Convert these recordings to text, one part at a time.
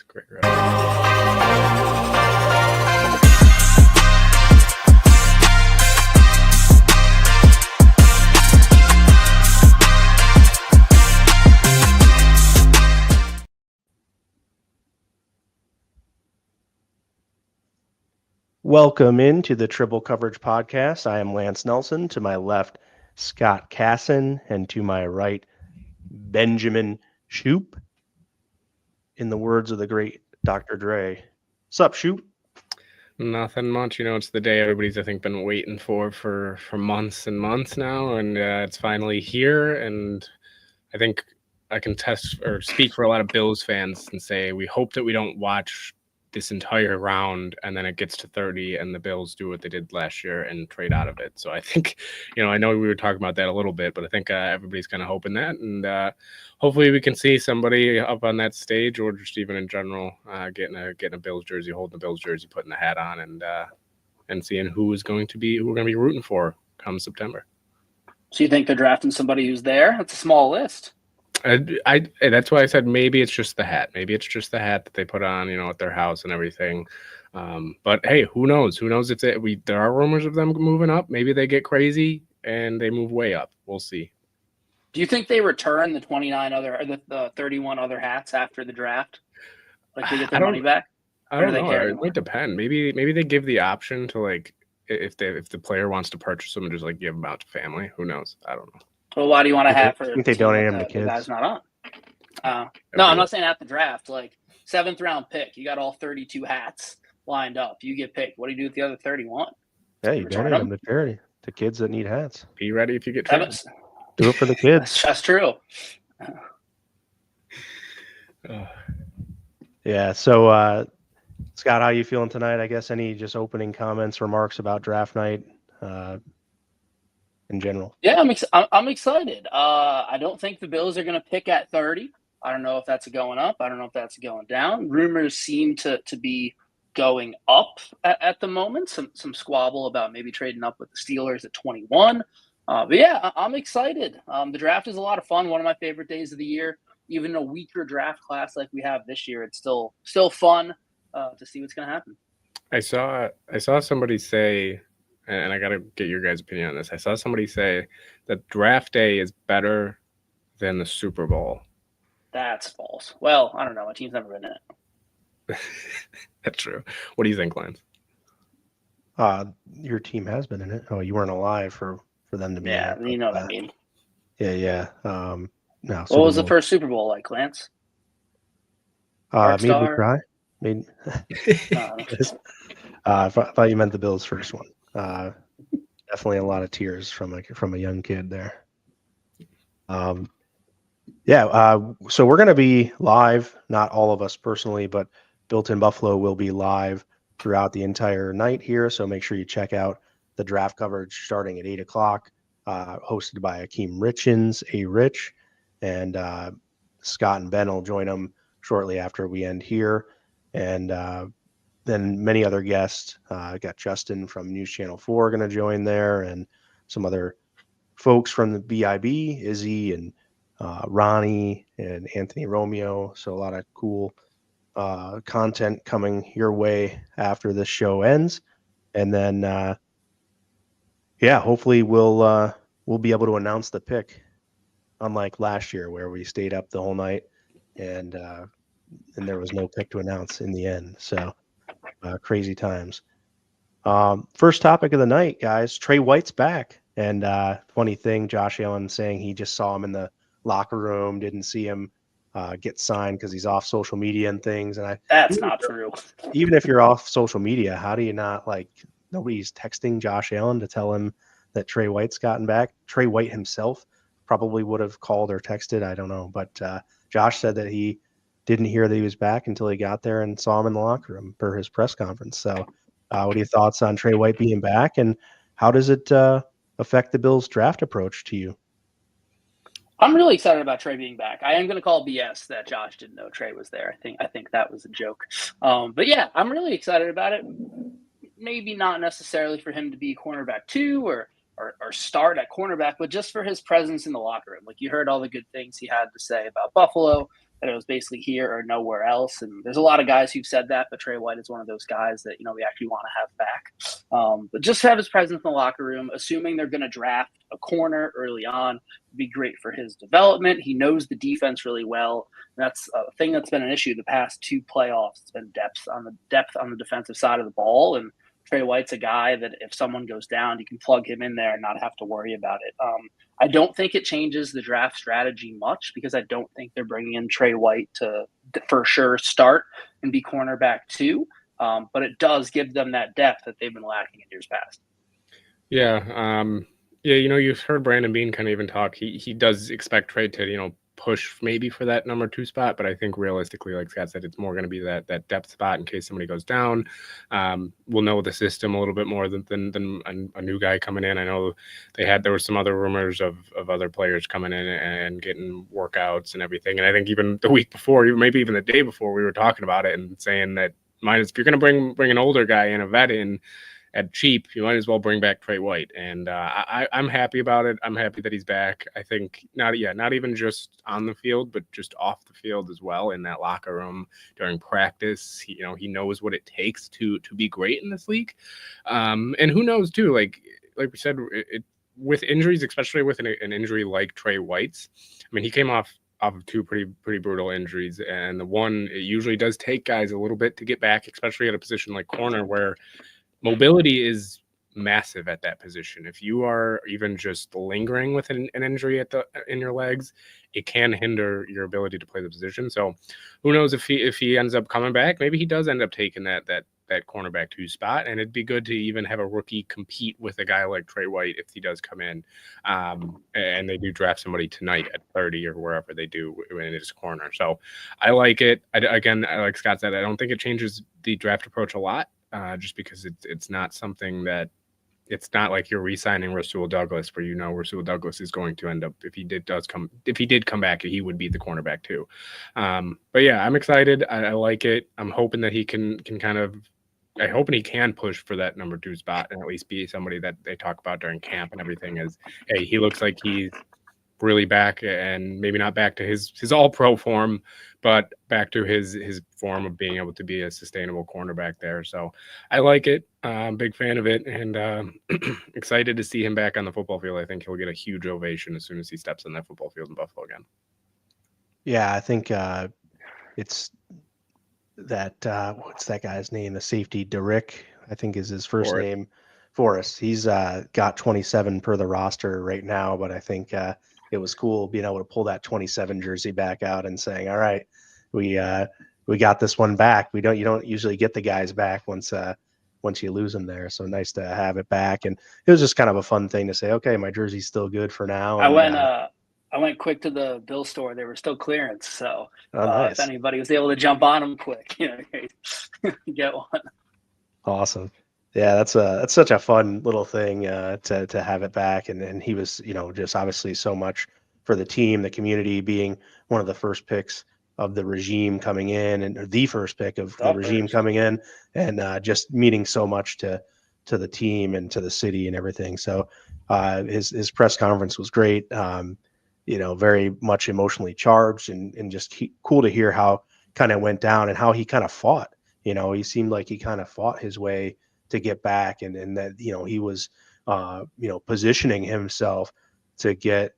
Great reference. Welcome into the Triple Coverage Podcast. I am Lance Nelson. To my left, Scott Casson, and to my right, Benjamin Shoop. In the words of the great Dr. Dre, sup, Shoop? Nothing much. It's the day everybody's, I think, been waiting for months and months now, and it's finally here. And I think I can speak for a lot of Bills fans and say we hope that we don't watch this entire round and then it gets to 30 and the Bills do what they did last year and trade out of it. So I think, I know we were talking about that a little bit, but I think everybody's kind of hoping that, and hopefully we can see somebody up on that stage, or just even in general, getting a Bills jersey, holding the Bills jersey, putting the hat on, and seeing who we're going to be rooting for come September. So you think they're drafting somebody who's there? That's a small list. That's why I said maybe it's just the hat. Maybe it's just the hat that they put on, at their house and everything. But hey, who knows? Who knows if there are rumors of them moving up. Maybe they get crazy and they move way up. We'll see. Do you think they return the 29 other or the 31 other hats after the draft? Like they get their money back? I don't know. It might depend. Maybe they give the option to, like, if the player wants to purchase them and just like give them out to family. Who knows? I don't know. Well, why do you want to have for? I think they donate them to kids. The guy's not on. No, I'm not saying at the draft. Like 7th round pick, you got all 32 hats lined up. You get picked. What do you do with the other 31? Yeah, you donate them to charity, to kids that need hats. Be ready if you get traded. Do it for the kids. That's true. Yeah. So, Scott, how you feeling tonight? I guess any just opening comments, remarks about draft night? In general. Yeah, I'm excited. I don't think the Bills are going to pick at 30. I don't know if that's going up. I don't know if that's going down. Rumors seem to be going up at the moment. Some squabble about maybe trading up with the Steelers at 21. But yeah, I'm excited. The draft is a lot of fun. One of my favorite days of the year. Even a weaker draft class like we have this year, it's still fun to see what's going to happen. I saw somebody say, and I got to get your guys' opinion on this. I saw somebody say that draft day is better than the Super Bowl. That's false. Well, I don't know. My team's never been in it. That's true. What do you think, Lance? Your team has been in it. Oh, you weren't alive for them to be. Yeah, in it, you know what I mean. Yeah. No. What was the first Super Bowl like, Lance? Made me cry. I thought you meant the Bills' first one. Definitely a lot of tears from a young kid there. So we're going to be live, not all of us personally, but Built in Buffalo will be live throughout the entire night here. So make sure you check out the draft coverage starting at 8:00, hosted by Akeem Richins, A-Rich, and Scott and Ben will join them shortly after we end here. And then many other guests. Got Justin from News Channel 4 going to join there, and some other folks from the BIB, Izzy and Ronnie and Anthony Romeo. So a lot of cool content coming your way after this show ends. And then, hopefully we'll be able to announce the pick, unlike last year where we stayed up the whole night and there was no pick to announce in the end. So crazy times. First topic of the night, guys. Trey White's back. And funny thing, Josh Allen saying he just saw him in the locker room, didn't see him get signed because he's off social media and things. And that's not true. Even if you're off social media, how do you not, like, nobody's texting Josh Allen to tell him that Trey White's gotten back? Trey White himself probably would have called or texted. I don't know. But Josh said that he didn't hear that he was back until he got there and saw him in the locker room for his press conference. So what are your thoughts on Trey White being back, and how does it affect the Bills' draft approach to you? I'm really excited about Trey being back. I am going to call BS that Josh didn't know Trey was there. I think that was a joke. But yeah, I'm really excited about it. Maybe not necessarily for him to be cornerback 2 or start at cornerback, but just for his presence in the locker room. Like, you heard all the good things he had to say about Buffalo, that it was basically here or nowhere else. And there's a lot of guys who've said that, but Trey White is one of those guys that, we actually want to have back. But just to have his presence in the locker room, assuming they're going to draft a corner early on, would be great for his development. He knows the defense really well. And that's a thing that's been an issue the past 2 playoffs. It's been depth on the defensive side of the ball. And Trey White's a guy that if someone goes down, you can plug him in there and not have to worry about it. I don't think it changes the draft strategy much because I don't think they're bringing in Trey White to for sure start and be cornerback too. But it does give them that depth that they've been lacking in years past. Yeah. You've heard Brandon Beane kind of even talk. He does expect Trey to, push maybe for that number 2 spot, but I think realistically, like Scott said, it's more going to be that depth spot in case somebody goes down. We'll know the system a little bit more than a new guy coming in. I know there were some other rumors of other players coming in and getting workouts and everything. And I think even the week before, maybe even the day before, we were talking about it and saying that if you're going to bring an older guy and a vet in at cheap, you might as well bring back Trey White. And I'm happy about it. I'm happy that he's back. I think not even just on the field, but just off the field as well, in that locker room during practice. He knows what it takes to be great in this league. And who knows too, like we said, with injuries, especially with an injury like Trey White's, I mean, he came off of 2 pretty brutal injuries. And the one, it usually does take guys a little bit to get back, especially at a position like corner where mobility is massive at that position. If you are even just lingering with an injury in your legs, it can hinder your ability to play the position. So who knows if he ends up coming back, maybe he does end up taking that cornerback 2 spot. And it'd be good to even have a rookie compete with a guy like Trey White if he does come in. And they do draft somebody tonight at 30 or wherever they do in his corner. So I like it. Again, like Scott said, I don't think it changes the draft approach a lot. Just because it's not something that it's not like you're re-signing Rasul Douglas, where Rasul Douglas is going to end up, if he did come back, he would be the cornerback too. But yeah, I'm excited. I like it. I'm hoping that he can he can push for that number 2 spot and at least be somebody that they talk about during camp and everything. As hey, he looks like he's really back, and maybe not back to his all-pro form, but back to his form of being able to be a sustainable cornerback there. So I like it. I'm a big fan of it, and excited to see him back on the football field. I think he'll get a huge ovation as soon as he steps on that football field in Buffalo again. Yeah, I think it's that what's that guy's name? The safety, Derrick, I think is his first name. Forrest. He's got 27 per the roster right now, but I think it was cool being able to pull that 27 jersey back out and saying, all right, we got this one back. You don't usually get the guys back once you lose them there. So nice to have it back. And it was just kind of a fun thing to say, okay, my jersey's still good for now. And, I went quick to the Bill store. They were still clearance. So nice. If anybody was able to jump on them quick, get one. Awesome. Yeah, that's such a fun little thing to have it back, and he was just obviously so much for the team, the community, being one of the first picks of the regime coming in, and the first pick of the regime coming in, and just meaning so much to the team and to the city and everything. So his press conference was great, very much emotionally charged, and just cool to hear how kind of went down and how he kind of fought. He seemed like he kind of fought his way to get back, and that he was positioning himself to get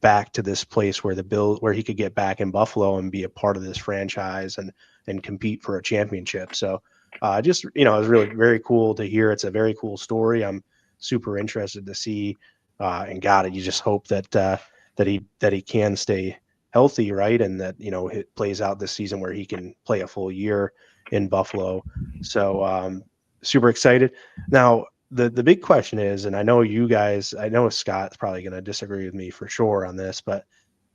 back to this place where he could get back in Buffalo and be a part of this franchise and compete for a championship. So it was really very cool to hear. It's a very cool story. I'm super interested to see, and you just hope that he can stay healthy, right, and that it plays out this season where he can play a full year in Buffalo. So super excited. Now, the big question is, and I know Scott's probably going to disagree with me for sure on this, but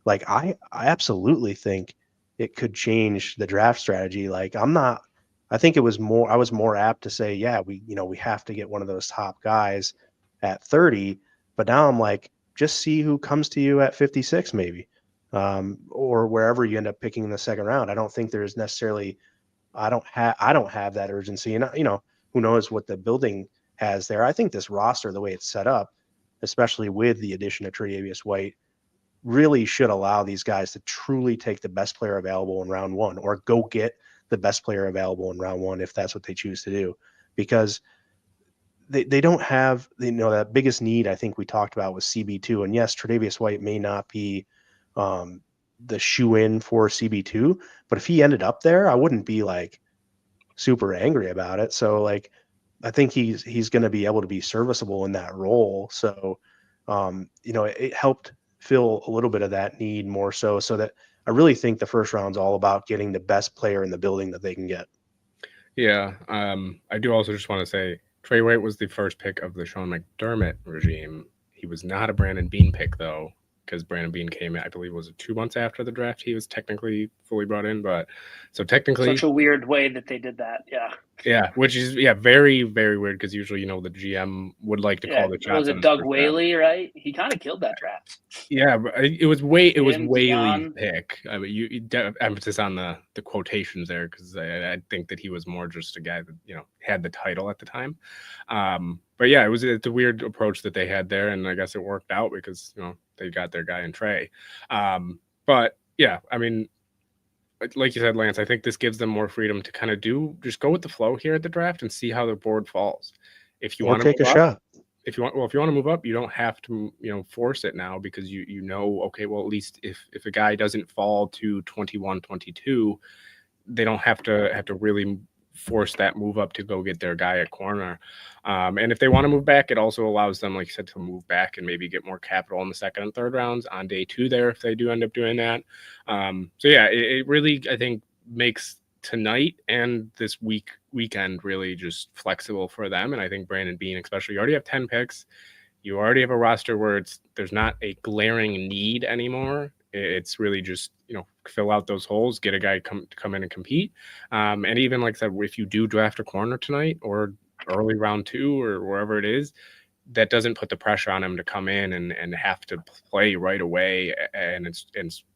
like I absolutely think it could change the draft strategy. Like I think I was more apt to say, yeah, we have to get one of those top guys at 30, but now I'm like, just see who comes to you at 56 maybe, or wherever you end up picking in the second round. I don't think there's necessarily, I don't have that urgency, and who knows what the building has there. I think this roster, the way it's set up, especially with the addition of Tre'Davious White, really should allow these guys to truly take the best player available in round one, or go get the best player available in round one if that's what they choose to do, because they don't have, that biggest need I think we talked about was CB2. And yes, Tre'Davious White may not be the shoe-in for CB2, but if he ended up there, I wouldn't be like super angry about it. So like, I think he's going to be able to be serviceable in that role. So, it helped fill a little bit of that need more so that I really think the first round's all about getting the best player in the building that they can get. Yeah. I do also just want to say Trey White was the first pick of the Sean McDermott regime. He was not a Brandon Bean pick, though, because Brandon Bean came, I believe, was it 2 months after the draft he was technically fully brought in. But so technically, such a weird way that they did that. Yeah, which is very, very weird, because usually, the GM would like to call the shots. Was it Doug Whaley, right? He kind of killed that draft. Yeah, but it was Whaley's Deion. pick. I mean, you emphasis on the quotations there, because I think that he was more just a guy that had the title at the time. But yeah, it's a weird approach that they had there, and I guess it worked out because they got their guy in Trey. But yeah, I mean, like you said, Lance, I think this gives them more freedom to kind of just go with the flow here at the draft and see how the board falls. If you want to take a shot, if you want to move up, you don't have to, force it now, because okay, well, at least if a guy doesn't fall to 21, 22, they don't have to really force that move up to go get their guy at corner. And if they want to move back, it also allows them, like you said, to move back and maybe get more capital in the second and third rounds on day 2 there, if they do end up doing that. So yeah, it really, I think, makes tonight and this weekend really just flexible for them. And I think Brandon Bean, especially, you already have 10 picks. You already have a roster where there's not a glaring need anymore. It's really just, fill out those holes, get a guy to come in and compete. And even, like I said, if you do draft a corner tonight or early round 2 or wherever it is, that doesn't put the pressure on him to come in and have to play right away and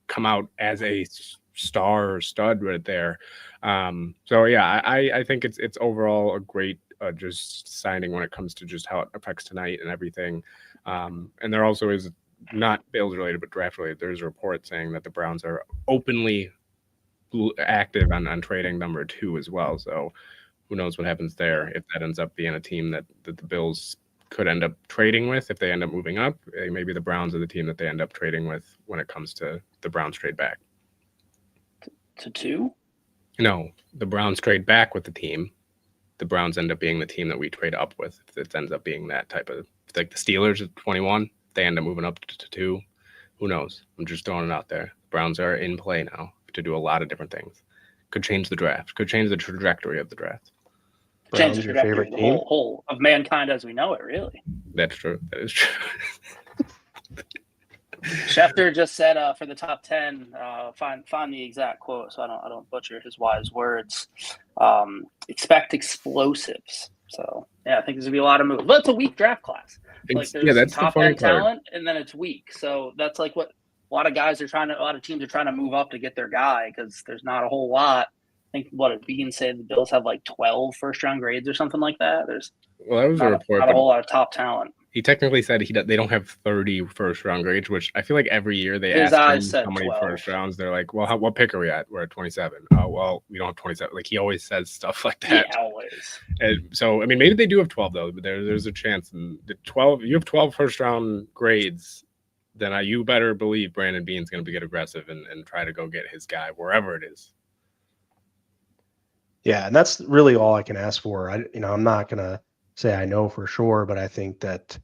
come out as a star or stud right there. So yeah, I think it's overall a great just signing when it comes to just how it affects tonight and everything. And there also is, not Bills related but draft related, there's a report saying that the Browns are openly active on trading number 2 as well. So who knows what happens there, if that ends up being a team that the Bills could end up trading with if they end up moving up. Maybe the Browns are the team that they end up trading with when it comes to the Browns trade back. To 2? No, the Browns trade back with the team. The Browns end up being the team that we trade up with. If it ends up being that type of, like the Steelers at 21, they end up moving up to 2. Who knows? I'm just throwing it out there. The Browns are in play now to do a lot of different things. Could change the draft. Could change the trajectory of the draft. Browns, your favorite team? Whole of mankind as we know it, really. That's true. That is true. Schefter just said for the top 10, find the exact quote so I don't butcher his wise words. Expect explosives. So yeah, I think there's gonna be a lot of moves. But it's a weak draft class. Like there's that's top end talent, and then it's weak. So that's like what a lot of teams are trying to move up to get their guy, because there's not a whole lot. I think what Bean said, the Bills have like 12 first round grades or something like that. There's that was a report. Not a whole lot of top talent. He technically said they don't have 30 first round grades, which I feel like every year they ask him how many 12. First rounds. They're like, well, what pick are we at? We're at 27. Oh, well, we don't have 27. Like he always says stuff like that. Yeah, always. And so, I mean, maybe they do have 12 though, but there's a chance. And the 12, you have 12 first round grades, then you better believe Brandon Bean's going to get aggressive and try to go get his guy wherever it is. Yeah, and that's really all I can ask for. I'm not going to say I know for sure, but I think that,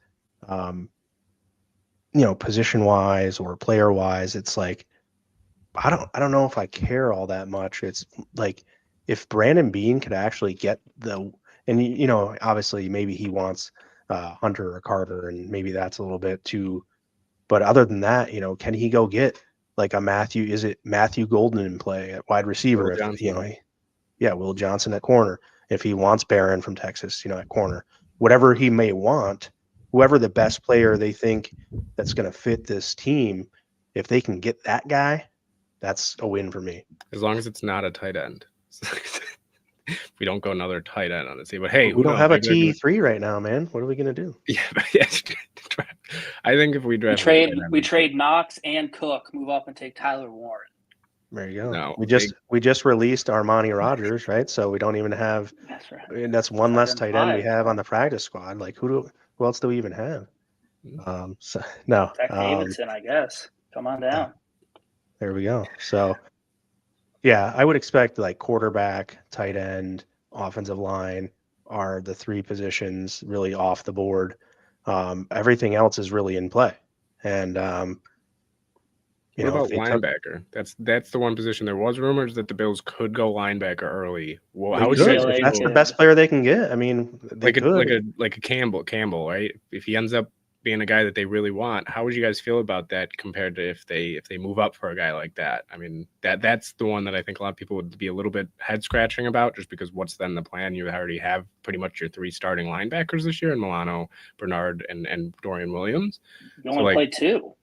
position wise or player wise, it's like, I don't know if I care all that much. It's like, if Brandon Bean could actually get obviously maybe he wants Hunter or Carter, and maybe that's a little bit too, but other than that, can he go get like a Matthew Golden in play at wide receiver? Will Johnson at corner. If he wants Barron from Texas, at corner, whatever he may want, whoever the best player they think that's going to fit this team, if they can get that guy, that's a win for me. As long as it's not a tight end. we don't go another tight end on the team. But hey, we don't knows? have a Maybe they're T3 right now, man. What are we gonna do? Yeah, I think if we draft, we trade Knox and Cook, move up and take Tyler Warren. There you go. No, we just released Armani Rogers, right? So we don't even have. That's right. I mean, that's one less tight end we have on the practice squad. Like who else do we even have? So no. Zach Davidson, I guess. Come on down. There we go. So yeah, I would expect like quarterback, tight end, offensive line are the three positions really off the board. Everything else is really in play. And what about linebacker? That's the one position. There was rumors that the Bills could go linebacker early. Well, how would you guys if that's the best player they can get? I mean, like a Campbell, right? If he ends up being a guy that they really want, how would you guys feel about that compared to if they move up for a guy like that? I mean, that's the one that I think a lot of people would be a little bit head scratching about, just because what's then the plan? You already have pretty much your three starting linebackers this year in Milano, Bernard, and Dorian Williams. You only play two.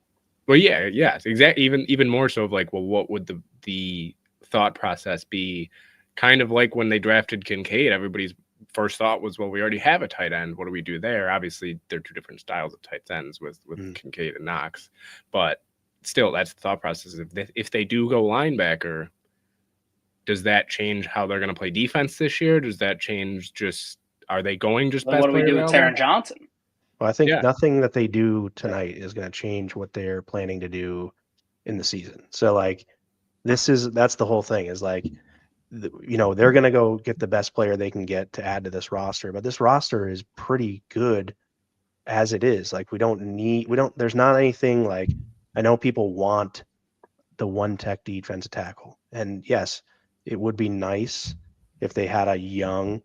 Well, yes, exactly. Even more so of like, well, what would the thought process be? Kind of like when they drafted Kincaid, everybody's first thought was, well, we already have a tight end. What do we do there? Obviously, they're two different styles of tight ends with Kincaid and Knox, but still, that's the thought process. If they do go linebacker, does that change how they're going to play defense this year? Does that change are they going just best? What do we do with Taron Johnson? Well, I think nothing that they do tonight is going to change what they're planning to do in the season. So like, that's the whole thing is like, they're going to go get the best player they can get to add to this roster, but this roster is pretty good as it is. Like there's not anything like, I know people want the one tech defensive tackle. And yes, it would be nice if they had a young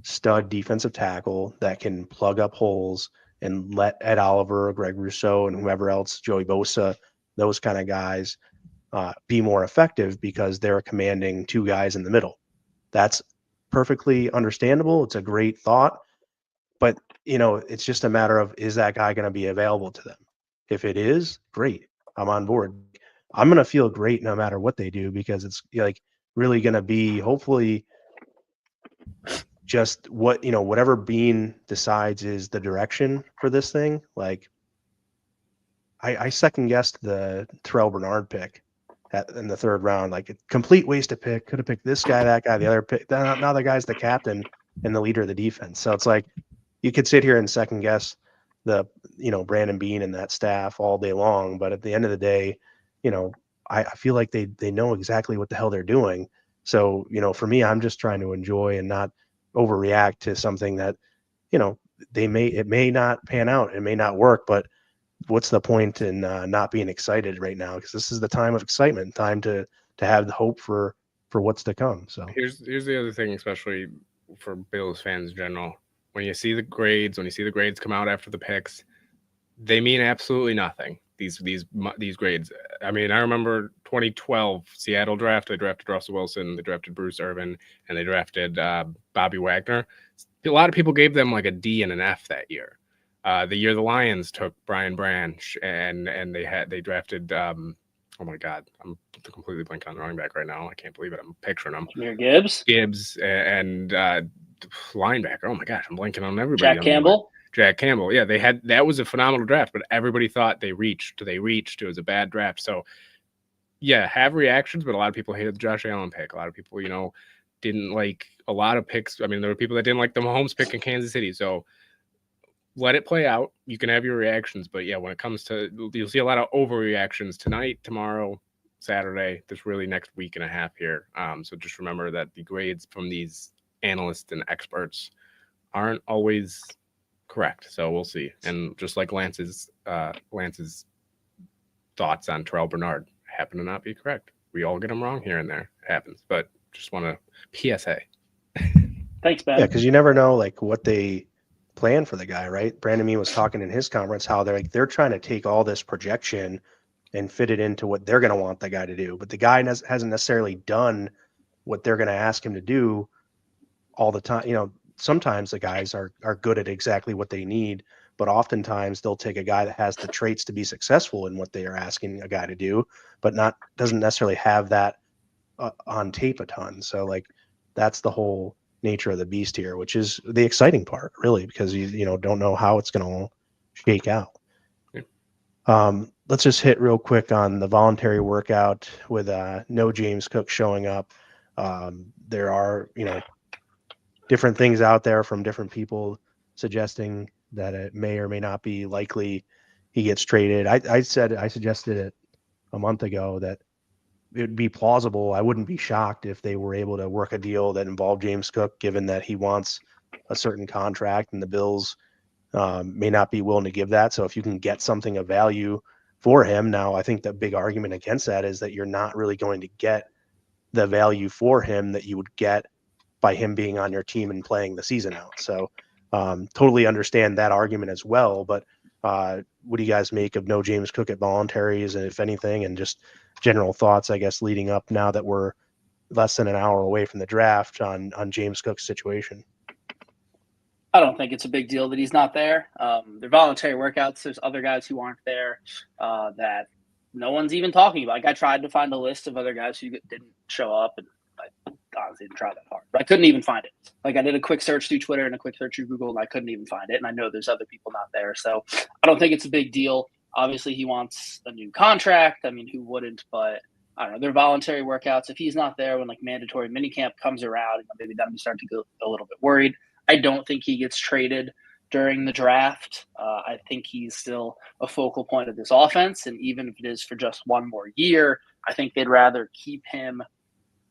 stud defensive tackle that can plug up holes and let Ed Oliver, Greg Rousseau, and whoever else, Joey Bosa, those kind of guys be more effective because they're commanding two guys in the middle. That's perfectly understandable. It's a great thought, but it's just a matter of, is that guy going to be available to them? If it is, great. I'm on board. I'm going to feel great no matter what they do, because it's like really going to be hopefully just whatever Bean decides is the direction for this thing. Like I second guessed the Terrell Bernard pick in the third round, like a complete waste of pick. Could have picked this guy, that guy, the other pick. Now the guy's the captain and the leader of the defense. So it's like you could sit here and second guess the Brandon Bean and that staff all day long, but at the end of the day, I feel like they know exactly what the hell they're doing. So for me, I'm just trying to enjoy and not overreact to something that it may not pan out, it may not work, but what's the point in not being excited right now? Because this is the time of excitement, time to have the hope for what's to come. So here's the other thing, especially for Bills fans in general. When you see the grades come out after the picks, they mean absolutely nothing. These grades. I mean, I remember 2012 Seattle draft. They drafted Russell Wilson, they drafted Bruce Irvin, and they drafted Bobby Wagner. A lot of people gave them like a D and an F that year. The year the Lions took Brian Branch, and they drafted oh my God, I'm completely blanking on the running back right now. I can't believe it. I'm picturing him. Gibbs and linebacker. Oh my gosh, I'm blanking on everybody. Jack Campbell. Yeah, that was a phenomenal draft, but everybody thought they reached. It was a bad draft. So yeah, have reactions, but a lot of people hated the Josh Allen pick. A lot of people, didn't like a lot of picks. I mean, there were people that didn't like the Mahomes pick in Kansas City. So let it play out. You can have your reactions, but yeah, when it comes to, you'll see a lot of overreactions tonight, tomorrow, Saturday, this really next week and a half here. So just remember that the grades from these analysts and experts aren't always correct. So we'll see. And just like Lance's thoughts on Terrell Bernard happen to not be correct. We all get them wrong here and there. It happens. But just want to PSA. Thanks, Ben. Yeah, because you never know like what they plan for the guy, right? Brandon Beane was talking in his conference how they're trying to take all this projection and fit it into what they're going to want the guy to do. But the guy hasn't necessarily done what they're going to ask him to do all the time. Sometimes the guys are good at exactly what they need, but oftentimes they'll take a guy that has the traits to be successful in what they are asking a guy to do, but doesn't necessarily have that on tape a ton. So like that's the whole nature of the beast here, which is the exciting part, really, because you don't know how it's going to shake out. Let's just hit real quick on the voluntary workout with no James Cook showing up. There are different things out there from different people suggesting that it may or may not be likely he gets traded. I suggested it a month ago that it would be plausible. I wouldn't be shocked if they were able to work a deal that involved James Cook, given that he wants a certain contract and the Bills may not be willing to give that. So if you can get something of value for him, now I think the big argument against that is that you're not really going to get the value for him that you would get by him being on your team and playing the season out. So totally understand that argument as well. But what do you guys make of no James Cook at voluntaries, and if anything, and just general thoughts, I guess, leading up now that we're less than an hour away from the draft on James Cook's situation? I don't think it's a big deal that he's not there. They're voluntary workouts. There's other guys who aren't there that no one's even talking about. Like, I tried to find a list of other guys who didn't show up, and I honestly didn't try that hard. But I couldn't even find it. Like, I did a quick search through Twitter and a quick search through Google, and I couldn't even find it. And I know there's other people not there. So I don't think it's a big deal. Obviously, he wants a new contract. I mean, who wouldn't? But I don't know. They're voluntary workouts. If he's not there when, like, mandatory minicamp comes around, maybe then we start to get a little bit worried. I don't think he gets traded during the draft. I think he's still a focal point of this offense. And even if it is for just one more year, I think they'd rather keep him,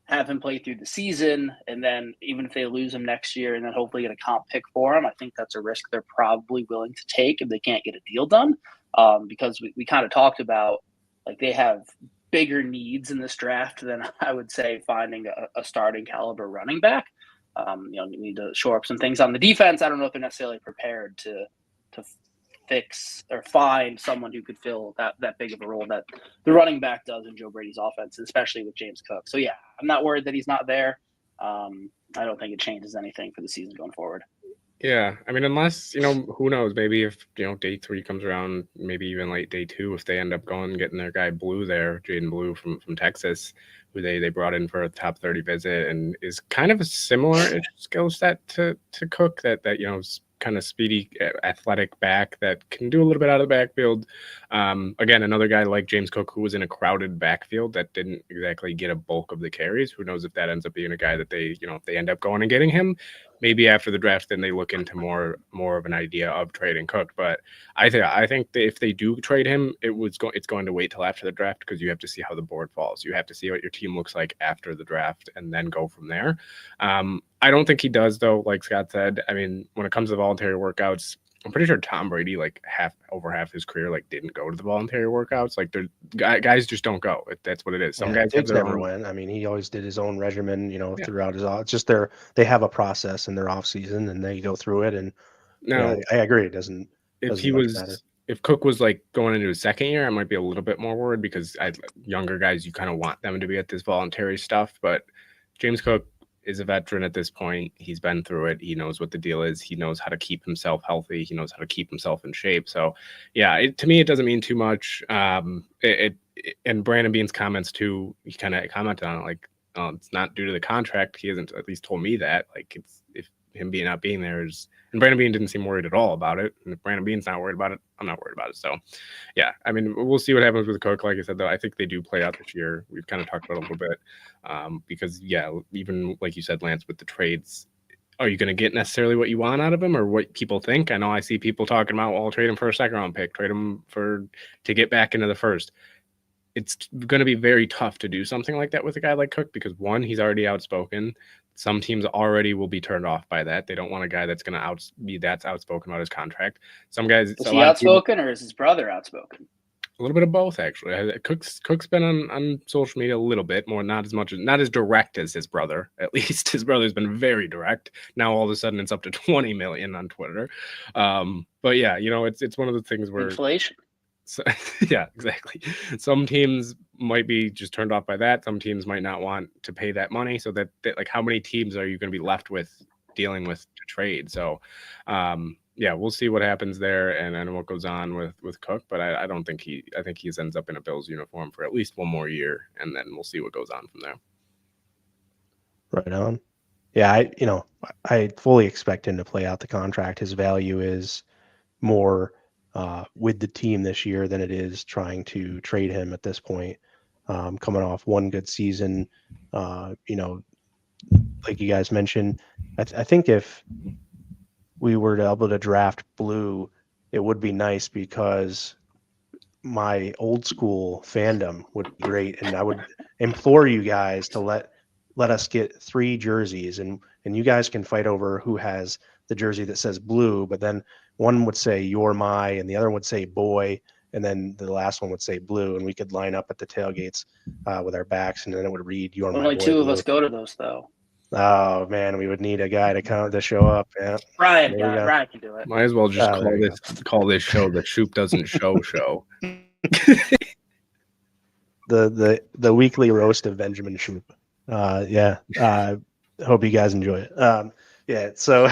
have him play through the season. And then even if they lose him next year and then hopefully get a comp pick for him, I think that's a risk they're probably willing to take if they can't get a deal done. Because we kind of talked about, like, they have bigger needs in this draft than I would say finding a starting caliber running back. You need to shore up some things on the defense. I don't know if they're necessarily prepared to fix or find someone who could fill that big of a role that the running back does in Joe Brady's offense, especially with James Cook. So, yeah, I'm not worried that he's not there. I don't think it changes anything for the season going forward. Yeah, I mean, unless, who knows, maybe if, day 3 comes around, maybe even late day 2, if they end up getting their guy Blue there, Jaden Blue from Texas, who they brought in for a top 30 visit and is kind of a similar skill set to Cook, that is kind of speedy, athletic back that can do a little bit out of the backfield. Again, another guy like James Cook who was in a crowded backfield that didn't exactly get a bulk of the carries. Who knows if that ends up being a guy that they, if they end up going and getting him, maybe after the draft, then they look into more of an idea of trading Cook. But I think that if they do trade him, it's going to wait till after the draft, because you have to see how the board falls. You have to see what your team looks like after the draft and then go from there. I don't think he does, though. Like Scott said, I mean, when it comes to voluntary workouts, I'm pretty sure Tom Brady, like over half his career, like didn't go to the voluntary workouts. Like, guys just don't go. That's what it is. Some guys never went. I mean, he always did his own regimen, throughout his. It's just they have a process in their off season and they go through it. And no, I agree. It doesn't. If Cook was like going into his second year, I might be a little bit more worried, because younger guys, you kind of want them to be at this voluntary stuff. But James Cook is a veteran at this point. He's been through it. He knows what the deal is. He knows how to keep himself healthy. He knows how to keep himself in shape. So, yeah, to me, it doesn't mean too much. And Brandon Beane's comments too, he kind of commented on it, like, it's not due to the contract. He hasn't at least told me that. Like, it's if him not being there is. And Brandon Beane didn't seem worried at all about it. And if Brandon Beane's not worried about it, I'm not worried about it. So, yeah, I mean, we'll see what happens with Cook. Like I said, though, I think they do play out this year. We've kind of talked about it a little bit, because, yeah, even like you said, Lance, with the trades, are you going to get necessarily what you want out of him or what people think? I know I see people talking about, well, trade him for a second-round pick, trade him to get back into the first. It's going to be very tough to do something like that with a guy like Cook, because, one, he's already outspoken. Some teams already will be turned off by that. They don't want a guy that's going to be that's outspoken about his contract. Some guys. Is he outspoken, or is his brother outspoken? A little bit of both, actually. Cook's been on social media a little bit more, not as direct as his brother. At least his brother's been very direct. Now all of a sudden it's up to 20 million on Twitter. But yeah, it's one of the things where inflation. So, yeah, exactly. Some teams might be just turned off by that. Some teams might not want to pay that money. So that like, how many teams are you going to be left with dealing with to trade? So, yeah, we'll see what happens there and what goes on with Cook. But I think he ends up in a Bills uniform for at least one more year, and then we'll see what goes on from there. Right on. Yeah, I fully expect him to play out the contract. His value is more with the team this year than it is trying to trade him at this point. Coming off one good season, like you guys mentioned, I think if we were to able to draft Blue, it would be nice because my old school fandom would be great, and I would implore you guys to let us get 3 jerseys, and you guys can fight over who has the jersey that says Blue, but then one would say "You're my," and the other would say "Boy," and then the last one would say Blue, and we could line up at the tailgates with our backs, and then it would read "You're my boy." Only 2 of Blue. us go to those, though. Oh man, we would need a guy to show up. Yeah, Brian can do it. Might as well just Oh, call this show the Shoop Doesn't Show show. the weekly roast of Benjamin Shoop. Hope you guys enjoy it. So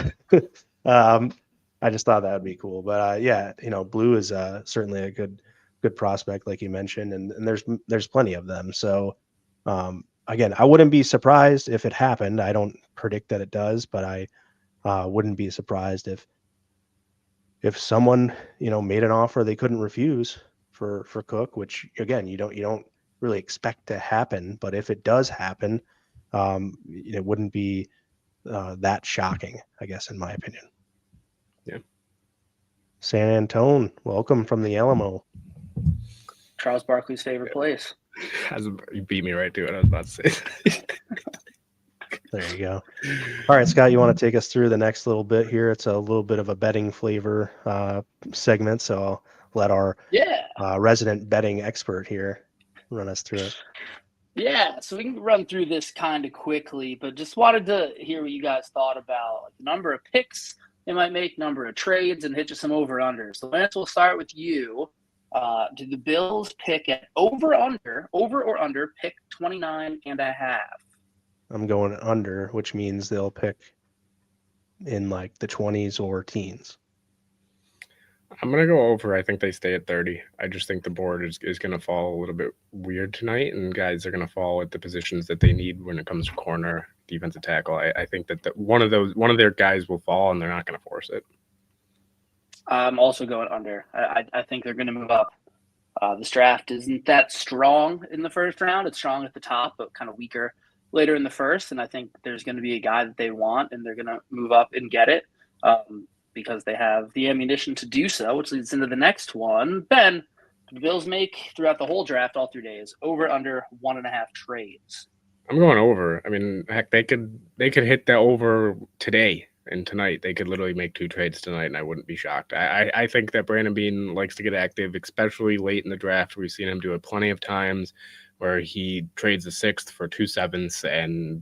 I just thought that would be cool. But Blue is certainly a good prospect, like you mentioned, and there's plenty of them. So again, I wouldn't be surprised if it happened. I don't predict that it does, but I wouldn't be surprised if someone made an offer they couldn't refuse for Cook, which again you don't really expect to happen, but if it does happen, it wouldn't be that shocking, I guess, in my opinion. Yeah. San Antone, welcome from the Alamo. Charles Barkley's favorite place. You beat me right to it. I was about to say. There you go. All right, Scott, you want to take us through the next little bit here? It's a little bit of a betting flavor segment, so I'll let our resident betting expert here run us through it. Yeah, so we can run through this kind of quickly, but just wanted to hear what you guys thought about the number of picks they might make, number of trades, and hit you some over-unders. So Lance, we'll start with you. Do the Bills pick at over or under, pick 29.5? I'm going under, which means they'll pick in like the 20s or teens. I'm going to go over. I think they stay at 30. I just think the board is going to fall a little bit weird tonight, and guys are going to fall at the positions that they need when it comes to corner, defensive tackle. I think that one of their guys will fall, and they're not going to force it. I'm also going under. I think they're going to move up. This draft isn't that strong in the first round. It's strong at the top, but kind of weaker later in the first. And I think there's going to be a guy that they want, and they're going to move up and get it because they have the ammunition to do so, which leads into the next one. Ben, the Bills make throughout the whole draft, all 3 days, over under 1.5 trades. I'm going over. I mean, heck, they could hit that over today. And tonight, they could literally make 2 trades tonight, and I wouldn't be shocked. I think that Brandon Beane likes to get active, especially late in the draft. We've seen him do it plenty of times where he trades a 6th for 2 7ths, and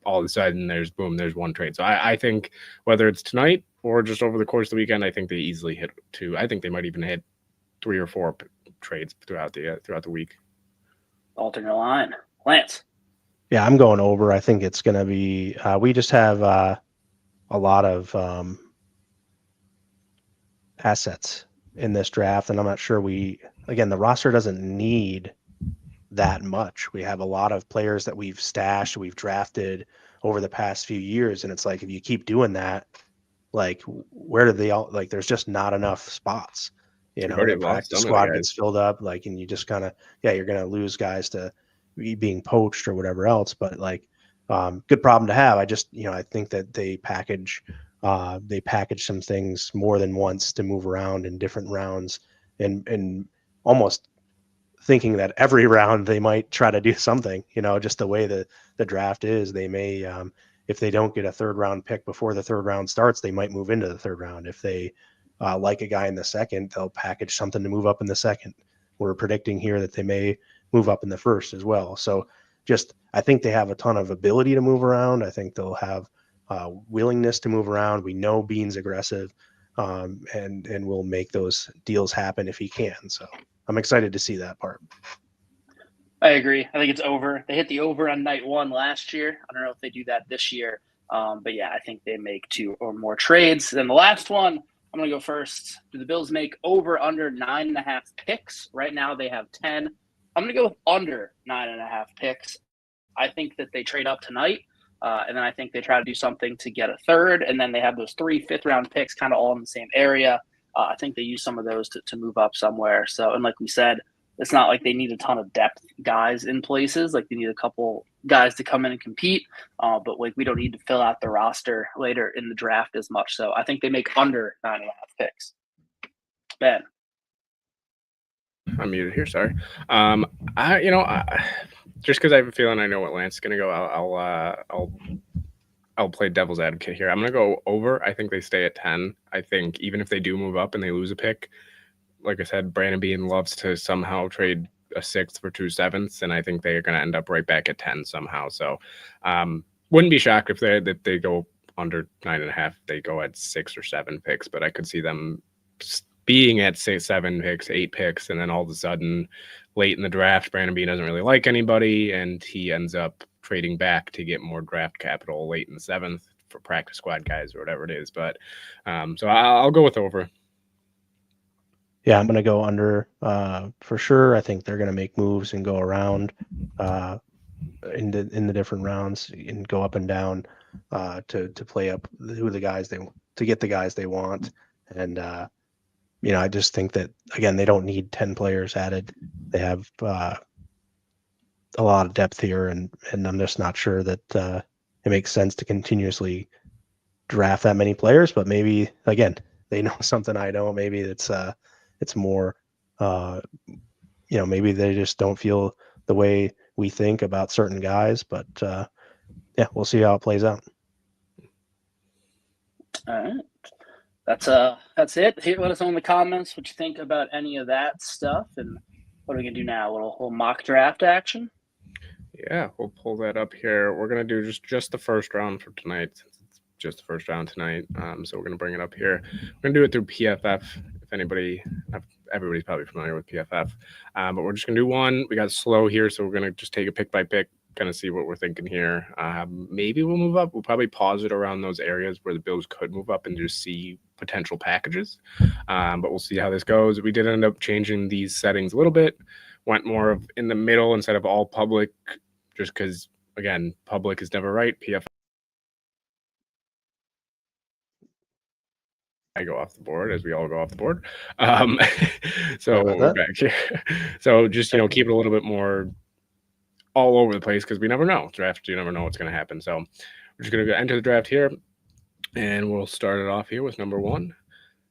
all of a sudden, there's 1 trade. So I think whether it's tonight or just over the course of the weekend, I think they easily hit 2. I think they might even hit 3 or 4 trades throughout the week. Alternate line. Lance. Yeah, I'm going over. I think it's going to be we just have a lot of assets in this draft, and I'm not sure the roster doesn't need that much. We have a lot of players that we've stashed, we've drafted over the past few years, and it's like if you keep doing that, like where do they all like? There's just not enough spots. The practice squad gets filled up, like, and you just kind of you're going to lose guys to being poached or whatever else. But like, good problem to have. I think that they package some things more than once to move around in different rounds, and almost thinking that every round they might try to do something. Just the way the draft is, they may if they don't get a 3rd round pick before the 3rd round starts, they might move into the 3rd round. If they like a guy in the 2nd, they'll package something to move up in the 2nd. We're predicting here that they may move up in the 1st as well. So I think they have a ton of ability to move around. I think they'll have willingness to move around. We know Beane's aggressive, and will make those deals happen if he can. So I'm excited to see that part. I agree. I think it's over. They hit the over on night 1 last year. I don't know if they do that this year. But yeah, I think they make 2 or more trades. Then the last one, I'm going to go first. Do the Bills make over under 9.5 picks? Right now they have 10. I'm going to go with under 9.5 picks. I think that they trade up tonight. And then I think they try to do something to get a third, and then they have those 3 fifth-round picks kind of all in the same area. I think they use some of those to move up somewhere. So, and like we said, it's not like they need a ton of depth guys in places. Like they need a couple guys to come in and compete, but like we don't need to fill out the roster later in the draft as much. So I think they make under 9.5 picks. Ben. I'm muted here. Sorry. Just because I have a feeling I know what Lance is going to go, I'll play devil's advocate here. I'm going to go over. I think they stay at 10. I think even if they do move up and they lose a pick, like I said, Brandon Bean loves to somehow trade a 6th for 2 7ths, and I think they're going to end up right back at 10 somehow. So wouldn't be shocked if they go under 9.5. They go at 6 or 7 picks, but I could see them being at 6, 7 picks, 8 picks, and then all of a sudden late in the draft, Brandon Bean doesn't really like anybody, and he ends up trading back to get more draft capital late in the 7th for practice squad guys or whatever it is. But so I'll go with over. Yeah, I'm going to go under for sure. I think they're going to make moves and go around in the different rounds and go up and down to play up who the guys to get the guys they want. And I just think that, again, they don't need 10 players added. They have a lot of depth here, and I'm just not sure that it makes sense to continuously draft that many players. But maybe, again, they know something I don't. Maybe it's more, maybe they just don't feel the way we think about certain guys. But yeah, we'll see how it plays out. All right. That's it. Let us know in the comments what you think about any of that stuff, and what are we gonna do now? A little mock draft action. Yeah, we'll pull that up here. We're gonna do just the first round for tonight. It's just the first round tonight. So we're gonna bring it up here. We're gonna do it through PFF. If everybody's probably familiar with PFF, but we're just gonna do one. We got slow here, so we're gonna just take a pick by pick, kind of see what we're thinking here. Maybe we'll move up. We'll probably pause it around those areas where the Bills could move up and just see potential packages. But we'll see how this goes. We did end up changing these settings a little bit. Went more of in the middle instead of all public, just because, again, public is never right. PFF. I go off the board, as we all go off the board. So we're back here. So just, keep it a little bit more all over the place, because we never know. Draft, you never know what's going to happen. So we're just going to enter the draft here, and we'll start it off here with number 1.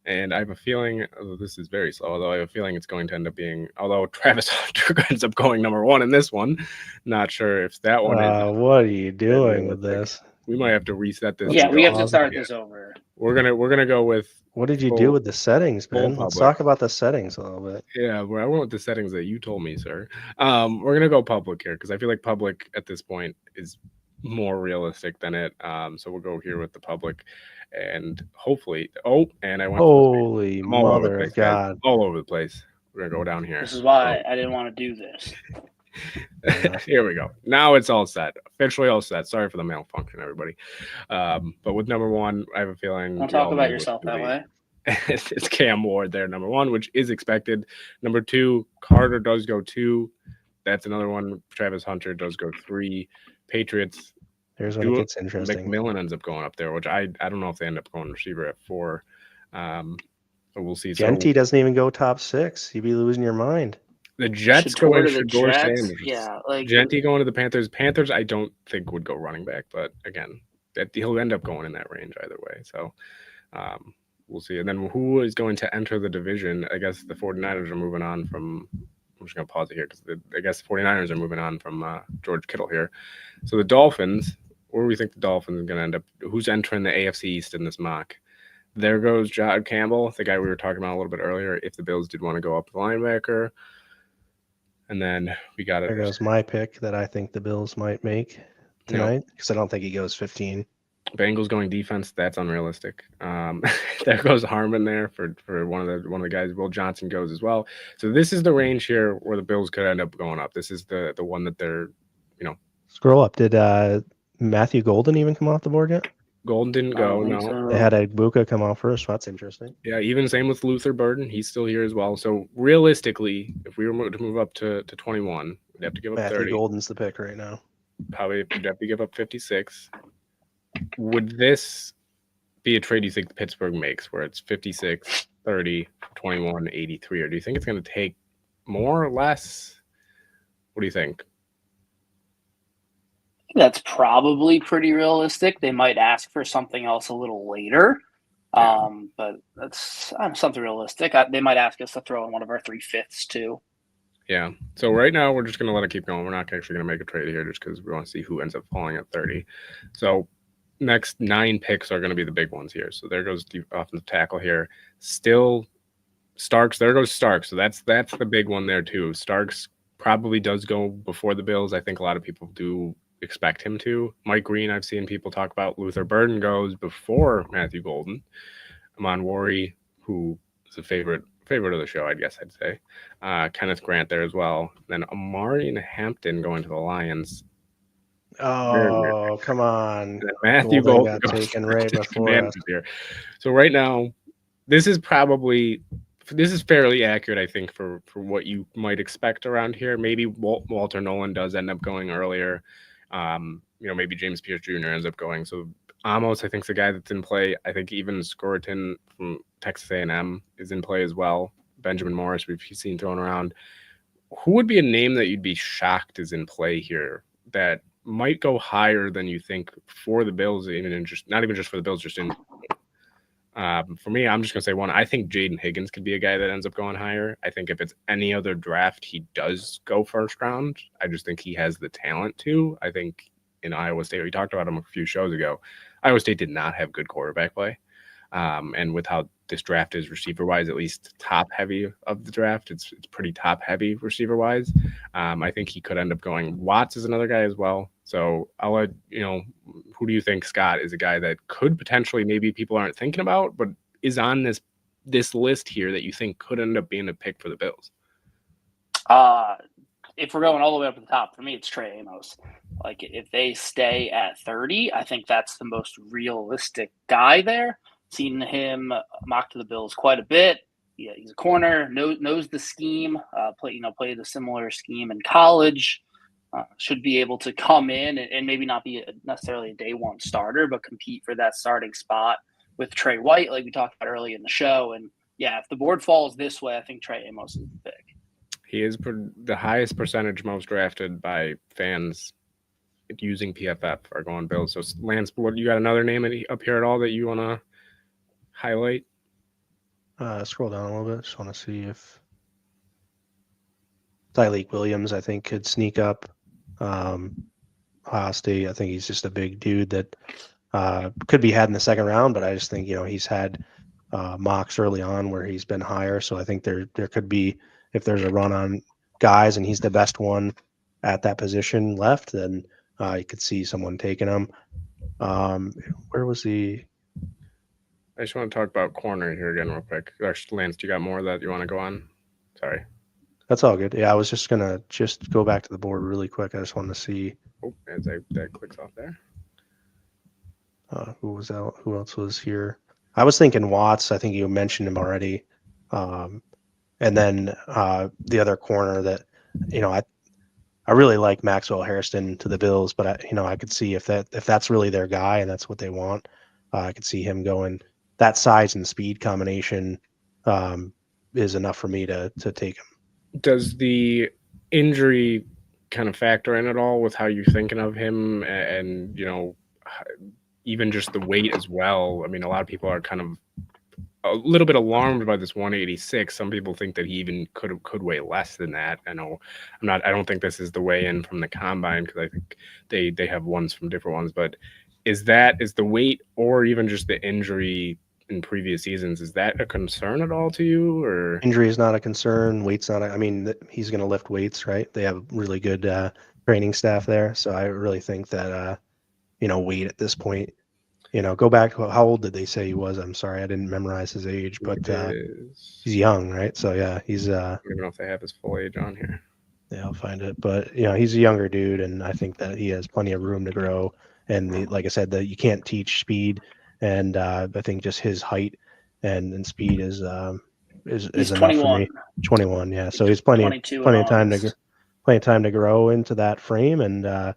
And I have a feeling, this is very slow, although I have a feeling it's going to end up being, although Travis Hunter ends up going number 1 in this one. Not sure if that one is. What are you doing with this? We might have to reset this. Yeah, we have to start this over. We're gonna go with. What did you do with the settings, man? Let's talk about the settings a little bit. Yeah, I went with the settings that you told me, sir. We're gonna go public here, because I feel like public at this point is more realistic than it. So we'll go here with the public, and hopefully. Oh, and I went. Holy mother of God! All over the place. We're gonna go down here. This is why I didn't want to do this. Here we go. Now it's all set. Officially all set. Sorry for the malfunction, everybody. But with number 1, I have a feeling. Don't talk about yourself that way. It's Cam Ward there, number 1, which is expected. Number 2, Carter does go 2. That's another one. Travis Hunter does go 3. Patriots. Here's when it gets interesting. McMillan ends up going up there, which I don't know if they end up going receiver at 4. But we'll see. Genty doesn't even go top 6. You'd be losing your mind. The Jets go in Shedeur Sanders. Yeah, like Genty going to the Panthers. Panthers, I don't think would go running back, but again, he'll end up going in that range either way. So we'll see. And then who is going to enter the division? I guess the 49ers are moving on from. I'm just going to pause it here, because I guess the 49ers are moving on from George Kittle here. So the Dolphins, where do we think the Dolphins are going to end up? Who's entering the AFC East in this mock? There goes Jod Campbell, the guy we were talking about a little bit earlier, if the Bills did want to go up the linebacker. And then we got it. There goes my pick that I think the Bills might make tonight, because I don't think he goes 15. Bengals going defense, that's unrealistic. There goes Harmon there for one of the guys. Will Johnson goes as well. So this is the range here where the Bills could end up going up. This is the one that they're, Scroll up. Did Matthew Golden even come off the board yet? Golden didn't go. No, so. They had Ibuka come off first. That's interesting. Yeah, even same with Luther Burden. He's still here as well. So realistically, if we were to move up to 21, we'd have to give up Matthew 30. Golden's the pick right now. probably you'd have to give up 56. Would this be a trade you think Pittsburgh makes where it's 56, 30, 21, 83? Or do you think it's going to take more or less? What do you think? That's probably pretty realistic. They might ask for something else a little later, but that's something realistic. They might ask us to throw in one of our 3/5 too. Yeah. So right now we're just going to let it keep going. We're not actually going to make a trade here just because we want to see who ends up falling at 30. So next 9 picks are going to be the big ones here. So there goes the offensive tackle here. Still Starks. There goes Starks. So that's the big one there too. Starks probably does go before the Bills. I think a lot of people do expect him to. Mike Green, I've seen people talk about. Luther Burden goes before Matthew Golden. Amon Worry, who is a favorite of the show, I guess I'd say. Kenneth Grant there as well. Then Amari and Hampton going to the Lions. Oh, come on. Matthew Golden got taken right before us. Here. So right now, this is fairly accurate, I think, for what you might expect around here. Maybe Walter Nolan does end up going earlier. Maybe James Pierce Jr. ends up going. So Amos, I think, is the guy that's in play. I think even Scoriton from Texas A&M is in play as well. Benjamin Morris, we've seen thrown around. Who would be a name that you'd be shocked is in play here that might go higher than you think for the Bills, not even just for the Bills, just in. For me, I'm just going to say one. I think Jaden Higgins could be a guy that ends up going higher. I think if it's any other draft, he does go first round. I just think he has the talent to. I think in Iowa State, we talked about him a few shows ago. Iowa State did not have good quarterback play. And with how this draft is receiver-wise, at least top-heavy of the draft, it's pretty top-heavy receiver-wise. I think he could end up going. Watts is another guy as well. So I'll let who do you think, Scott, is a guy that could potentially maybe people aren't thinking about, but is on this list here that you think could end up being a pick for the Bills? If we're going all the way up to the top, for me, it's Trey Amos. Like, if they stay at 30, I think that's the most realistic guy there. Seen him mock to the Bills quite a bit. Yeah, he's a corner, knows the scheme, played a similar scheme in college. Should be able to come in and maybe not be necessarily a day one starter, but compete for that starting spot with Trey White, like we talked about early in the show. And yeah, if the board falls this way, I think Trey Amos is the pick. He is the highest percentage most drafted by fans using PFF are going Bills. So Lance, what you got another name up here at all that you want to highlight? Scroll down a little bit. Just want to see if Tyleek Williams, I think, could sneak up. Ohio State, I think he's just a big dude that could be had in the second round, but I just think, he's had mocks early on where he's been higher. So I think there could be, if there's a run on guys and he's the best one at that position left, then you could see someone taking him. Where was he? I just want to talk about corner here again real quick. Lance, do you got more that you want to go on? Sorry. That's all good. Yeah, I was just going to go back to the board really quick. I just wanted to see. Oh, as that clicks off there. Who was out? Who else was here? I was thinking Watts. I think you mentioned him already. And then the other corner that, I really like Maxwell Hairston to the Bills, but I could see if that's really their guy and that's what they want, I could see him going. That size and speed combination is enough for me to take him. Does the injury kind of factor in at all with how you're thinking of him and even just the weight as well? I mean, a lot of people are kind of a little bit alarmed by this 186. Some people think that he even could weigh less than that. I don't think this is the weigh in from the combine because I think they have ones from different ones, but is the weight or even just the injury in previous seasons, is that a concern at all to you? Or injury is not a concern. Weight's not. He's going to lift weights, right? They have really good training staff there, so I really think that weight at this point. Go back to how old did they say he was? I'm sorry, I didn't memorize his age, but he's young, right? So yeah, he's. I don't know if they have his full age on here. Yeah, I'll find it, but he's a younger dude, and I think that he has plenty of room to grow. And like I said, that you can't teach speed. And I think just his height and speed is enough 21. For me. 21, yeah. So he's plenty of time to grow into that frame. And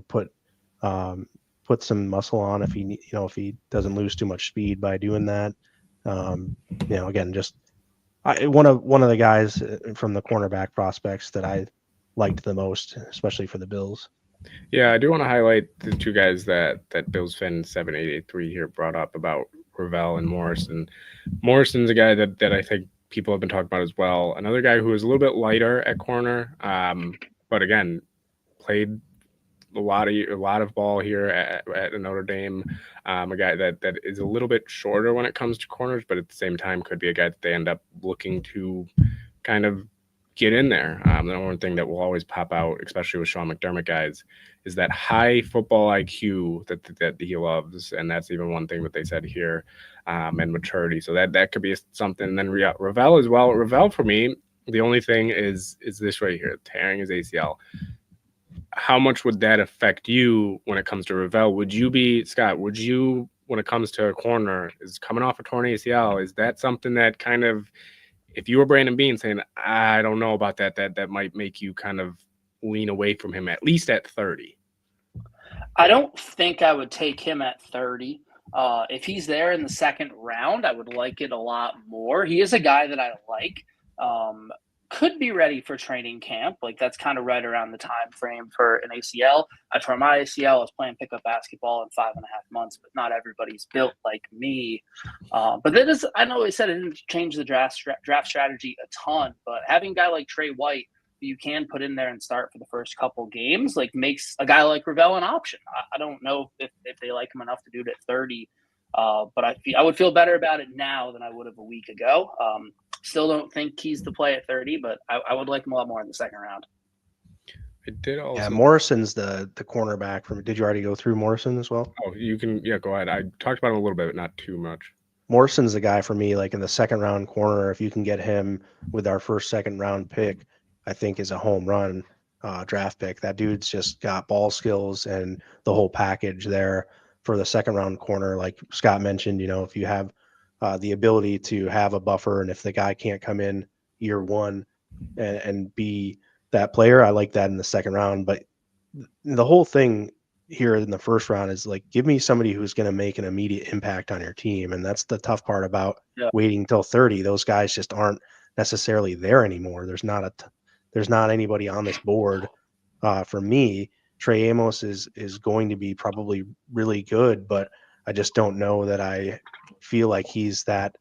put some muscle on if if he doesn't lose too much speed by doing that. Again, just one of the guys from the cornerback prospects that I liked the most, especially for the Bills. Yeah, I do want to highlight the two guys that Bills fan 7883 here brought up about Ravel and Morrison. Morrison's a guy that I think people have been talking about as well. Another guy who is a little bit lighter at corner, but again, played a lot of ball here at Notre Dame. A guy that is a little bit shorter when it comes to corners, but at the same time could be a guy that they end up looking to kind of get in there. The one thing that will always pop out, especially with Sean McDermott guys, is that high football IQ that he loves, and that's even one thing that they said here, and maturity. So that could be something. And then Ravel as well. Ravel for me, the only thing is this right here, tearing his ACL. How much would that affect you when it comes to Ravel? Would you be, Scott, when it comes to a corner, is coming off a torn ACL, is that something that kind of, if you were Brandon Beane saying, I don't know about that might make you kind of lean away from him, at least at 30? I don't think I would take him at 30. If he's there in the second round, I would like it a lot more. He is a guy that I like. Could be ready for training camp. Like, that's kind of right around the time frame for an ACL. I tore my ACL. I was playing pickup basketball in 5.5 months, but not everybody's built like me. But that is, I know I said it didn't change the draft strategy a ton, but having a guy like Trey White who you can put in there and start for the first couple games, like, makes a guy like Ravel an option. I don't know if they like him enough to do it at 30, but I would feel better about it now than I would have a week ago. Still don't think he's the play at 30, but I would like him a lot more in the second round. It did also. Yeah, Morrison's the cornerback from. Did you already go through Morrison as well? Oh, you can. Yeah, go ahead. I talked about him a little bit, but not too much. Morrison's the guy for me, like in the second round corner. If you can get him with our second round pick, I think is a home run draft pick. That dude's just got ball skills and the whole package there for the second round corner. Like Scott mentioned, if you have the ability to have a buffer, and if the guy can't come in year one and be that player, I like that in the second round. But the whole thing here in the first round is like, give me somebody who's going to make an immediate impact on your team. And that's the tough part about waiting until 30. Those guys just aren't necessarily there anymore. There's not anybody on this board. For me, Trey Amos is going to be probably really good, but I just don't know that I feel like he's that,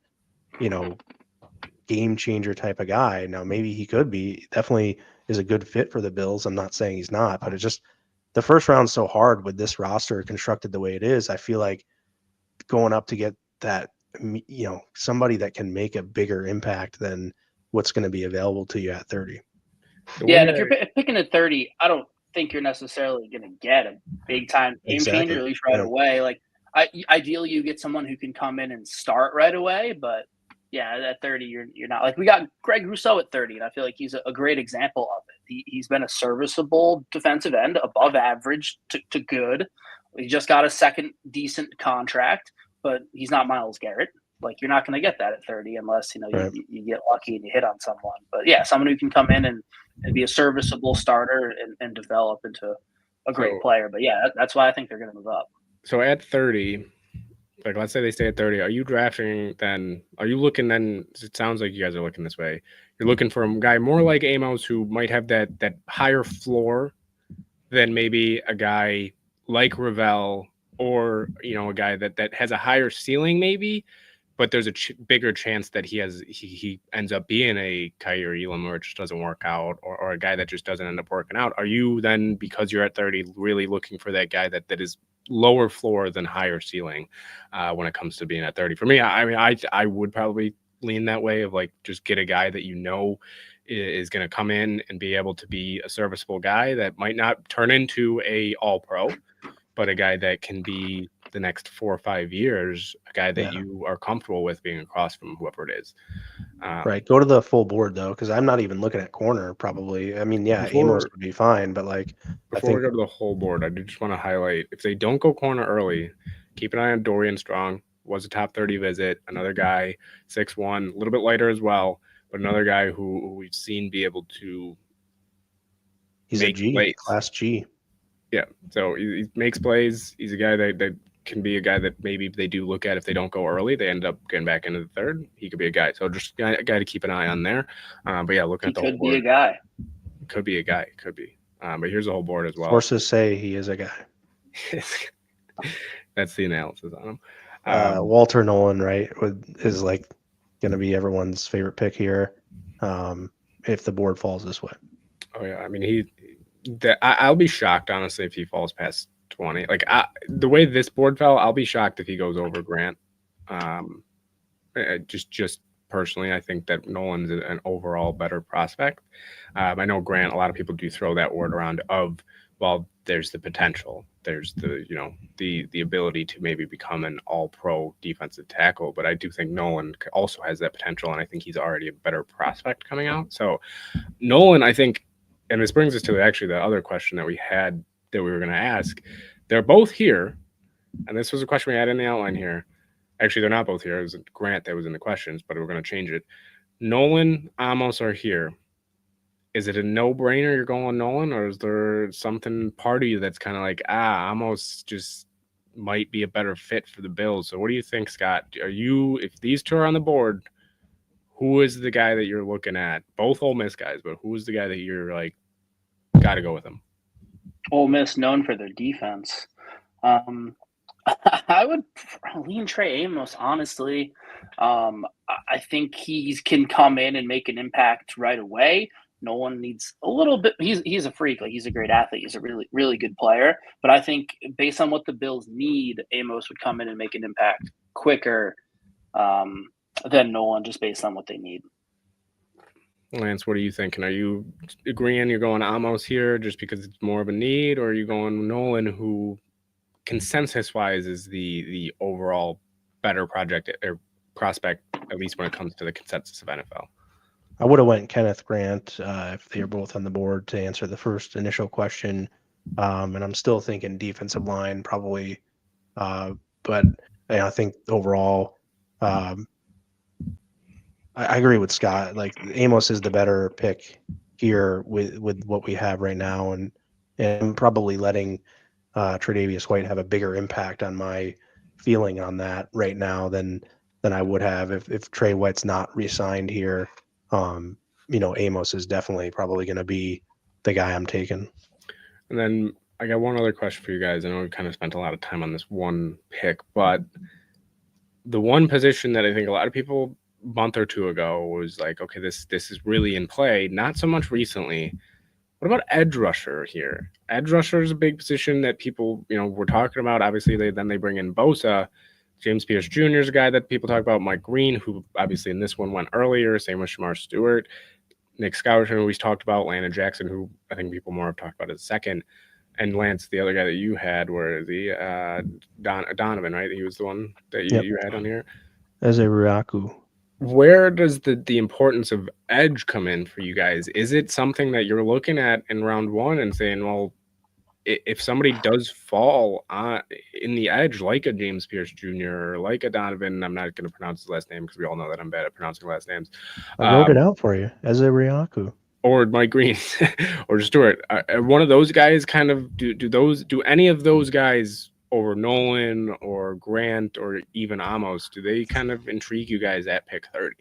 game changer type of guy. Now, maybe he could be. Definitely is a good fit for the Bills. I'm not saying he's not, but it's just the first round's so hard with this roster constructed the way it is. I feel like going up to get that, somebody that can make a bigger impact than what's going to be available to you at 30. Yeah, and if you're picking at 30, I don't think you're necessarily going to get a big time game changer, at least right away. Like, ideally, you get someone who can come in and start right away. But yeah, at 30, you're not. Like, we got Greg Rousseau at 30, and I feel like he's a great example of it. He's been a serviceable defensive end, above average to good. He just got a second decent contract, but he's not Myles Garrett. Like, you're not going to get that at 30 unless you get lucky and you hit on someone. But yeah, someone who can come in and be a serviceable starter and develop into a great player. But yeah, that's why I think they're going to move up. So at 30, like, let's say they stay at 30, are you drafting then? Are you looking then? It sounds like you guys are looking this way. You're looking for a guy more like Amos who might have that higher floor than maybe a guy like Ravel, or a guy that has a higher ceiling maybe, but there's a bigger chance that he ends up being a Kaiir Elam, or it just doesn't work out, or a guy that just doesn't end up working out. Are you then, because you're at 30, really looking for that guy that is lower floor than higher ceiling when it comes to being at 30? For me, I would probably lean that way of, like, just get a guy that is going to come in and be able to be a serviceable guy that might not turn into a all-pro, but a guy that can be the next 4 or 5 years, a guy that you are comfortable with being across from whoever it is. Right. Go to the full board, though, because I'm not even looking at corner probably. I mean, Amos would be fine, but like, before we go to the whole board, I do just want to highlight, if they don't go corner early, keep an eye on Dorian Strong. Was a top 30 visit. Another guy, 6'1", a little bit lighter as well, but another guy who we've seen be able to he's make a G, plays. class G. Yeah. So he makes plays. He's a guy that can be a guy that maybe they do look at if they don't go early. They end up getting back into the third. He could be a guy. So just a guy to keep an eye on there. But yeah, looking at the whole board. He could be a guy. Could be a guy. Could be. But here's the whole board as well. Sources say he is a guy. That's the analysis on him. Walter Nolan, right, is like going to be everyone's favorite pick here if the board falls this way. Oh yeah, I mean I'll be shocked honestly if he falls past 20. Like the way this board fell, I'll be shocked if he goes over Grant. Just personally, I think that Nolan's an overall better prospect. I know Grant. A lot of people do throw that word around of, well, there's the potential. There's the ability to maybe become an all-pro defensive tackle, but I do think Nolan also has that potential, and I think he's already a better prospect coming out. So Nolan, I think, and this brings us to actually the other question that we had that we were going to ask. They're both here, and this was a question we had in the outline here. Actually, they're not both here. It was Grant that was in the questions, but we're going to change it. Nolan, Amos are here. Is it a no-brainer you're going Nolan, or is there something part of you that's kind of like, Amos just might be a better fit for the Bills? So what do you think, Scott? If these two are on the board, who is the guy that you're looking at? Both Ole Miss guys, but who is the guy that you're like, got to go with him? Ole Miss known for their defense. I would lean Trey Amos, honestly. I think he can come in and make an impact right away. Nolan needs a little bit. He's a freak. Like, he's a great athlete. He's a really, really good player. But I think based on what the Bills need, Amos would come in and make an impact quicker than Nolan, just based on what they need. Lance, what are you thinking? Are you agreeing you're going Amos here just because it's more of a need, or are you going Nolan, who consensus-wise is the overall better project or prospect, at least when it comes to the consensus of NFL? I would have went Kenneth Grant if they were both on the board to answer the first initial question. And I'm still thinking defensive line probably. But I think overall, I agree with Scott. Like, Amos is the better pick here with what we have right now, and probably letting Tre'Davious White have a bigger impact on my feeling on that right now than I would have if Trey White's not re-signed here. Amos is definitely probably going to be the guy I'm taking. And then I got one other question for you guys. I know we've kind of spent a lot of time on this one pick, but the one position that I think a lot of people a month or two ago was like, okay, this is really in play. Not so much recently. What about edge rusher here? Edge rusher is a big position that people, were talking about. Obviously, they bring in Bosa. James Pierce Jr. is a guy that people talk about. Mike Green, who obviously in this one went earlier. Same with Shamar Stewart. Nick Scouter, who we talked about. Landon Jackson, who I think people more have talked about as second. And Lance, the other guy that you had, where Donovan, right? He was the one that you had on here. As a Ruaku. Where does the importance of edge come in for you guys? Is it something that you're looking at in round one and saying, well, if somebody does fall in the edge, like a James Pierce Jr. or like a Donovan, I'm not going to pronounce his last name because we all know that I'm bad at pronouncing last names. I wrote it out for you, as a Riaku. Or Mike Green or Stewart. One of those guys kind of do any of those guys over Nolan or Grant or even Amos, do they kind of intrigue you guys at pick 30?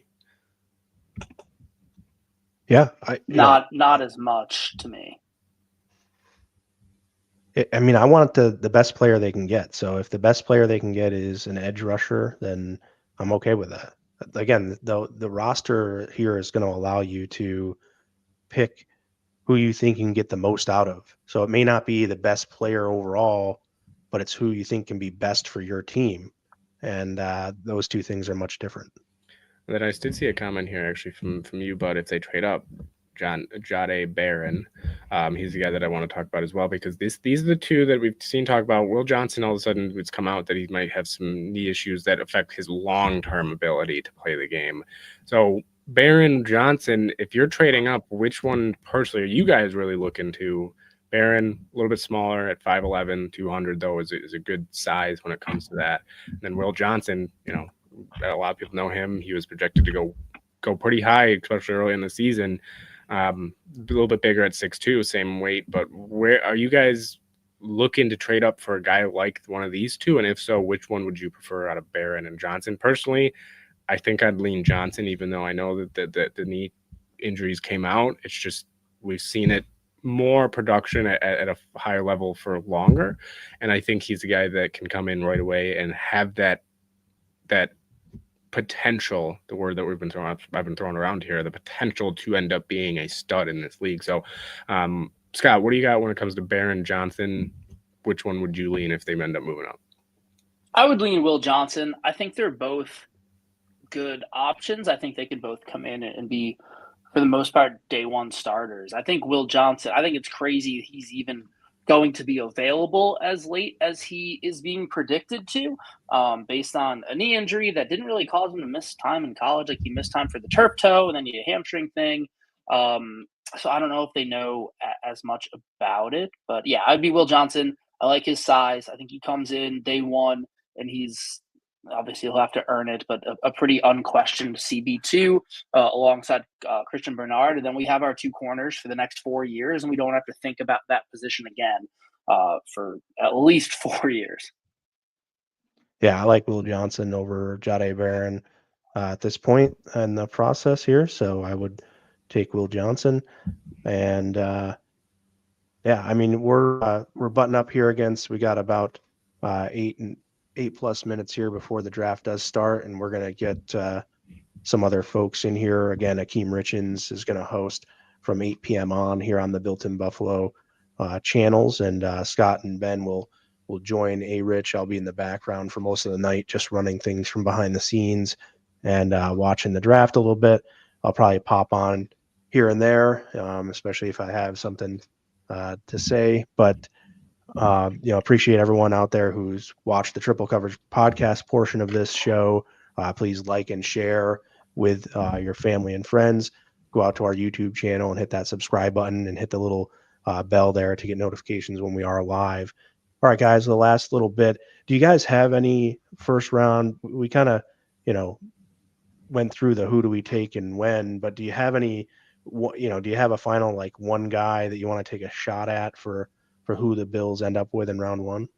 Yeah. Not as much to me. I want the best player they can get. So if the best player they can get is an edge rusher, then I'm okay with that. Again, the roster here is going to allow you to pick who you think you can get the most out of. So it may not be the best player overall, but it's who you think can be best for your team. And those two things are much different. And then I did see a comment here actually from you, Bud, if they trade up. Jade Barron. He's the guy that I want to talk about as well, because these are the two that we've seen talk about. Will Johnson, all of a sudden, it's come out that he might have some knee issues that affect his long-term ability to play the game. So Barron, Johnson, if you're trading up, which one personally are you guys really looking to? Barron, a little bit smaller at 5'11", 200, though, is a good size when it comes to that. And then Will Johnson, a lot of people know him. He was projected to go pretty high, especially early in the season. A little bit bigger at 6'2", same weight. But where are you guys looking to trade up for a guy like one of these two? And if so, which one would you prefer out of Barron and Johnson? Personally, I think I'd lean Johnson, even though I know that the knee injuries came out. It's just we've seen it more production at a higher level for longer. And I think he's a guy that can come in right away and have that potential, the word that I've been throwing around here, the potential to end up being a stud in this league. So, Scott, what do you got when it comes to Barron, Johnson? Which one would you lean if they end up moving up? I would lean Will Johnson. I think they're both good options. I think they could both come in and be, for the most part, day one starters. I think Will Johnson, I think it's crazy he's even going to be available as late as he is being predicted to, based on a knee injury that didn't really cause him to miss time in college. Like, he missed time for the turf toe and then he had a hamstring thing. So I don't know if they know as much about it, but yeah, I'd be Will Johnson. I like his size. I think he comes in day one and he's, obviously he'll have to earn it, but a pretty unquestioned CB2 alongside Christian Bernard. And then we have our two corners for the next 4 years, and we don't have to think about that position again for at least 4 years. Yeah, I like Will Johnson over Jahdae Barron at this point in the process here. So I would take Will Johnson. And yeah, I mean, we're butting up here against, we got about 8+ minutes here before the draft does start, and we're going to get some other folks in here. Again, Akeem Richins is going to host from 8 p.m. on here on the Built in Buffalo channels, and Scott and Ben will join A-Rich. I'll be in the background for most of the night, just running things from behind the scenes and watching the draft a little bit. I'll probably pop on here and there, especially if I have something to say, but appreciate everyone out there who's watched the Triple Coverage podcast portion of this show. Please like and share with your family and friends. Go out to our YouTube channel and hit that subscribe button and hit the little bell there to get notifications when we are live. All right, guys, the last little bit. Do you guys have any first round? We kind of, went through the who do we take and when, but do you have any, do you have a final, like, one guy that you want to take a shot at for who the Bills end up with in round one?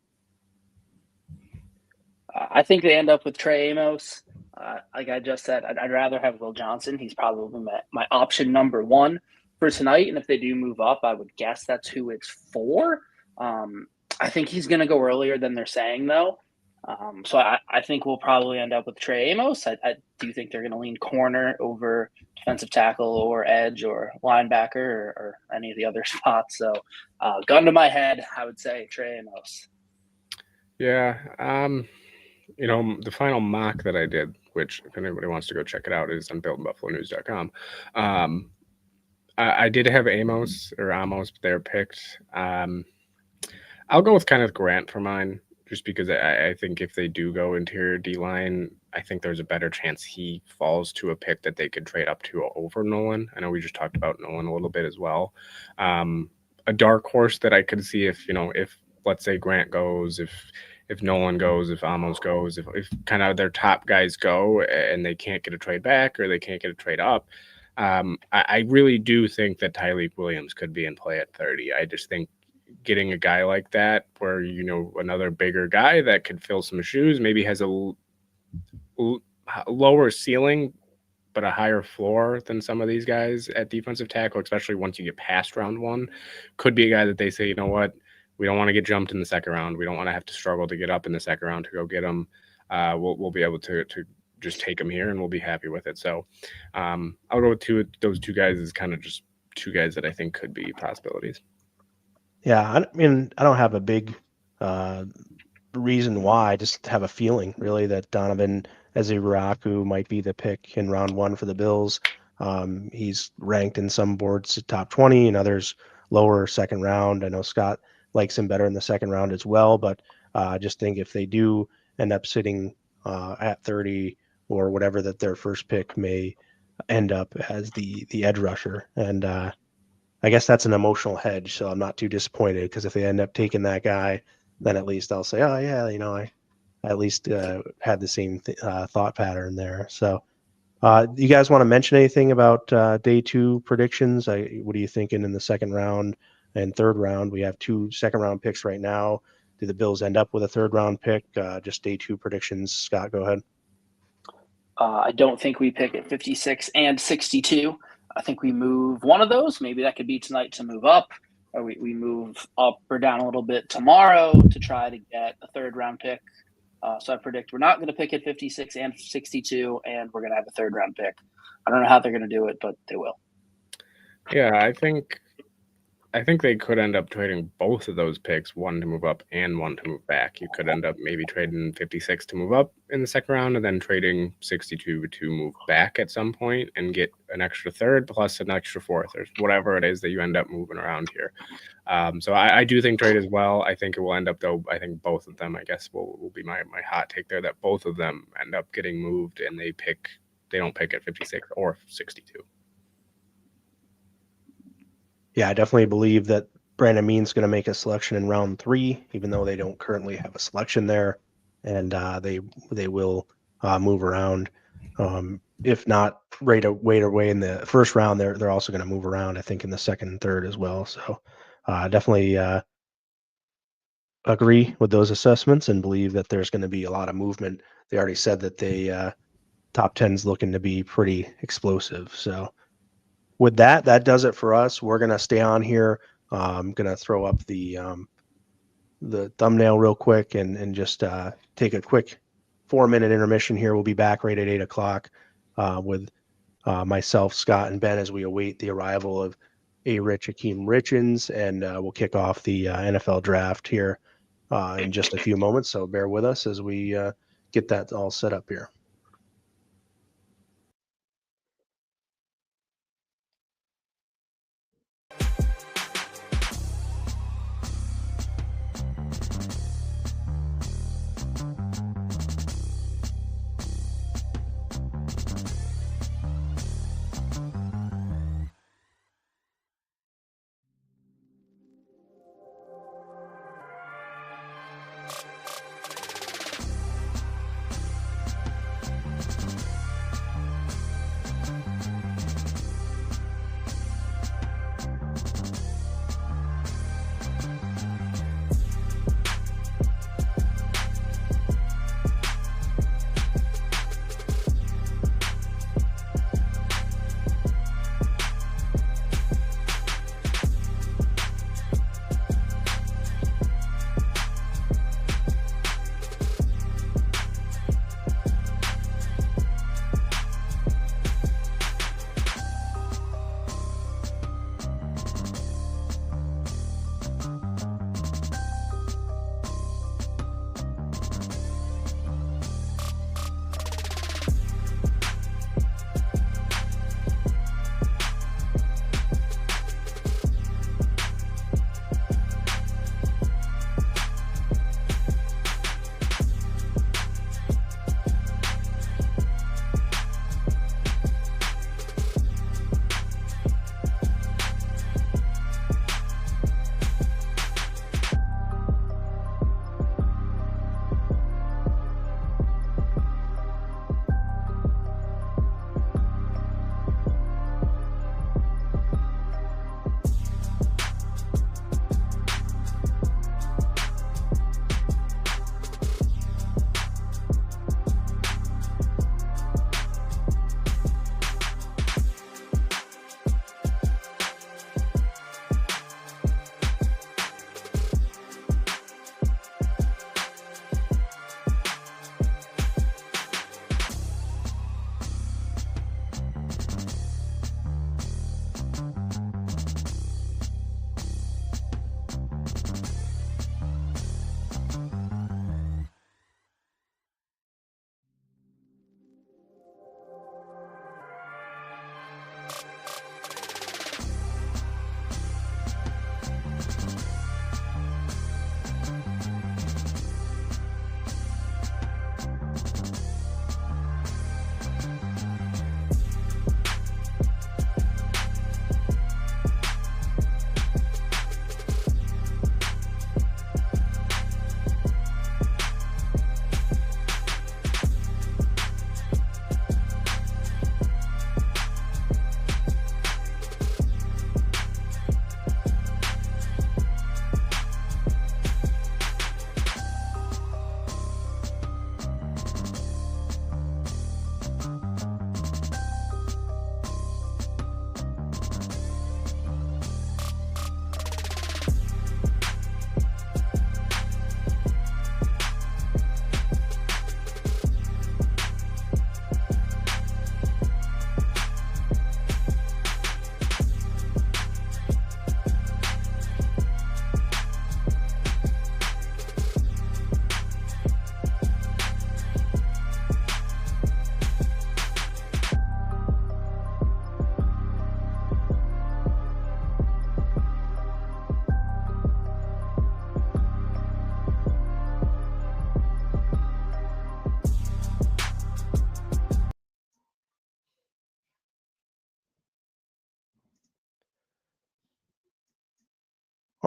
I think they end up with Trey Amos. Like I just said, I'd rather have Will Johnson. He's probably my option number one for tonight. And if they do move up, I would guess that's who it's for. I think he's going to go earlier than they're saying, though. So I think we'll probably end up with Trey Amos. I do think they're going to lean corner over defensive tackle or edge or linebacker or any of the other spots. So gun to my head, I would say Trey Amos. Yeah. The final mock that I did, which if anybody wants to go check it out, is on builtbuffalonews.com. I did have Amos, but they're picked. I'll go with kind of Grant for mine, just because I think if they do go interior D-line, I think there's a better chance he falls to a pick that they could trade up to over Nolan. I know we just talked about Nolan a little bit as well. A dark horse that I could see if let's say Grant goes, if Nolan goes, if Amos goes, if kind of their top guys go and they can't get a trade back or they can't get a trade up, I really do think that Tyreek Williams could be in play at 30. I just think getting a guy like that where, another bigger guy that could fill some shoes, maybe has a lower ceiling but a higher floor than some of these guys at defensive tackle, especially once you get past round one, could be a guy that they say, you know what, we don't want to get jumped in the second round. We don't want to have to struggle to get up in the second round to go get him. We'll be able to just take him here and we'll be happy with it. So I'll go with those two guys as kind of just two guys that I think could be possibilities. Yeah, I mean, I don't have a big reason why. I just have a feeling, really, that Donovan Eziraku might be the pick in round one for the Bills. He's ranked in some boards top 20 and others lower second round. I know Scott likes him better in the second round as well, but I just think if they do end up sitting at 30 or whatever, that their first pick may end up as the edge rusher. And I guess that's an emotional hedge, so I'm not too disappointed, because if they end up taking that guy, then at least I'll say, oh yeah, I at least had the same thought pattern there. So you guys want to mention anything about day two predictions? What are you thinking in the second round? and third round. We have 2 second-round picks right now. Do the Bills end up with a third-round pick? Just day 2 predictions. Scott, go ahead. I don't think we pick at 56 and 62. I think we move one of those. Maybe that could be tonight to move up, or we move up or down a little bit tomorrow to try to get a third-round pick. So I predict we're not going to pick at 56 and 62, and we're going to have a third-round pick. I don't know how they're going to do it, but they will. Yeah, I think they could end up trading both of those picks, one to move up and one to move back. You could end up maybe trading 56 to move up in the second round and then trading 62 to move back at some point and get an extra third plus an extra fourth or whatever it is that you end up moving around here. So I do think trade as well. I think it will end up, though, I think both of them, I guess, will be my hot take there, that both of them end up getting moved and they don't pick at 56 or 62. Yeah, I definitely believe that Brandon Means going to make a selection in round 3, even though they don't currently have a selection there, and they will move around. If not right away in the first round, they're also going to move around, I think, in the second and third as well. So definitely agree with those assessments and believe that there's going to be a lot of movement. They already said that they top 10 is looking to be pretty explosive. So with that does it for us. We're going to stay on here. I'm going to throw up the thumbnail real quick and just take a quick 4-minute intermission here. We'll be back right at 8 o'clock with myself, Scott, and Ben as we await the arrival of Akeem Richins, and we'll kick off the NFL draft here in just a few moments. So bear with us as we get that all set up here.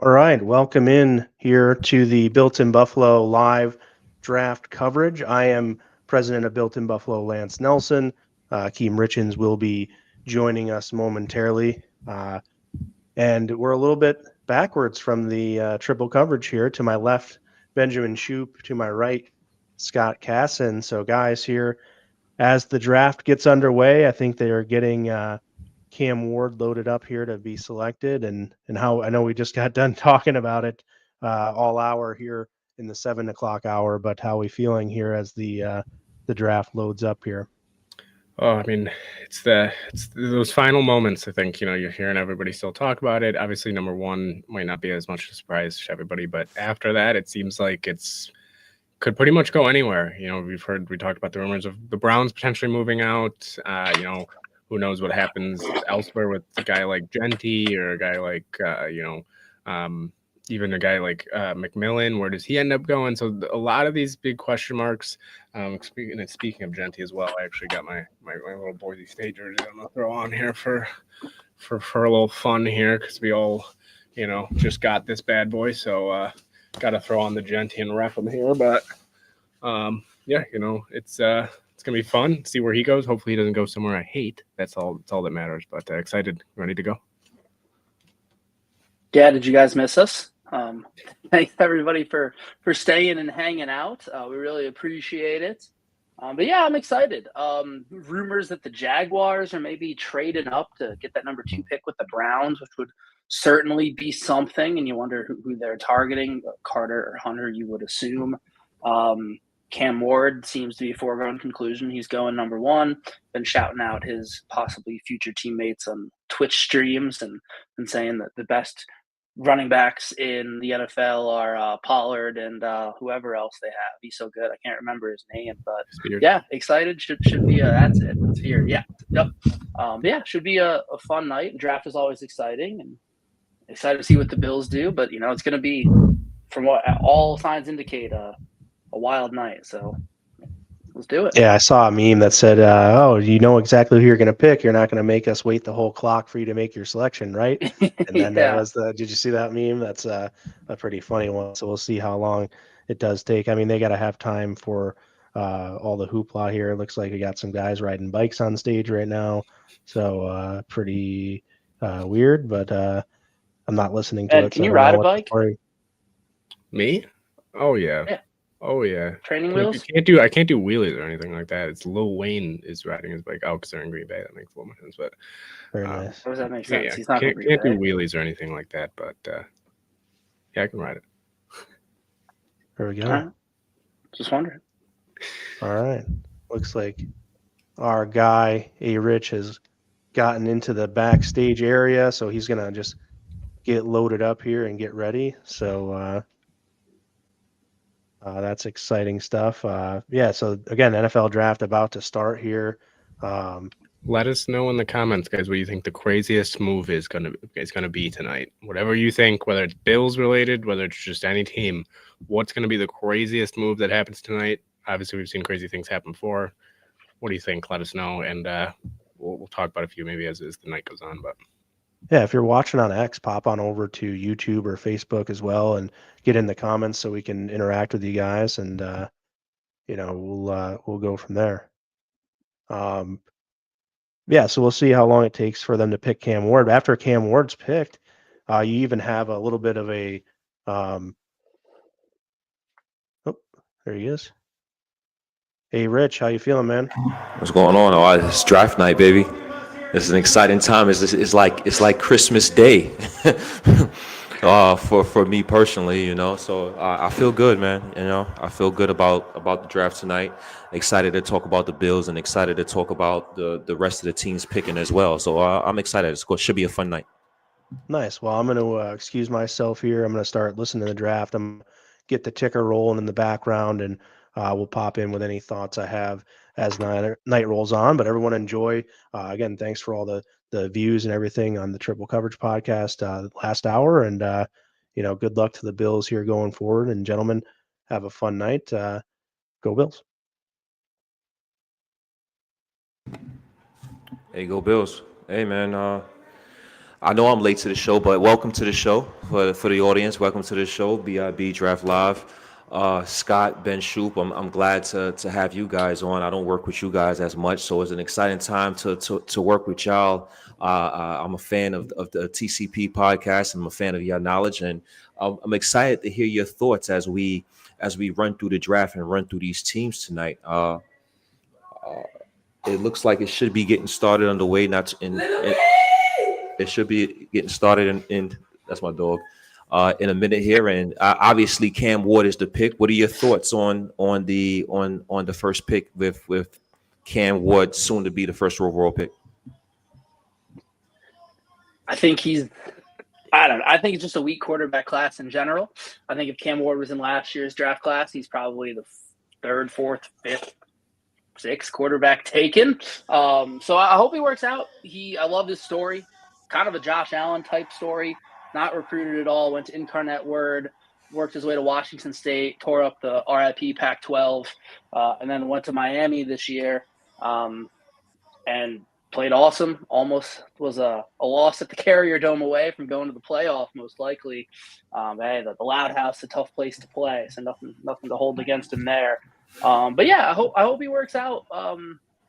All right, welcome in here to the Built in Buffalo live draft coverage. I am president of Built in Buffalo, Lance Nelson. Akeem Richins will be joining us momentarily. And we're a little bit backwards from the triple coverage here. To my left, Benjamin Shoop. To my right, Scott Casson. So guys, here as the draft gets underway, I think they are getting Cam Ward loaded up here to be selected, and how I know we just got done talking about it all hour here in the 7 o'clock hour, but how are we feeling here as the draft loads up here? Oh, I mean, it's those final moments. I think you're hearing everybody still talk about it. Obviously, number one might not be as much of a surprise to everybody, but after that, it seems like could pretty much go anywhere. We talked about the rumors of the Browns potentially moving out. Who knows what happens elsewhere with a guy like Genty or a guy like even a guy like McMillan. Where does he end up going? So a lot of these big question marks. Speaking of Genty as well, I actually got my little Boise State jersey I'm gonna throw on here for a little fun here, because we all just got this bad boy. So got to throw on the Genty and rep him here. But yeah, it's gonna be fun. See where he goes. Hopefully, he doesn't go somewhere I hate. That's all that matters. But excited, ready to go. Yeah, did you guys miss us? Thanks everybody for staying and hanging out. We really appreciate it. But yeah, I'm excited. Rumors that the Jaguars are maybe trading up to get that number 2 pick with the Browns, which would certainly be something. And you wonder who they're targeting, Carter or Hunter, you would assume. Cam Ward seems to be a foregone conclusion. He's going number 1. Been shouting out his possibly future teammates on Twitch streams and saying that the best running backs in the NFL are Pollard and whoever else they have. He's so good. I can't remember his name, but Spears. Yeah, excited. Should be that's it. It's here. Yeah. Yep. Yeah, should be a fun night. Draft is always exciting, and excited to see what the Bills do. But it's going to be, from what all signs indicate, a wild night. So let's do it. Yeah, I saw a meme that said, "Oh, you know exactly who you're going to pick. You're not going to make us wait the whole clock for you to make your selection, right?" And then Yeah. did you see that meme? That's a pretty funny one. So we'll see how long it does take. I mean, they got to have time for all the hoopla here. It looks like we got some guys riding bikes on stage right now. So pretty weird, but I'm not listening to Ed, it. can So you I don't ride know a what the bike? story. Me? Oh yeah. Yeah. Oh yeah. Training I wheels? can't do wheelies or anything like that. It's Lil Wayne is riding his bike out because they're in Green Bay. That makes a little more sense. But Very nice. How does that make sense? yeah, He's not can't Green do Bay. wheelies or anything like that. But yeah, I can ride it. There we go. All right. Just wondering. All right. Looks like our guy, A. Rich, has gotten into the backstage area, so he's going to just get loaded up here and get ready. So that's exciting stuff. Yeah, so again, NFL draft about to start here. Let us know in the comments, guys, what you think the craziest move is gonna be tonight. Whatever you think, whether it's Bills related, whether it's just any team, what's gonna be the craziest move that happens tonight? Obviously, we've seen crazy things happen before. What do you think? Let us know, and we'll talk about a few maybe as the night goes on. But yeah, if you're watching on X, pop on over to YouTube or Facebook as well and get in the comments so we can interact with you guys, and we'll go from there. Yeah, so we'll see how long it takes for them to pick Cam Ward. After Cam Ward's picked, you even have a little bit of a oh, there he is. Hey, Rich, how you feeling, man? What's going on? Oh, it's draft night, baby. It's an exciting time. It's like Christmas Day for me personally, So I feel good, man. I feel good about the draft tonight. Excited to talk about the Bills and excited to talk about the rest of the teams picking as well. So I'm excited. It should be a fun night. Nice. Well, I'm going to excuse myself here. I'm going to start listening to the draft. I'm get the ticker rolling in the background, and we'll pop in with any thoughts I have as night rolls on. But everyone enjoy. Again, thanks for all the views and everything on the Triple Coverage podcast last hour. And, good luck to the Bills here going forward. And gentlemen, have a fun night. Go Bills. Hey, go Bills. Hey, man. I know I'm late to the show, but welcome to the show for the audience. Welcome to the show, BIB Draft Live. Scott, Ben Shoop, I'm glad to have you guys on. I don't work with you guys as much, so it's an exciting time to work with y'all. I'm a fan of the TCP podcast. I'm a fan of your knowledge, and I'm excited to hear your thoughts as we run through the draft and run through these teams tonight. It looks like it should be getting started underway. It should be getting started in that's my dog. In a minute here, and obviously Cam Ward is the pick. What are your thoughts on the first pick with Cam Ward soon to be the first overall pick? I think I think it's just a weak quarterback class in general. I think if Cam Ward was in last year's draft class, he's probably the third, fourth, fifth, sixth quarterback taken. So I hope he works out. I love his story. Kind of a Josh Allen type story. Not recruited at all. Went to Incarnate Word, worked his way to Washington State, tore up the RIP Pac-12, and then went to Miami this year and played awesome. Almost was a loss at the Carrier Dome away from going to the playoff, most likely. Hey, the Loud House, a tough place to play, so nothing to hold against him there. But yeah, I hope he works out.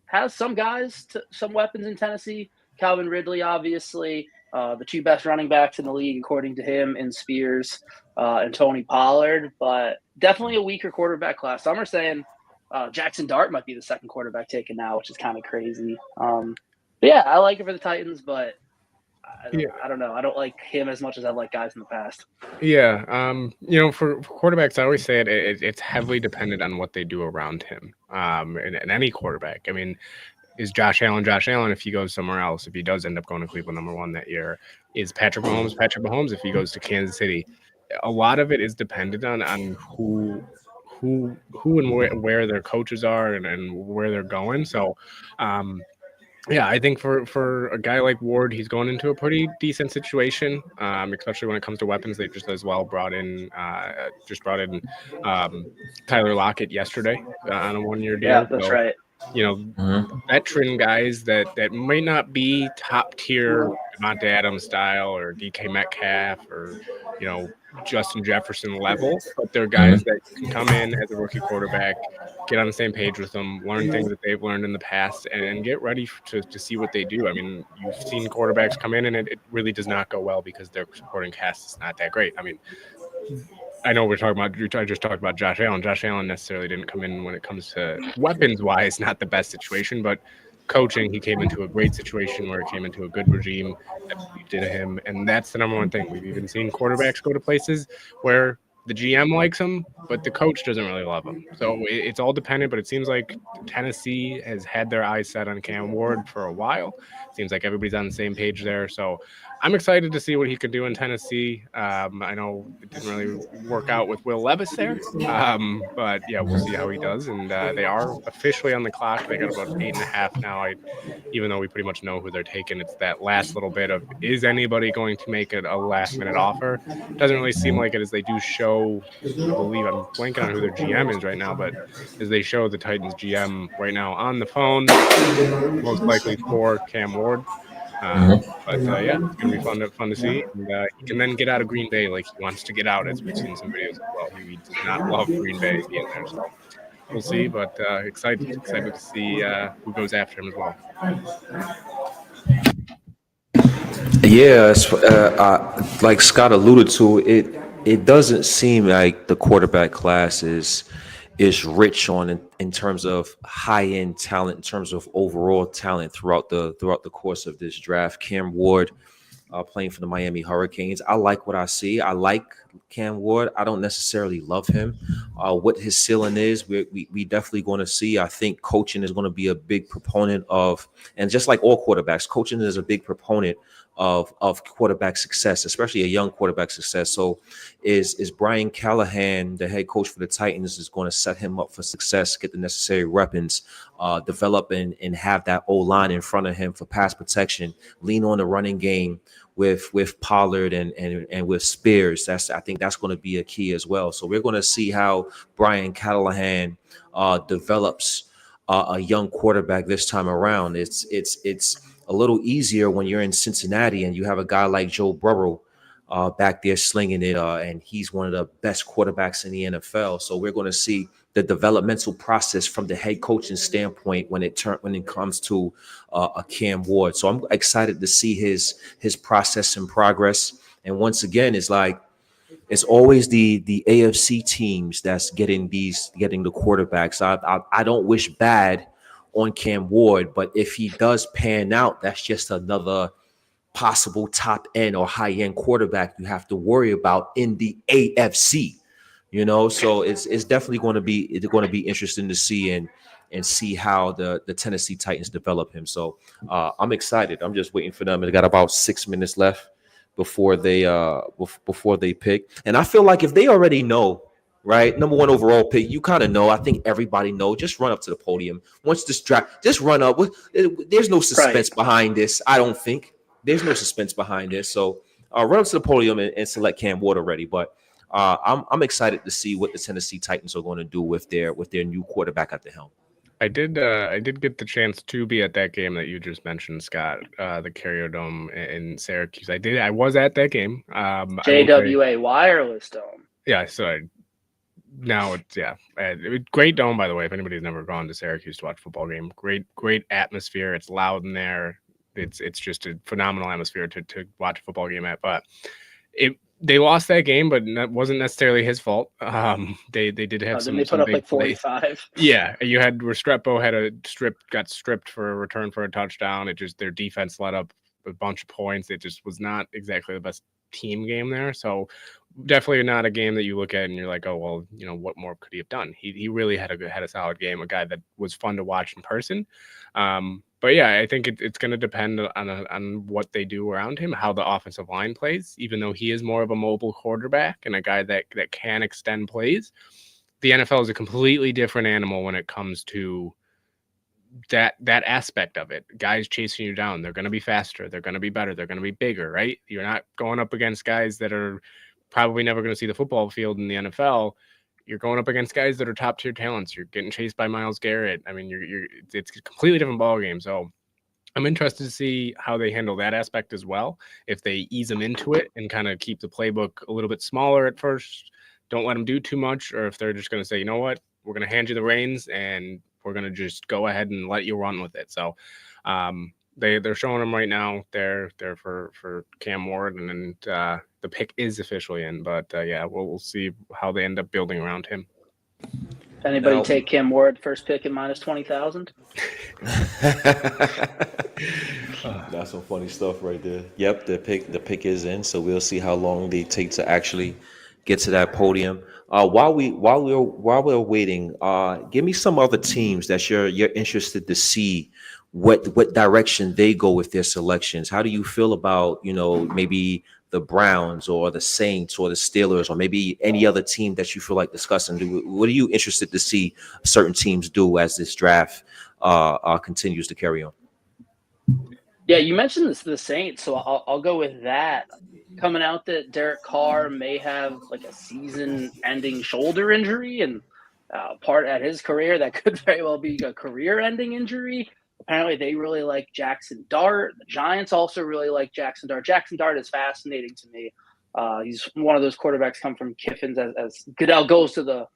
Has some guys, some weapons in Tennessee. Calvin Ridley, obviously, the two best running backs in the league, according to him, in Spears and Tony Pollard. But definitely a weaker quarterback class. Some are saying Jackson Dart might be the second quarterback taken now, which is kind of crazy. But yeah, I like it for the Titans, but I don't know. I don't like him as much as I like guys in the past. Yeah. For quarterbacks, I always say it's heavily dependent on what they do around him. And any quarterback. I mean, is Josh Allen if he goes somewhere else, if he does end up going to Cleveland #1 that year? Is Patrick Mahomes if he goes to Kansas City? A lot of it is dependent on who and where their coaches are and where they're going. So yeah, I think for a guy like Ward, he's going into a pretty decent situation, especially when it comes to weapons. They just as well brought in Tyler Lockett yesterday on a 1-year deal. Yeah, that's right. Veteran guys that might not be top tier Devontae Adams style or DK Metcalf or Justin Jefferson level, but they're guys that can come in as a rookie quarterback, get on the same page with them, learn things that they've learned in the past, and get ready to see what they do. I mean, you've seen quarterbacks come in and it really does not go well because their supporting cast is not that great. I mean, I know I just talked about Josh Allen. Josh Allen necessarily didn't come in when it comes to weapons-wise, not the best situation, but coaching, he came into a great situation where he came into a good regime that believed in him, and that's the number one thing. We've even seen quarterbacks go to places where the GM likes him, but the coach doesn't really love him. So it's all dependent, but it seems like Tennessee has had their eyes set on Cam Ward for a while. Seems like everybody's on the same page there. So I'm excited to see what he could do in Tennessee. I know it didn't really work out with Will Levis there, but yeah, we'll see how he does. And they are officially on the clock. They got about 8.5 now. Even though we pretty much know who they're taking, it's that last little bit of, is anybody going to make it a last-minute offer? Doesn't really seem like it, as they do show, I believe, I'm blanking on who their GM is right now, but as they show the Titans GM right now on the phone, most likely for Cam Ward. But yeah, it's gonna be fun to see. And he can then get out of Green Bay like he wants to get out, as we've seen some videos as well. He does not love Green Bay being there, so we'll see. But excited to see who goes after him as well. Yeah, like Scott alluded to, it doesn't seem like the quarterback class is rich in terms of high-end talent, in terms of overall talent throughout the course of this draft. Cam Ward playing for the Miami Hurricanes. I like what I see. I like Cam Ward. I don't necessarily love him. What his ceiling is, we definitely going to see. I think coaching is going to be a big proponent of, and just like all quarterbacks, coaching is a big proponent of quarterback success, especially a young quarterback success. So is Brian Callahan, the head coach for the Titans, is going to set him up for success, get the necessary weapons, develop and have that O-line in front of him for pass protection, lean on the running game with Pollard and with Spears. I think that's going to be a key as well. So we're going to see how Brian Callahan develops a young quarterback this time around. It's a little easier when you're in Cincinnati and you have a guy like Joe Burrow back there slinging it, and he's one of the best quarterbacks in the NFL. So we're going to see the developmental process from the head coaching standpoint when it comes to Cam Ward. So I'm excited to see his process and progress. And once again, it's always the AFC teams that's getting the quarterbacks. I don't wish bad on Cam Ward, but if he does pan out, that's just another possible top end or high end quarterback you have to worry about in the AFC. So it's definitely going to be interesting to see and see how the Tennessee Titans develop him. So I'm excited. I'm just waiting for them. They got about 6 minutes left before they pick. And I feel like if they already know, right, number 1 overall pick, you kind of know. I think everybody know. Just run up to the podium once this draft. Just run up. There's no suspense behind this. I don't think there's no suspense behind this. So run up to the podium and select Cam Ward already. But I'm excited to see what the Tennessee Titans are going to do with their new quarterback at the helm. I did get the chance to be at that game that you just mentioned, Scott, the Carrier Dome in Syracuse. I was at that game. JWA Wireless Dome. Yeah, so now it's great dome, by the way. If anybody's never gone to Syracuse to watch a football game, great atmosphere. It's loud in there. It's just a phenomenal atmosphere to watch a football game at. But they lost that game, but that wasn't necessarily his fault. They did have some. They put up like 45. Plays. Yeah, you had Restrepo got stripped for a return for a touchdown. Their defense let up a bunch of points. It just was not exactly the best team game there. So definitely not a game that you look at and you're like, oh well, what more could he have done? He really had a solid game. A guy that was fun to watch in person. But yeah, I think it's going to depend on what they do around him, how the offensive line plays. Even though he is more of a mobile quarterback and a guy that can extend plays, the NFL is a completely different animal when it comes to that aspect of it. Guys chasing you down, they're going to be faster, they're going to be better, they're going to be bigger, right? You're not going up against guys that are probably never going to see the football field in the NFL. You're going up against guys that are top tier talents. You're getting chased by Myles Garrett. I mean, it's a completely different ball game. So I'm interested to see how they handle that aspect as well. If they ease them into it and kind of keep the playbook a little bit smaller at first, don't let them do too much, or if they're just going to say, you know what, we're going to hand you the reins and we're going to just go ahead and let you run with it. So they're showing them right now. They're for Cam Ward, and then the pick is officially in. But we'll see how they end up building around him. Anybody take Cam Ward first pick at minus 20,000? That's some funny stuff right there. Yep, the pick is in, so we'll see how long they take to actually get to that podium. While we're waiting, give me some other teams that you're interested to see what direction they go with their selections. How do you feel about maybe the Browns or the Saints or the Steelers or maybe any other team that you feel like discussing? What are you interested to see certain teams do as this draft continues to carry on? Yeah, you mentioned the Saints, so I'll go with that. Coming out that Derek Carr may have like a season-ending shoulder injury, and part at his career that could very well be a career-ending injury. Apparently, they really like Jackson Dart. The Giants also really like Jackson Dart. Jackson Dart is fascinating to me. He's one of those quarterbacks come from Kiffin's as Goodell goes to the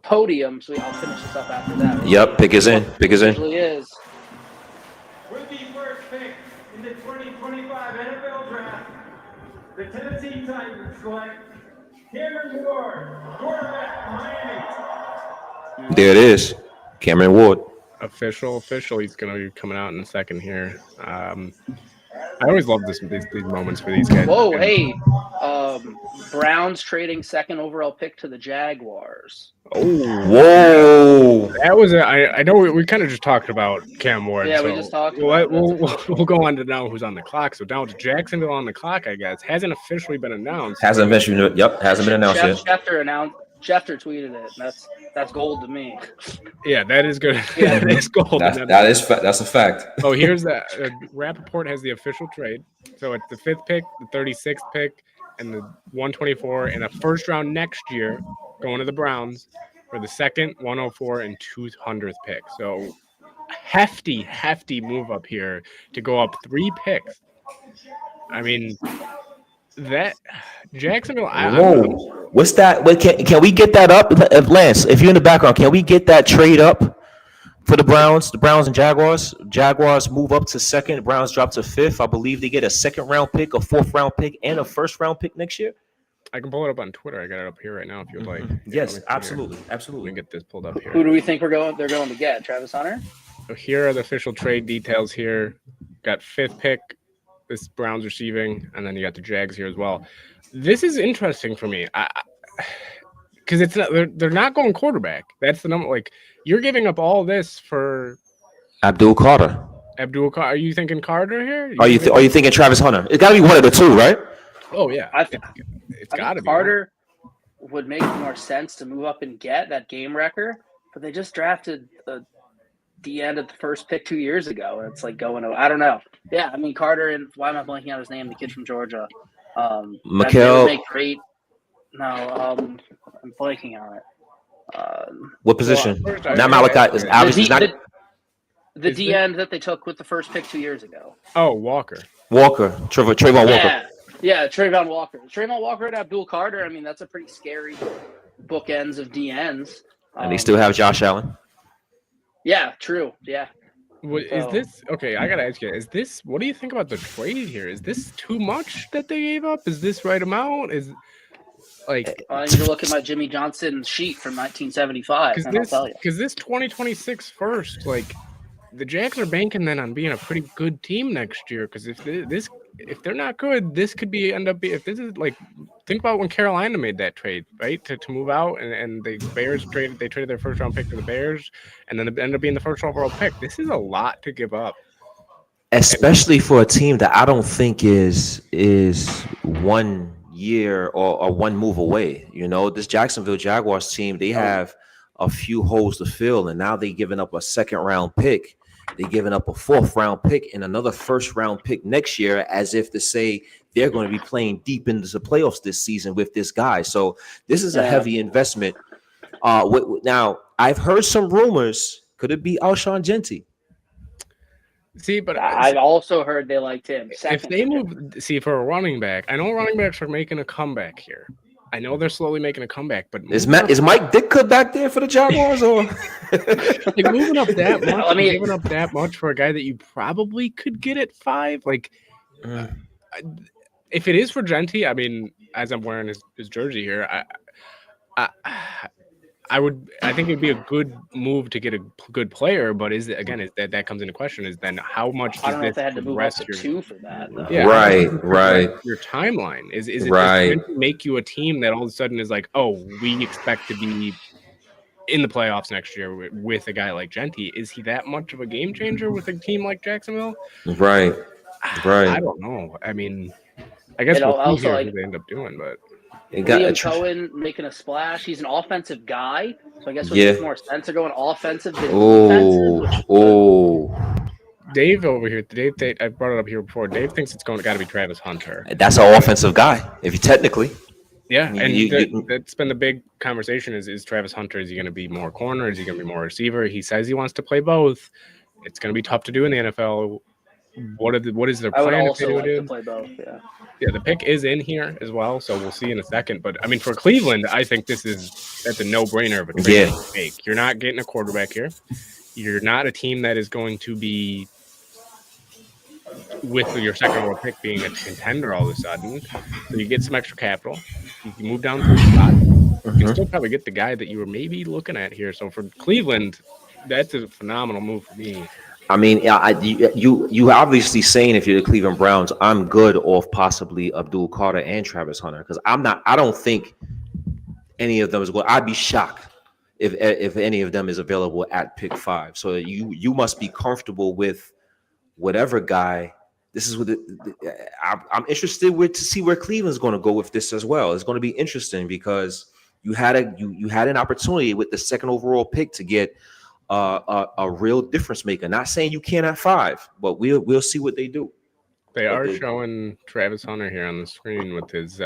podium. So I'll finish this up after that. Yep, pick is in. Pick is in. Usually is. With the first pick in the 2025 NFL Draft, the Tennessee Titans select Cameron Ward, quarterback, Miami. There it is, Cameron Ward. Official. He's going to be coming out in a second here. I always love these moments for these guys. Whoa, hey, Browns trading second overall pick to the Jaguars. Oh, whoa! That was I know we kind of just talked about Cam Ward. Yeah, so we just talked. We'll go on to now who's on the clock. So down to Jacksonville on the clock, I guess. Hasn't officially been announced. Hasn't been announced yet. Schefter tweeted it. That's gold to me. Yeah, that is good. Yeah, that is gold. That's a fact. Oh, here's that. Rappaport has the official trade. So it's the 5th pick, the 36th pick, and the 124, and a first round next year going to the Browns for the 2nd, 104, and 200th pick. So hefty move up here to go up 3 picks. I mean, that Jacksonville. Whoa, what's that? Wait, can we get that up, Lance? If you're in the background, can we get that trade up for the Browns and Jaguars? Jaguars move up to second. The Browns drop to fifth. I believe they get a second round pick, a fourth round pick, and a first round pick next year. I can pull it up on Twitter. I got it up here right now if you would like. Yes, absolutely. Let me get this pulled up here. Who do we think they're going to get? Travis Hunter? So here are the official trade details here. Got 5th pick, this Browns receiving, and then you got the Jags here as well. This is interesting for me. Because it's not, they're not going quarterback. That's the number. Like, you're giving up all this for Abdul Carter. Are you thinking Carter here? Are you thinking Travis Hunter? It's got to be one of the two, right? Oh yeah, it's got to be. Carter would make more sense to move up and get that game wrecker, but they just drafted the end of the first pick 2 years ago, and it's like going. I don't know. Yeah, I mean Carter and why am I blanking out his name? The kid from Georgia, Mikel. Make great. No, I'm blanking on it. What position? Not Malachi. Is obviously not. The D end that they took with the first pick 2 years ago. Oh, Walker. Trayvon Walker. Yeah, Trayvon Walker. Trayvon Walker and Abdul Carter. I mean, that's a pretty scary bookends of DNs. And they still have Josh Allen. Yeah, true. Yeah. Is this okay? I gotta ask you: is this? What do you think about the trade here? Is this too much that they gave up? Is this right amount? Is like I need to look at my Jimmy Johnson sheet from 1975, and I'll tell you. Because this 2026 first, like the Jags are banking then on being a pretty good team next year. Because if they're not good, this could end up being. If this is like, think about when Carolina made that trade, right, to move out, and the Bears traded their first round pick to the Bears, and then it ended up being the first overall pick. This is a lot to give up, especially for a team that I don't think is 1 year or one move away. You know, this Jacksonville Jaguars team, they have a few holes to fill, and now they're giving up a second round pick. They're giving up a 4th round pick and another 1st round pick next year, as if to say they're going to be playing deep into the playoffs this season with this guy. So this is a heavy investment. Now, I've heard some rumors. Could it be Alshon Jenti? See, but I've also heard they liked him. If they move, for a running back, I know running backs are making a comeback here. I know they're slowly making a comeback, but is Mike Ditka back there for the Jaguars, or like moving up that much? Giving up that much for a guy that you probably could get at 5, like if it is for Genti, I mean, as I'm wearing his jersey here, I think it'd be a good move to get a good player, but is that comes into question is then how much does I don't know if they had to move up to 2 for that, though. Yeah, right. Your timeline is it right. Does it make you a team that all of a sudden is like, oh, we expect to be in the playoffs next year with a guy like Genti? Is he that much of a game changer with a team like Jacksonville? Right. I don't know. I mean, I guess we'll see what they end up doing, but. Liam Cohen making a splash. He's an offensive guy, so I guess it makes more sense to go offensive than defensive. Dave over here, I brought it up here before. Dave thinks it's got to be Travis Hunter. That's an offensive guy, if you technically. Yeah, and that's been the big conversation: is Travis Hunter? Is he going to be more corner? Is he going to be more receiver? He says he wants to play both. It's going to be tough to do in the NFL. What is their plan? I would also like to play both. Yeah, the pick is in here as well, so we'll see in a second. But I mean, for Cleveland, I think that's a no-brainer of a trade to make. You're not getting a quarterback here. You're not a team that is going to be with your second overall pick being a contender all of a sudden. So you get some extra capital. You can move down to the spot. You can still probably get the guy that you were maybe looking at here. So for Cleveland, that's a phenomenal move for me. I mean, you obviously saying if you're the Cleveland Browns, I'm good off possibly Abdul Carter and Travis Hunter, because I don't think any of them is going. I'd be shocked if any of them is available at pick 5. So you must be comfortable with whatever guy. This is what I'm interested to see where Cleveland's going to go with this as well. It's going to be interesting because you had an opportunity with the second overall pick to get a real difference maker. Not saying you can't at 5, but we'll see what they do. They are showing Travis Hunter here on the screen with his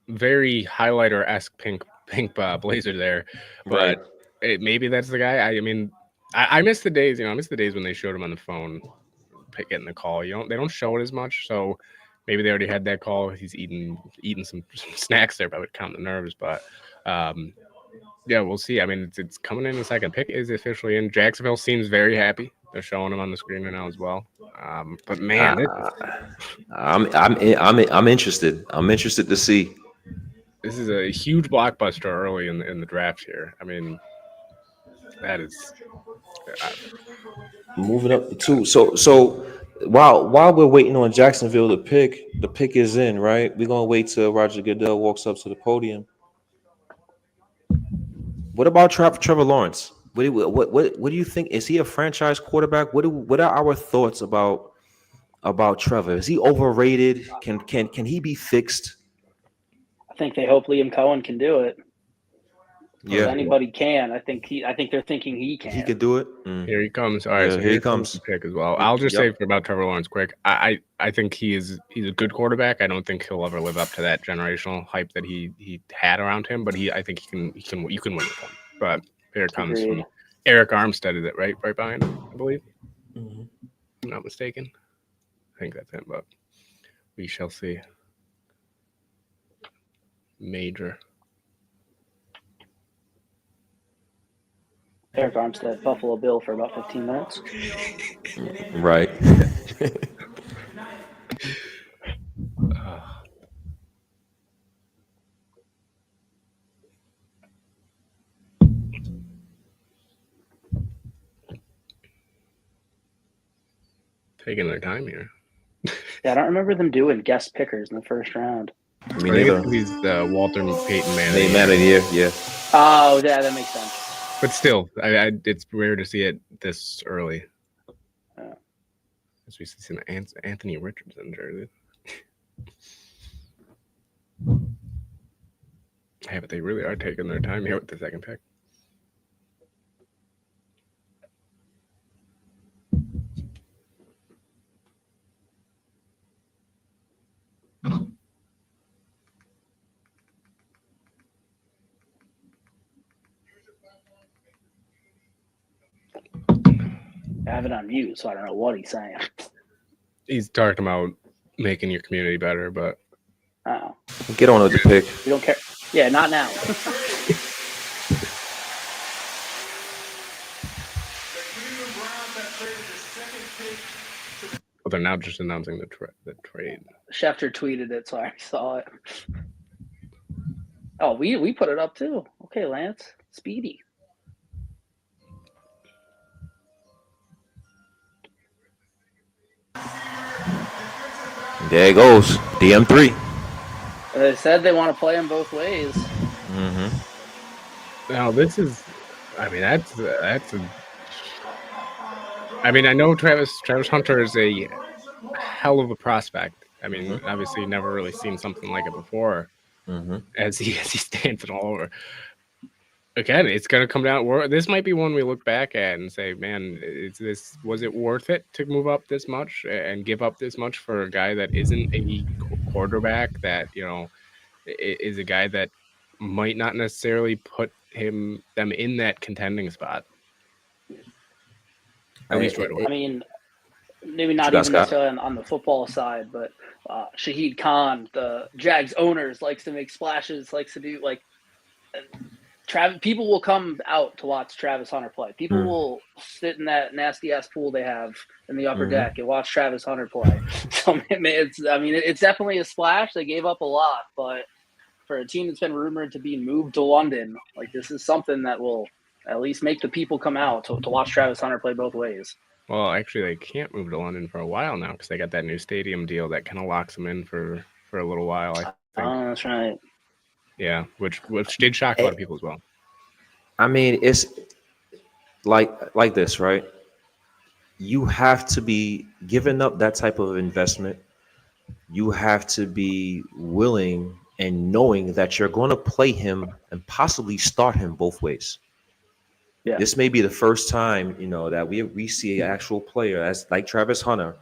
very highlighter-esque pink blazer there, but maybe that's the guy. I mean, I miss the days. I miss the days when they showed him on the phone, getting the call. They don't show it as much, so maybe they already had that call. He's eating some snacks there, probably calm the nerves. But yeah, we'll see. I mean, it's coming in. The second pick is officially in. Jacksonville seems very happy. They're showing him on the screen right now as well. But man, I'm interested. I'm interested to see. This is a huge blockbuster early in the draft here. I mean, that is Moving up to 2. So while we're waiting on Jacksonville to pick, the pick is in, right? We're gonna wait till Roger Goodell walks up to the podium. What about Trevor Lawrence? What do you think? Is he a franchise quarterback? What are our thoughts about Trevor? Is he overrated? Can he be fixed? I think they hope Liam Cohen can do it. Yeah, anybody can. I think they're thinking he can. He could do it. Here he comes. All right, so here he comes. The pick as well. I'll just say about Trevor Lawrence quick. I think he's a good quarterback. I don't think he'll ever live up to that generational hype that he had around him. But I think you can win with him. But here it comes from Eric Armstead. Is it right behind him? I believe. Mm-hmm. I'm not mistaken. I think that's him, but we shall see. Major. Eric Armstead, Buffalo Bill for about 15 minutes. Right. Taking their time here. Yeah, I don't remember them doing guest pickers in the first round. I mean, he's Walter Payton Manning. Yeah. Oh, yeah, that makes sense. But still, it's rare to see it this early. As we see some Anthony Richardson jersey. Yeah, but they really are taking their time here with the second pick. I have it on mute, so I don't know what he's saying. He's talking about making your community better, but get on with the pick. You don't care. Yeah, not now. Well, they're now just announcing the trade. Schefter tweeted it, so I saw it. Oh, we put it up too. Okay, Lance. Speedy. There it goes. DM3. They said they want to play them both ways. Mm-hmm. Now this is, I mean, that's a. I mean, I know Travis Hunter is a hell of a prospect. I mean, obviously, never really seen something like it before. As he stands it all over. Again, it's going to come down. This might be one we look back at and say, "Man, was it worth it to move up this much and give up this much for a guy that isn't a quarterback? That is a guy that might not necessarily put them in that contending spot." At least right away. I mean, maybe not even necessarily on the football side, but Shahid Khan, the Jags owners, likes to make splashes, likes to do people will come out to watch Travis Hunter play. People will sit in that nasty ass pool they have in the upper deck and watch Travis Hunter play. So it's definitely a splash. They gave up a lot, but for a team that's been rumored to be moved to London, this is something that will at least make the people come out to watch Travis Hunter play both ways. Well, actually, they can't move to London for a while now because they got that new stadium deal that kind of locks them in for a little while. I think. Oh, that's right. Yeah, which did shock a lot of people as well. I mean, it's like this, right? You have to be giving up that type of investment. You have to be willing and knowing that you're going to play him and possibly start him both ways. Yeah. This may be the first time, that we see an actual player as like Travis Hunter.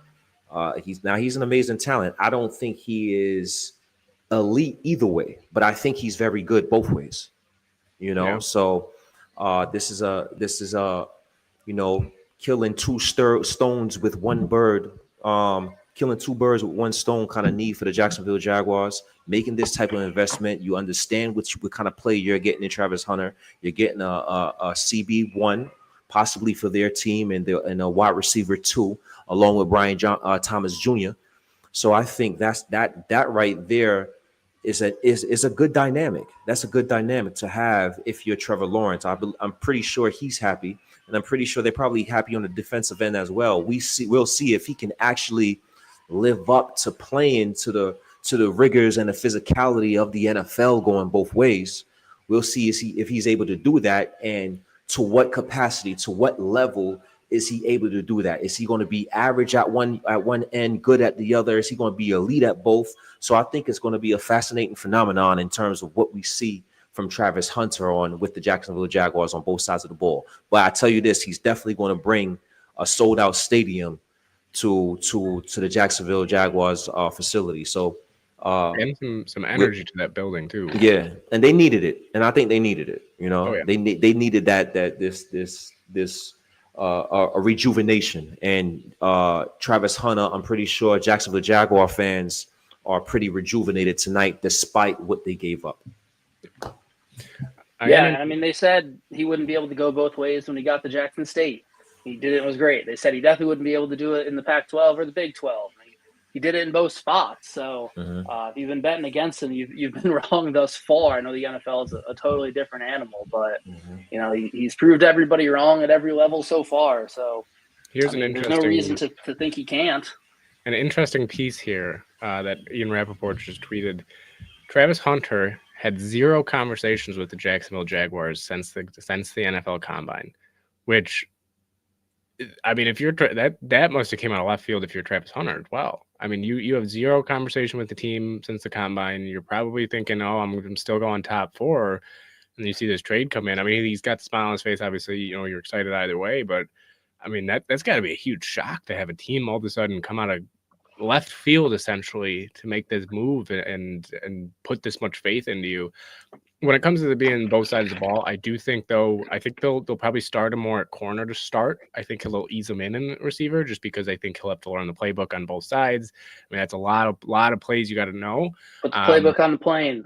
He's an amazing talent. I don't think he is elite either way, but I think he's very good both ways. So this is a killing stones with one bird, killing two birds with one stone kind of need for the Jacksonville Jaguars. Making this type of investment, you understand what kind of play you're getting in Travis Hunter. You're getting a CB1 possibly for their team and a wide receiver 2, along with Brian Thomas Jr. So I think that right there is a good dynamic. That's a good dynamic to have if you're Trevor Lawrence. I'm pretty sure he's happy, and I'm pretty sure they're probably happy on the defensive end as well. We'll see if he can actually live up to playing to the rigors and the physicality of the NFL going both ways. We'll see if he's able to do that, and to what capacity, to what level is he able to do that? Is he going to be average at one end, good at the other? Is he going to be elite at both? So I think it's going to be a fascinating phenomenon in terms of what we see from Travis Hunter with the Jacksonville Jaguars on both sides of the ball. But I tell you this, he's definitely going to bring a sold out stadium to the Jacksonville Jaguars facility. So and some energy to that building too. Yeah, and they needed it, and I think they needed it. They needed this a rejuvenation. And Travis Hunter, I'm pretty sure Jacksonville Jaguar fans are pretty rejuvenated tonight, despite what they gave up. Yeah, I mean, they said he wouldn't be able to go both ways when he got to Jackson State. He did it. It was great. They said he definitely wouldn't be able to do it in the Pac-12 or the Big 12. He did it in both spots. So if you've been betting against him, you've been wrong thus far. I know the NFL is a totally different animal, but he's proved everybody wrong at every level so far. So there's no reason to think he can't. An interesting piece here that Ian Rappaport just tweeted. Travis Hunter had 0 conversations with the Jacksonville Jaguars since the NFL Combine, which, I mean, if you're that must have came out of left field if you're Travis Hunter as well. I mean, you have 0 conversation with the team since the Combine. You're probably thinking, oh, I'm still going top 4, and you see this trade come in. I mean, he's got the smile on his face. Obviously, you're excited either way, but I mean, that's got to be a huge shock to have a team all of a sudden come out of left field essentially to make this move and put this much faith into you. When it comes to being both sides of the ball, I do think they'll probably start him more at corner to start. I think he'll ease him in receiver just because I think he'll have to learn the playbook on both sides. I mean, that's a lot of plays you got to know. Put the playbook on the plane.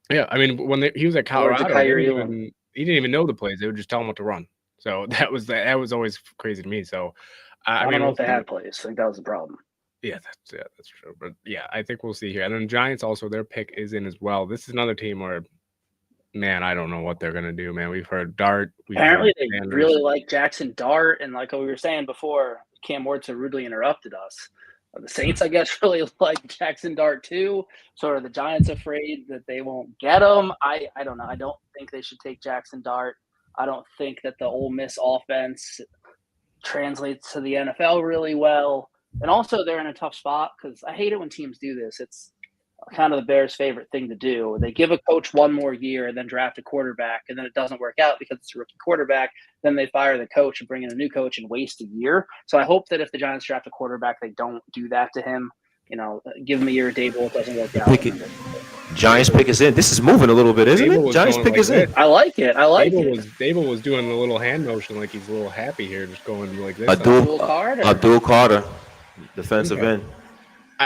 Yeah, I mean, when he was at Colorado, he didn't even know the plays. They would just tell him what to run. So that was always crazy to me. So I don't know if they had plays. I think that was the problem. Yeah, that's true. But yeah, I think we'll see here. And then Giants also, their pick is in as well. This is another team where, man, I don't know what they're gonna do, man. We've heard Dart. Apparently, they really like Jackson Dart, and like what we were saying before, Cam Ward rudely interrupted us. The Saints, I guess, really like Jackson Dart too. So are the Giants afraid that they won't get him? I don't know. I don't think they should take Jackson Dart. I don't think that the Ole Miss offense translates to the NFL really well. And also, they're in a tough spot because I hate it when teams do this. It's kind of the Bears' favorite thing to do. They give a coach one more year and then draft a quarterback, and then it doesn't work out because it's a rookie quarterback. Then they fire the coach and bring in a new coach and waste a year. So I hope that if the Giants draft a quarterback, they don't do that to him. Give him a year at Dable. It doesn't work out. Giants pick is in. This is moving a little bit, isn't it? Giants pick is in. I like it. Dable was doing a little hand motion like he's a little happy here, just going like this. Abdul Carter, defensive end.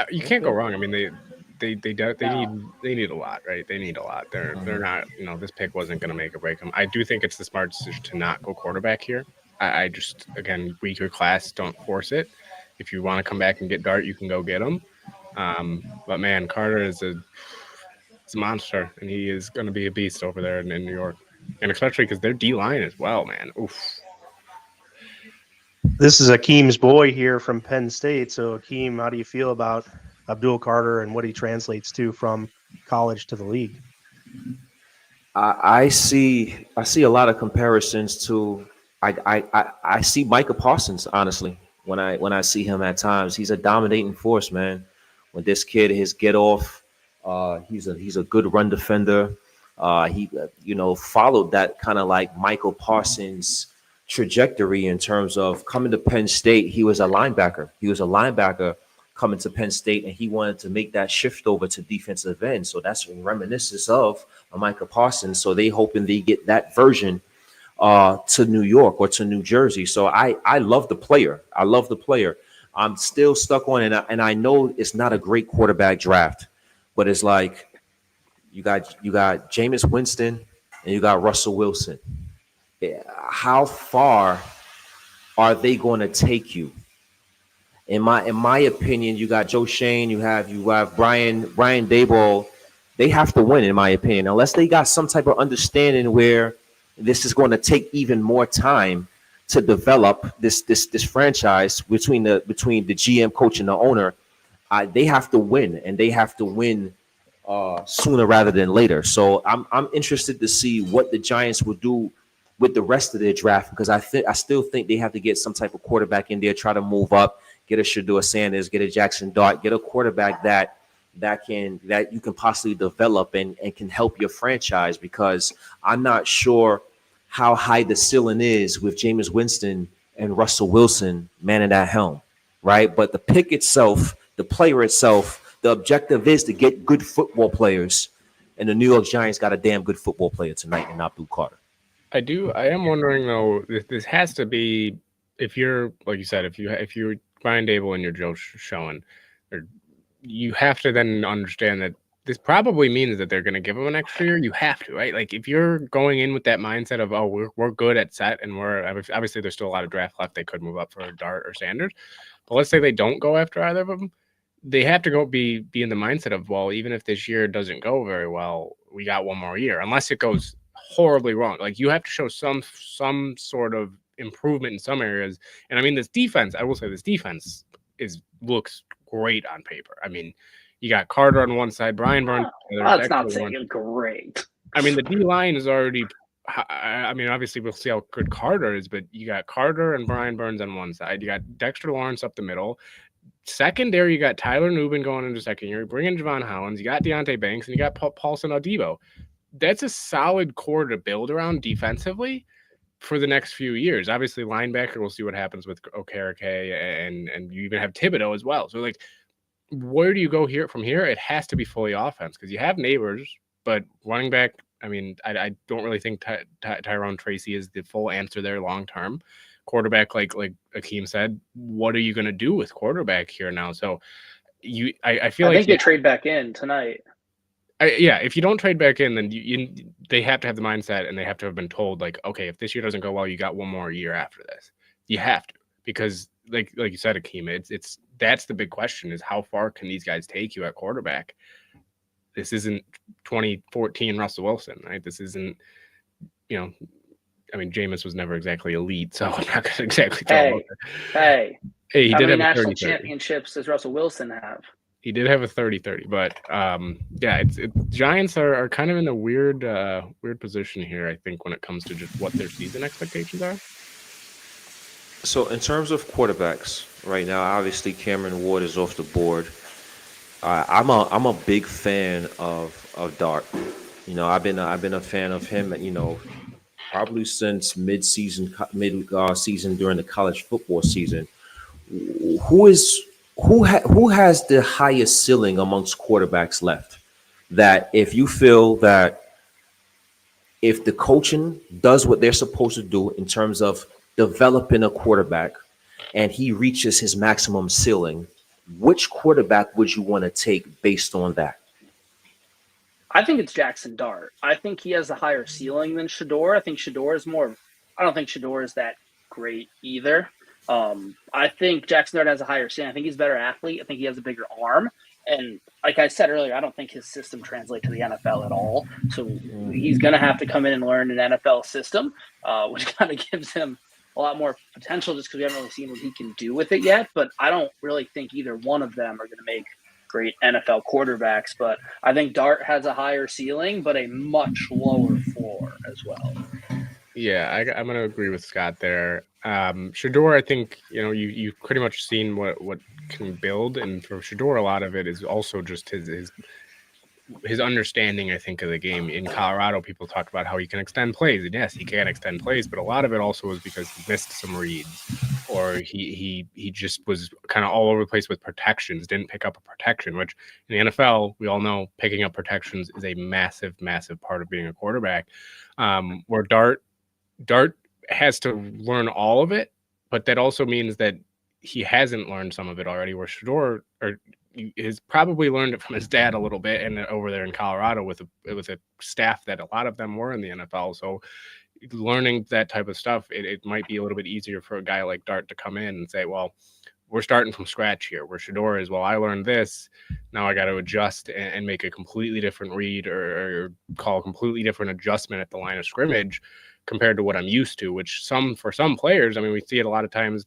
You can't go wrong. I mean, they need a lot, right? They need a lot. They're not. This pick wasn't going to make or break them. I do think it's the smart decision to not go quarterback here. I just, again, weaker class, don't force it. If you want to come back and get Dart, you can go get him. But man, Carter is a monster, and he is going to be a beast over there in New York, and especially because their D line as well, man. Oof. This is Akeem's boy here from Penn State. So Akeem, how do you feel about Abdul Carter and what he translates to from college to the league? I see a lot of comparisons to I see Micah Parsons, honestly. When I see him at times, he's a dominating force, man. When this kid, his get off, he's a good run defender. He followed that kind of like Michael Parsons trajectory in terms of coming to Penn State. He was a linebacker coming to Penn State, and he wanted to make that shift over to defensive end. So that's reminiscent of Micah Parsons. So they hoping they get that version to New York or to New Jersey. So I love the player. I love the player. I'm still stuck on it, and I know it's not a great quarterback draft, but it's like you got Jameis Winston and you got Russell Wilson. Yeah, how far are they going to take you? In my opinion, you got Joe Shane, you have Brian Daboll. They have to win, in my opinion, unless they got some type of understanding where this is going to take even more time to develop this franchise between the GM, coach, and the owner. They have to win, and they have to win sooner rather than later. So I'm interested to see what the Giants will do with the rest of their draft, because I still think they have to get some type of quarterback in there, try to move up, get a Shedeur Sanders, get a Jackson Dart, get a quarterback that you can possibly develop and can help your franchise, because I'm not sure how high the ceiling is with Jameis Winston and Russell Wilson manning that helm, right? But the pick itself, the player itself, the objective is to get good football players, and the New York Giants got a damn good football player tonight in Abdul Carter. I am wondering though, this has to be, if you're, like you said, if you're Brian Dable and you're Joe Schoen, you have to then understand that this probably means that they're going to give him an extra year. You have to, right? Like if you're going in with that mindset of, oh, we're good at set, and we're obviously there's still a lot of draft left. They could move up for Dart or Sanders, but let's say they don't go after either of them. They have to go be in the mindset of, well, even if this year doesn't go very well, we got one more year, unless it goes horribly wrong. Like you have to show some sort of improvement in some areas. And I mean, this defense, I will say this defense looks great on paper. I mean, you got Carter on one side, Brian Burns. That's not saying great. I mean, the D line is already, I mean, obviously we'll see how good Carter is, but you got Carter and Brian Burns on one side. You got Dexter Lawrence up the middle. Secondary, you got Tyler Nubin going into second year. Bring in Javon Hollins. You got Deontay Banks, and you got Paulson Adebo. That's a solid core to build around defensively for the next few years. Obviously, linebacker, we'll see what happens with Okereke, and you even have Thibodeau as well. So, like, where do you go from here? It has to be fully offense, because you have Neighbors, but running back, I mean, I don't really think Tyrone Tracy is the full answer there long term. Quarterback, like Akeem said, what are you going to do with quarterback here now? So I think they trade back in tonight. If you don't trade back in, then they have to have the mindset, and they have to have been told, like, okay, if this year doesn't go well, you got one more year after this. You have to, because like you said, Akeem, that's the big question, is how far can these guys take you at quarterback? This isn't 2014 Russell Wilson, right? This isn't, I mean, Jameis was never exactly elite, so I'm not going to exactly tell him. Hey, he did have national championships does Russell Wilson have? He did have a 30-30, but Giants are kind of in a weird position here, I think, when it comes to just what their season expectations are. So in terms of quarterbacks right now, obviously Cameron Ward is off the board. I'm a big fan of Dart. I've been a fan of him, probably since mid-season during the college football season. Who has the highest ceiling amongst quarterbacks left? That if you feel that if the coaching does what they're supposed to do in terms of developing a quarterback and he reaches his maximum ceiling, which quarterback would you want to take based on that? I think it's Jackson Dart. I think he has a higher ceiling than Shedeur. I think Shedeur is I don't think Shedeur is that great either. I think Jackson Dart has a higher ceiling. I think he's a better athlete. I think he has a bigger arm. And like I said earlier, I don't think his system translates to the NFL at all. So he's going to have to come in and learn an NFL system, which kind of gives him a lot more potential, just because we haven't really seen what he can do with it yet. But I don't really think either one of them are going to make great NFL quarterbacks. But I think Dart has a higher ceiling, but a much lower floor as well. Yeah, I'm going to agree with Scott there. Shedeur, I think, you've pretty much seen what can build. And for Shedeur, a lot of it is also just his understanding, I think, of the game. In Colorado, people talk about how he can extend plays. And yes, he can extend plays, but a lot of it also was because he missed some reads, or he just was kind of all over the place with protections, didn't pick up a protection, which in the NFL, we all know picking up protections is a massive, massive part of being a quarterback. Where Dart Dart has to learn all of it, but that also means that he hasn't learned some of it already, where Shador has probably learned it from his dad a little bit, and over there in Colorado with a staff that a lot of them were in the NFL. So learning that type of stuff, it might be a little bit easier for a guy like Dart to come in and say, well, we're starting from scratch here. Where Shador is, well, I learned this. Now I got to adjust and make a completely different read or call a completely different adjustment at the line of scrimmage compared to what I'm used to, which for some players, I mean, we see it a lot of times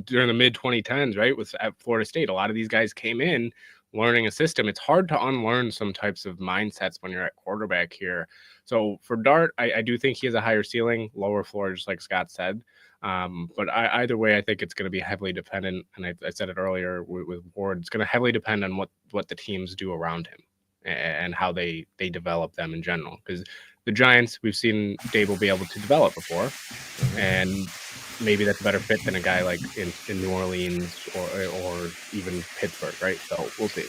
during the mid 2010s, right? At Florida State, a lot of these guys came in learning a system. It's hard to unlearn some types of mindsets when you're at quarterback here. So for Dart, I do think he has a higher ceiling, lower floor, just like Scott said. But either way, I think it's going to be heavily dependent. And I said it earlier with Ward, it's going to heavily depend on what the teams do around him and how they develop them in general. Because the Giants, we've seen Dable be able to develop before, and maybe that's a better fit than a guy like in New Orleans or even Pittsburgh, right? So we'll see.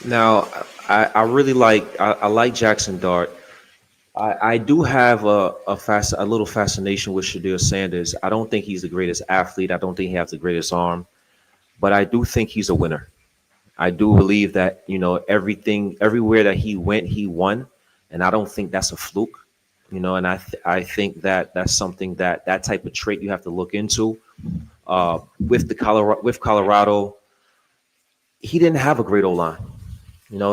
Now, I really like Jackson Dart. I do have a little fascination with Shadir Sanders. I don't think he's the greatest athlete. I don't think he has the greatest arm, but I do think he's a winner. I do believe that, everywhere that he went, he won, and I don't think that's a fluke. And I think that that's something that type of trait you have to look into. With Colorado, he didn't have a great O-line.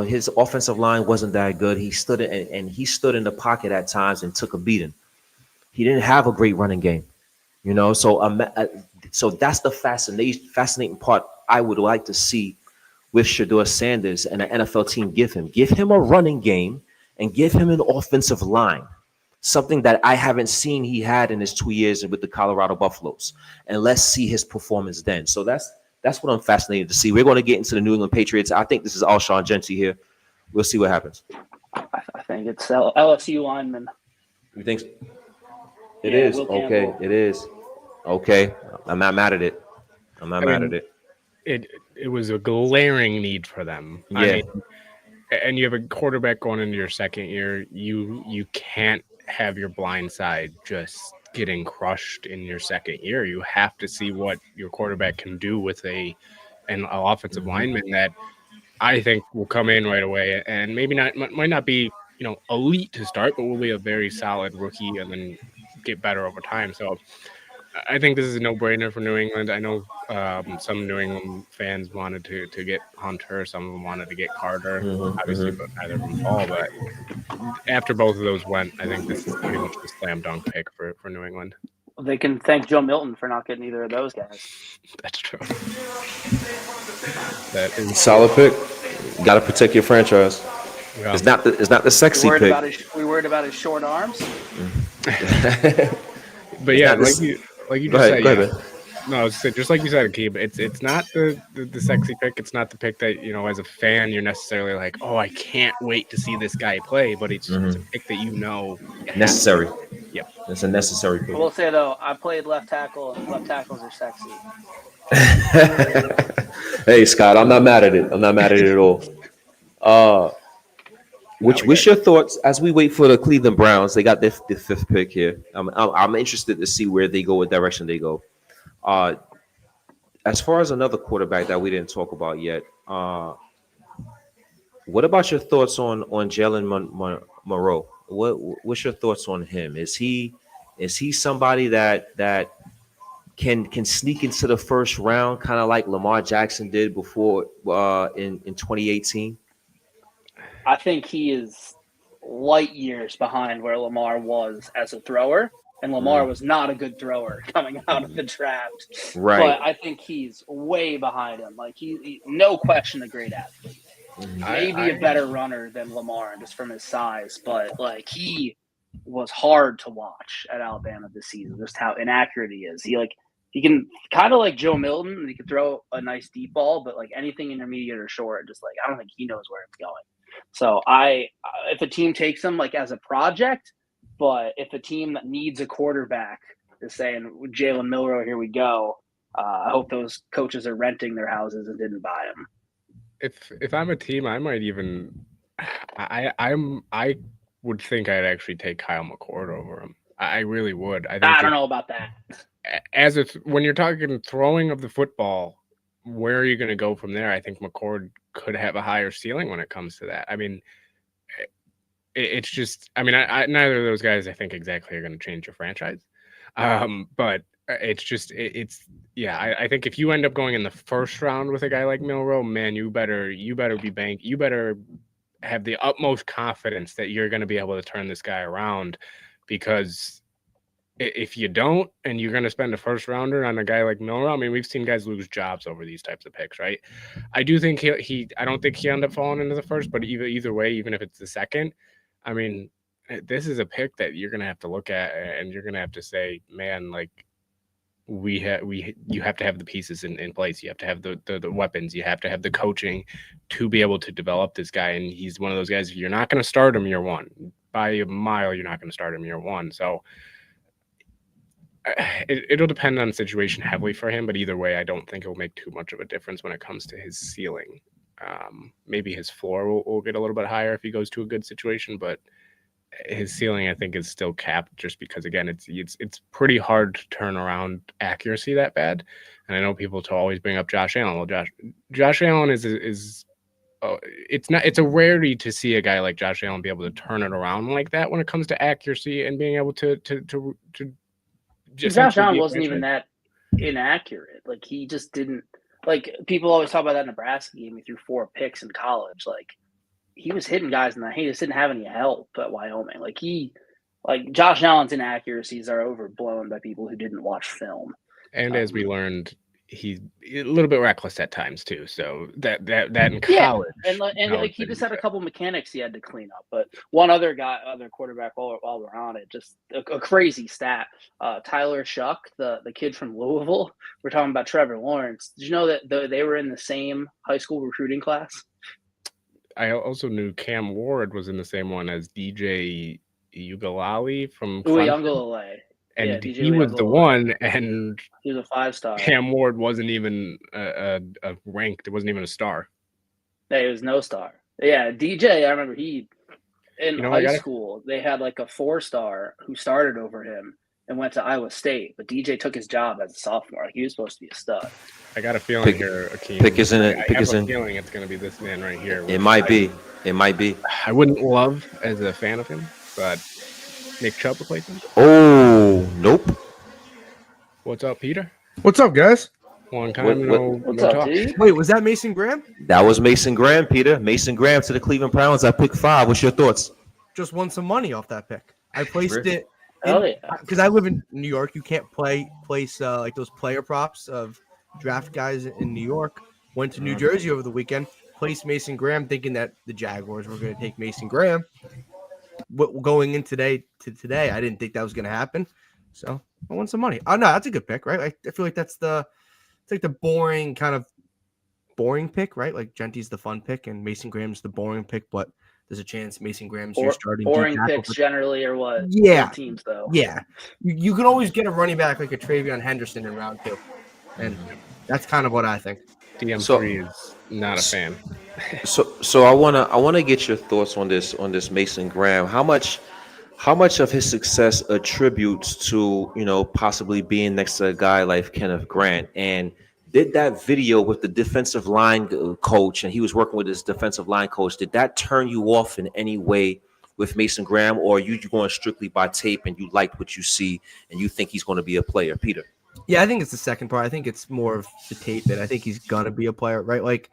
His offensive line wasn't that good. He stood in the pocket at times and took a beating. He didn't have a great running game. So that's the fascinating part I would like to see with Shador Sanders and an NFL team. Give him a running game and give him an offensive line. Something that I haven't seen he had in his 2 years with the Colorado Buffaloes. And let's see his performance then. So that's what I'm fascinated to see. We're going to get into the New England Patriots. I think this is Alshon Jeffrey here. We'll see what happens. I think it's LSU lineman. You think it is? Okay, Campbell. it is. Okay. I'm not mad at it. It was a glaring need for them. Yeah. I mean, and you have a quarterback going into your second year. You can't have your blind side just getting crushed in your second year. You have to see what your quarterback can do with an offensive lineman that I think will come in right away and might not be elite to start, but will be a very solid rookie and then get better over time. So I think this is a no-brainer for New England. I know some New England fans wanted to get Hunter. Some of them wanted to get Carter. Obviously, but neither of them fall. But after both of those went, I think this is pretty much a slam dunk pick for New England. They can thank Joe Milton for not getting either of those guys. That's true. That is solid pick. You got to protect your franchise. Yeah. It's not the sexy pick. We worried about his short arms. But yeah, like you just said, go ahead, no, just like you said, Akeem, it's not the sexy pick. It's not the pick that as a fan you're necessarily like, oh, I can't wait to see this guy play. But it's a pick that necessary. Yep, it's a necessary pick. I will say though, I played left tackle, and left tackles are sexy. Hey Scott, I'm not mad at it. I'm not mad at it at all. What's your thoughts as we wait for the Cleveland Browns? They got the fifth pick here. I'm interested to see where they go, what direction they go. As far as another quarterback that we didn't talk about yet, what about your thoughts on Jalen Monroe? What's your thoughts on him? Is he somebody that can sneak into the first round, kind of like Lamar Jackson did before in 2018? I think he is light years behind where Lamar was as a thrower, and Lamar was not a good thrower coming out of the draft. Right. But I think he's way behind him. Like he no question, a great athlete. Maybe a better runner than Lamar just from his size, but like he was hard to watch at Alabama this season. Just how inaccurate he is. He can kind of like Joe Milton. He can throw a nice deep ball, but like anything intermediate or short, just like I don't think he knows where it's going. So if a team takes him like as a project, but if a team that needs a quarterback is saying Jalen Milroe, here we go. I hope those coaches are renting their houses and didn't buy him. If I'm a team, I might even I would think I'd actually take Kyle McCord over him. I really would. I think I don't know about that. when you're talking throwing of the football, where are you going to go from there? I think McCord could have a higher ceiling when it comes to that. I mean, it's just, I mean, neither of those guys I think exactly are going to change your franchise. But it's just, I think if you end up going in the first round with a guy like Milroe, man, you better have the utmost confidence that you're going to be able to turn this guy around, because if you don't, and you're going to spend a first rounder on a guy like Milroe, I mean, we've seen guys lose jobs over these types of picks, right? I do think I don't think he'll end up falling into the first, but either way, even if it's the second, I mean, this is a pick that you're going to have to look at, and you're going to have to say, man, like, you have to have the pieces in place. You have to have the weapons. You have to have the coaching to be able to develop this guy. And he's one of those guys, you're not going to start him year one. By a mile, you're not going to start him year one. So it'll depend on the situation heavily for him, but either way, I don't think it'll make too much of a difference when it comes to his ceiling. Maybe his floor will get a little bit higher if he goes to a good situation, but his ceiling, I think, is still capped, just because, again, it's pretty hard to turn around accuracy that bad. And I know people to always bring up Josh Allen. Well, Josh Allen is it's a rarity to see a guy like Josh Allen be able to turn it around like that when it comes to accuracy and being able to Josh Allen wasn't even that inaccurate. Like, he just didn't, like, people always talk about that Nebraska game. He threw 4 picks in college. Like, he was hitting guys in the, he just didn't have any help at Wyoming. Like Josh Allen's inaccuracies are overblown by people who didn't watch film. And as we learned, he's a little bit reckless at times too. So that in college, and like he just had a couple mechanics he had to clean up. But one other quarterback, while we're on it, just a crazy stat. Tyler Shuck, the kid from Louisville. We're talking about Trevor Lawrence. Did you know that they were in the same high school recruiting class? I also knew Cam Ward was in the same one as DJ Ugalali from Uiagalelei. And he was the one, and he was a 5-star. Cam Ward wasn't even a ranked. It wasn't even a star. Yeah, he was no star. Yeah, DJ, I remember in high school, they had like a 4-star who started over him and went to Iowa State, but DJ took his job as a sophomore. Like, he was supposed to be a stud. I got a feeling here, Akeem. I have a feeling it's going to be this man right here. It might be. I wouldn't love as a fan of him, but Nick Chubb replacement? Oh, nope. What's up, Peter? What's up, guys? Long time What's up, dude? Wait, was that Mason Graham? That was Mason Graham, Peter. Mason Graham to the Cleveland Browns. I picked 5. What's your thoughts? Just won some money off that pick. I placed it because I live in New York. You can't place like those player props of draft guys in New York. Went to New Jersey over the weekend. Placed Mason Graham, thinking that the Jaguars were going to take Mason Graham. Going in today, I didn't think that was going to happen. So I won some money. Oh no, that's a good pick, right? I feel like it's like the boring pick, right? Like Gentry's the fun pick and Mason Graham's the boring pick, but there's a chance Mason Graham's your starting. Boring picks generally are what? Yeah, teams though. Yeah, you can always get a running back like a Travion Henderson in round 2, and that's kind of what I think. DM3 is not a fan. So I wanna get your thoughts on this Mason Graham. How much of his success attributes to, possibly being next to a guy like Kenneth Grant? And did that video with the defensive line coach, and he was working with his defensive line coach, did that turn you off in any way with Mason Graham, or are you going strictly by tape and you liked what you see and you think he's going to be a player, Peter? Yeah, I think it's the second part. I think it's more of the tape that I think he's gonna be a player, right? Like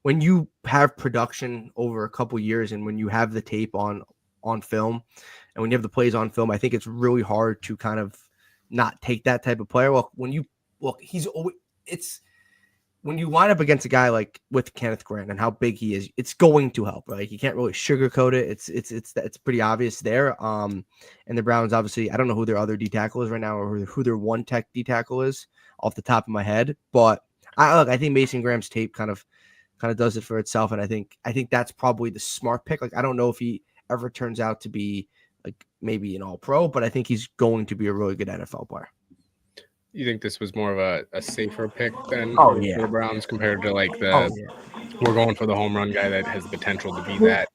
when you have production over a couple years and when you have the tape on film and when you have the plays on film, I think it's really hard to kind of not take that type of player. Well, when you line up against a guy like with Kenneth Grant and how big he is, it's going to help. Right? You can't really sugarcoat it. It's pretty obvious there. And the Browns, obviously, I don't know who their other D tackle is right now or who their one tech D tackle is off the top of my head, but I think Mason Graham's tape kind of does it for itself, and I think that's probably the smart pick. Like, I don't know if he ever turns out to be like maybe an all-pro, but I think he's going to be a really good NFL player. You think this was more of a safer pick than for the Browns compared to like we're going for the home run guy that has the potential to be that?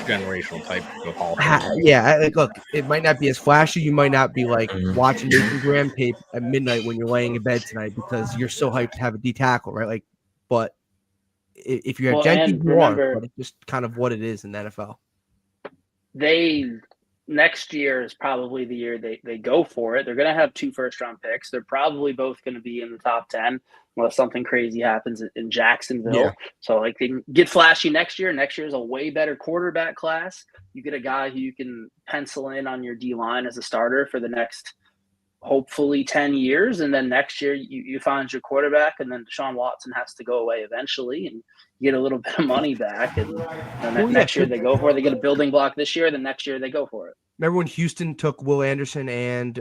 generational type of Hall. Yeah, look, it might not be as flashy. You might not be like Mhm. watching Nathan Graham tape at midnight when you're laying in bed tonight because you're so hyped to have a D tackle, right? Like, but if you have Genty, and you remember, are. But it's just kind of what it is in the NFL. Next year is probably the year they go for it. They're going to have 2 first-round picks. They're probably both going to be in the top 10 unless something crazy happens in Jacksonville. Yeah. So, like, they can get flashy next year. Next year is a way better quarterback class. You get a guy who you can pencil in on your D-line as a starter for the next, hopefully, 10 years. And then next year you find your quarterback, and then Deshaun Watson has to go away eventually, and you get a little bit of money back. And next year they go for it. They get a building block this year. Then next year they go for it. Remember when Houston took Will Anderson and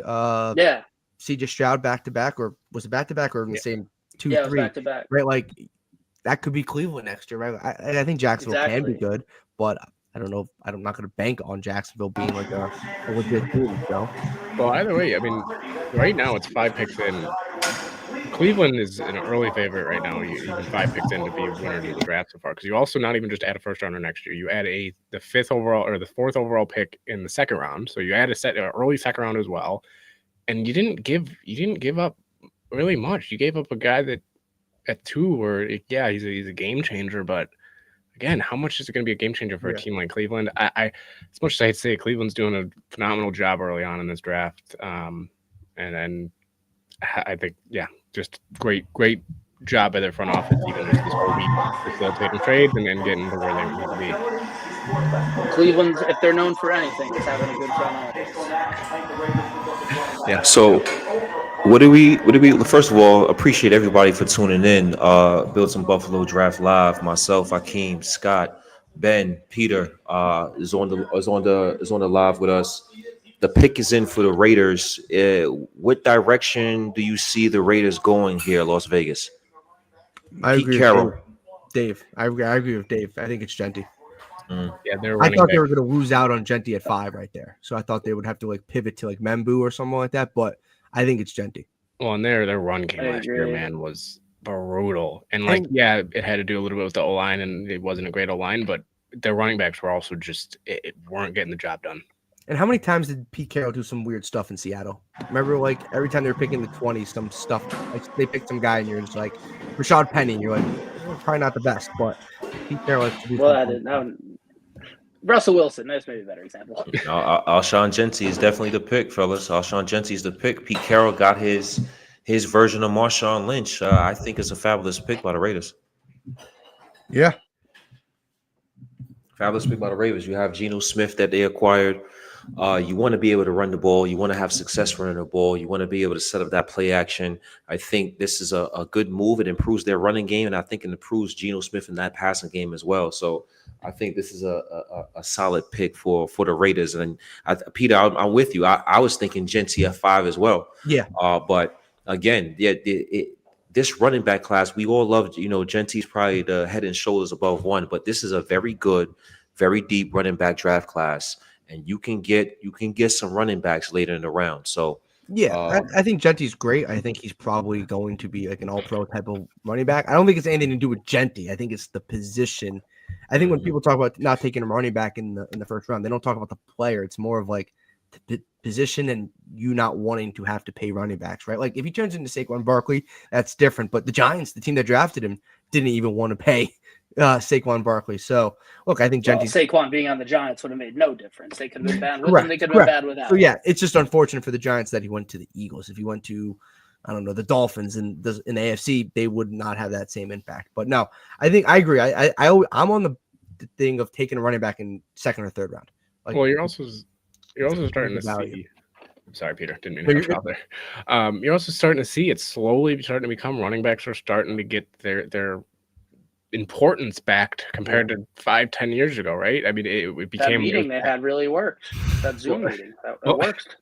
C.J. Stroud back-to-back, or was it back-to-back or in the same 2-3? Yeah, it was back-to-back. Right, like that could be Cleveland next year, right? I think Jacksonville can be good, but I don't know. I'm not going to bank on Jacksonville being like a legit team. So, well, either way, I mean, right now it's 5 picks in. Cleveland is an early favorite right now. Even 5 picks in to be winners of the draft so far, because you also not even just add a first rounder next year. You add the 5th overall or the 4th overall pick in the second round. So you add an early second round as well, and you didn't give up really much. You gave up a guy that at 2, where he's a game changer, but again, how much is it going to be a game changer for a team like Cleveland? I as much as I'd say Cleveland's doing a phenomenal job early on in this draft, and then I think just great job by their front office, even this whole week, facilitating trades and getting to where they need to be. Cleveland, if they're known for anything, is having a good front office. Yeah. So, what do we? First of all, appreciate everybody for tuning in. Built in Buffalo Draft Live. Myself, Akeem, Scott, Ben, Peter is on the live with us. The pick is in for the Raiders. What direction do you see the Raiders going here, Las Vegas? I agree with Dave. I agree with Dave. I think it's Genty. Yeah, I thought they were going to lose out on Genty at 5 right there. So I thought they would have to like pivot to like Membu or something like that. But I think it's Genty. Well, and their run game last year, man, was brutal. And it had to do a little bit with the O-line, and it wasn't a great O-line, but their running backs were also just weren't getting the job done. And how many times did Pete Carroll do some weird stuff in Seattle? Remember, like every time they were picking the 20s, some stuff like they picked some guy, and you're just like Rashad Penny, and you're like, probably not the best, but Pete Carroll. Russell Wilson, that's maybe a better example. Alshon Jennings is definitely the pick, fellas. Alshon Jennings is the pick. Pete Carroll got his version of Marshawn Lynch. I think it's a fabulous pick by the Raiders. Yeah. Fabulous pick by the Ravens. You have Geno Smith that they acquired. You want to be able to run the ball. You want to have success running the ball. You want to be able to set up that play action. I think this is a good move. It improves their running game, and I think it improves Geno Smith in that passing game as well. So I think this is a solid pick for the Raiders. And Peter, I'm with you. I was thinking Genty at 5 as well. Yeah. But again, this running back class, we all loved, Genty's probably the head and shoulders above 1, but this is a very good, very deep running back draft class, and you can get some running backs later in the round. So I think Genty's great. I think he's probably going to be like an all-pro type of running back. I don't think it's anything to do with Genty. I think it's the position. I think when people talk about not taking a running back in the first round, they don't talk about the player. It's more of like the position and you not wanting to have to pay running backs, right? Like if he turns into Saquon Barkley, that's different. But the Giants, the team that drafted him, didn't even want to pay Saquon Barkley. So look, I think Saquon being on the Giants would have made no difference. They could have been bad with him. They could have been bad without. So yeah, it's just unfortunate for the Giants that he went to the Eagles. If he went to, I don't know, the Dolphins in the AFC, they would not have that same impact. But no, I think I agree. I'm on the thing of taking a running back in second or third round. Like, well, you're also starting to see. Sorry, Peter, didn't mean to cut you out there. You're also starting to see it slowly starting to become running backs are starting to get their importance back compared to 5-10 years ago, right? I mean, it became that meeting they had really worked. That Zoom meeting that worked.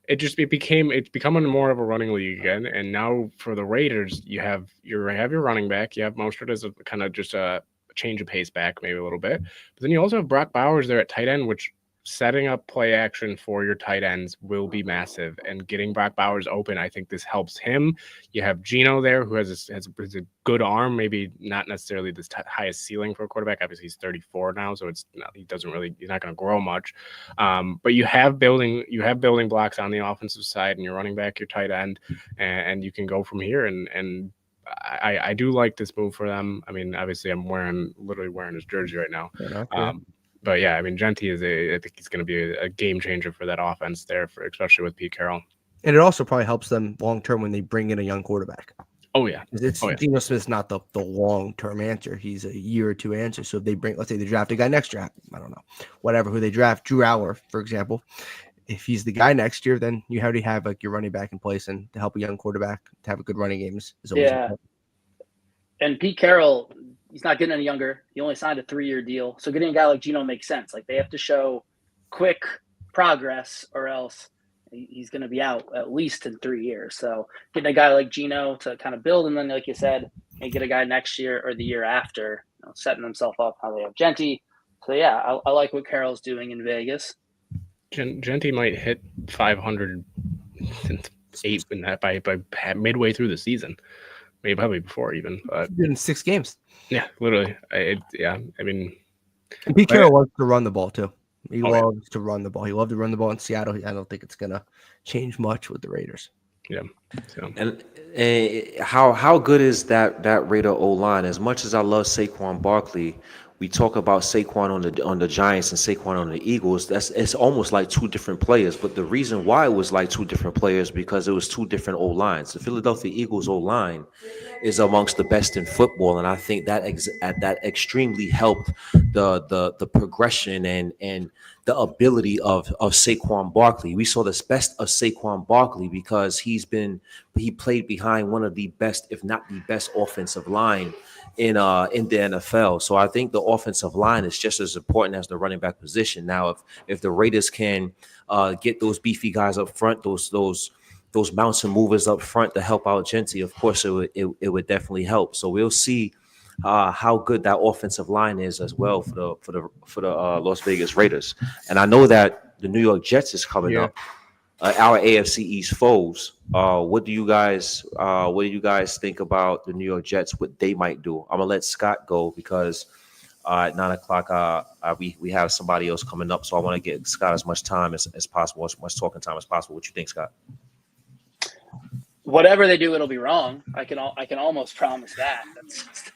It's becoming more of a running league again. And now for the Raiders, you have your running back. You have Mostert as a kind of just a change of pace back, maybe a little bit. But then you also have Brock Bowers there at tight end, which setting up play action for your tight ends will be massive, and getting Brock Bowers open, I think this helps him. You have Geno there, who has a good arm, maybe not necessarily the highest ceiling for a quarterback. Obviously, he's 34 now, so he's not going to grow much. But you have building blocks on the offensive side, and you're running back your tight end, and you can go from here. And I do like this move for them. I mean, obviously, I'm literally wearing his jersey right now. But yeah, I mean, Genty I think he's going to be a game changer for that offense there, especially with Pete Carroll. And it also probably helps them long term when they bring in a young quarterback. Oh yeah, Geno Smith's not the long term answer. He's a year or two answer. So if they let's say they draft a guy next year, I don't know, who they draft, Drew Aller, for example. If he's the guy next year, then you already have like your running back in place, and to help a young quarterback to have a good running game is always important. And Pete Carroll, he's not getting any younger. He only signed a 3-year deal. So getting a guy like Geno makes sense. Like, they have to show quick progress, or else he's going to be out at least in 3 years. So getting a guy like Geno to kind of build, and then, like you said, and get a guy next year or the year after, setting himself up how they have Genty. So yeah, I like what Carroll's doing in Vegas. Genty might hit 500 by midway through the season. Maybe probably before even, but in 6 games. Yeah, literally. I mean, and Pete Carroll loves to run the ball too. He loves to run the ball. He loved to run the ball in Seattle. I don't think it's gonna change much with the Raiders. Yeah. So. And how good is that Raider O-line? As much as I love Saquon Barkley, we talk about Saquon on the Giants and Saquon on the Eagles. It's almost like 2 different players. But the reason why it was like 2 different players, because it was 2 different O-lines. The Philadelphia Eagles O-line is amongst the best in football, and I think that extremely helped the progression and the ability of Saquon Barkley. We saw the best of Saquon Barkley because he played behind one of the best, if not the best, offensive line in the NFL. So I think the offensive line is just as important as the running back position. Now, if the Raiders can get those beefy guys up front, those mounts and movers up front to help out Genty, of course it would definitely help. So we'll see how good that offensive line is as well for the Las Vegas Raiders. And I know that the New York Jets is coming up. Our AFC East foes. What do you guys think about the New York Jets? What they might do? I'm gonna let Scott go because at 9:00 we have somebody else coming up. So I want to get Scott as much time as possible, as much talking time as possible. What you think, Scott? Whatever they do, it'll be wrong. I can almost promise that.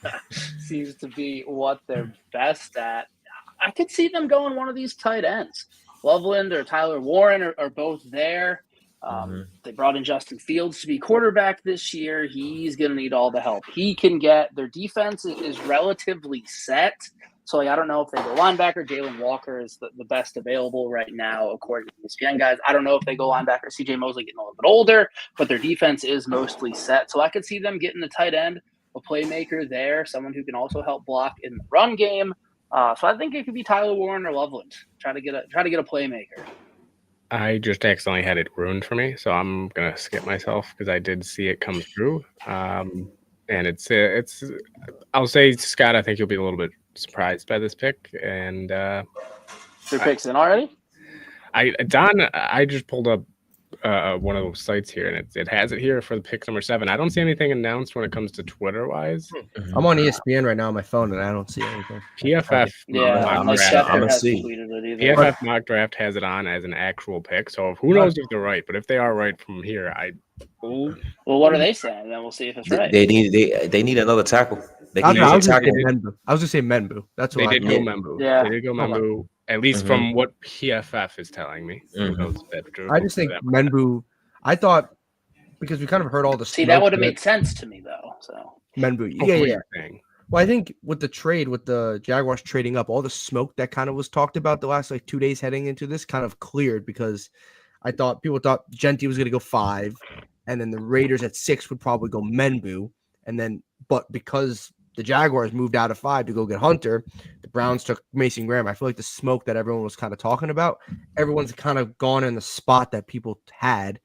That seems to be what they're best at. I could see them going one of these tight ends. Loveland or Tyler Warren are both there. They brought in Justin Fields to be quarterback this year. He's going to need all the help he can get. Their defense is relatively set. So I don't know if they go linebacker. Jalen Walker is the best available right now, according to ESPN guys. I don't know if they go linebacker. CJ Mosley getting a little bit older, but their defense is mostly set. So I could see them getting the tight end, a playmaker there, someone who can also help block in the run game. So I think it could be Tyler Warren or Loveland. Try to get a playmaker. I just accidentally had it ruined for me, so I'm gonna skip myself because I did see it come through. And it's I'll say, Scott, I think you'll be a little bit surprised by this pick. And your pick's in already? I just pulled up one of those sites here, and it has it here for the pick number 7. I don't see anything announced when it comes to Twitter wise. I'm on ESPN right now on my phone, and I don't see anything. PFF PFF mock draft has it on as an actual pick, so who knows if they're right? But if they are right from here, well, what are they saying? Then we'll see if it's right. They need another tackle. I was gonna say Menbu. That's what they did go Menbu. Yeah, they did go Menbu. At least from what PFF is telling me. I just think Menbu. I thought, because we kind of heard all the that would have made sense to me though. So Menbu, yeah. Well, I think with the trade, with the Jaguars trading up, all the smoke that kind of was talked about the last 2 days heading into this kind of cleared, because people thought Genty was going to go 5, and then the Raiders at 6 would probably go Menbu, but because the Jaguars moved out of 5 to go get Hunter, the Browns took Mason Graham. I feel like the smoke that everyone was kind of talking about, everyone's kind of gone in the spot that people had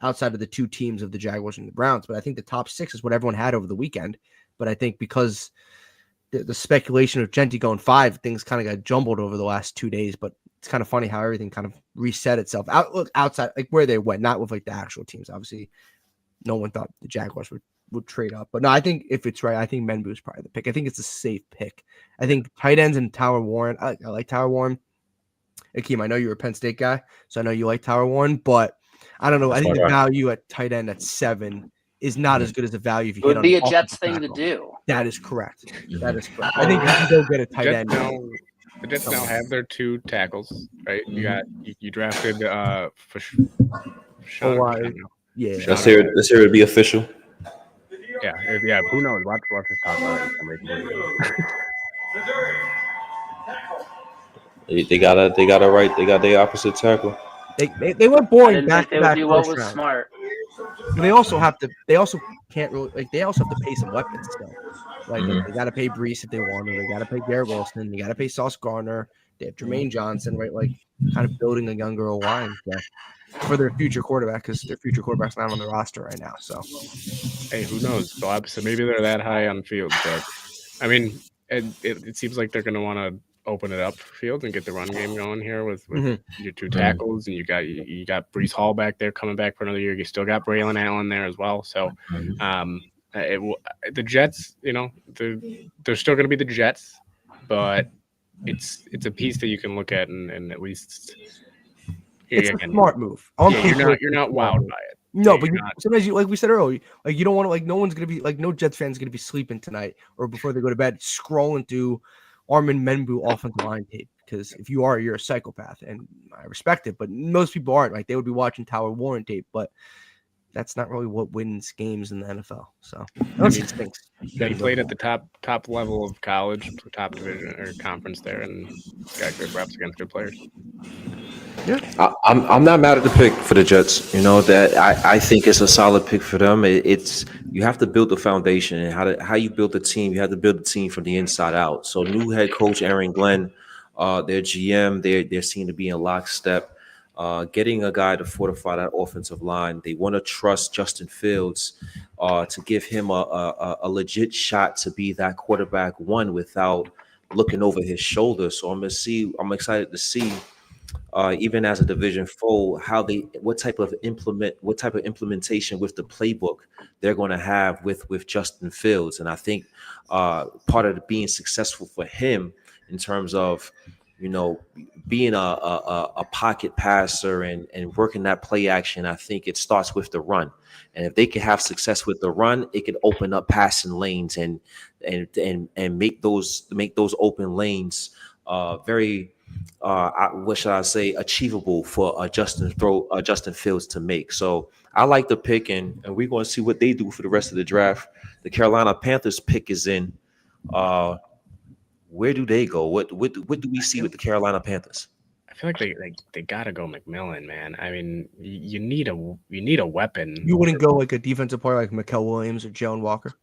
outside of the 2 teams of the Jaguars and the Browns. But I think the top 6 is what everyone had over the weekend. But I think because the speculation of Genty going 5, things kind of got jumbled over the last 2 days. But it's kind of funny how everything kind of reset itself outside, like where they went, not with like the actual teams. Obviously, no one thought the Jaguars would trade up, but no, I think if it's right, I think Menbu is probably the pick. I think it's a safe pick. I think tight ends and Tyler Warren. I like Tyler Warren. Akeem, I know you're a Penn State guy, so I know you like Tyler Warren, but I don't know. I think the value at tight end at 7 is not as good as the value if you It hit would be a on Jets thing tackle. to do. That is correct. That is correct. I think you can go get a tight end. The Jets now have their 2 tackles, right? You drafted for Sean. Yeah. Let's hear it be official. Yeah. Who knows? Watch us talk about it. They got it right. They got their opposite tackle. They went boring back to back. They would do what was smart. But they also can't really like. They also have to pay some weapons still. Like they got to pay Brees if they want to. They got to pay Garrett Wilson. They got to pay Sauce Gardner. They have Jermaine Johnson, right? Like kind of building a younger line for their future quarterback because their future quarterback's not on the roster right now. So, hey, who knows? So maybe they're that high on field. But I mean, it seems like they're going to want to open it up for field and get the run game going here with your 2 tackles, and you got Brees Hall back there coming back for another year. You still got Braylon Allen there as well. So, the Jets, they're still going to be the Jets, but it's a piece that you can look at and at least it's a smart move. You're not wowed by it. No, but sometimes like we said earlier, like you don't want to no one's gonna be like no Jets fans gonna be sleeping tonight or before they go to bed scrolling through Armin Menbu offensive line tape, because if you are, you're a psychopath, and I respect it, but most people aren't. Like they would be watching Tyler Warren tape, but that's not really what wins games in the NFL. So he played at the top level of college, top division or conference there, and got good reps against good players. Yeah, I'm not mad at the pick for the Jets. That I think it's a solid pick for them. It's you have to build the foundation, and how you build the team. You have to build the team from the inside out. So new head coach Aaron Glenn, their GM, they're seen to be in lockstep. Getting a guy to fortify that offensive line. They want to trust Justin Fields to give him a legit shot to be that quarterback 1 without looking over his shoulder. So I'm excited to see. Even as a division foe, what type of implementation with the playbook they're going to have with Justin Fields. And I think part of being successful for him in terms of being a pocket passer and working that play action, I think it starts with the run. And if they can have success with the run, it can open up passing lanes and make those open lanes very what should I say, achievable for Justin Fields to make. So I like the pick, and we're going to see what they do for the rest of the draft. The Carolina Panthers pick is in. Where do they go? What do we see with the Carolina Panthers? I feel like they gotta go McMillan, man. I mean, you need a weapon. You wouldn't go like a defensive player like Mikael Williams or Jalen Walker.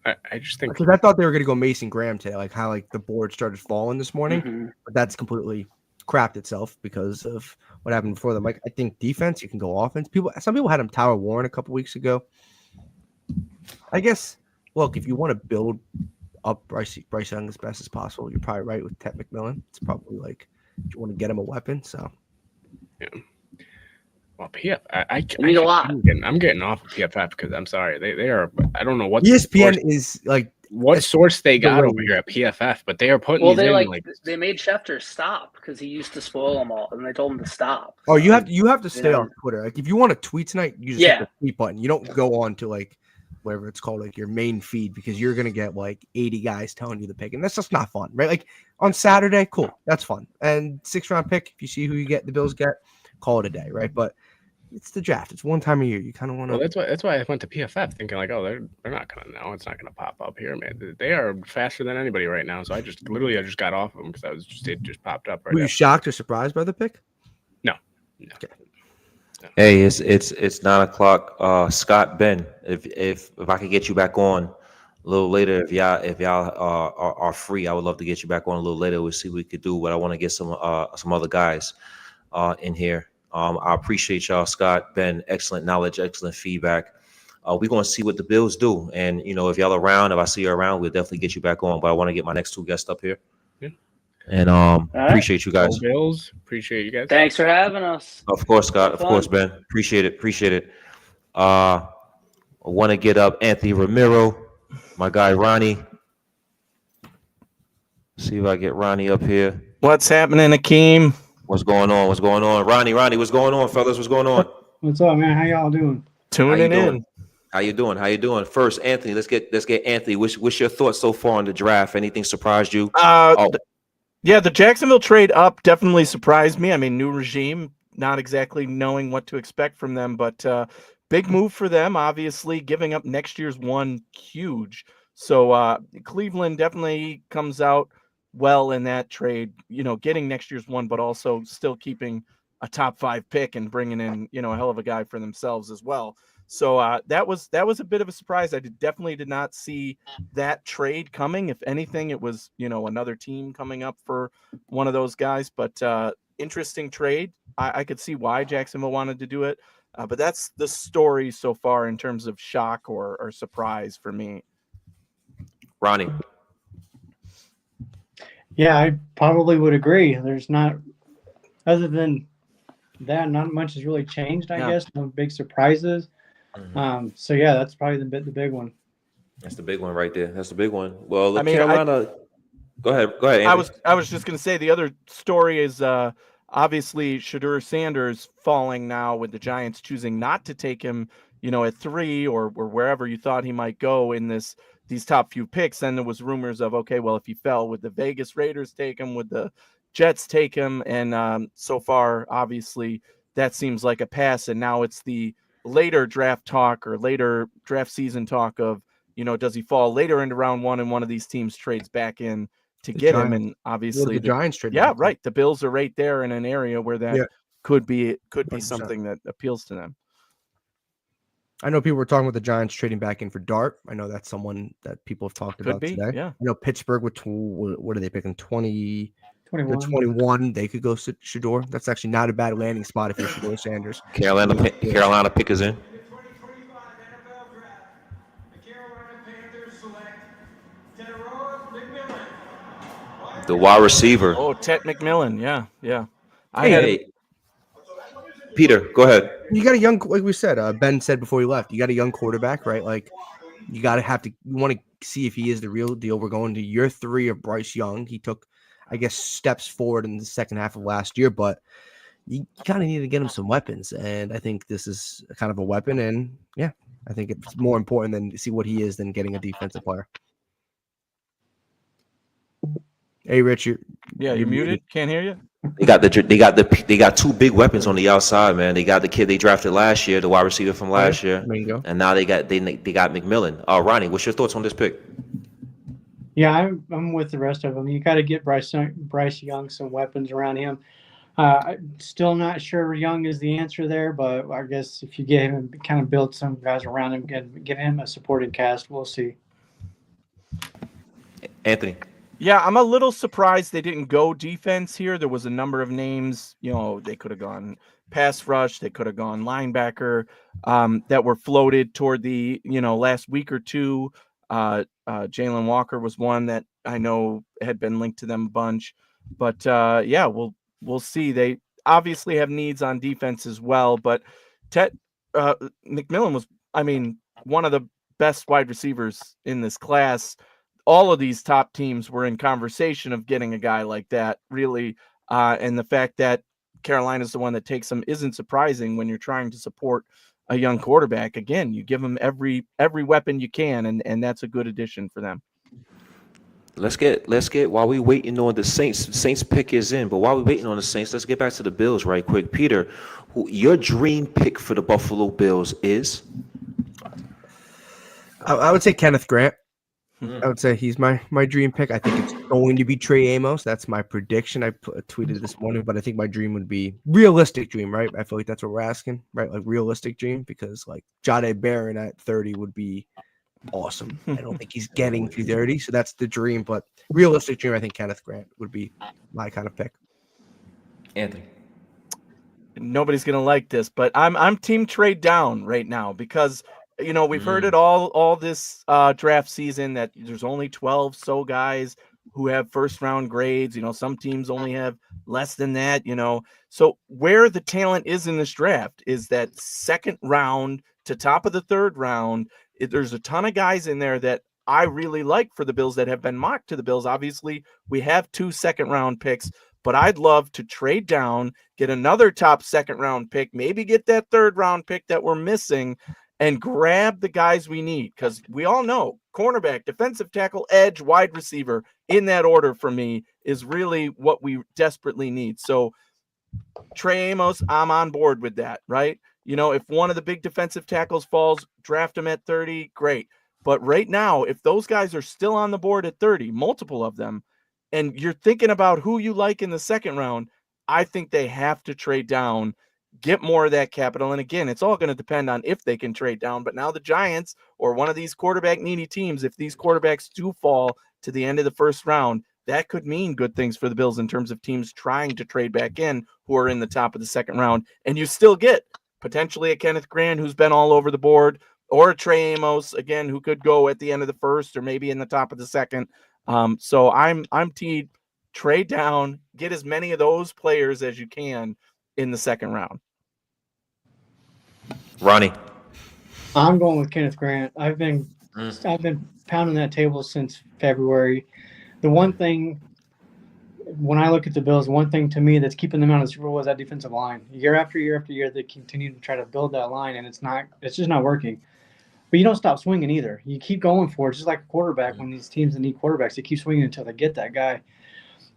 I just think because I thought they were going to go Mason Graham today, like how the board started falling this morning, but that's completely crapped itself because of what happened before them. Like I think defense, you can go offense. Some people had him Tyler Warren a couple weeks ago. I guess. Look, if you want to build up Bryce Young as best as possible, you're probably right with Ted McMillan. It's probably like you want to get him a weapon. So yeah. Well, I need a lot. I'm getting off of PFF because I'm sorry. They are. I don't know what ESPN is like. What source they got over here at PFF, but they are putting. Well, they made Schefter stop because he used to spoil them all, and they told him to stop. Oh, you have to stay on Twitter. Like if you want to tweet tonight, you just hit the tweet button. You don't go on to like whatever it's called, like your main feed, because you're gonna get like 80 guys telling you the pick, and that's just not fun, right? Like on Saturday, cool, that's fun. And 6th round pick, if you see who the Bills get, call it a day, right? But it's the draft. It's one time a year. You kind of want to. Well, that's why I went to PFF thinking like, oh, they're not gonna know. It's not gonna pop up here, man. They are faster than anybody right now. So I just got off of them because it just popped up right. Were you shocked or surprised by the pick? No. Okay. No. Hey, it's 9:00. Scott, Ben, if I could get you back on a little later, if y'all are free, I would love to get you back on a little later. We'll see what we could do, but I want to get some other guys in here. I appreciate y'all, Scott, Ben. Excellent knowledge, excellent feedback. We're going to see what the Bills do. And, if y'all are around, if I see you around, we'll definitely get you back on. But I want to get my next 2 guests up here. Yeah. And appreciate you guys. Go Bills. Appreciate you guys. Thanks for having us. Of course, Scott. Of Fun. course, Ben. Appreciate it. I want to get up Anthony Ramiro, my guy Ronnie. See if I get Ronnie up here. What's happening, Akeem? What's going on? Ronnie, what's going on, fellas? What's going on? What's up, man? How y'all doing? Tuning in. How you doing? First, Anthony, let's get Anthony. What's your thoughts so far on the draft? Anything surprised you? Yeah, the Jacksonville trade up definitely surprised me. I mean, new regime, not exactly knowing what to expect from them, but big move for them, obviously, giving up next year's one, huge. So Cleveland definitely comes out well in that trade, getting next year's one, but also still keeping a top 5 pick and bringing in, a hell of a guy for themselves as well. So that was a bit of a surprise. I definitely did not see that trade coming. If anything, it was, another team coming up for one of those guys, but interesting trade. I could see why Jacksonville wanted to do it. But that's the story so far in terms of shock or surprise for me. Ronnie. Yeah, I probably would agree. There's not, other than that, not much has really changed, I guess. No big surprises. So yeah, that's probably the big one. That's the big one right there. That's the big one. Well, I mean, Carolina. Go ahead. Andy. I was just going to say the other story is obviously Shadur Sanders falling now with the Giants choosing not to take him, at 3 or wherever you thought he might go in these top few picks. Then there was rumors of, okay, well, if he fell, would the Vegas Raiders take him? Would the Jets take him? And so far, obviously, that seems like a pass. And now it's the later draft talk or later draft season talk of, does he fall later into round 1 and one of these teams trades back in to get him? And obviously the Giants trade. Yeah, right. The Bills are right there in an area where that could be 100%. Something that appeals to them. I know people were talking about the Giants trading back in for Dart. I know that's someone that people have talked about today. Yeah. Pittsburgh with what are they picking? 21. They could go Shador. That's actually not a bad landing spot if you're Shador Sanders. Carolina pick is in. The 2025 NFL Draft, the Carolina Panthers select Teteroa McMillan. The wide receiver. Oh, Ted McMillan. Yeah. Hey, Peter, go ahead. You got a young, like we said, Ben said before he left, you got a young quarterback, right? Like you want to see if he is the real deal. We're going to year 3 of Bryce Young. He took, I guess, steps forward in the second half of last year, but you kind of need to get him some weapons. And I think this is kind of a weapon. And yeah, I think it's more important than to see what he is than getting a defensive player. Hey, Rich, you're muted. Can't hear you. They got 2 big weapons on the outside, man. They got the kid they drafted last year, the wide receiver from last year, Mingo. And now they got McMillan. Ronnie, what's your thoughts on this pick? Yeah, I'm with the rest of them. You got to get Bryce Young some weapons around him. Still not sure Young is the answer there, but I guess if you get him and kind of build some guys around him, give him a supporting cast, we'll see. Anthony. Yeah, I'm a little surprised they didn't go defense here. There was a number of names, they could have gone pass rush, they could have gone linebacker that were floated toward the, last week or two. Jalen Walker was one that I know had been linked to them a bunch, but we'll see. They obviously have needs on defense as well, but McMillan was, one of the best wide receivers in this class. All of these top teams were in conversation of getting a guy like that, really. And the fact that Carolina's the one that takes him isn't surprising when you're trying to support a young quarterback. Again, you give him every weapon you can, and that's a good addition for them. Let's get while we waiting on the Saints pick is in, but while we waiting on the Saints, let's get back to the Bills right quick. Peter, your dream pick for the Buffalo Bills is? I would say Kenneth Grant. I would say he's my dream pick. I think it's going to be Trey Amos. That's my prediction. I tweeted this morning, but I think my dream would be realistic dream, right? I feel like that's what we're asking, right? Like realistic dream, because like Jahdae Barron at 30 would be awesome. I don't think he's getting to 30, so that's the dream. But realistic dream, I think Kenneth Grant would be my kind of pick. Anthony. Nobody's gonna like this, but I'm team trade down right now because we've heard it all this draft season that there's only 12 guys. who have first round grades. Some teams only have less than that, So where the talent is in this draft is that second round to top of the third round. There's a ton of guys in there that I really like for the Bills that have been mocked to the Bills. Obviously, we have 2 second-round picks, but I'd love to trade down, get another top second-round pick, maybe get that third-round pick that we're missing, and grab the guys we need. Because we all know cornerback, defensive tackle, edge, wide receiver, in that order for me is really what we desperately need. So Trey Amos, I'm on board with that, right? If one of the big defensive tackles falls, draft him at 30, great. But right now, if those guys are still on the board at 30, multiple of them, and you're thinking about who you like in the second round, I think they have to trade down, get more of that capital. And again, it's all going to depend on if they can trade down. But now the Giants or one of these quarterback needy teams, if these quarterbacks do fall to the end of the first round, that could mean good things for the Bills in terms of teams trying to trade back in who are in the top of the second round. And you still get potentially a Kenneth Grant who's been all over the board, or a Trey Amos, again, who could go at the end of the first or maybe in the top of the second. So I'm teed, trade down, get as many of those players as you can in the second round. Ronnie. I'm going with Kenneth Grant. I've been pounding that table since February. The one thing, when I look at the Bills, one thing to me that's keeping them out of the Super Bowl is that defensive line. Year after year after year, they continue to try to build that line, and it's just not working. But you don't stop swinging either. You keep going for it, just like a quarterback. When these teams that need quarterbacks, they keep swinging until they get that guy.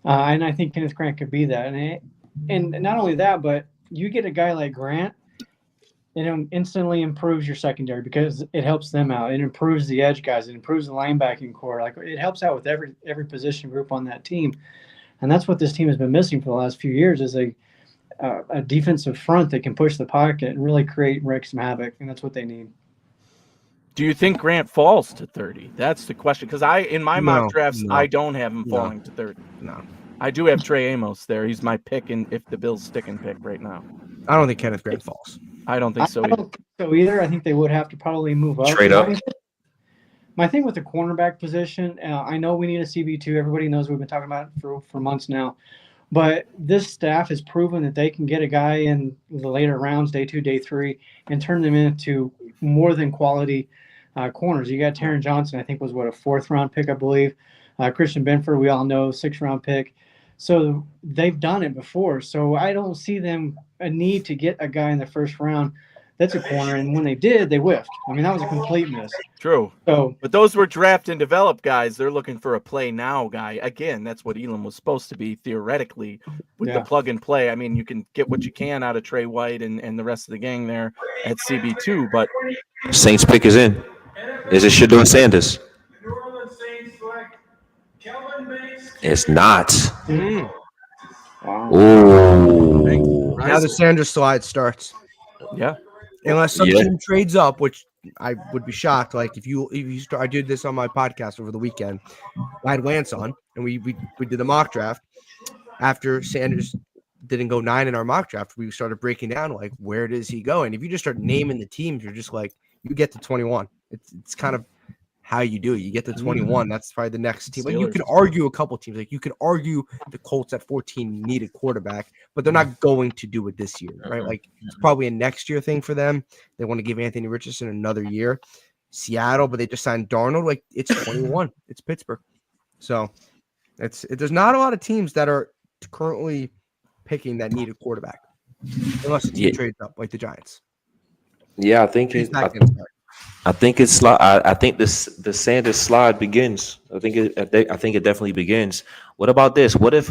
And I think Kenneth Grant could be that. And not only that, but you get a guy like Grant, it instantly improves your secondary because it helps them out. It improves the edge guys. It improves the linebacking core. Like, it helps out with every position group on that team. And that's what this team has been missing for the last few years is a defensive front that can push the pocket and really wreak some havoc. And that's what they need. Do you think Grant falls to 30? That's the question. Because in my mock drafts, I don't have him falling to 30. No. I do have Trey Amos there. He's my pick, and if the Bills stick and pick right now. I don't think Kenneth Grant falls. I don't think so I don't think so either. I think they would have to probably move up. Trade up. My thing with the cornerback position, I know we need a CB2. Everybody knows we've been talking about it for months now. But this staff has proven that they can get a guy in the later rounds, day 2, day 3, and turn them into more than quality corners. You got Taron Johnson, I think was a 4th-round pick, I believe. Christian Benford, we all know, 6th-round pick. So they've done it before. So I don't see them a need to get a guy in the first round that's a corner. And when they did, they whiffed. I mean, that was a complete miss. True. So, but those were draft and develop guys. They're looking for a play now guy. Again, that's what Elam was supposed to be theoretically with the plug and play. I mean, you can get what you can out of Trey White and the rest of the gang there at CB2. But Saints pick is in. Is it Shedeur Sanders? New Orleans Saints select Kelvin Banks. It's not. wow. Ooh. Now the Sanders slide starts. Yeah. Unless some team trades up, which I would be shocked. Like if you start, I did this on my podcast over the weekend. I had Lance on, and we did the mock draft. After Sanders didn't go 9 in our mock draft, we started breaking down like where does he go? And if you just start naming the teams, you're just like you get to 21. It's kind of how you do it. You get to 21. That's probably the next team. Like you could argue a couple teams. Like you could argue the Colts at 14 need a quarterback, but they're not going to do it this year, right? Like it's probably a next year thing for them. They want to give Anthony Richardson another year. Seattle, but they just signed Darnold. Like it's 21. It's Pittsburgh. So there's not a lot of teams that are currently picking that need a quarterback, unless the team trades up like the Giants. Yeah, I think I think the Sanders slide begins. I think it definitely begins. What about this? What if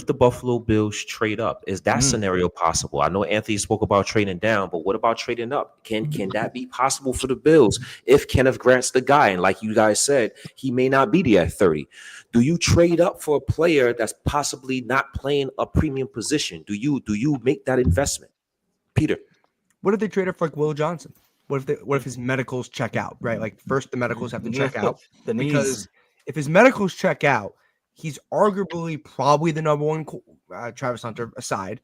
the Buffalo Bills trade up? Is that scenario possible? I know Anthony spoke about trading down, but what about trading up? Can that be possible for the Bills if Kenneth Grant's the guy? And like you guys said, he may not be there at 30. Do you trade up for a player that's possibly not playing a premium position? Do you make that investment, Peter? What if they trade up for like Will Johnson? What if his medicals check out, right? Like first the medicals have to check out. Because if his medicals check out, he's arguably probably the number one, Travis Hunter aside,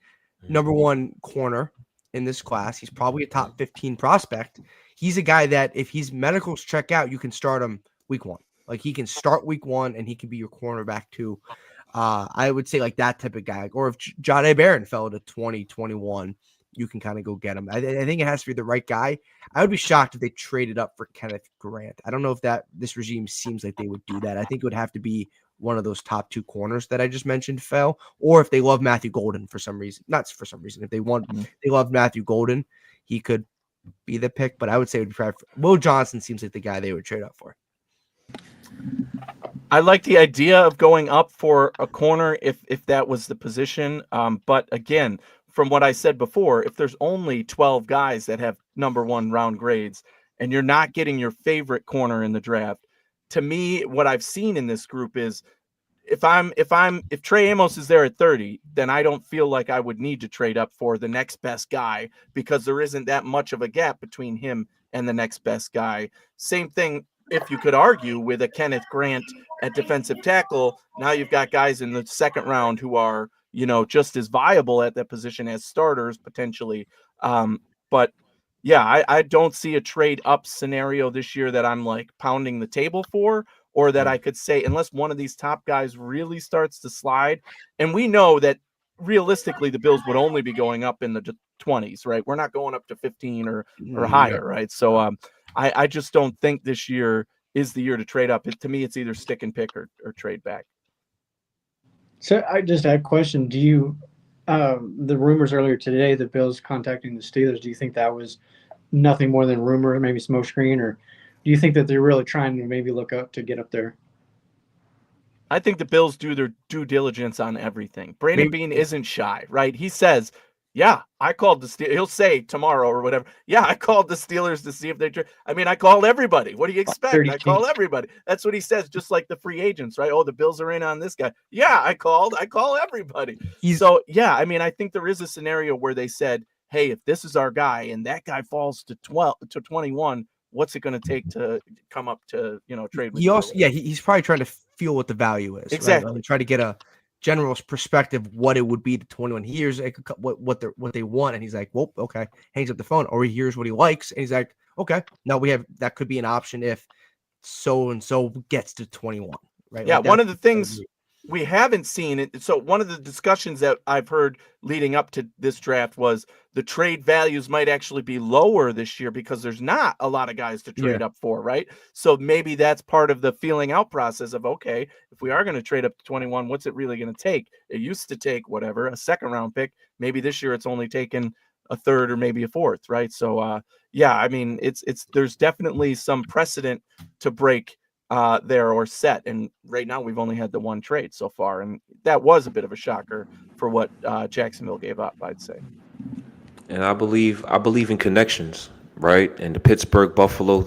number one corner in this class. He's probably a top 15 prospect. He's a guy that if his medicals check out, you can start him week 1. Like he can start week 1 and he can be your cornerback too. I would say like that type of guy. Or if John A. Barron fell to 2021, you can kind of go get him. I think it has to be the right guy. I would be shocked if they traded up for Kenneth Grant. I don't know if this regime seems like they would do that. I think it would have to be one of those top 2 corners that I just mentioned fell, or if they love Matthew Golden for some reason. Not for some reason. If they love Matthew Golden, he could be the pick. But I would say it would be Will Johnson seems like the guy they would trade up for. I like the idea of going up for a corner if that was the position. But again, from what I said before, if there's only 12 guys that have number 1 round grades and you're not getting your favorite corner in the draft, to me, what I've seen in this group is if Trey Amos is there at 30, then I don't feel like I would need to trade up for the next best guy because there isn't that much of a gap between him and the next best guy. Same thing, if you could argue, with a Kenneth Grant at defensive tackle. Now you've got guys in the second round who are, just as viable at that position as starters potentially. But yeah, I don't see a trade up scenario this year that I'm like pounding the table for, or that I could say, unless one of these top guys really starts to slide. And we know that realistically, the Bills would only be going up in the 20s, right? We're not going up to 15 or higher, right? So I just don't think this year is the year to trade up. To me, it's either stick and pick or trade back. So I just had a question. Do you, the rumors earlier today, the Bills contacting the Steelers, do you think that was nothing more than rumor, maybe smoke screen, or do you think that they're really trying to maybe look up to get up there? I think the Bills do their due diligence on everything. Brandon Beane isn't shy, right? He says, yeah, I called the Steelers. He'll say tomorrow or whatever. Yeah, I called the Steelers to see if they I called everybody. What do you expect? I call everybody. That's what he says, just like the free agents, right? Oh, the Bills are in on this guy. Yeah, I call everybody. So, yeah, I think there is a scenario where they said, hey, if this is our guy and that guy falls to 21, what's it going to take to come up to, trade with he's probably trying to feel what the value is. Exactly. Right? Try to get a general perspective what it would be to 21. He hears what they want, and he's like, well, okay. Hangs up the phone, or he hears what he likes, and he's like, okay, now that could be an option if so and so gets to 21. Right? Yeah, one of the things we haven't seen it. So one of the discussions that I've heard leading up to this draft was the trade values might actually be lower this year because there's not a lot of guys to trade up for, right? So maybe that's part of the feeling out process of, okay, if we are going to trade up to 21, what's it really going to take? It used to take a second round pick. Maybe this year it's only taken a third or maybe a fourth, right? So there's definitely some precedent to break there or set, and right now we've only had the one trade so far, and that was a bit of a shocker for what Jacksonville gave up, I'd say. And I believe in connections, right? And the Pittsburgh, Buffalo,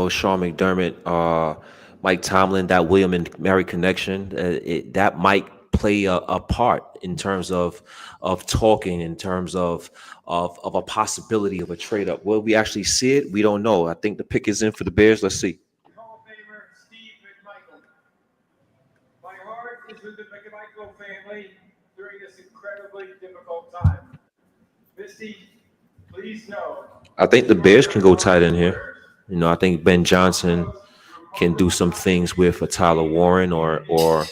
Sean McDermott, Mike Tomlin, that William and Mary connection, that might play a part in terms of talking, in terms of a possibility of a trade up. Will we actually see it? We don't know. I think the pick is in for the Bears. Let's see. With the McMichael family during this incredibly difficult time. Misty, please know. I think the Bears can go tight end here. I think Ben Johnson can do some things with a Tyler Warren or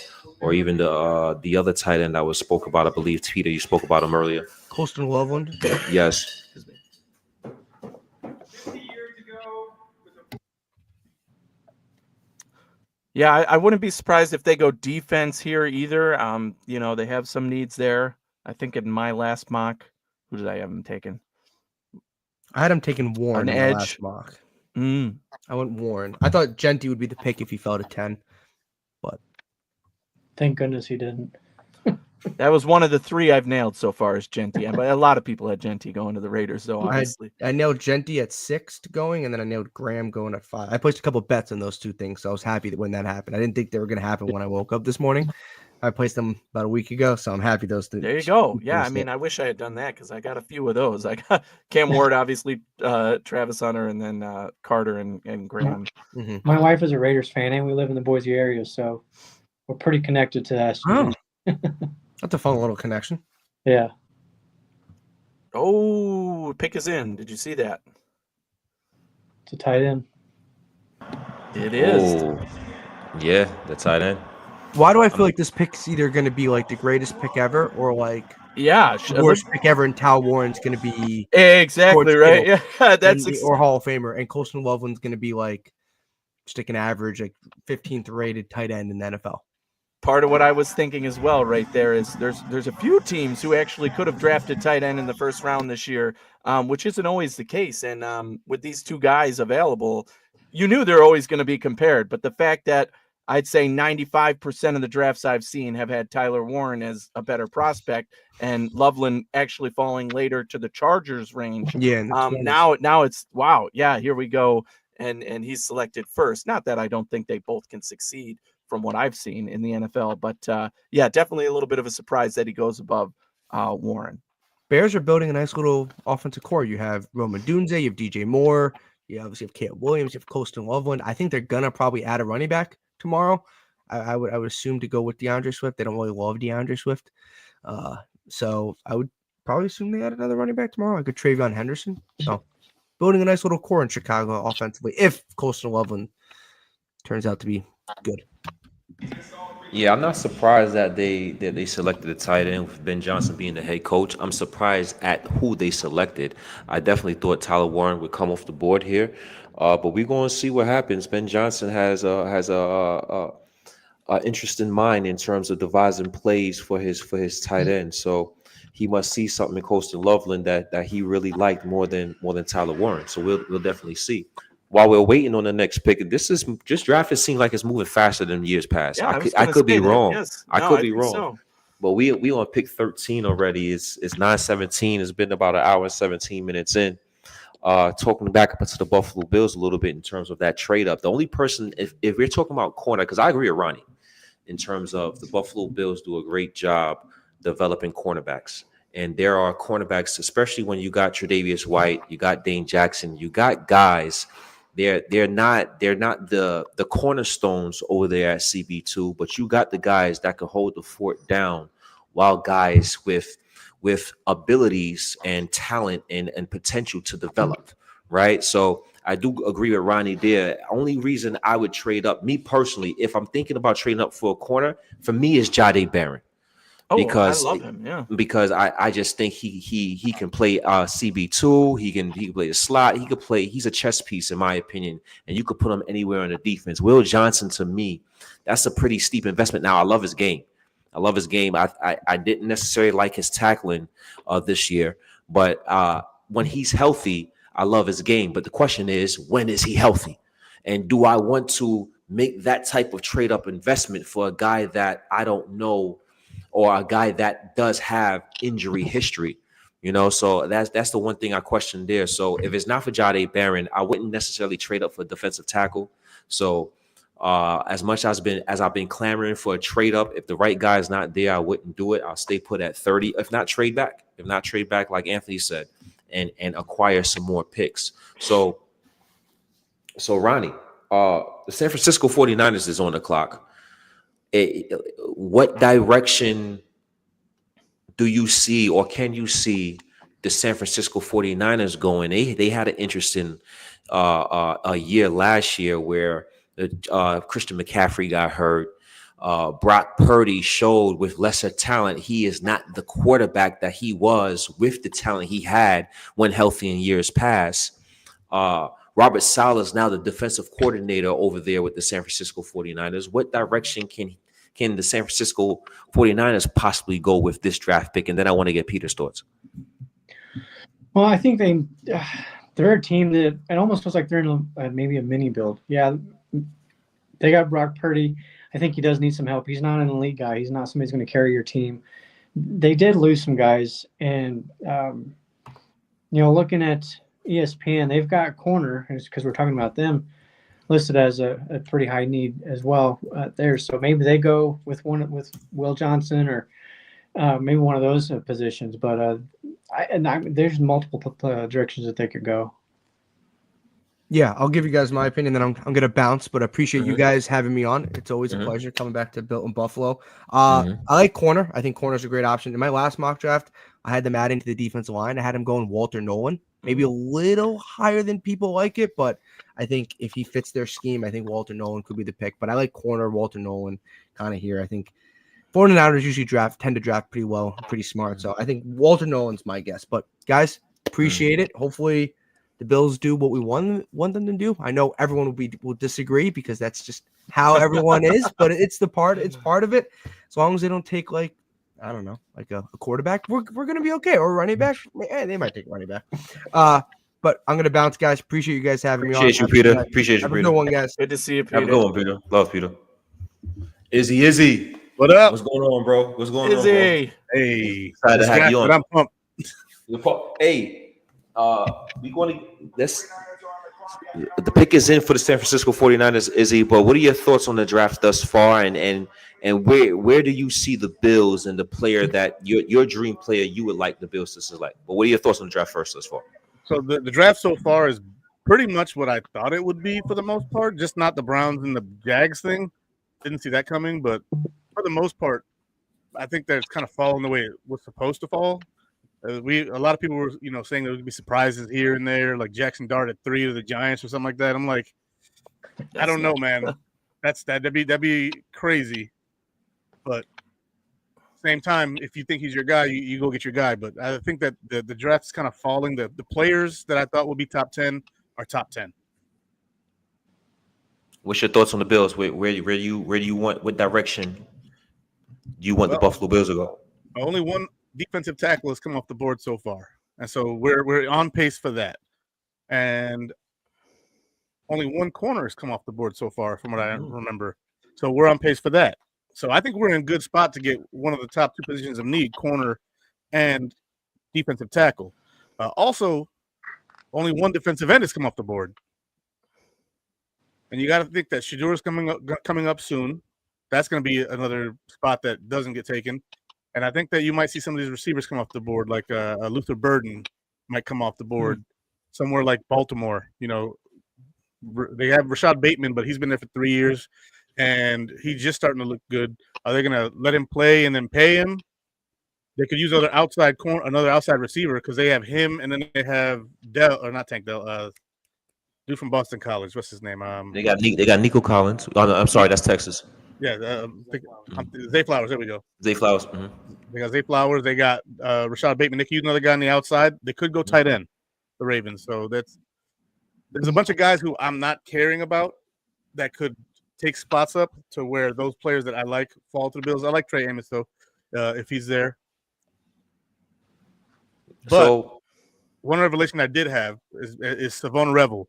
even the other tight end that was spoke about. I believe Peter, you spoke about him earlier. Colston Loveland. Yes. Yeah, I wouldn't be surprised if they go defense here either. They have some needs there. I think in my last mock, who did I have them taken? I had him taking Warren in the last mock. I went Warren. I thought Genty would be the pick if he fell to 10, but thank goodness he didn't. That was one of the three I've nailed so far is Genty. But a lot of people had Genty going to the Raiders, though, obviously. I nailed Genty at 6 going, and then I nailed Graham going at 5. I placed a couple bets on those two things, so I was happy that when that happened. I didn't think they were going to happen when I woke up this morning. I placed them about a week ago, so I'm happy those two. There you go. Yeah, I wish I had done that because I got a few of those. I got Cam Ward, obviously, Travis Hunter, and then Carter and Graham. Mm-hmm. My wife is a Raiders fan, and we live in the Boise area, so we're pretty connected to that. Oh. That's a fun little connection. Yeah. Oh, pick is in. Did you see that? It's a tight end. It is. Yeah, the tight end. Why do I feel like this pick's either going to be like the greatest pick ever or like the worst pick ever, and Tal Warren's going to be exactly right. Kittle, Yeah, that's or Hall of Famer, and Colston Loveland's going to be like just like an average, like 15th rated tight end in the NFL. Part of what I was thinking as well right there is there's a few teams who actually could have drafted tight end in the first round this year, which isn't always the case. And with these two guys available, you knew they're always going to be compared. But the fact that I'd say 95% of the drafts I've seen have had Tyler Warren as a better prospect, and Loveland actually falling later to the Chargers range. Yeah. Now it's wow. Yeah, here we go. And he's selected first. Not that I don't think they both can succeed from what I've seen in the NFL, but yeah, definitely a little bit of a surprise that he goes above Warren. Bears are building a nice little offensive core. You have Roman Dunze, you have DJ Moore, you obviously have Caleb Williams, you have Colston Loveland. I think they're gonna probably add a running back tomorrow. I would assume to go with DeAndre Swift. They don't really love DeAndre Swift, so I would probably assume they add another running back tomorrow, like a Travion Henderson. So building a nice little core in Chicago offensively, if Colston Loveland turns out to be good. Yeah, I'm not surprised that they selected a tight end with Ben Johnson being the head coach. I'm surprised at who they selected. I definitely thought Tyler Warren would come off the board here, but we're going to see what happens. Ben Johnson has a interest in mind in terms of devising plays for his tight end. So he must see something in Colston Loveland that he really liked more than Tyler Warren. So we'll definitely see. While we're waiting on the next pick, this draft seems like it's moving faster than years past. Yeah, I could be wrong. Yes. I could be wrong. So. But we on pick 13 already. It's 9:17. It's been about an hour and 17 minutes in. Talking back up to the Buffalo Bills a little bit in terms of that trade up. The only person, if we're talking about corner, because I agree with Ronnie in terms of the Buffalo Bills do a great job developing cornerbacks. And there are cornerbacks, especially when you got Tre'Davious White, you got Dane Jackson, you got guys. They're not the cornerstones over there at CB2, but you got the guys that can hold the fort down, while guys with abilities and talent and potential to develop, right? So I do agree with Ronnie there. Only reason I would trade up, me personally, if I'm thinking about trading up for a corner, for me is Jahdae Barron. Because I love him, yeah. Because I just think he can play CB2, he can play the slot, he's a chess piece in my opinion, and you could put him anywhere on the defense. Will Johnson, to me, that's a pretty steep investment. Now I love his game. I didn't necessarily like his tackling this year, but when he's healthy, I love his game. But the question is, when is he healthy? And do I want to make that type of trade up investment for a guy that I don't know, or a guy that does have injury history, So that's the one thing I question there. So if it's not for Jahdae Barron, I wouldn't necessarily trade up for a defensive tackle. So as much as I've been clamoring for a trade up, if the right guy is not there, I wouldn't do it. I'll stay put at 30, if not trade back, like Anthony said, and acquire some more picks. So Ronnie, the San Francisco 49ers is on the clock. What direction do you see, or can you see the San Francisco 49ers going? They had an interesting a year last year where Christian McCaffrey got hurt. Brock Purdy showed with lesser talent he is not the quarterback that he was with the talent he had when healthy in years past. Robert Saleh is now the defensive coordinator over there with the San Francisco 49ers. What direction can the San Francisco 49ers possibly go with this draft pick? And then I want to get Peter's thoughts. Well, I think they're a team that it almost feels like they're in maybe a mini build. Yeah, they got Brock Purdy. I think he does need some help. He's not an elite guy. He's not somebody who's going to carry your team. They did lose some guys. And, looking at ESPN, they've got corner, because we're talking about them, listed as a pretty high need as well there. So maybe they go with Will Johnson or maybe one of those positions. But there's multiple directions that they could go. Yeah, I'll give you guys my opinion, then I'm going to bounce, but I appreciate you guys having me on. It's always a pleasure coming back to Built in Buffalo. I like corner. I think corner's a great option. In my last mock draft, I had them adding to the defensive line. I had him going Walter Nolan, maybe a little higher than people like it, but I think if he fits their scheme, I think Walter Nolan could be the pick. But I like corner Walter Nolan kind of here. I think 49ers usually tend to draft pretty well, pretty smart. So I think Walter Nolan's my guess. But guys, appreciate it. Hopefully the Bills do what we want them to do. I know everyone will disagree because that's just how everyone is, but it's part of it. As long as they don't take like, I don't know, like a quarterback, we're gonna be okay. Or running back. They might take running back. But I'm gonna bounce, guys. Appreciate you guys having me on. Appreciate you, Peter. Appreciate you, Have Peter. a good one, guys. Good to see you, Peter. Have a good one, Peter. Love Peter. Izzy. What up? What's going on, bro? What's going on, bro? Izzy. Hey, Excited to have you on. but I'm pumped. Hey, we going to this. The pick is in for the San Francisco 49ers, Izzy. But what are your thoughts on the draft thus far, and where do you see the Bills and the player that your dream player you would like the Bills to select? But what are your thoughts on the draft first thus far? So the draft so far is pretty much what I thought it would be for the most part. Just not the Browns and the Jags thing. Didn't see that coming, but for the most part, I think that it's kind of fallen the way it was supposed to fall. A lot of people were, saying there would be surprises here and there, like Jackson Dart at 3 to the Giants or something like that. I'm like, I don't know, man. That'd be crazy. But same time, if you think he's your guy, you go get your guy. But I think that the draft's kind of falling. The players that I thought would be top 10 are top 10. What's your thoughts on the Bills? Where do you want? What direction do you want the Buffalo Bills to go? Only one defensive tackle has come off the board so far, and so we're on pace for that. And only one corner has come off the board so far, from what I remember. So we're on pace for that. So I think we're in a good spot to get one of the top 2 positions of need, corner and defensive tackle. Also, only one defensive end has come off the board. And you got to think that Shadur's coming up soon. That's going to be another spot that doesn't get taken. And I think that you might see some of these receivers come off the board, like Luther Burden might come off the board somewhere like Baltimore. They have Rashad Bateman, but he's been there for 3 years, and he's just starting to look good. Are they going to let him play and then pay him? They could use another outside receiver because they have him, and then they have dude from Boston College. What's his name? They got Nico Collins. Oh, no, I'm sorry, that's Texas. Yeah, Zay Flowers. There we go. Zay Flowers. They got Zay Flowers. They got Rashad Bateman. They could use another guy on the outside. They could go tight end, the Ravens. So there's a bunch of guys who I'm not caring about that could take spots up to where those players that I like fall to the Bills. I like Trey Amos, though, if he's there. But so, one revelation I did have is Savon Revel.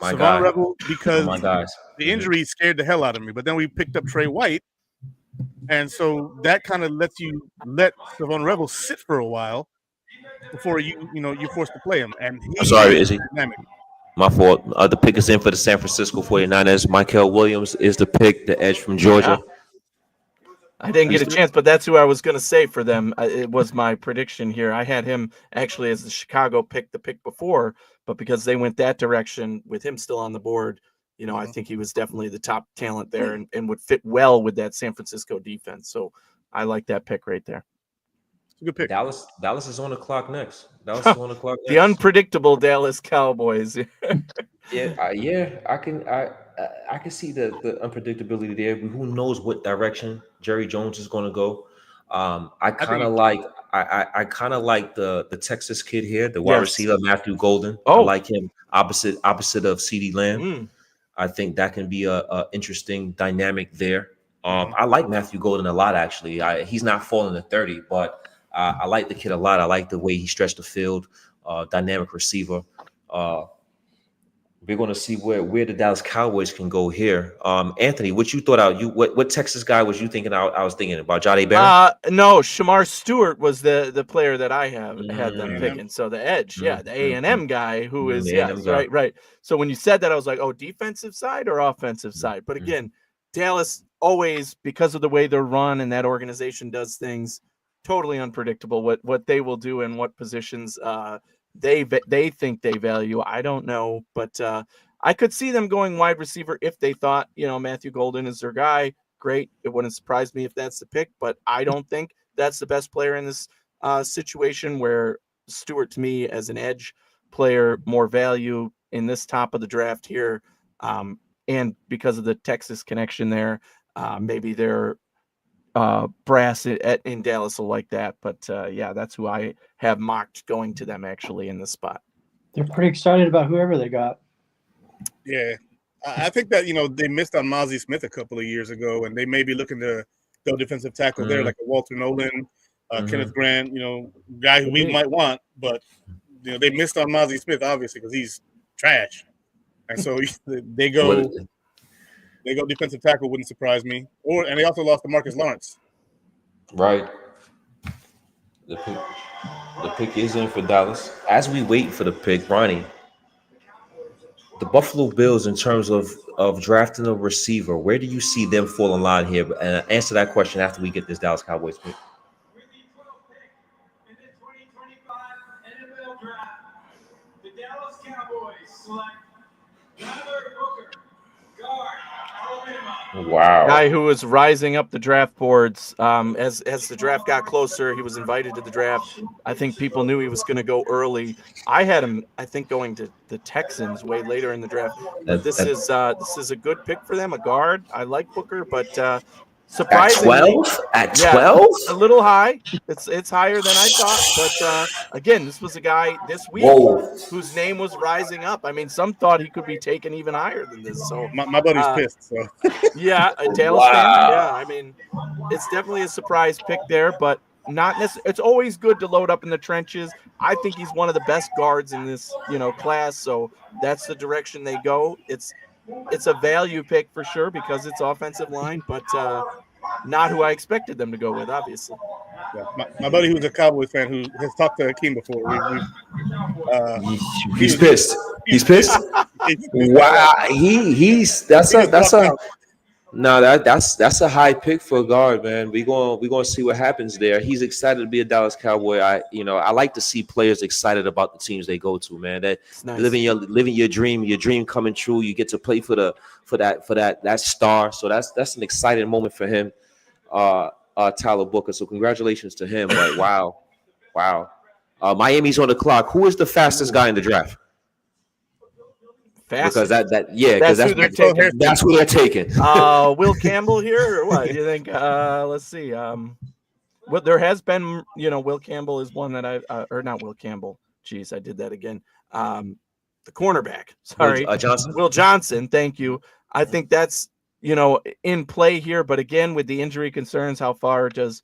Savon Revel, because the injury scared the hell out of me. But then we picked up Trey White, and so that kind of lets you let Savon Revel sit for a while before you're forced to play him. And I'm sorry, Izzy. My fault. The pick is in for the San Francisco 49ers. Michael Williams is the pick, the edge from Georgia. Yeah. I didn't get a chance, but that's who I was going to say for them. It was my prediction here. I had him actually as the Chicago pick the pick before, but because they went that direction with him still on the board, I think he was definitely the top talent there and would fit well with that San Francisco defense. So I like that pick right there. It's a good pick. Dallas is on the clock next. The unpredictable Dallas Cowboys. I can see the unpredictability there. Who knows what direction Jerry Jones is going to go? I kind of like the Texas kid here, the wide receiver Matthew Golden. I like him opposite of CeeDee Lamb. I think that can be a interesting dynamic there. I like Matthew Golden a lot, actually. He's not falling to 30, but I like the kid a lot. I like the way he stretched the field, dynamic receiver. We're going to see where the Dallas Cowboys can go here. Anthony, what you thought out? What Texas guy was you thinking? I was thinking about Jahdae Barron. No, Shamar Stewart was the player that I had them picking. So the edge, the A&M guy who is right. So when you said that, I was like, oh, defensive side or offensive side? But again, Dallas always, because of the way they're run and that organization does things, totally unpredictable. What they will do and what positions they think they value. I don't know, but I could see them going wide receiver if they thought, Matthew Golden is their guy. Great. It wouldn't surprise me if that's the pick, but I don't think that's the best player in this situation where Stewart, to me, as an edge player, more value, in this top of the draft here. And because of the Texas connection there, maybe they're brass in Dallas will like that. But yeah, that's who I have mocked going to them actually in this spot. They're pretty excited about whoever they got. Yeah. I think that, they missed on Mozzie Smith a couple of years ago, and they may be looking to go defensive tackle there, like a Walter Nolan, Kenneth Grant, guy who we might want, but they missed on Mozzie Smith obviously because he's trash, and so they go defensive tackle. Wouldn't surprise me. And they also lost to Marcus Lawrence. Right. The pick is in for Dallas. As we wait for the pick, Ronnie, the Buffalo Bills, in terms of drafting a receiver, where do you see them fall in line here? And answer that question after we get this Dallas Cowboys pick. With the 12th pick in the 2025 NFL Draft, the Dallas Cowboys select Tyler Booker, guard, Alabama. Wow. Guy who was rising up the draft boards as the draft got closer. He was invited to the draft. I think people knew he was going to go early. I had him, I think, going to the Texans way later in the draft. But this is a good pick for them, a guard. I like Booker, but surprisingly, at 12, a little high. It's higher than I thought. But again, this was a guy this week whose name was rising up. I mean, some thought he could be taken even higher than this. So my buddy's pissed. So yeah, a Dallas fan. Yeah, I mean, it's definitely a surprise pick there, but not necessarily. It's always good to load up in the trenches. I think he's one of the best guards in this class. So that's the direction they go. It's a value pick for sure because it's offensive line, but not who I expected them to go with, obviously. Yeah, my buddy who's a Cowboys fan who has talked to Akeem before. He's pissed. He's pissed. Wow, that's a high pick for a guard, man. We gonna see what happens there. He's excited to be a Dallas Cowboy. I like to see players excited about the teams they go to, man. That nice. living your dream coming true. You get to play for that star. So that's an exciting moment for him, Tyler Booker. So congratulations to him. But wow. Miami's on the clock. Who is the fastest guy in the draft? Fast? Because that's who they're taking. Will Campbell here or what? You think? Let's see. Well, there has been, Will Campbell is one that or not Will Campbell. Jeez, I did that again. The cornerback. Sorry, Johnson. Will Johnson. Thank you. I think that's in play here, but again, with the injury concerns, how far does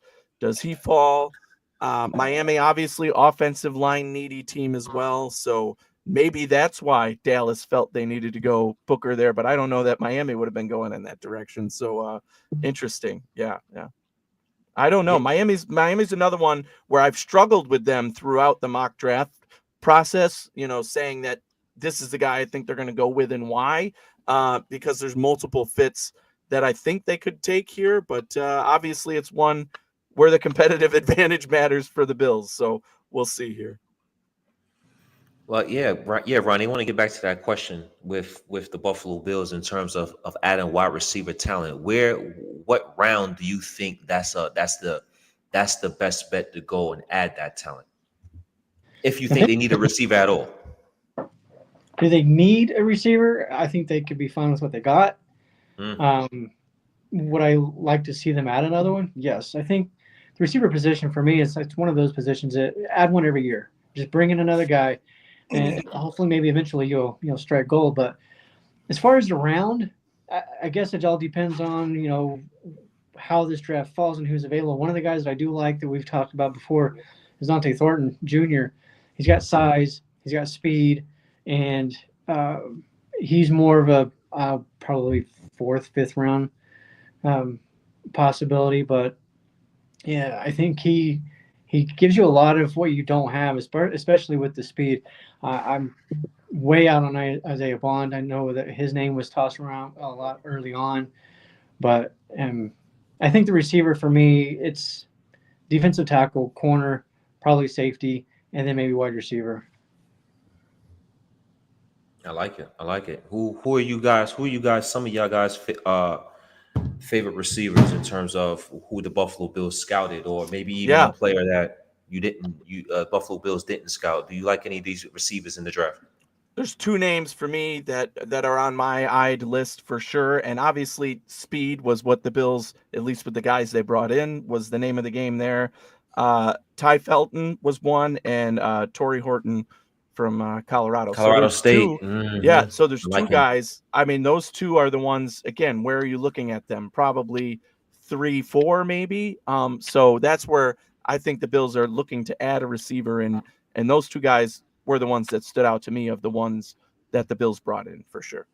he fall? Miami, obviously, offensive line needy team as well, so. Maybe that's why Dallas felt they needed to go Booker there, but I don't know that Miami would have been going in that direction. So interesting. Yeah. I don't know. Miami's another one where I've struggled with them throughout the mock draft process, saying that this is the guy I think they're going to go with and why, because there's multiple fits that I think they could take here. But obviously it's one where the competitive advantage matters for the Bills. So we'll see here. Well, yeah, Ronnie, I want to get back to that question with the Buffalo Bills in terms of adding wide receiver talent. What round do you think that's the best bet to go and add that talent? If you think they need a receiver at all. Do they need a receiver? I think they could be fine with what they got. Would I like to see them add another one? Yes. I think the receiver position for me it's one of those positions that add one every year. Just bring in another guy. And hopefully, maybe eventually you'll strike gold. But as far as the round, I guess it all depends on how this draft falls and who's available. One of the guys that I do like that we've talked about before is Dante Thornton Jr. He's got size, he's got speed, and he's more of a probably 4th, 5th round possibility. But yeah, I think he gives you a lot of what you don't have, especially with the speed. I'm way out on Isaiah Bond. I know that his name was tossed around a lot early on, but I think the receiver for me, it's defensive tackle, corner, probably safety, and then maybe wide receiver. I like it. Who are you guys? Some of y'all guys favorite receivers in terms of who the Buffalo Bills scouted, or maybe even a player that Buffalo Bills didn't scout? Do you like any of these receivers in the draft? There's two names for me that are on my eyed list for sure, and obviously speed was what the Bills, at least with the guys they brought in, was the name of the game there. Ty Felton was one, and Torrey Horton from Colorado. Colorado so State. Yeah, so there's I like two guys. I mean, those two are the ones. Again, where are you looking at them? Probably 3, 4, maybe. So that's where I think the Bills are looking to add a receiver, and those two guys were the ones that stood out to me of the ones that the Bills brought in for sure.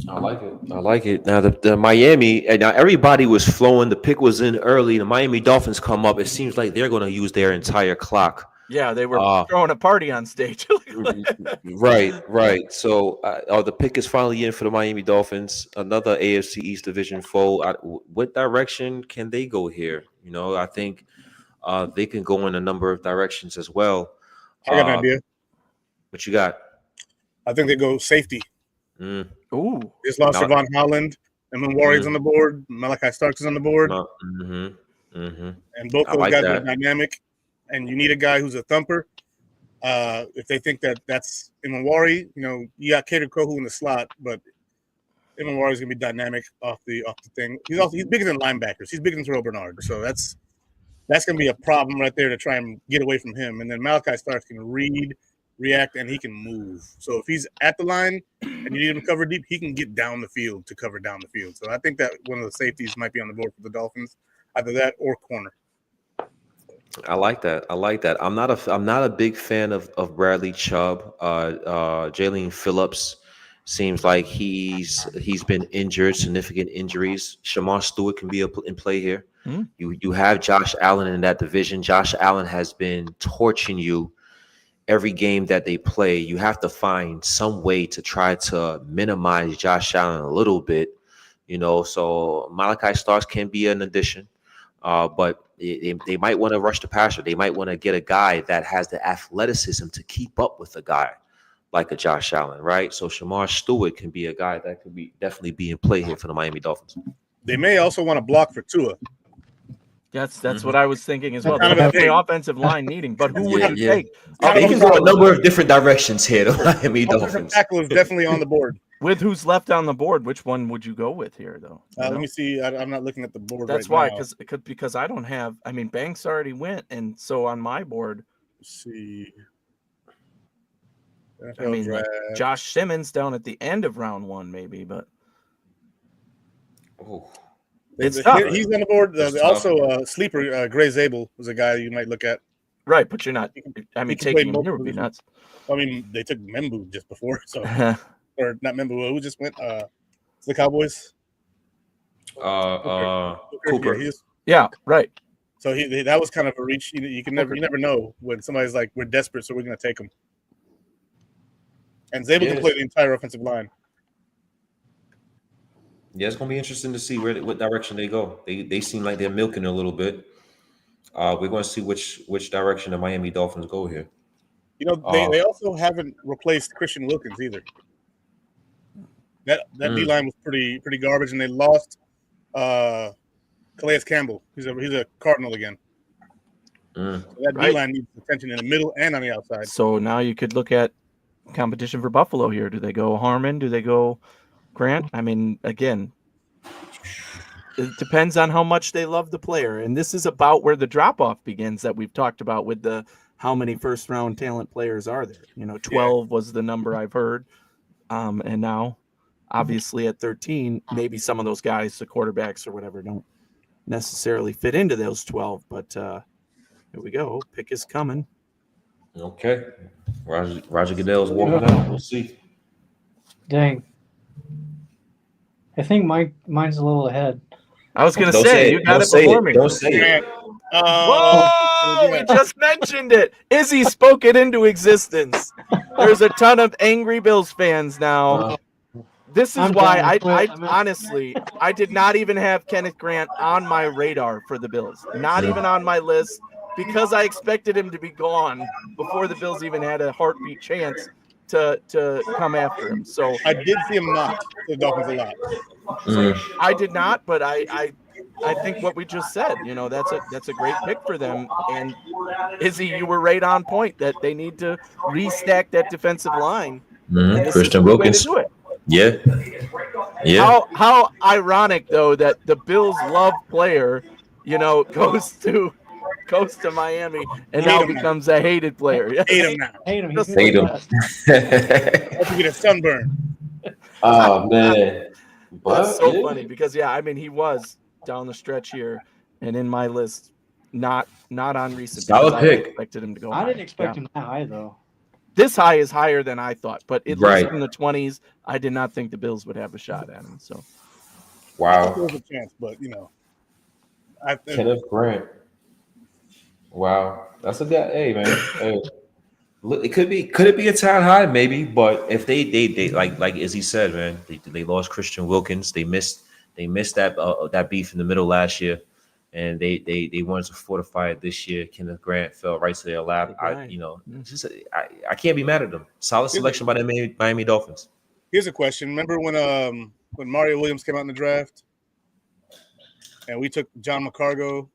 I like it. I like it. Now the Miami, and now everybody was flowing. The pick was in early. The Miami Dolphins come up. It seems like they're going to use their entire clock. Yeah, they were throwing a party on stage. Right. So the pick is finally in for the Miami Dolphins, another AFC East division foe. What direction can they go here? You know, I think they can go in a number of directions as well. I got an idea. What you got? I think they go safety. Ooh. Just lost Javon Holland. Emin Warrior's on the board. Malachi Starks is on the board. And both those guys are dynamic. And you need a guy who's a thumper. If they think that that's Emin Warrior, you know, you got Kader Kohu in the slot, but Emin Warrior is gonna be dynamic off the thing. He's bigger than linebackers. He's bigger than Terrell Bernard. So that's gonna be a problem right there to try and get away from him. And then Malachi Starks can read, react, and he can move. So if he's at the line and you need him to cover deep, he can get down the field to cover down the field. So I think that one of the safeties might be on the board for the Dolphins, either that or corner. I like that. I'm not a big fan of Bradley Chubb. Jalen Phillips seems like he's been injured, significant injuries. Shamar Stewart can be in play here. You have Josh Allen in that division. Josh Allen has been torching you every game that they play. You have to find some way to try to minimize Josh Allen a little bit, you know. So Malachi Starks can be an addition, but they might want to rush the passer. They might want to get a guy that has the athleticism to keep up with a guy like a Josh Allen, right? So Shamar Stewart can be a guy that could definitely be in play here for the Miami Dolphins. They may also want to block for Tua. That's what I was thinking as well. Definitely offensive line needing, but who would you take? They can go a number of different directions here. The Miami Dolphins tackle is definitely on the board. With who's left on the board, which one would you go with here, though? Let me see. I'm not looking at the board. That's right why, now. because I don't have. I mean, Banks already went, and so on my board. Let's see. I mean, like Josh Simmons down at the end of round 1, maybe, but. It's tough. He's on the board. Also, sleeper Gray Zabel was a guy you might look at. Right, but you're not. I mean, taking him here would be nuts. I mean, they took Membu just before, so or not Membu. Who just went? It's the Cowboys. Cooper. Yeah, right. So that was kind of a reach. You never know when somebody's like, we're desperate, so we're going to take him. And Zabel can play the entire offensive line. Yeah, it's gonna be interesting to see what direction they go. They seem like they're milking a little bit. We're going to see which direction the Miami Dolphins go here. You know, they also haven't replaced Christian Wilkins either. That D line was pretty garbage, and they lost Calais Campbell. He's a Cardinal again. So that D line needs attention in the middle and on the outside. So now you could look at competition for Buffalo here. Do they go Harmon? Do they go Grant? I mean, again, it depends on how much they love the player. And this is about where the drop-off begins that we've talked about with the how many first-round talent players are there. You know, 12 was the number I've heard. And now, obviously, at 13, maybe some of those guys, the quarterbacks or whatever, don't necessarily fit into those 12. But here we go. Pick is coming. Okay. Roger Goodell's walking out. We'll see. Dang. I think mine's a little ahead. I was going to say, you got it before me. Don't say it. Whoa! We just mentioned it. Izzy spoke it into existence. There's a ton of angry Bills fans now. This is why I honestly, I did not even have Kenneth Grant on my radar for the Bills. Not even on my list, because I expected him to be gone before the Bills even had a heartbeat chance to come after him. So I did see him knock the Dolphins a lot. I did not, but I I think what we just said, that's a great pick for them. And Izzy, you were right on point that they need to restack that defensive line. And this Christian is the way Wilkins. to do it. Yeah. Yeah. How ironic though that the Bills' love player, goes to Miami and now becomes a hated player. Yes. Hate him now. Hate him. Just Hate him. Hope you get a sunburn. Oh man. But That's so funny because he was down the stretch here and in my list, not on recent. Solid pick. I expected him to go. I didn't expect him that high though. This high is higher than I thought, but at Right. least in the 20s, I did not think the Bills would have a shot at him. So, There was a chance, but Kenneth Grant. Wow, that's a guy. Hey man, hey. Look, could it be a tad high maybe? But if they like as he said, man, they lost Christian Wilkins. They missed that beef in the middle last year, and they wanted to fortify it this year. Kenneth Grant fell right to their lap. I can't be mad at them. Solid selection by the Miami Dolphins. Here's a question. Remember when Mario Williams came out in the draft and we took John McCargo,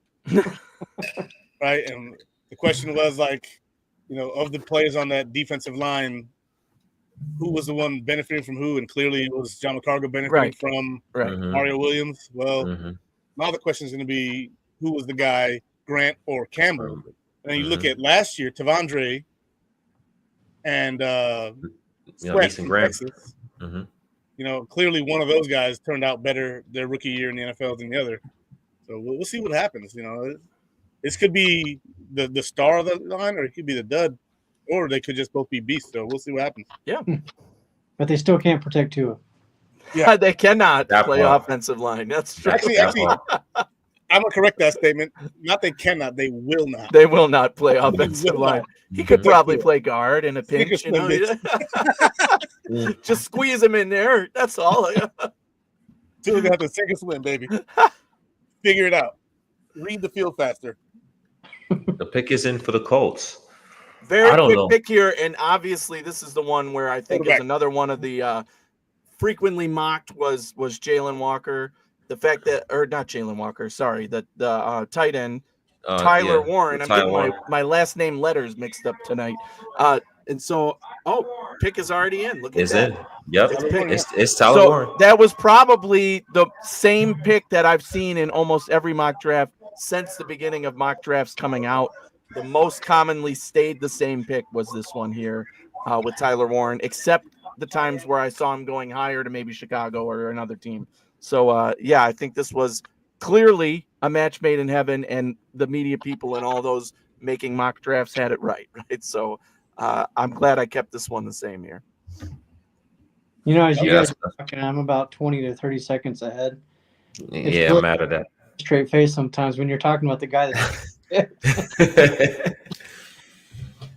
right? And the question was of the players on that defensive line, who was the one benefiting from who? And clearly it was John McCargo benefiting from Mario Williams. Well, now the question is going to be who was the guy, Grant or Campbell? And then you look at last year, Tavondre and Mason Grant. Texas. Clearly one of those guys turned out better their rookie year in the NFL than the other. So we'll see what happens. This could be the star of the line, or it could be the dud, or they could just both be beasts. So we'll see what happens. Yeah, but they still can't protect Tua. Yeah, they cannot play offensive line. That's true. Actually, I'm gonna correct that statement. Not they cannot, they will not. They will not play offensive line. He could probably play guard in a pinch. Just squeeze him in there. That's all. Tua's gonna have to sink or swim, baby. Figure it out. Read the field faster. The pick is in for the Colts. Very quick pick here, and obviously this is the one where I think is another one of the frequently mocked was Jalen Walker. The fact that, or not Jalen Walker, sorry, the tight end Tyler Warren. I'm getting my last name letters mixed up tonight. And so, pick is already in. Look at that. It's in. Yep. It's Tyler Warren. That was probably the same pick that I've seen in almost every mock draft since the beginning of mock drafts coming out. The most commonly stayed the same pick was this one here with Tyler Warren, except the times where I saw him going higher to maybe Chicago or another team. So, I think this was clearly a match made in heaven, and the media people and all those making mock drafts had it right? So I'm glad I kept this one the same here. As you guys are talking, I'm about 20 to 30 seconds ahead. I'm mad at that. Straight face sometimes when you're talking about the guy that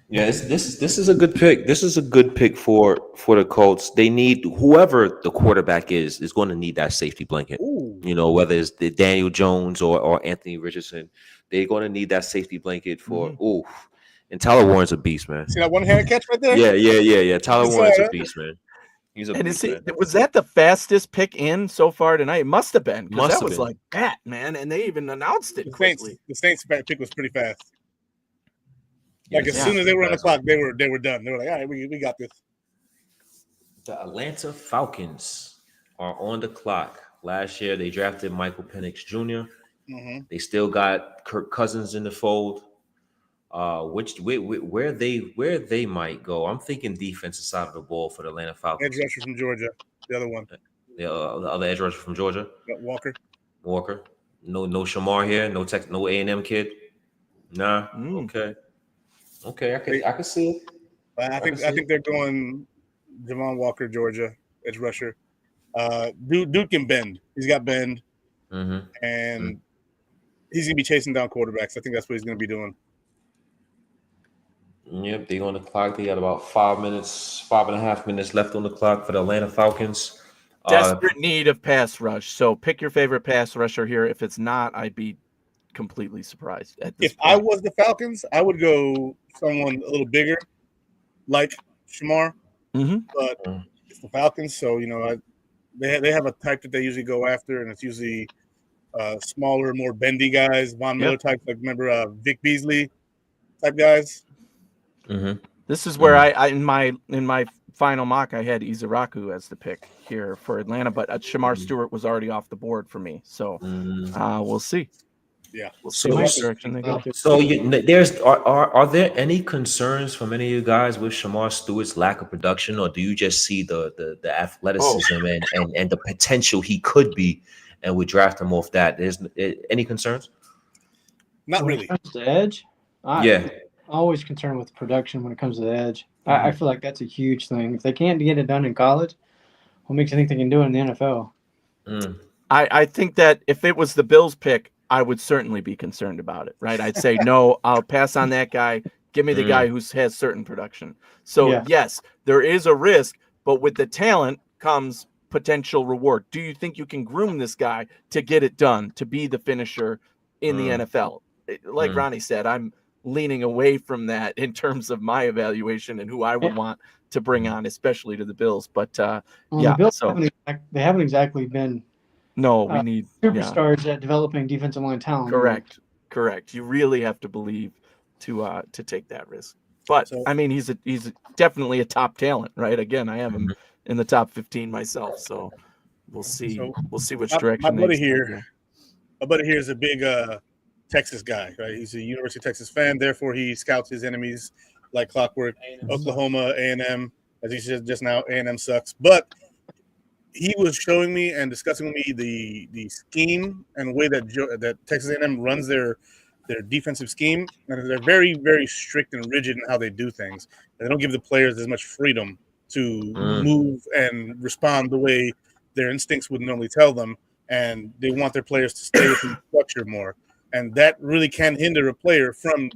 this is a good pick. This is a good pick for the Colts. They need whoever the quarterback is going to need that safety blanket. Ooh. Whether it's the Daniel Jones or Anthony Richardson, they're going to need that safety blanket for. And Tyler Warren's a beast, man. See that one-handed catch right there? Yeah. Tyler Warren's a beast, man. He's a beast, man. Was that the fastest pick in so far tonight? It must have been, because that was like that, man. And they even announced it quickly. The Saints pick was pretty fast. As soon as they were on the clock, they were done. They were like, all right, we got this. The Atlanta Falcons are on the clock. Last year, they drafted Michael Penix Jr. They still got Kirk Cousins in the fold. Where they might go? I'm thinking defensive side of the ball for the Atlanta Falcons. Edge rusher from Georgia, the other one. The other edge rusher from Georgia. Walker. No Shamar here. No A&M kid. Nah. Okay. I can see it. I think they're going Javon Walker, Georgia, edge rusher. Dude can bend. He's got bend, and he's gonna be chasing down quarterbacks. I think that's what he's gonna be doing. Yep, they on the clock. They got about 5.5 minutes left on the clock for the Atlanta Falcons. Desperate need of pass rush. So pick your favorite pass rusher here. If it's not, I'd be completely surprised at this point. I was the Falcons, I would go someone a little bigger, like Shamar. But it's the Falcons, so they have a type that they usually go after, and it's usually smaller, more bendy guys, Von Miller Yep. types. Like remember Vic Beasley type guys. Mm-hmm. This is where I in my final mock I had Izaraku as the pick here for Atlanta, but Shamar Stewart was already off the board for me. So we'll see. Yeah, we'll see So- which direction they go. So are there any concerns from any of you guys with Shamar Stewart's lack of production, or do you just see the athleticism and the potential he could be, and we draft him off that? There's any concerns? not When really. it comes to edge, Yeah. always concerned with production when it comes to the edge. I feel like that's a huge thing. If they can't get it done in college, what makes you think they can do it in the NFL? I think that if it was the Bills pick, I would certainly be concerned about it, right? I'd say, no, I'll pass on that guy. Give me the guy who has certain production. So, Yeah. yes, there is a risk, but with the talent comes potential reward. Do you think you can groom this guy to get it done, to be the finisher in the NFL? Like Ronnie said, I'm leaning away from that in terms of my evaluation and who I would want to bring on, especially to the Bills. But, Well, yeah, the Bills so they haven't exactly been no, we need superstars at developing defensive line talent. Correct. You really have to believe to take that risk. But So- I mean, he's definitely a top talent, right? Again, I have him in the top 15 myself, so we'll see. So, We'll see which my direction. buddy they here- go. My buddy here is a big Texas guy, right? He's a University of Texas fan, therefore he scouts his enemies like clockwork. Oklahoma, A&M, as he said just now, A&M sucks. But he was showing me and discussing with me the scheme and way that Texas A&M runs their defensive scheme, and they're very, very strict and rigid in how they do things. They don't give the players as much freedom to move and respond the way their instincts would normally tell them, and they want their players to stay within the structure more. And that really can hinder a player from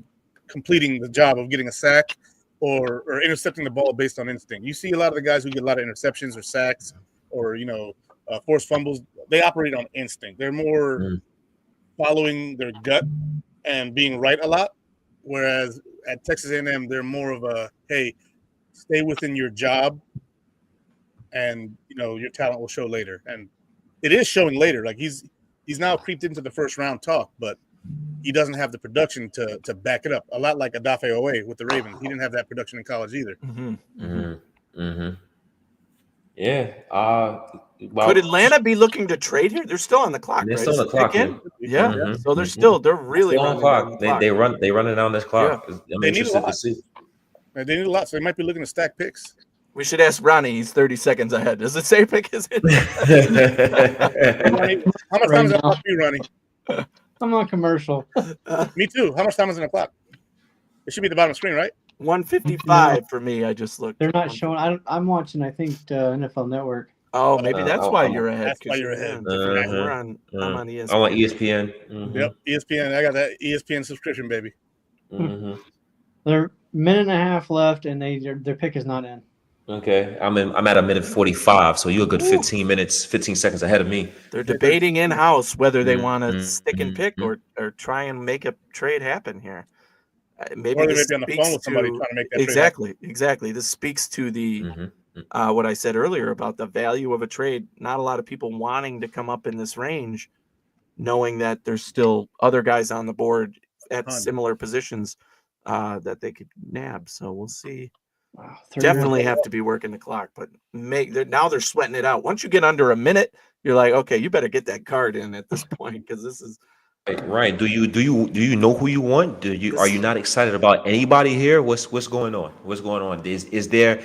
completing the job of getting a sack or intercepting the ball based on instinct. You see a lot of the guys who get a lot of interceptions or sacks or forced fumbles. They operate on instinct. They're more following their gut and being right a lot. Whereas at Texas A&M, they're more of a, hey, stay within your job, and your talent will show later. And it is showing later. Like he's now creeped into the first round talk, but he doesn't have the production to back it up. A lot like Odafe Owe with the Ravens. He didn't have that production in college either. Yeah. Well, Could Atlanta be looking to trade here? They're still on the clock. They're right? still on the clock, Pick in? yeah. Yeah. So they're really still on running clock. down the clock. They run it down this clock. I'm They need a interested lot. to see. And they need a lot, so they might be looking to stack picks. We should ask Ronnie. He's 30 seconds ahead. Does it say pick is in? Ronnie, how much time is on the clock for you, Ronnie? I'm on commercial. Me too. How much time is on the clock? It should be at the bottom of the screen, right? 155 for me. I just looked. They're not showing. I'm watching. I think NFL Network. Oh, maybe that's why you're ahead. That's why you're ahead. I'm on ESPN. I'm on ESPN. Yep, ESPN. I got that ESPN subscription, baby. They're a minute and a half left, and their pick is not in. Okay, I'm at a minute 45, so you're a good 15 seconds ahead of me. They're debating in house whether they want to stick and pick or try and make a trade happen here. Maybe Or they may this be on the speaks phone with somebody trying to make that trade happen. exactly. This speaks to the what I said earlier about the value of a trade. Not a lot of people wanting to come up in this range, knowing that there's still other guys on the board at similar positions that they could nab. So we'll see. Wow, Definitely have to be working the clock, but now they're sweating it out. Once you get under a minute, you're like, okay, you better get that card in at this point because this is Right. Do you know who you want? Are you not excited about anybody here? What's going on? What's going on? Is there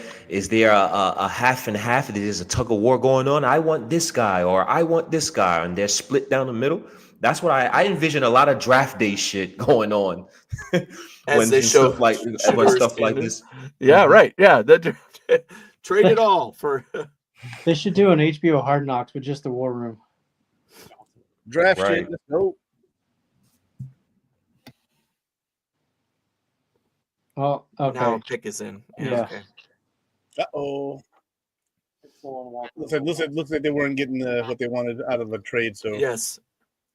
a half and half? There's a tug of war going on. I want this guy or I want this guy, and they're split down the middle. That's what I envision a lot of draft day shit going on. As they show stuff like this. Yeah, right. Yeah, trade it all for. They should do an HBO Hard Knocks with just the War Room. Draft Right. shit. Let's go. Oh, okay. Now a pick is in. Yeah. Okay. Uh-oh. Looks like they weren't getting what they wanted out of a trade. So Yes.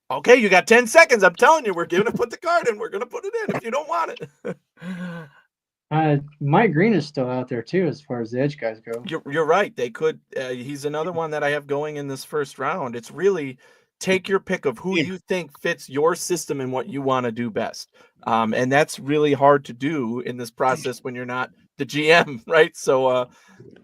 Okay, you got 10 seconds. I'm telling you, we're going to put the card in. We're going to put it in if you don't want it. Mike Green is still out there too, as far as the edge guys go. You're right. They could. He's another one that I have going in this first round. It's really take your pick of who you think fits your system and what you want to do best. And that's really hard to do in this process when you're not the GM, right? So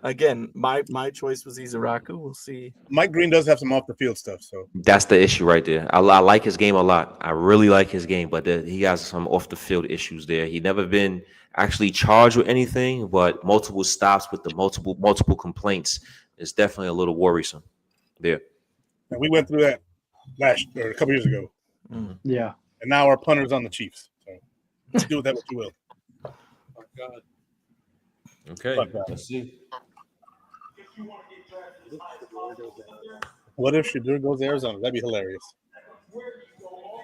again, my choice was Izaraku. We'll see. Mike Green does have some off the field stuff, so That's the issue right there. I like his game a lot. I really like his game, but he has some off the field issues there. He never been actually charged with anything, but multiple stops with the multiple complaints is definitely a little worrisome there. and we went through that a couple years ago. Yeah. And now our punter's on the Chiefs. So do with that what you will. Okay, let's see. What if Shedeur goes to Arizona? That'd be hilarious.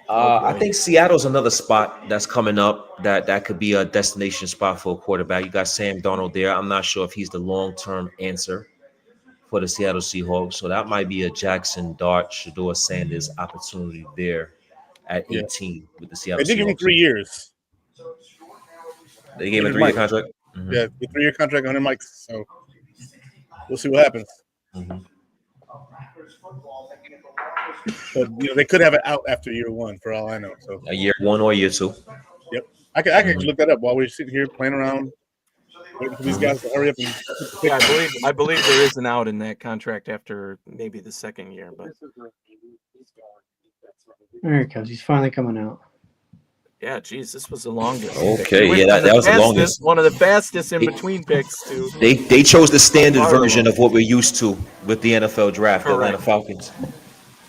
I think Seattle's another spot that's coming up that could be a destination spot for a quarterback. You got Sam Darnold there. I'm not sure if he's the long-term answer for the Seattle Seahawks. So that might be a Jackson Dart, Shedeur Sanders opportunity there at 18 with the Seattle Seahawks. They did give him 3 years. They gave him a 3-year contract? Mm-hmm. Yeah, the 3-year contract, 100 mics. So we'll see what happens. Mm-hmm. But they could have it out after year 1, for all I know. So a year 1 or year 2. Yep, I can actually look that up while we're sitting here playing around, waiting for these guys to hurry up. Yeah, I believe there is an out in that contract after maybe the second year. But There he comes. He's finally coming out. yeah, geez, this was the longest. Okay, yeah, that was the longest. One of the fastest in between picks. Too. They chose the standard version of what we're used to with the NFL draft, the Atlanta Falcons.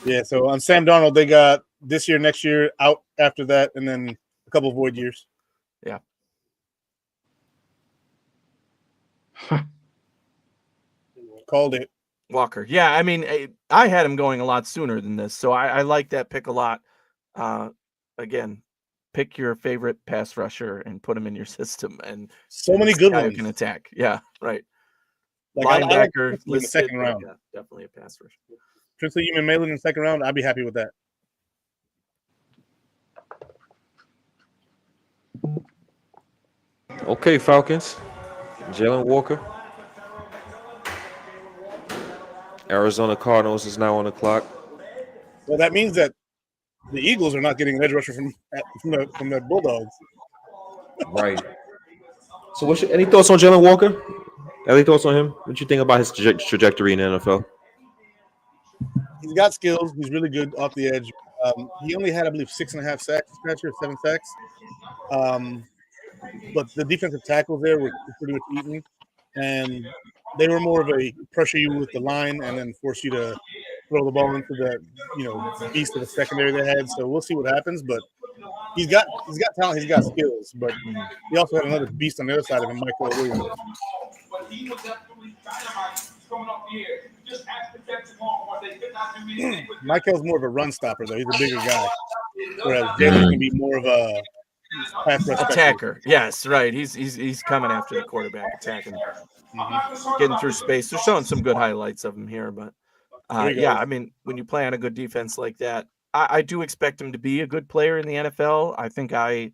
Yeah, so on Sam Darnold, they got this year, next year, out after that, and then a couple of void years. Yeah. Called it. Walker. Yeah, I mean, I had him going a lot sooner than this, so I like that pick a lot. Again, pick your favorite pass rusher and put him in your system, and so many good ones you can attack. Yeah, right. Like linebacker in the second round. Yeah, definitely a pass rusher. Princely Human Malin in the second round, I'd be happy with that. Okay, Falcons. Jalen Walker. Arizona Cardinals is now on the clock. Well, that means that the Eagles are not getting an edge rusher from the Bulldogs. Right. So, any thoughts on Jalen Walker? Any thoughts on him? What you think about his trajectory in the NFL? He's got skills. He's really good off the edge. He only had, I believe, 6.5 sacks this past year, 7 sacks. But the defensive tackles there were pretty much eaten, and they were more of a pressure you with the line and then force you to throw the ball into the beast of the secondary they had. So we'll see what happens. But he's got talent, he's got skills, but he also had another beast on the other side of him, Michael Williams. But he was definitely dynamite coming up the air. Just ask the Texas Longhorns, they could not do anything with Michael's more of a run stopper, though. He's a bigger guy, whereas Jalen can be more of a pass rush attacker. Yes, right. He's coming after the quarterback, attacking, getting through space. They're showing some good highlights of him here, but yeah, I mean, when you play on a good defense like that, I do expect him to be a good player in the NFL. I think I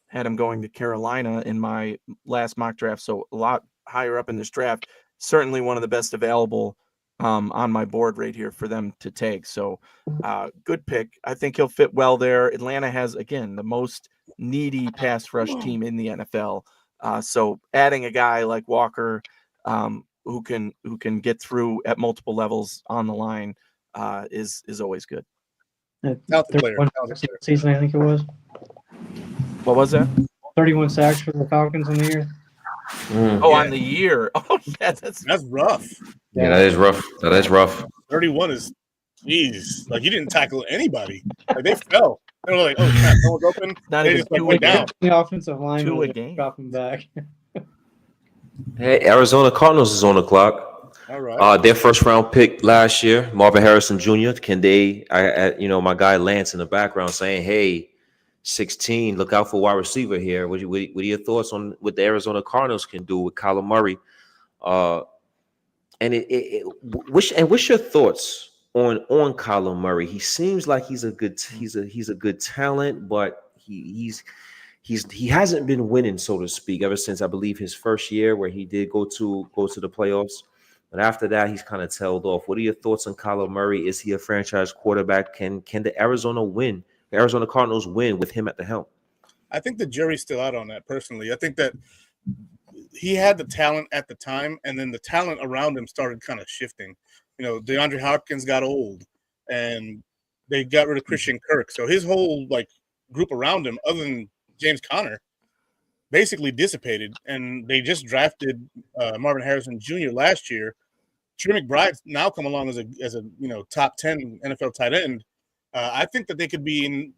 had him going to Carolina in my last mock draft, so a lot higher up in this draft. Certainly one of the best available on my board right here for them to take. So good pick. I think he'll fit well there. Atlanta has, again, the most needy pass rush team in the NFL. So adding a guy like Walker who can get through at multiple levels on the line is always good. Season, I think it was. What was that? 31 sacks for the Falcons on the year. On the year. Oh, yeah, that's rough. Yeah, that is rough. That is rough. 31 is, geez, like he didn't tackle anybody. Like they fell. They were like, oh, crap, no one's open. Not they even just went down. The offensive line two a game. Dropping back. Hey, Arizona Cardinals is on the clock. All right. Their first round pick last year, Marvin Harrison Jr. Can they? My guy Lance in the background saying, "Hey, 16, look out for wide receiver here." What are your thoughts on what the Arizona Cardinals can do with Kyler Murray? What's your thoughts on Kyler Murray? He seems like he's a good talent, but he hasn't been winning, so to speak, ever since I believe his first year where he did go to the playoffs. But after that, he's kind of tailed off. What are your thoughts on Kyler Murray? Is he a franchise quarterback? Can the Arizona Cardinals win with him at the helm? I think the jury's still out on that personally. I think that he had the talent at the time, and then the talent around him started kind of shifting. DeAndre Hopkins got old, and they got rid of Christian Kirk. So his whole group around him, other than James Conner, basically dissipated. And they just drafted Marvin Harrison Jr. last year. Trey McBride's now come along as a top 10 NFL tight end. I think that they could be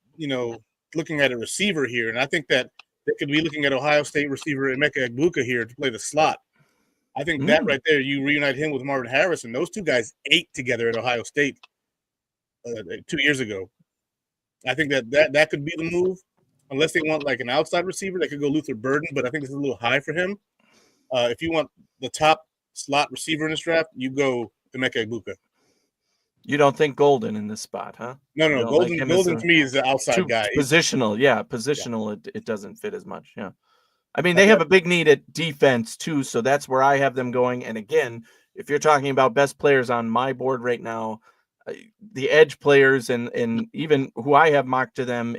looking at a receiver here, and I think that they could be looking at Ohio State receiver Emeka Egbuka here to play the slot. I think that right there, you reunite him with Marvin Harrison. Those two guys ate together at Ohio State 2 years ago. I think that could be the move, unless they want an outside receiver. They could go Luther Burden, but I think it's a little high for him. If you want the top slot receiver in this draft, you go Emeka Egbuka. You don't think Golden in this spot, huh? No. Golden to me is the outside guy. Positional, yeah. Positional, yeah. It doesn't fit as much, yeah. I mean, they have a big need at defense, too, so that's where I have them going. And again, if you're talking about best players on my board right now, the edge players and even who I have mocked to them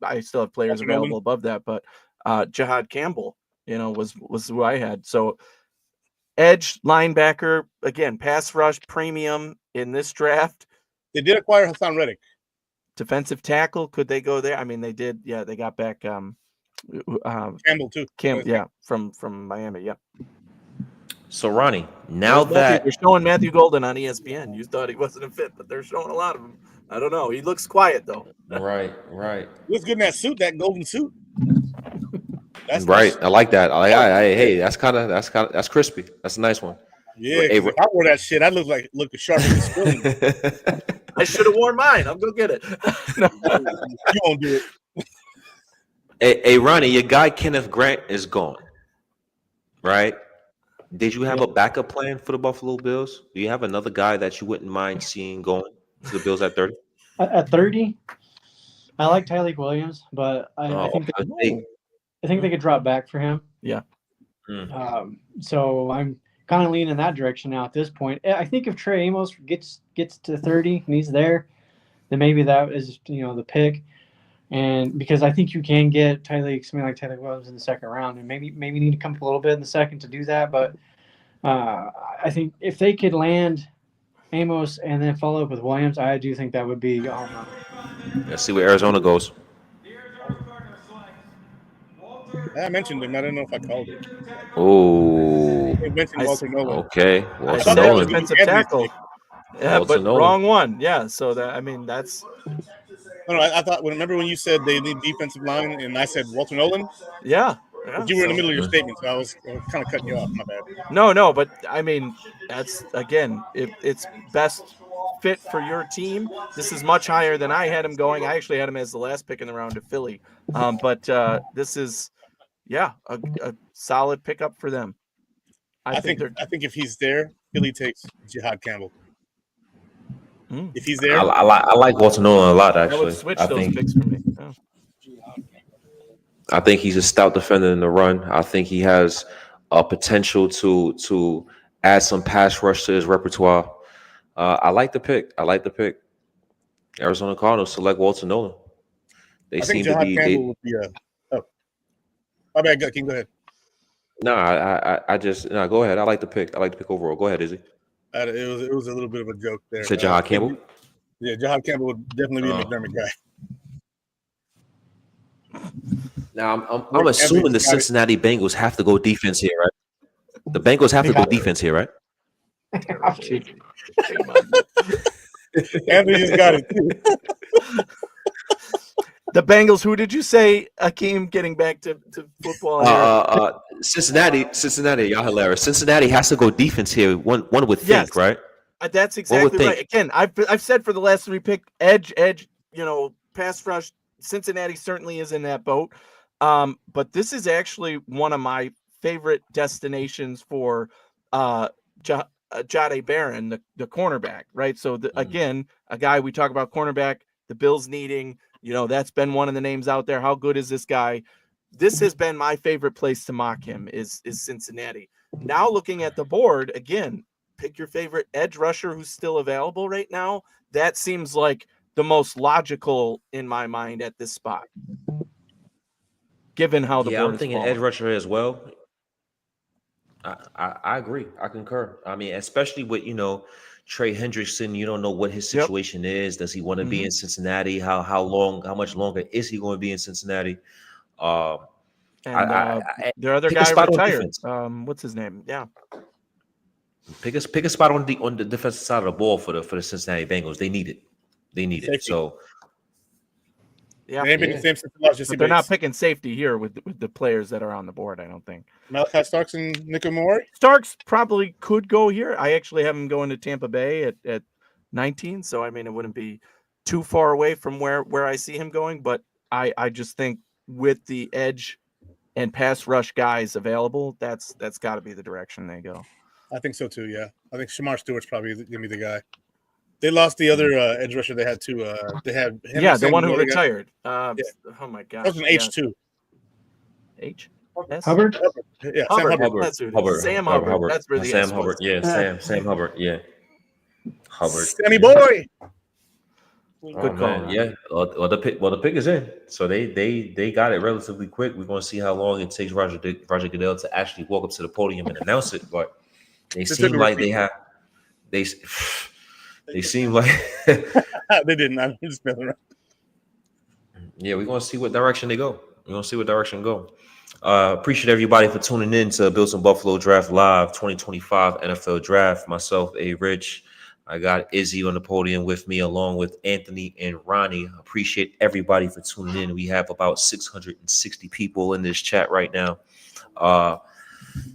I still have players available above that, but Jihad Campbell, was who I had. So edge, linebacker, again, pass rush, premium in this draft. They did acquire Hassan Reddick. Defensive tackle, could they go there? I mean, they did. Yeah, they got back Campbell too. From Miami. Yeah. So Ronnie, now that they're showing Matthew Golden on ESPN, you thought he wasn't a fit, but they're showing a lot of him. I don't know. He looks quiet though. Right. He looks good in that suit, that golden suit. That's right. I like that. Hey, that's crispy. That's a nice one. Yeah, if I wore that shit, I'd look as sharp as a spoon. I should have worn mine. I'll go get it. No. You won't do it. Hey, Ronnie, your guy Kenneth Grant is gone, right? Did you have a backup plan for the Buffalo Bills? Do you have another guy that you wouldn't mind seeing going to the Bills at 30? At 30, I like Tyreek Williams, but I think they could drop back for him. Yeah. So I'm kind of leaning in that direction now at this point. I think if Trey Amos gets to 30 and he's there, then maybe that is the pick. And because I think you can get somebody like Tyreek Williams in the second round, and maybe need to come up a little bit in the second to do that. But I think if they could land Amos and then follow up with Williams, I do think that would be a home run. Let's see where Arizona goes. I mentioned him. I don't know if I called it. Oh. I mentioned Walter Nolan. Okay. Walter Nolan. Defensive tackle. Yeah, Walter but Nolan. wrong one. Yeah, so that's. No, I thought. Remember when you said they need defensive line, and I said Walter Nolan? Yeah. But you were in the middle of your statement, so I was kind of cutting you off. My bad. No, but I mean, that's again, if it's best fit for your team. This is much higher than I had him going. I actually had him as the last pick in the round to Philly, but this is, a solid pickup for them. I think if he's there, Philly takes Jihad Campbell. If he's there, I like Walter Nolan a lot. Actually, I would switch those picks for me. Yeah. I think he's a stout defender in the run. I think he has a potential to add some pass rush to his repertoire. I like the pick. Arizona Cardinals select Walter Nolan. They seem to be. Campbell would be my bad, Akeem, go ahead. No, I just go ahead. I like the pick. Overall. Go ahead, Izzy. It was a little bit of a joke there. Said Jihad Campbell? Yeah, Jihad Campbell would definitely be a McDermott guy. Now I'm assuming the Cincinnati Bengals have to go defense here, right? The Bengals have to go defense here, right? Anthony just got it too. The Bengals, who did you say, Akeem, getting back to football? Cincinnati, y'all hilarious. Cincinnati has to go defense here. One would think, right? That's exactly right. Again, I've said for the last three pick, edge, pass rush. Cincinnati certainly is in that boat. But this is actually one of my favorite destinations for Jahdae Barron, the cornerback, right? So again, a guy we talk about cornerback, the Bills needing. That's been one of the names out there. How good is this guy? This has been my favorite place to mock him is Cincinnati. Now looking at the board, again, pick your favorite edge rusher who's still available right now. That seems like the most logical in my mind at this spot, given how the board I'm is thinking falling. edge rusher as well. I agree. I concur. I mean, especially with Trey Hendrickson, you don't know what his situation is. Does he want to be in Cincinnati? How much longer is he going to be in Cincinnati? Their other guy retired. What's his name? Yeah. Pick a spot on the defensive side of the ball for the Cincinnati Bengals. They need it. They need it. So yeah, but they're not picking safety here with the players that are on the board. I don't think Malachi Starks and Nico Mori. Starks probably could go here. I actually have him going to Tampa Bay at 19, so I mean it wouldn't be too far away from where I see him going. But I just think with the edge and pass rush guys available, that's got to be the direction they go. I think so too. Yeah, I think Shamar Stewart's probably gonna be the guy. They lost the other edge rusher they had too. They had him the one who retired. Oh my God, that was an H2. H. Hubbard. Yeah, Hubbard. Sam Hubbard. Sam Hubbard. That's where the Sam Hubbard. Yeah, Sam Hubbard. Yeah, Hubbard. Sammy boy. Good call. Yeah. Well, the pick is in, so they got it relatively quick. We're gonna see how long it takes Roger Goodell to actually walk up to the podium and announce it, but they seem like they seem like they didn't. I'm just messing around. Yeah, we're gonna see what direction they go. Appreciate everybody for tuning in to Bills and Buffalo Draft Live 2025 NFL Draft. Myself, A. Rich. I got Izzy on the podium with me, along with Anthony and Ronnie. Appreciate everybody for tuning in. We have about 660 people in this chat right now.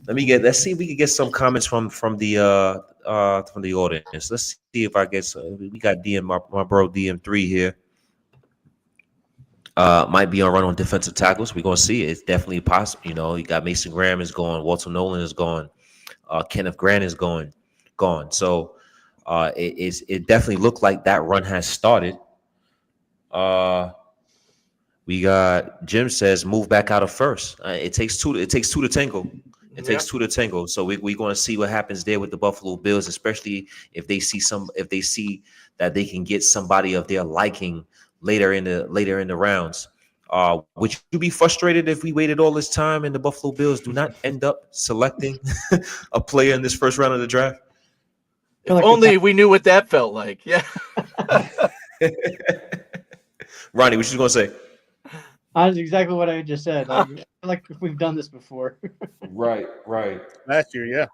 Let's see if we can get some comments from the audience. Let's see if I get we got my bro DM3 here. Might be on run on defensive tackles. We're gonna see it. It's definitely possible. You got Mason Graham is gone, Walter Nolan is gone, Kenneth Grant is gone. So it definitely looked like that run has started. We got Jim says move back out of first. It takes two to tango. It takes two to tango. So we're going to see what happens there with the Buffalo Bills, especially if they see that they can get somebody of their liking later in the rounds. Would you be frustrated if we waited all this time and the Buffalo Bills do not end up selecting a player in this first round of the draft? If only we knew what that felt like. Yeah. Ronnie, what you going to say? That's exactly what I just said. Like we've done this before. Right. Last year, yeah.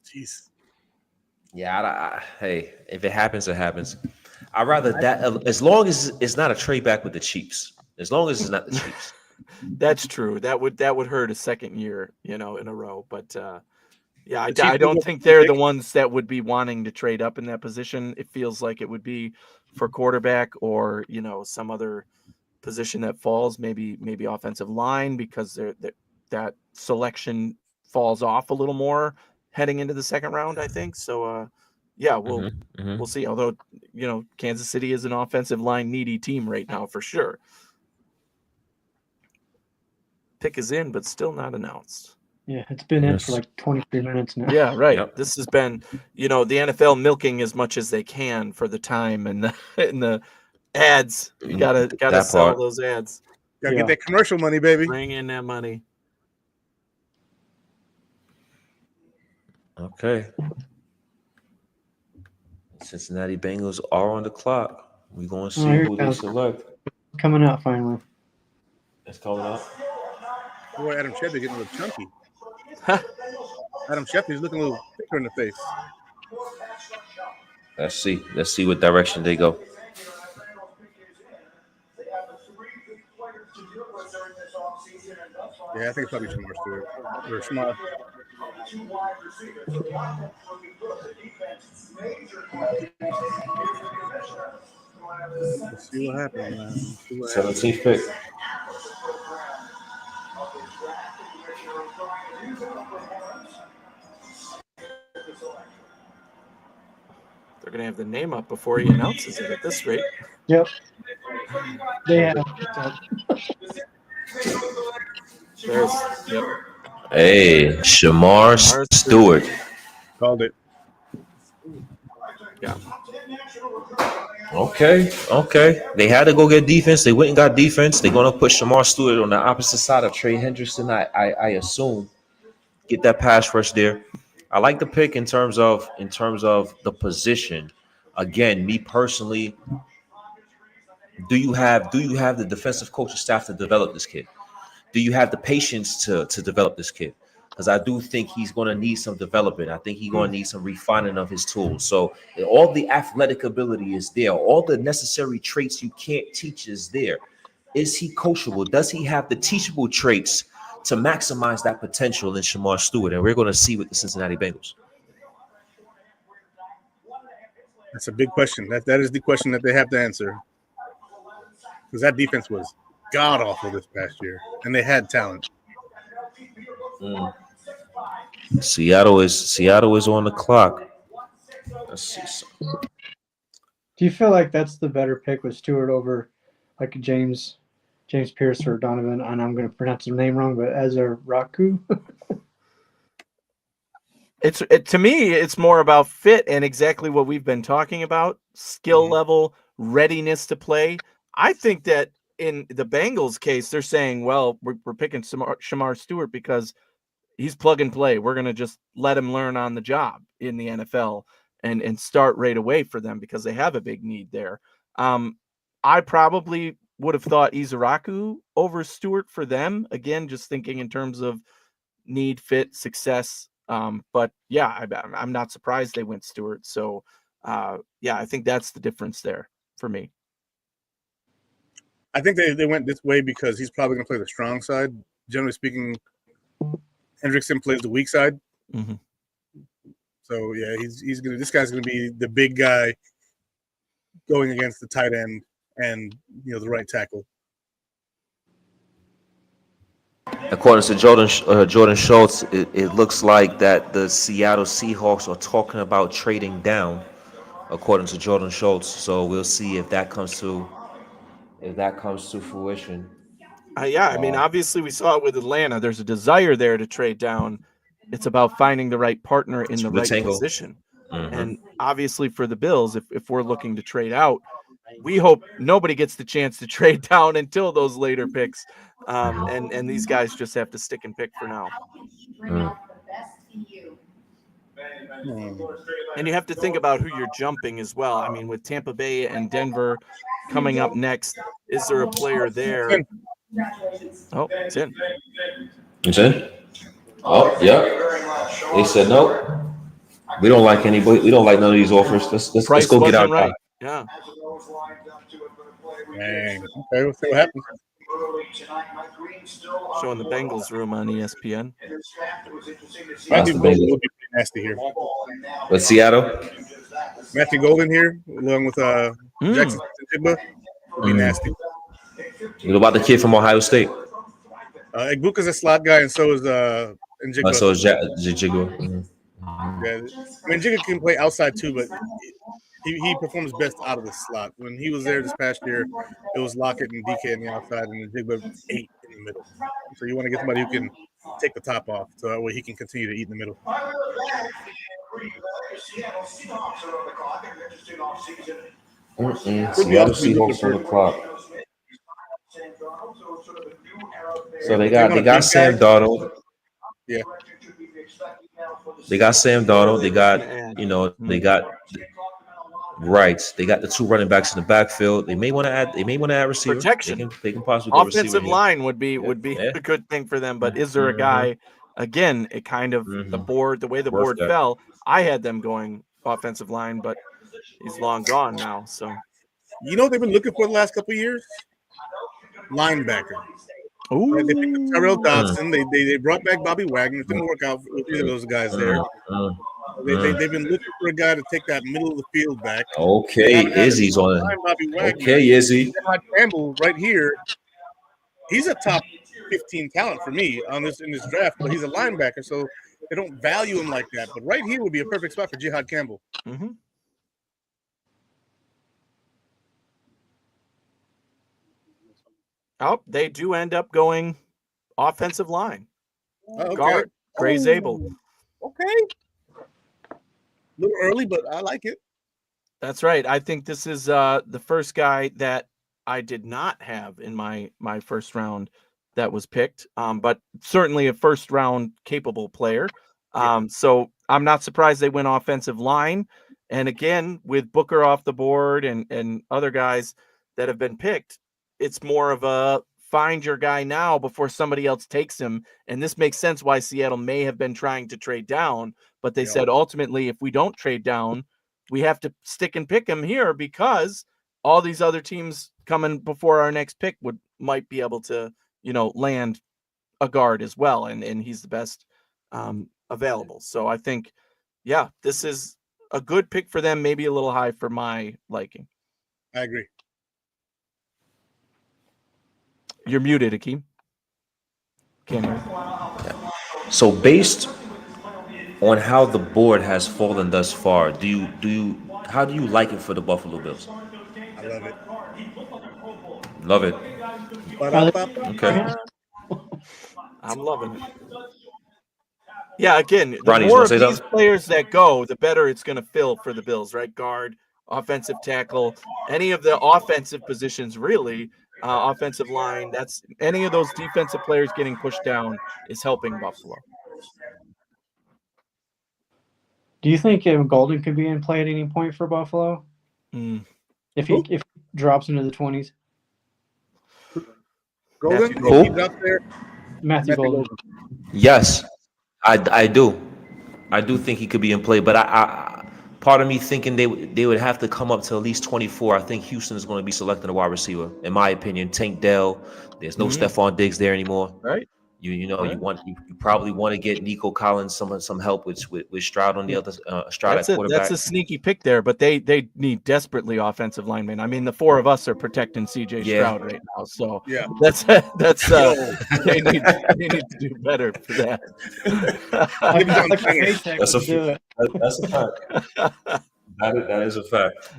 Jeez. Yeah, hey, if it happens, it happens. I'd rather that as long as it's not a trade back with the Chiefs. As long as it's not the Chiefs. That's true. That would hurt a second year, in a row. But yeah, I don't think they're the ones that would be wanting to trade up in that position. It feels like it would be for quarterback or some other position that falls, maybe offensive line, because that selection falls off a little more heading into the second round, I think. So yeah, we'll see. Although Kansas City is an offensive line needy team right now for sure. Pick is in, but still not announced. Yeah, it's been in for like 23 minutes now. Yeah, right. Yep. This has been, the NFL milking as much as they can for the time and the ads. You gotta sell those ads. Gotta get that commercial money, baby. Bring in that money. Okay. Cincinnati Bengals are on the clock. We're gonna see who they select. Coming out finally. It's coming out. Boy, Adam Schefter getting a little chunky. Adam Schefter's looking a little thicker in the face. Let's see what direction they go. Yeah, I think it's probably Shamar Stewart. Or Shamar. Let's see what happens, man. 17th pick. They're going to have the name up before he announces it at this rate. Yep. They have. Hey, Shamar Stewart. Called it. Yeah. Okay. They had to go get defense. They went and got defense. They're gonna put Shamar Stewart on the opposite side of Trey Hendrickson. I assume get that pass rush there. I like the pick in terms of the position. Again, me personally, do you have the defensive coaching staff to develop this kid? Do you have the patience to develop this kid? Because I do think he's going to need some development. I think he's going to need some refining of his tools. So all the athletic ability is there. All the necessary traits you can't teach is there. Is he coachable? Does he have the teachable traits to maximize that potential in Shamar Stewart? And we're going to see with the Cincinnati Bengals. That's a big question. That is the question that they have to answer. Because that defense was god awful this past year, and they had talent. Seattle is on the clock. Let's see. Do you feel like that's the better pick with Stewart over like James Pierce or Donovan? And I'm going to pronounce his name wrong, but Raku. To me, it's more about fit and exactly what we've been talking about: skill level, readiness to play. I think that in the Bengals case, they're saying, well, we're picking Shamar Stewart because he's plug and play. We're going to just let him learn on the job in the NFL and start right away for them because they have a big need there. I probably would have thought Izaraku over Stewart for them. Again, just thinking in terms of need, fit, success. But yeah, I'm not surprised they went Stewart. So I think that's the difference there for me. I think they went this way because he's probably going to play the strong side. Generally speaking, Hendrickson plays the weak side. Mm-hmm. So yeah, this guy's gonna be the big guy going against the tight end and the right tackle. According to Jordan Schultz, it looks like that the Seattle Seahawks are talking about trading down, according to Jordan Schultz. So we'll see if that comes to fruition. I mean, obviously we saw it with Atlanta. There's a desire there to trade down. It's about finding the right partner in the right position. Mm-hmm. And obviously for the Bills, if we're looking to trade out, we hope nobody gets the chance to trade down until those later picks. And these guys just have to stick and pick for now. And you have to think about who you're jumping as well. I mean, with Tampa Bay and Denver coming up next, is there a player there? Oh, it's in. It's in? Oh, yeah. They said no. We don't like anybody. We don't like none of these offers. Let's go get out. Right. Yeah. Dang. Okay, we'll see what happens. Showing the Bengals room on ESPN. I think Golden will be pretty nasty here. But Seattle? Matthew Golden here, along with Jackson Jigba, will be nasty. What about the kid from Ohio State? Egbuka's a slot guy, and so is Njigba. So is Jigba. Mm-hmm. Yeah, I mean, Njigba can play outside too, but he performs best out of the slot. When he was there this past year, it was Lockett and DK on the outside, and Njigba 8 in the middle. So you want to get somebody who can take the top off, so that way he can continue to eat in the middle. Seattle Seahawks on the clock. So they got Sam Darnold. Yeah. They got Sam Darnold. They got they got the two running backs in the backfield. They may want to add receiver protection. They can possibly go offensive line would be a good thing for them. But is there a guy? Again, it kind of the way the board fell. I had them going offensive line, but he's long gone now. So you know what they've been looking for the last couple of years? Linebacker. Right, they picked up Terrell Dodson. They brought back Bobby Wagner. It didn't work out with either of those guys there. They've been looking for a guy to take that middle of the field back. Okay, Izzy's on it. Okay, Izzy. Campbell right here. He's a top 15 talent for me in this draft, but he's a linebacker, so they don't value him like that. But right here would be a perfect spot for Jihad Campbell. Mm-hmm. Oh, they do end up going offensive line. Okay. Guard, Gray Zabel. Okay. A little early, but I like it. That's right. I think this is the first guy that I did not have in my first round that was picked, but certainly a first round capable player. So I'm not surprised they went offensive line. And again, with Booker off the board and other guys that have been picked, it's more of a find your guy now before somebody else takes him. And this makes sense why Seattle may have been trying to trade down, but they said ultimately, if we don't trade down, we have to stick and pick him here because all these other teams coming before our next pick might be able to, land a guard as well. And he's the best available. So I think, this is a good pick for them, maybe a little high for my liking. I agree. You're muted, Akeem. Can't hear. So based on how the board has fallen thus far, how do you like it for the Buffalo Bills? I love it. Love it. Okay. I'm loving it. Yeah, again, the Ronnie, more of these players that go, the better it's going to fill for the Bills, right? Guard, offensive tackle, any of the offensive positions, really, offensive line. That's any of those defensive players getting pushed down is helping Buffalo. Do you think Golden could be in play at any point for Buffalo? If he drops into the 20s? Golden? Who? He's up there. Matthew Golden. Yes, I do. I do think he could be in play, but I part of me thinking they would have to come up to at least 24. I think Houston is going to be selecting a wide receiver, in my opinion. Tank Dell. There's no Stephon Diggs there anymore. Right. You probably want to get Nico Collins some help with Stroud on the other Stroud at quarterback. That's a sneaky pick there, but they need desperately offensive linemen. I mean, the four of us are protecting CJ Stroud right now, so that's they need to do better for that. That's a fact. That is a fact.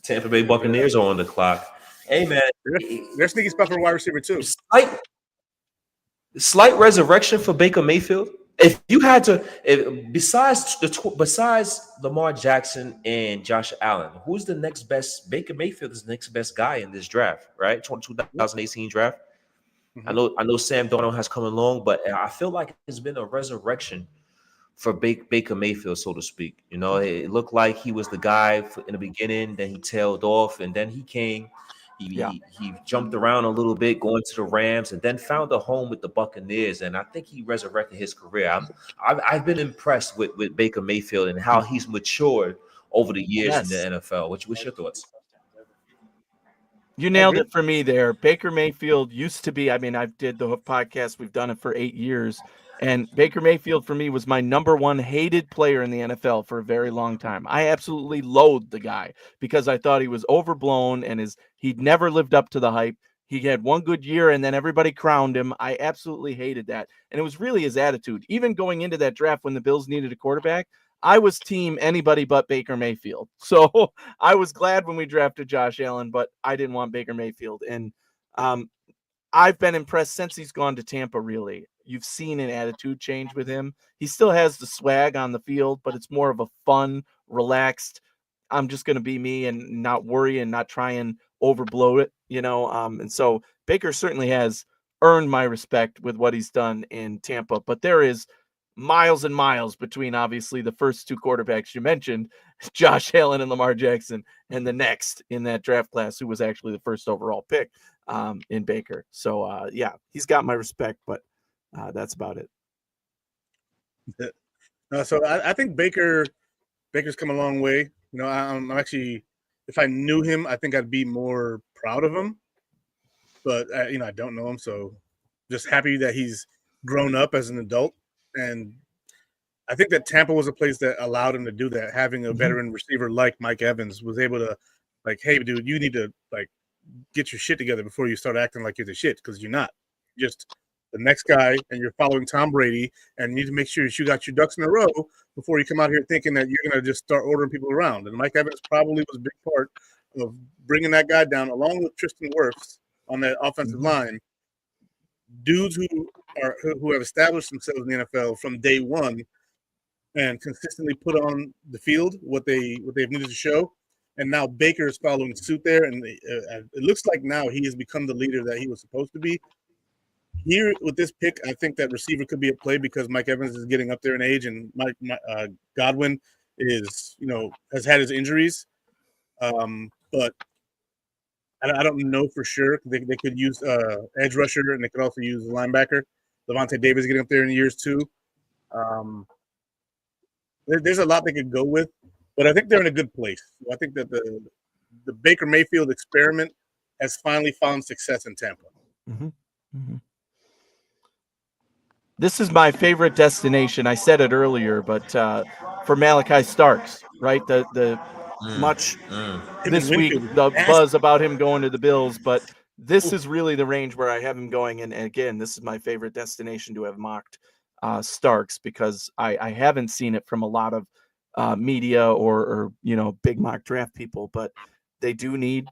Tampa Bay Buccaneers are on the clock. Hey man, they're sneaky spot for wide receiver too. Slight resurrection for Baker Mayfield. If you had to, besides Lamar Jackson and Josh Allen, who's the next best? Baker Mayfield is the next best guy in this draft, right? 2018 draft. I know Sam Darnold has come along, but I feel like it's been a resurrection for Baker Mayfield, so to speak. It looked like he was the guy in the beginning, then he tailed off, and then he came. He jumped around a little bit, going to the Rams, and then found a home with the Buccaneers. And I think he resurrected his career. I've been impressed with Baker Mayfield and how he's matured over the years in the NFL. What's your thoughts? You nailed it for me there. Baker Mayfield used to be, I did the podcast. We've done it for 8 years. And Baker Mayfield, for me, was my number one hated player in the NFL for a very long time. I absolutely loathed the guy because I thought he was overblown and he'd never lived up to the hype. He had one good year and then everybody crowned him. I absolutely hated that. And it was really his attitude. Even going into that draft when the Bills needed a quarterback, I was team anybody but Baker Mayfield. So I was glad when we drafted Josh Allen, but I didn't want Baker Mayfield. And I've been impressed since he's gone to Tampa, really. You've seen an attitude change with him. He still has the swag on the field, but it's more of a fun, relaxed, I'm just going to be me and not worry and not try and overblow it, And so Baker certainly has earned my respect with what he's done in Tampa, but there is miles and miles between obviously the first two quarterbacks you mentioned, Josh Allen and Lamar Jackson, and the next in that draft class who was actually the first overall pick in Baker. So he's got my respect, but that's about it. So I think Baker's come a long way. I'm actually, if I knew him, I think I'd be more proud of him. But I don't know him, so just happy that he's grown up as an adult. And I think that Tampa was a place that allowed him to do that. Having a veteran receiver like Mike Evans was able to, hey, dude, you need to get your shit together before you start acting like you're the shit, because you're not. You're just the next guy, and you're following Tom Brady, and you need to make sure you got your ducks in a row before you come out here thinking that you're going to just start ordering people around. And Mike Evans probably was a big part of bringing that guy down, along with Tristan Wirfs on that offensive line. Dudes who have established themselves in the NFL from day one, and consistently put on the field what they've needed to show. And now Baker is following suit there, and it looks like now he has become the leader that he was supposed to be. Here with this pick, I think that receiver could be a play because Mike Evans is getting up there in age, and Godwin is, has had his injuries. But I don't know for sure. They could use edge rusher, and they could also use linebacker. Levante Davis getting up there in years too. There's a lot they could go with, but I think they're in a good place. I think that the Baker Mayfield experiment has finally found success in Tampa. Mm-hmm. Mm-hmm. This is my favorite destination. I said it earlier, but for Malachi Starks, right? This week, the buzz about him going to the Bills, but this is really the range where I have him going. And again, this is my favorite destination to have mocked Starks, because I haven't seen it from a lot of media or big mock draft people, but they do need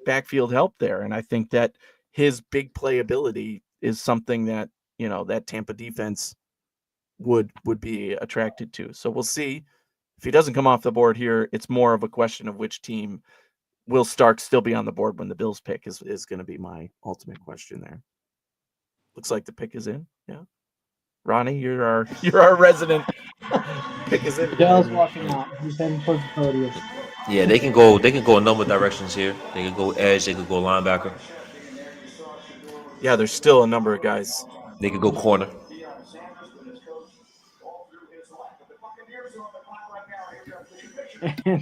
backfield help there. And I think that his big playability is something that, that Tampa defense would be attracted to. So we'll see. If he doesn't come off the board here, it's more of a question of which team will Stark still be on the board when the Bills pick is going to be my ultimate question there. Looks like the pick is in. Yeah. Ronnie, you're our resident. Pick is in. Dell's walking out. He's heading towards the podium. Yeah, they can go a number of directions here. They can go edge, they could go linebacker. Yeah, there's still a number of guys. They could go corner.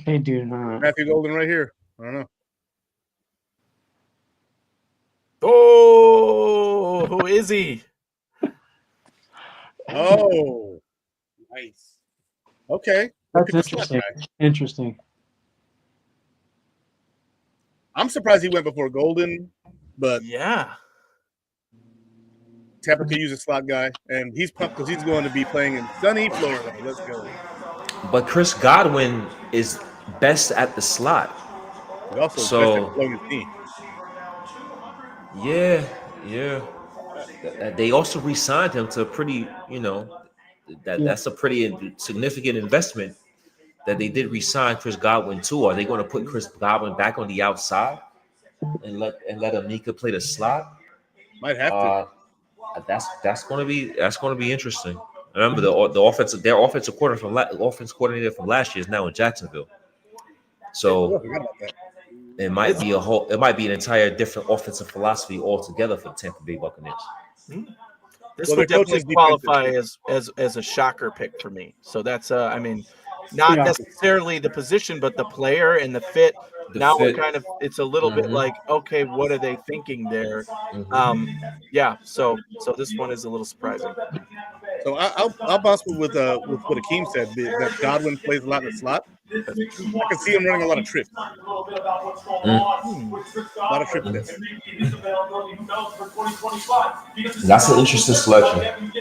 They do not. Matthew Golden right here. I don't know. Oh, who is he? Oh, nice. Okay. That's interesting. Interesting. I'm surprised he went before Golden, but yeah, Tampa could use a slot guy, and he's pumped because he's going to be playing in sunny Florida. Let's go. But Chris Godwin is best at the slot. He also So, best at his team. Yeah. They also re-signed him to a pretty, that's a pretty significant investment that they did re-sign Chris Godwin to. Are they going to put Chris Godwin back on the outside and let Amika play the slot? Might have to. That's going to be interesting. Remember their offensive coordinator from last year is now in Jacksonville. So it might be an entire different offensive philosophy altogether for the Tampa Bay Buccaneers. This would definitely qualify as a shocker pick for me. So that's not necessarily the position, but the player and the fit. It's a little bit like, okay, what are they thinking there? So this one is a little surprising. So I'll bounce with what Akeem said, that Godwin plays a lot in the slot. I can see him running a lot of trips. A lot of trips there. That's an interesting selection.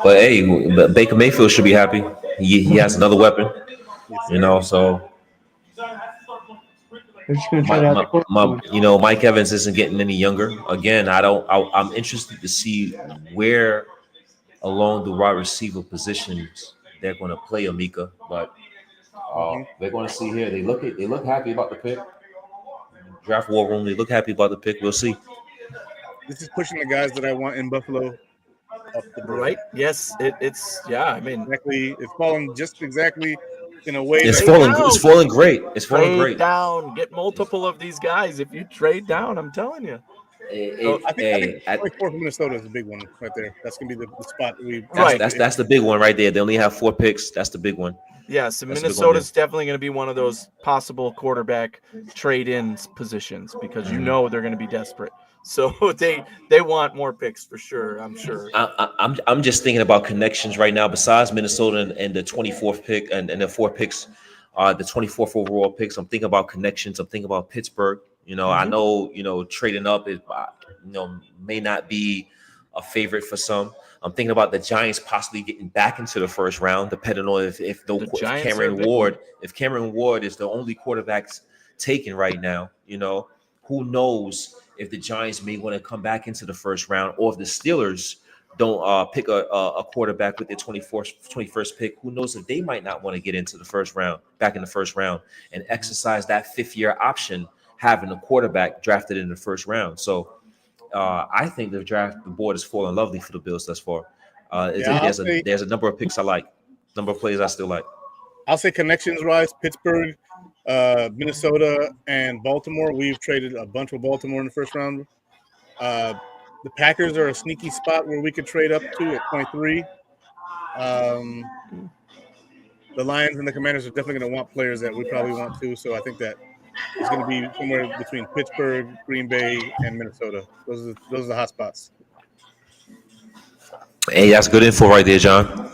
But hey, Baker Mayfield should be happy. He has another weapon. So Mike Evans isn't getting any younger. Again, I'm interested to see where along the wide receiver positions they're going to play Amika, but they're going to see here. They look happy about the pick. Draft war room, they look happy about the pick. We'll see. This is pushing the guys that I want in Buffalo up the board. Right? Yes, it's exactly. It's falling just exactly in a way. It's falling great. It's falling great. Down. Get multiple of these guys. If you trade down, I'm telling you. I think 24 from Minnesota is a big one right there. That's gonna be the spot that's the big one right there. They only have 4 picks. That's the big one. Yeah, so Minnesota's definitely going to be one of those possible quarterback trade-in positions because they're going to be desperate. So they want more picks for sure. I'm sure. I'm just thinking about connections right now. Besides Minnesota and the 24th pick and the 4 picks, the 24th overall picks. I'm thinking about connections. I'm thinking about Pittsburgh. I know trading up is may not be a favorite for some. I'm thinking about the Giants possibly getting back into the first round, depending on if Cameron Ward is the only quarterback taken right now. Who knows if the Giants may want to come back into the first round, or if the Steelers don't pick a quarterback with their 21st pick, who knows if they might not want to get into the first round, back in the first round, and exercise that fifth-year option, having a quarterback drafted in the first round. So I think the board is falling lovely for the Bills thus far. There's a number of picks I like, number of plays I still like. I'll say connections-wise, Pittsburgh, Minnesota, and Baltimore. We've traded a bunch with Baltimore in the first round. The Packers are a sneaky spot where we could trade up to at 23. The Lions and the Commanders are definitely going to want players that we probably want to. So I think that it's going to be somewhere between Pittsburgh, Green Bay, and Minnesota. Those are the hot spots. Hey, that's good info right there, John.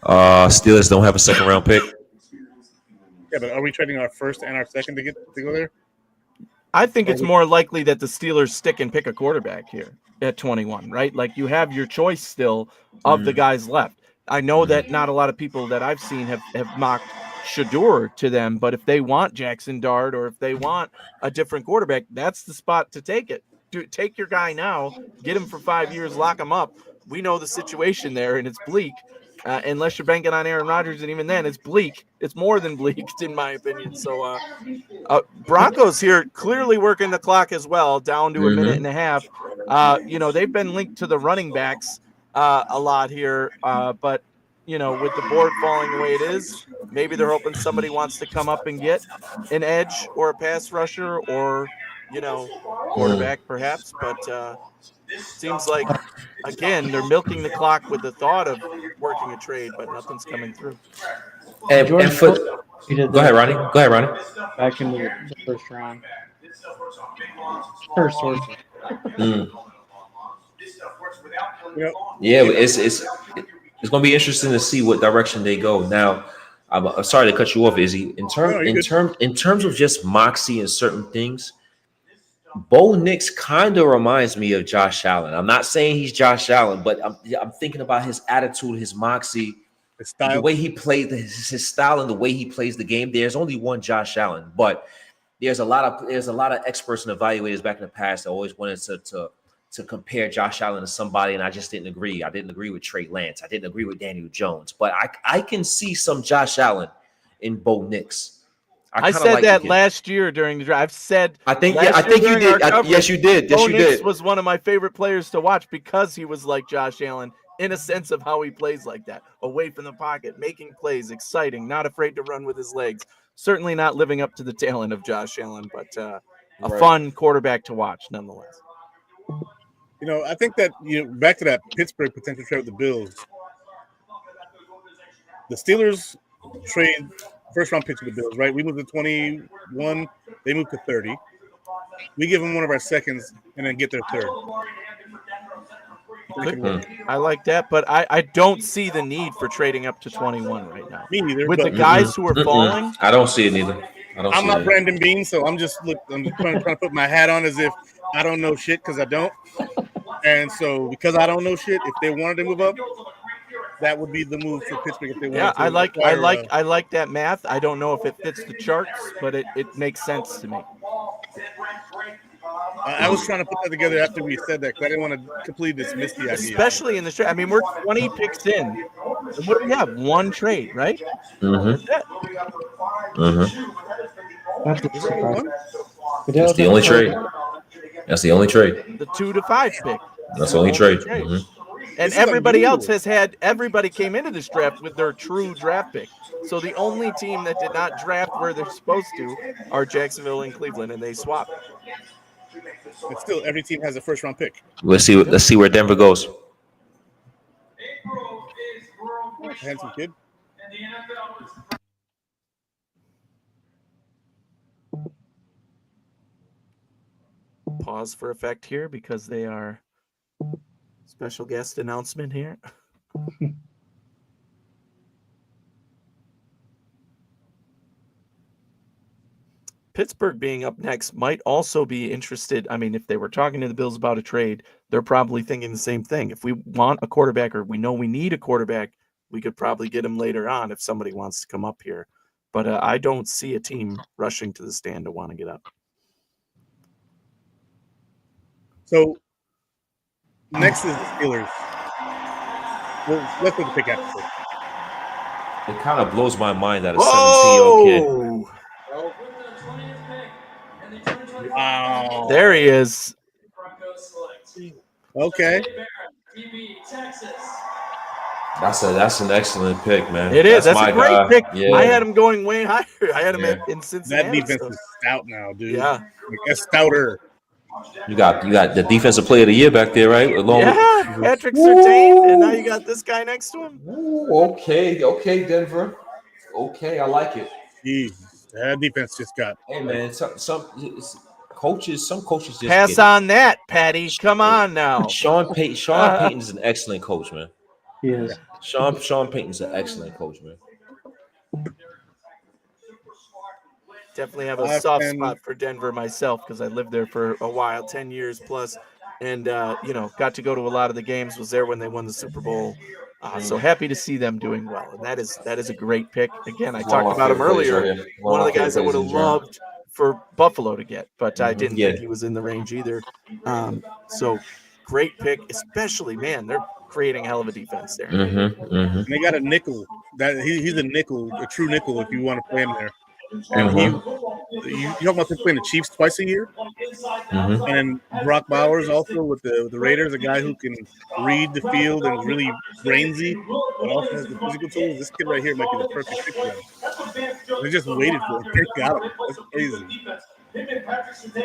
Steelers don't have a second-round pick. Yeah, but are we trading our first and our second to go there? I think it's more likely that the Steelers stick and pick a quarterback here at 21, right? Like you have your choice still of the guys left. I know that not a lot of people that I've seen have mocked Shador to them, but if they want Jackson Dart or if they want a different quarterback, that's the spot to take it. Take your guy now, get him for 5 years, lock him up. We know the situation there, and it's bleak. Unless you're banking on Aaron Rodgers, and even then, it's bleak. It's more than bleak, in my opinion. So, Broncos here clearly working the clock as well, down to a minute and a half. They've been linked to the running backs a lot here, but with the board falling the way it is, maybe they're hoping somebody wants to come up and get an edge or a pass rusher or quarterback perhaps. But seems like, again, they're milking the clock with the thought of working a trade, but nothing's coming through. Go ahead, Ronnie. Back into the first round. First source. Yeah, it's going to be interesting to see what direction they go. Now, I'm sorry to cut you off, Izzy. In terms of just moxie and certain things, Bo Nix kind of reminds me of Josh Allen. I'm not saying he's Josh Allen, but I'm thinking about his attitude, his moxie, his style, the way he plays, his style, and the way he plays the game. There's only one Josh Allen, but there's a lot of experts and evaluators back in the past that always wanted to compare Josh Allen to somebody, and I just didn't agree. I didn't agree with Trey Lance. I didn't agree with Daniel Jones, but I can see some Josh Allen in Bo Nix. I said that last year during the draft. I think you did. Yes, you did. Yes, you did. Was one of my favorite players to watch because he was like Josh Allen in a sense of how he plays like that, away from the pocket, making plays, exciting, not afraid to run with his legs. Certainly not living up to the talent of Josh Allen, but a fun quarterback to watch nonetheless. I think that back to that Pittsburgh potential trade with the Bills. The Steelers trade first round pick to the Bills, right? We moved to 21, they moved to 30. We give them one of our seconds and then get their third. I like that, but I don't see the need for trading up to 21 right now. Me neither. With the guys who are falling, I don't see it neither. I'm not Brandon Bean, so I'm just trying to put my hat on as if I don't know shit because I don't. And so because I don't know shit, if they wanted to move up, that would be the move for Pittsburgh if they wanted to. I like that math. I don't know if it fits the charts, but it makes sense to me. I was trying to put that together after we said that because I didn't want to completely dismiss the idea. Especially in the trade. I mean, we're 20 picks in. And what do we have? One trade, right? Mm-hmm. That's the only trade. That's the only trade. The 2 to 5 pick. That's the only trade. Mm-hmm. And everybody else everybody came into this draft with their true draft pick. So the only team that did not draft where they're supposed to are Jacksonville and Cleveland, and they swapped. But still, every team has a first-round pick. Let's see where Denver goes. Handsome kid. Pause for effect here because they are special guest announcement here. Pittsburgh being up next might also be interested. I mean, if they were talking to the Bills about a trade, they're probably thinking the same thing. If we want a quarterback or we know we need a quarterback, we could probably get him later on if somebody wants to come up here. But I don't see a team rushing to the stand to want to get up. So next is the Steelers. Well, let's take a pick after. It kind of blows my mind that a 17-year-old kid. Wow. There he is. Okay. That's an excellent pick, man. It is. That's my a great guy. pick. Yeah. I had him going way higher. I had him in Cincinnati. That defense so. is stout now, dude. Yeah. Like, that's stouter. You got the defensive player of the year back there, right? Yeah, Patrick Surtain, and now you got this guy next to him. Ooh, okay, Denver. Okay, I like it. Jeez, that defense just got. Hey man, some coaches just pass on that, Patty. Come on now. Sean Payton is an excellent coach, man. He is. Sean Payton's an excellent coach, man. Definitely have a soft spot for Denver myself because I lived there for a while, 10 years plus, and got to go to a lot of the games. Was there when they won the Super Bowl. So happy to see them doing well, and that is a great pick. Again, I talked about him earlier. One of the guys I would have loved for Buffalo to get, but I didn't think he was in the range either. So great pick, especially, man, they're creating a hell of a defense there. And they got a nickel. That he's a nickel, a true nickel if you want to play him there. And you talk about them playing the Chiefs twice a year, and then Brock Bowers also with the Raiders, a guy who can read the field and is really brainsy, but also has the physical tools. This kid right here might be the perfect fit for them. They just waited for him. They got him. That's crazy.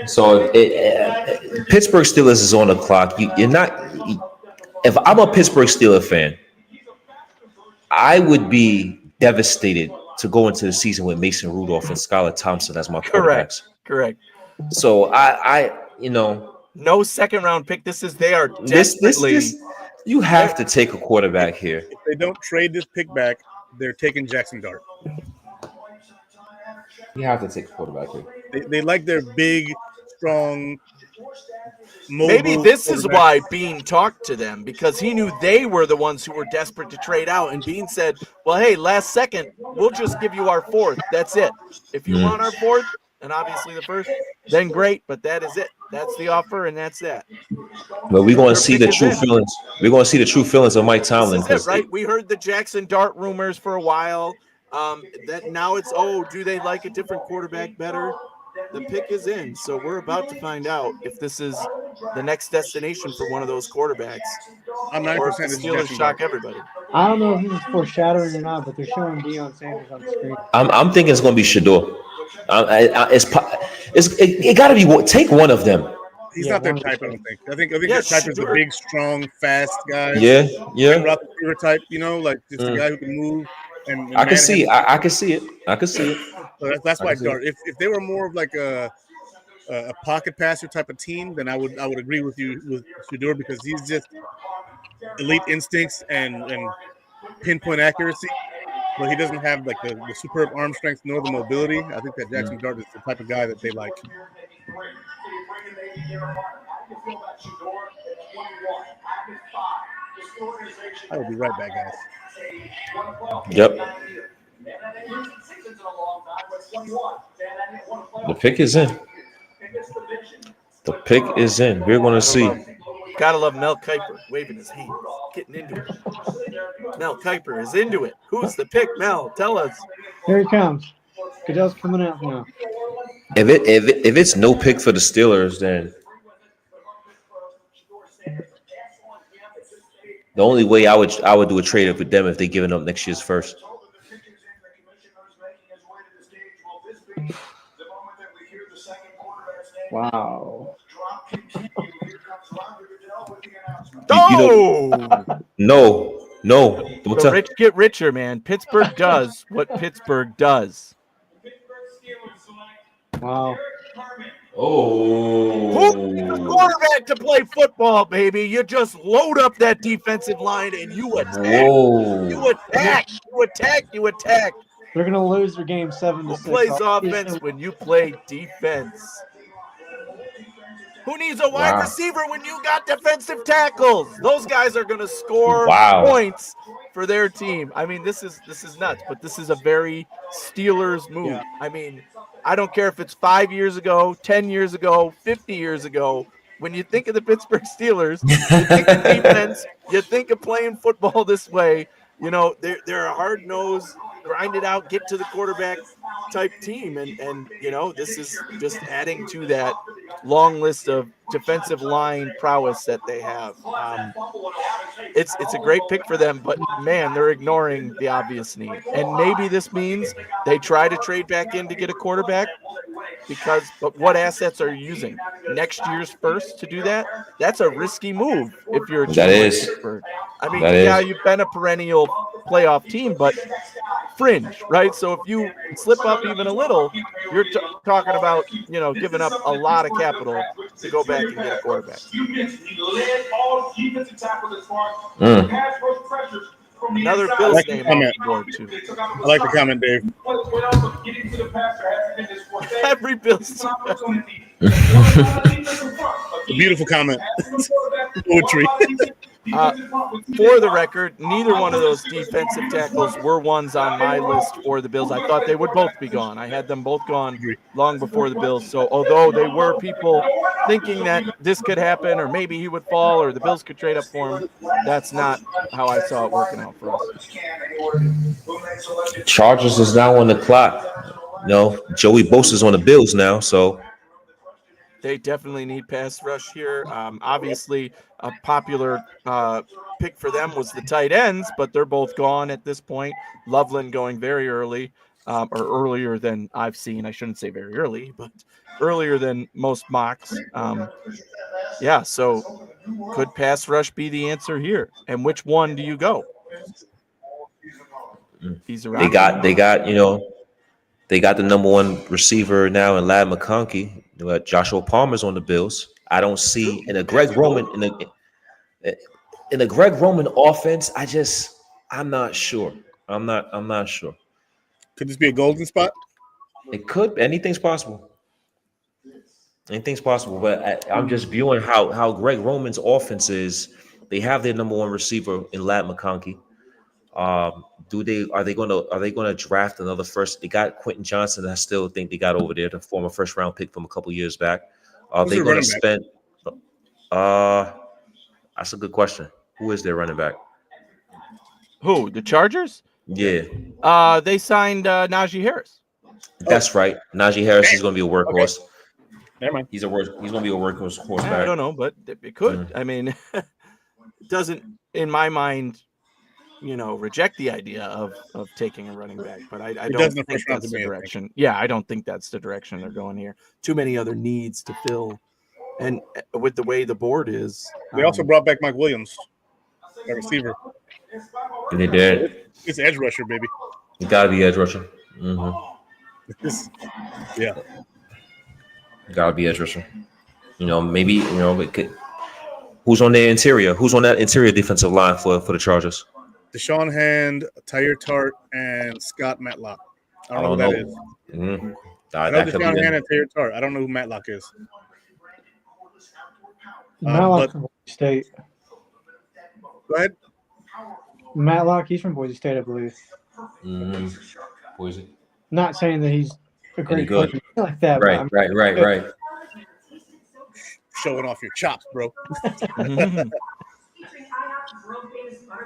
So Pittsburgh Steelers is on the clock. You're not. If I'm a Pittsburgh Steelers fan, I would be devastated to go into the season with Mason Rudolph and Skylar Thompson as my quarterbacks. Correct. So I no second round pick. They are desperately. You have to take a quarterback here. If they don't trade this pick back, they're taking Jackson Dart. You have to take a quarterback here. They like their big, strong. Maybe this is why Bean talked to them, because he knew they were the ones who were desperate to trade out. And Bean said, well, hey, last second, we'll just give you our fourth. That's it. If you want our fourth, and obviously the first, then great. But that is it. That's the offer, and that's that. But we're going to see the true feelings. We're going to see the true feelings of Mike Tomlin. This is it, right? We heard the Jackson Dart rumors for a while. That now it's, do they like a different quarterback better? The pick is in, so we're about to find out if this is the next destination for one of those quarterbacks. I'm or if the Steelers shock everybody. I don't know if this is foreshadowing or not, but they're showing Deion Sanders on the screen. I'm thinking it's going to be Shador. It got to be take one of them. He's not their type, I don't think. I think their type is the big, strong, fast guy. Yeah. Roethlisberger type, like just a guy who can move. And I can see it. I can see it. So that's why Dart. If they were more of like a pocket passer type of team, then I would agree with you with Shador, because he's just elite instincts and pinpoint accuracy, but he doesn't have like the superb arm strength nor the mobility. I think that Jackson Dart is the type of guy that they like. I will be right back, guys. Yep. The pick is in. We're going to see. Gotta love Mel Kiper waving his hand, getting into it. Mel Kiper is into it. Who's the pick, Mel? Tell us. Here he comes. Goodell's coming out now. If it's no pick for the Steelers, then the only way I would do a trade with them if they're giving up next year's first. Wow. No. The rich get richer, man. Pittsburgh does what Pittsburgh does. Wow. Who needs a quarterback to play football, baby? You just load up that defensive line and you attack. You attack. They're gonna lose their game 7-6. Who plays offense when you play defense? Who needs a wide receiver when you got defensive tackles? Those guys are going to score points for their team. I mean, this is nuts, but this is a very Steelers move. Yeah. I mean, I don't care if it's 5 years ago, 10 years ago, 50 years ago. when you think of the Pittsburgh Steelers, you think of defense, you think of playing football this way. You know, they're a hard-nosed, grind it out, get to the quarterback type team. And you know, this is just adding to that long list of defensive line prowess that they have. It's a great pick for them, but man, they're ignoring the obvious need. And maybe this means they try to trade back in to get a quarterback, but what assets are you using? Next year's first to do that? That's a risky move if you're a team That like is. Pittsburgh. I mean, That yeah, is. you've been a perennial playoff team, but fringe, right? So if you slip up even a little, you're talking about, you know, giving up a lot of capital to go back and get a quarterback. Another Bills name on the board too. I like the comment, Dave. Every Bills. Beautiful comment. Poetry. For the record, neither one of those defensive tackles were ones on my list for the Bills. I thought they would both be gone. I had them both gone long before the Bills. So although they were people thinking that this could happen or maybe he would fall or the Bills could trade up for him, that's not how I saw it working out for us. Chargers is now on the clock. You know, Joey Bosa's on the Bills now, so they definitely need pass rush here. Obviously, a popular pick for them was the tight ends, but they're both gone at this point. Loveland going very early, or earlier than I've seen. I shouldn't say very early, but earlier than most mocks. Yeah, so could pass rush be the answer here? And which one do you go? He's around. They got you know, they got the number one receiver now in Ladd McConkey. Joshua Palmer's on the Bills. I don't see in a Greg Roman offense. I'm not sure. I'm not sure. Could this be a golden spot? It could. Anything's possible. Anything's possible. But I'm just viewing how Greg Roman's offense is. They have their number one receiver in Ladd McConkey. Are they gonna draft another first? They got Quentin Johnson. I still think they got over there, the former first round pick from a couple years back. Are they gonna spend? That's a good question. Who is their running back? Who? The Chargers? Yeah. They signed Najee Harris. That's right. Najee Harris is gonna be a workhorse. Okay. Never mind. He's gonna be a workhorse quarterback. I don't know, but it could. I mean, it doesn't, in my mind, you know, reject the idea of taking a running back, but I don't think that's the direction. Yeah, I don't think that's the direction they're going here. Too many other needs to fill, and with the way the board is, they also brought back Mike Williams, a receiver. And they did. It's edge rusher, baby. It gotta be edge rusher. Yeah, gotta be edge rusher. You know, maybe it could. Who's on the interior? Who's on that interior defensive line for the Chargers? Deshaun Hand, Tyre Tart, and Scott Matlock. I don't know who that is. I know Deshaun Hand and Tyre Tart. I don't know who Matlock is. Matlock from Boise State. Go ahead. Matlock, he's from Boise State, I believe. Boise. Not saying that he's a great good player like that. Right. Showing off your chops, bro.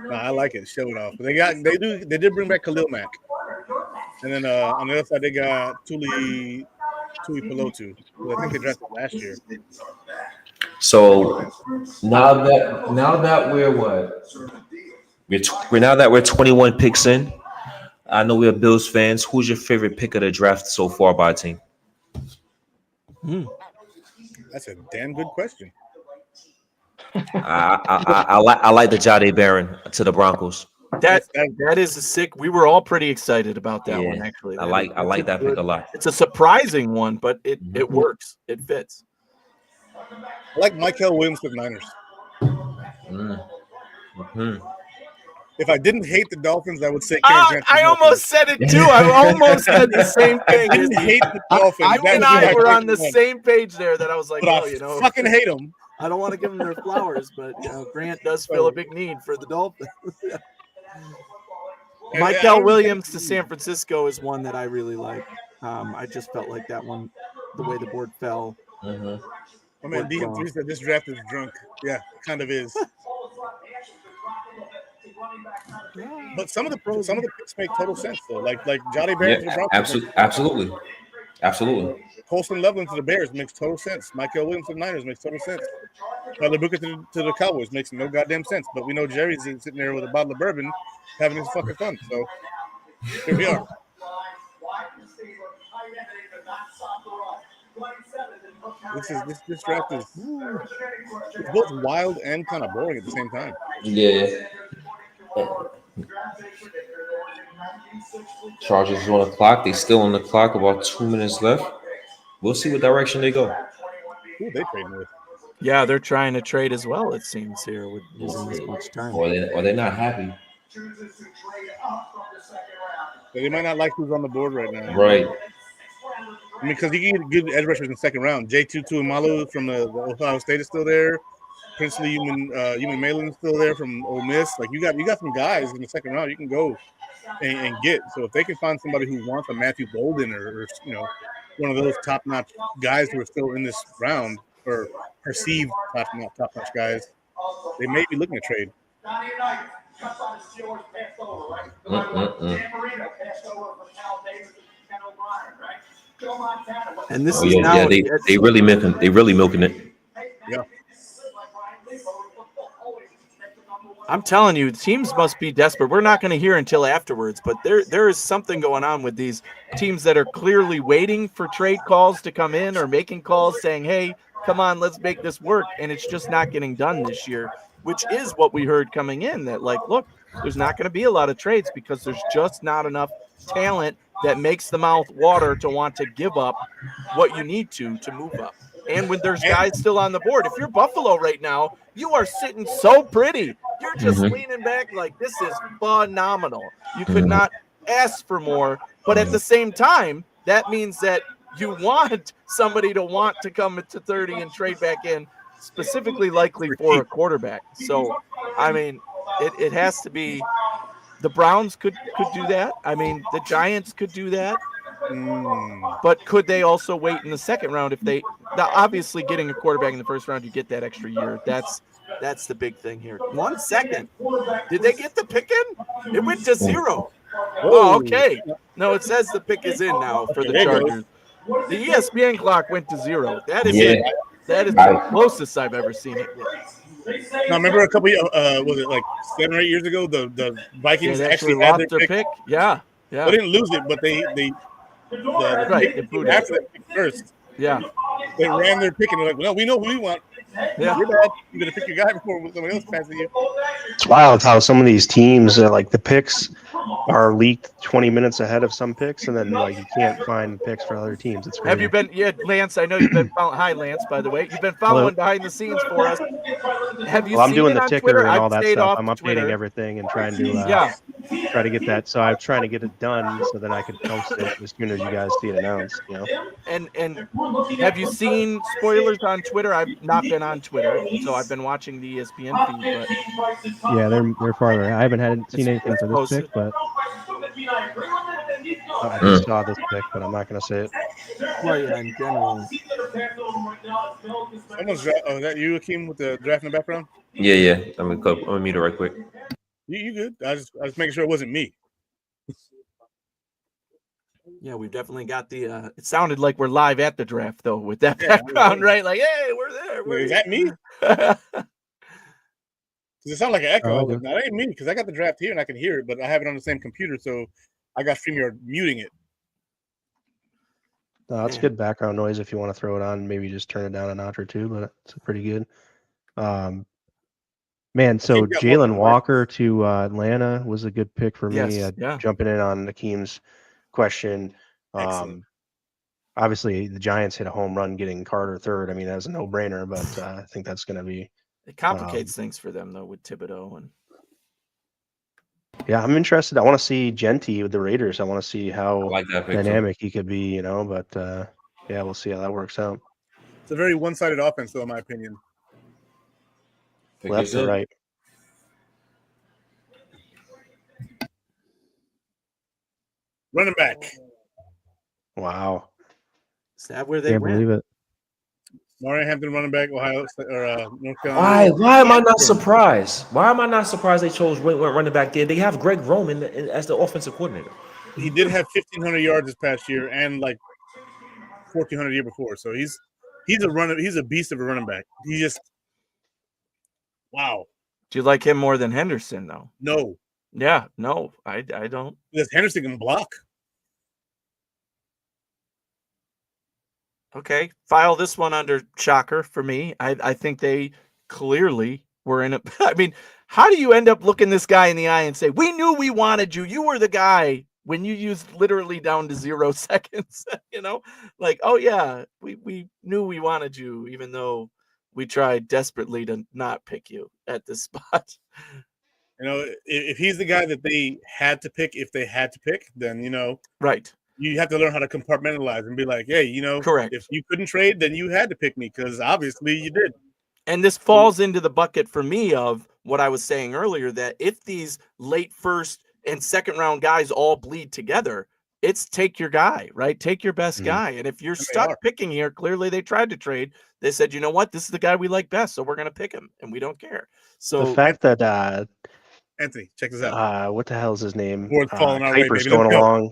No, I like it. Show it off. But they did bring back Khalil Mack, and then on the other side they got Tuli Pelotu, who I think they drafted last year. So now that we're 21 picks in, I know we're Bills fans. Who's your favorite pick of the draft so far by a team? That's a damn good question. I like the Jahdae Barron to the Broncos. That is a sick. We were all pretty excited about that one, actually. I like that pick a lot. It's a surprising one, but it works. It fits. I like Michael Williams with Niners. If I didn't hate the Dolphins, I would say. I almost said it too. I almost said the same thing. I didn't hate the Dolphins. I and I were on the same page there. That I was like, but I fucking hate them. I don't want to give them their flowers, but Grant does fill a big need for the Dolphins. Michael Williams to San Francisco is one that I really like. I just felt like that one, the way the board fell. My man DM3 said this draft is drunk. Yeah, kind of is. But some of the picks make total sense though. Like Johnny Bear to the Broncos. Absolutely. Colston Loveland to the Bears makes total sense. Michael Williams to the Niners makes total sense. Tyler Booker to the Cowboys makes no goddamn sense. But we know Jerry's sitting there with a bottle of bourbon having his fucking fun. So here we are. This draft is it's both wild and kind of boring at the same time. Yeah. Chargers is on the clock. They still on the clock. About 2 minutes left. We'll see what direction they go. Who are they trading with? Yeah, they're trying to trade as well, it seems, here with using this much time. Or they're not happy. They might not like who's on the board right now. Right. I mean, because you can get good edge rushers in the second round. J2 Tuimalu from the Ohio State is still there. Princely Human Malin is still there from Ole Miss. Like you got some guys in the second round you can go and get. So if they can find somebody who wants a Matthew Golden or one of those top-notch guys who are still in this round or perceived top-notch guys, they may be looking to trade. And this is now they really milking it. Yeah. I'm telling you, teams must be desperate. We're not going to hear until afterwards, but there is something going on with these teams that are clearly waiting for trade calls to come in or making calls saying, hey, come on, let's make this work. And it's just not getting done this year, which is what we heard coming in, that like, look, there's not going to be a lot of trades because there's just not enough talent that makes the mouth water to want to give up what you need to move up. And when there's guys still on the board, if you're Buffalo right now, you are sitting so pretty. You're just leaning back like this is phenomenal. You could not ask for more. But at the same time, that means that you want somebody to want to come into 30 and trade back in, specifically likely for a quarterback. So, I mean, it has to be the Browns could do that. I mean, the Giants could do that. But could they also wait in the second round if they obviously getting a quarterback in the first round, you get that extra year. That's the big thing here. 1 second. Did they get the pick in? It went to 0. Oh, okay. No, it says the pick is in now for the Chargers. The ESPN clock went to 0. That is the closest I've ever seen it. Now, remember a couple of was it like 7 or 8 years ago? The Vikings actually lost had their pick. Yeah. They didn't lose it, but they after that pick first. Yeah. They ran their pick and they're like, well, we know who we want. Yeah. You're bad. You're gonna pick your guy before somebody else passes you. It's wild how some of these teams, like the picks, are leaked 20 minutes ahead of some picks, and then like you can't find picks for other teams. It's crazy. Have you been? Yeah, Lance. I know you've been. Hi, Lance. By the way, you've been following behind the scenes for us. Have you? Well, I'm seen doing it the on ticker Twitter? and all I've that stayed stuff. off I'm updating Twitter. everything and trying to try to get that. So I'm trying to get it done so then I can post it as soon as you guys see it announced. You know. And have you seen spoilers on Twitter? I've not been on Twitter, so I've been watching the ESPN feed. But Yeah, they're farther. I haven't seen anything for this pick, but I just saw this pick, but I'm not going to say it. Well, yeah, in general. Is that you, Akeem, with the draft in the background? Yeah. I'm gonna mute it right quick. You good? I was making sure it wasn't me. Yeah, we've definitely got the. It sounded like we're live at the draft though, with that background, right? Like, hey, we're there. Is that me? Because it sounded like an echo. I was like, no, that ain't me because I got the draft here and I can hear it, but I have it on the same computer, so I got StreamYard muting it. It's good background noise if you want to throw it on. Maybe just turn it down a notch or two, but it's pretty good. Man, so Jalen Walker to Atlanta was a good pick for me. Jumping in on Akeem's question. Obviously, the Giants hit a home run getting Carter third. I mean, that was a no-brainer, but I think that's going to be. It complicates things for them though with Thibodeau and. Yeah, I'm interested. I want to see Genty with the Raiders. I want to see how dynamic he could be, but we'll see how that works out. It's a very one-sided offense, though, in my opinion. Left or right? Running back. Wow. Is that where they Can't went? believe it. Mario Hampton, running back, Ohio State, or North Carolina. Why am I not surprised? Why am I not surprised they chose went running back there? They have Greg Roman as the offensive coordinator. He did have 1,500 yards this past year and like 1,400 year before. So he's a beast of a running back. He just wow. Do you like him more than Henderson though? No. Yeah, no, I don't. Because Henderson can block. Okay, file this one under shocker for me. I think they clearly were in a. I mean, how do you end up looking this guy in the eye and say, "We knew we wanted you. You were the guy," when you used literally down to 0 seconds? You know, like, oh yeah, we knew we wanted you, even though we tried desperately to not pick you at this spot. You know, if he's the guy that they had to pick, if they had to pick, then, you know, right. You have to learn how to compartmentalize and be like, hey, you know, correct. If you couldn't trade, then you had to pick me because obviously you did. And this falls into the bucket for me of what I was saying earlier, that if these late first and second round guys all bleed together, it's take your guy, right? Take your best guy. And if you're stuck picking here, clearly they tried to trade. They said, you know what? This is the guy we like best, so we're going to pick him, and we don't care. So the fact that Anthony, check this out. What the hell is his name? Kuiper's going along.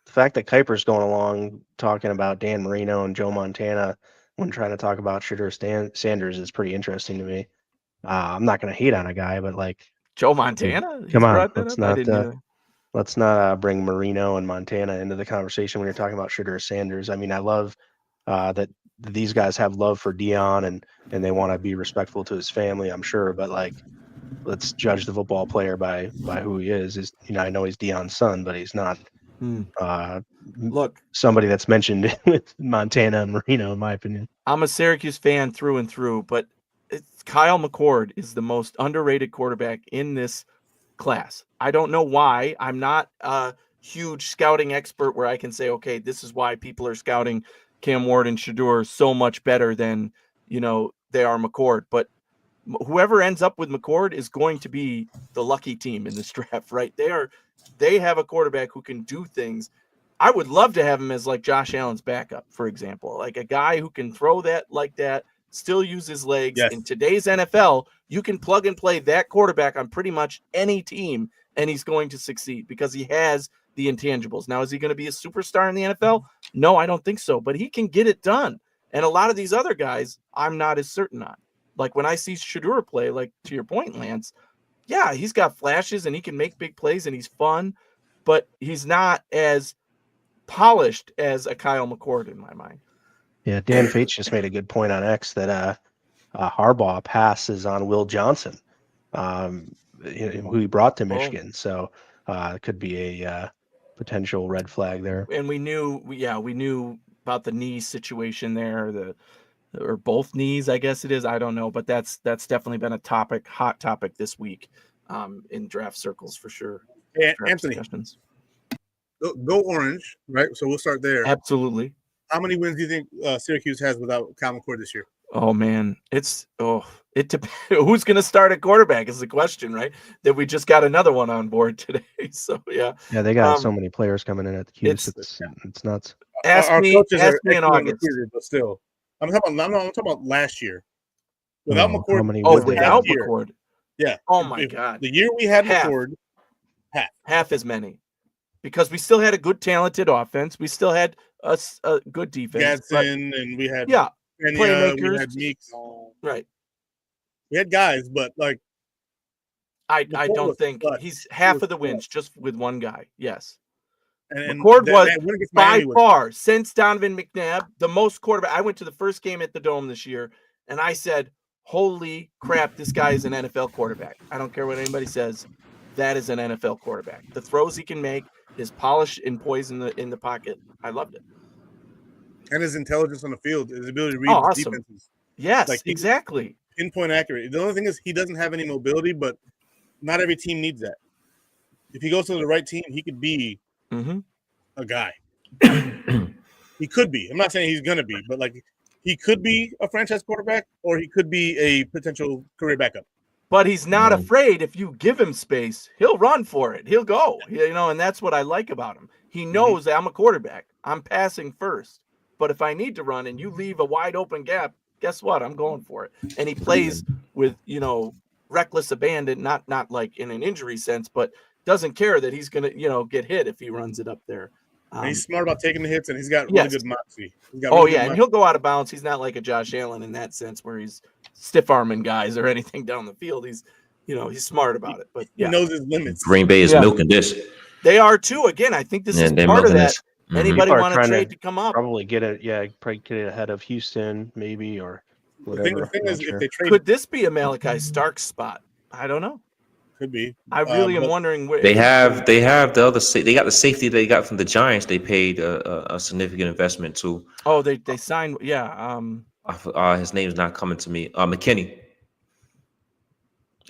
The fact that Kuiper's going along talking about Dan Marino and Joe Montana when trying to talk about Shedeur Sanders is pretty interesting to me. I'm not going to hate on a guy, but like Joe Montana, come on, let's not bring Marino and Montana into the conversation when you're talking about Shedeur Sanders. I mean, I love that these guys have love for Dion and they want to be respectful to his family, I'm sure, but like, let's judge the football player by who he is. You know, I know he's Dion's son, but he's not look somebody that's mentioned with Montana and Marino, in my opinion. I'm a Syracuse fan through and through, but Kyle McCord is the most underrated quarterback in this class. I don't know why. I'm not a huge scouting expert where I can say, okay, this is why people are scouting Cam Ward and Shedeur so much better than, you know, they are McCord. But whoever ends up with McCord is going to be the lucky team in this draft, right? They have a quarterback who can do things. I would love to have him as like Josh Allen's backup, for example, like a guy who can throw that like that, still use his legs. Yes. In today's NFL, you can plug and play that quarterback on pretty much any team, and he's going to succeed because he has the intangibles. Now, is he going to be a superstar in the NFL? No, I don't think so, but he can get it done. And a lot of these other guys, I'm not as certain on. Like when I see Shedeur play, like to your point, Lance, yeah, he's got flashes and he can make big plays and he's fun, but he's not as polished as a Kyle McCord in my mind. Yeah, Dan Fates just made a good point on X that Harbaugh passes on Will Johnson, who he brought to Michigan. So it could be a potential red flag there. And we knew about the knee situation there, or both knees, I guess it is. I don't know, but that's definitely been a hot topic this week in draft circles for sure. Yeah, Anthony, go orange, right? So we'll start there. Absolutely. How many wins do you think Syracuse has without Kyle McCord this year? Oh man, it depends. Who's going to start at quarterback is the question, right? That we just got another one on board today. So yeah, they got so many players coming in at the Qs. It's nuts. Ask me in August, but still, I'm talking about last year without McCord. Without McCord, yeah. Oh my God, the year we had McCord, half as many, because we still had a good, talented offense. We still had a good defense. Gadsden, and we had playmakers. We had Meeks. Right. We had guys, but like I don't think he's half of the wins just with one guy. Yes. And McCord was by far, since Donovan McNabb, the most quarterback. I went to the first game at the Dome this year, and I said, holy crap, this guy is an NFL quarterback. I don't care what anybody says. That is an NFL quarterback. The throws he can make, his polish and poise in the pocket. I loved it. And his intelligence on the field, his ability to read his defenses. Yes, exactly. Pinpoint accurate. The only thing is he doesn't have any mobility, but not every team needs that. If he goes to the right team, he could be a guy. He could be. I'm not saying he's going to be, but like he could be a franchise quarterback or he could be a potential career backup. But he's not afraid. If you give him space, he'll run for it. He'll go, and that's what I like about him. He knows that I'm a quarterback. I'm passing first. But if I need to run and you leave a wide open gap, guess what? I'm going for it. And he plays with, reckless abandon, not like in an injury sense, but doesn't care that he's going to, get hit if he runs it up there. And he's smart about taking the hits, and he's got really good moxie. And he'll go out of bounds. He's not like a Josh Allen in that sense where he's stiff-arming guys or anything down the field. He's, he's smart about it. But he knows his limits. Green Bay is milking this. They are too. Again, I think this is part of that. Mm-hmm. Anybody want to trade to come up? Probably get it. Yeah, probably get it ahead of Houston, maybe, or whatever. The thing is, if they trade, could this be a Malachi Starks spot? I don't know. Could be. I really am wondering. They have the other. They got the safety they got from the Giants. They paid a significant investment to. Oh, they signed. Yeah. His name's not coming to me. McKinney.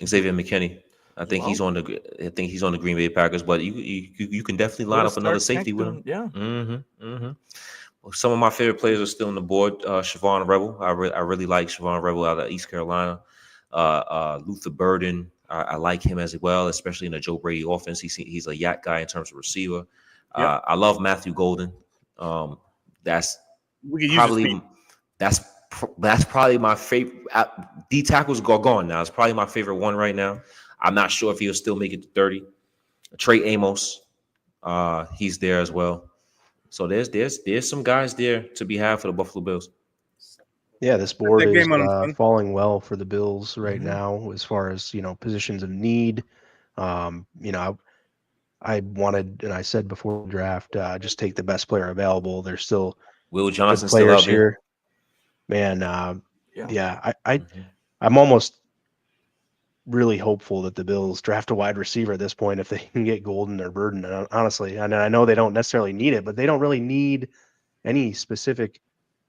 Xavier McKinney. I think he's on the Green Bay Packers, but you can definitely line up another safety with him. Yeah. Well, some of my favorite players are still on the board. Siobhan Rebel. I really like Siobhan Rebel out of East Carolina. Luther Burden. I like him as well, especially in the Joe Brady offense. He's a yak guy in terms of receiver. Yep. I love Matthew Golden. That's probably my favorite. D tackles are gone now. It's probably my favorite one right now. I'm not sure if he'll still make it to 30. Trey Amos, he's there as well. So there's some guys there to be had for the Buffalo Bills. Yeah, this board is falling well for the Bills right now as far as, positions of need. I wanted, and I said before the draft, just take the best player available. There's still Will Johnson still out here. Man, I'm almost really hopeful that the Bills draft a wide receiver at this point if they can get Golden or Burden. And honestly, and I know they don't necessarily need it, but they don't really need any specific.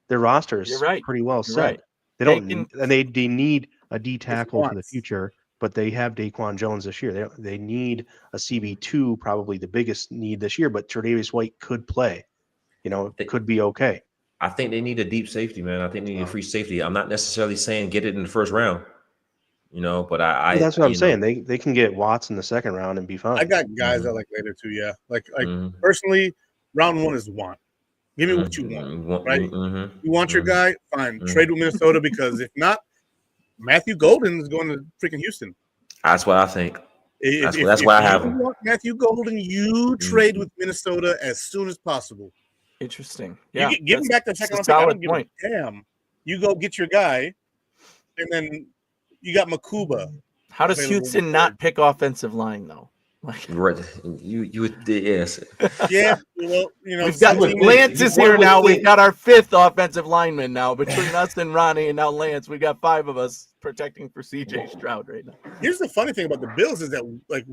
Their roster is pretty well set. Right. They don't, and they need a D tackle for the future, but they have Daquan Jones this year. They need a CB2, probably the biggest need this year. But Tre'Davious White could play. It could be okay. I think they need a deep safety, man. I think they need a free safety. I'm not necessarily saying get it in the first round, but that's what I'm saying. They can get Watts in the second round and be fine. I got guys I like later too. Yeah, like personally, round one is want. Give me what you want, right? You want your guy? Fine. Trade with Minnesota because if not, Matthew Golden is going to freaking Houston. That's what I think. That's why I have him. Want Matthew Golden, you trade with Minnesota as soon as possible. Interesting. Yeah, give him back the second round. I don't give a damn. You go get your guy, and then you got Makuba. How does Houston not pick offensive line though? Right, you would yes. Yeah, we've got Lance is here now. We've got our fifth offensive lineman now between us and Ronnie, and now Lance. We got five of us protecting for CJ Stroud right now. Here's the funny thing about the Bills is that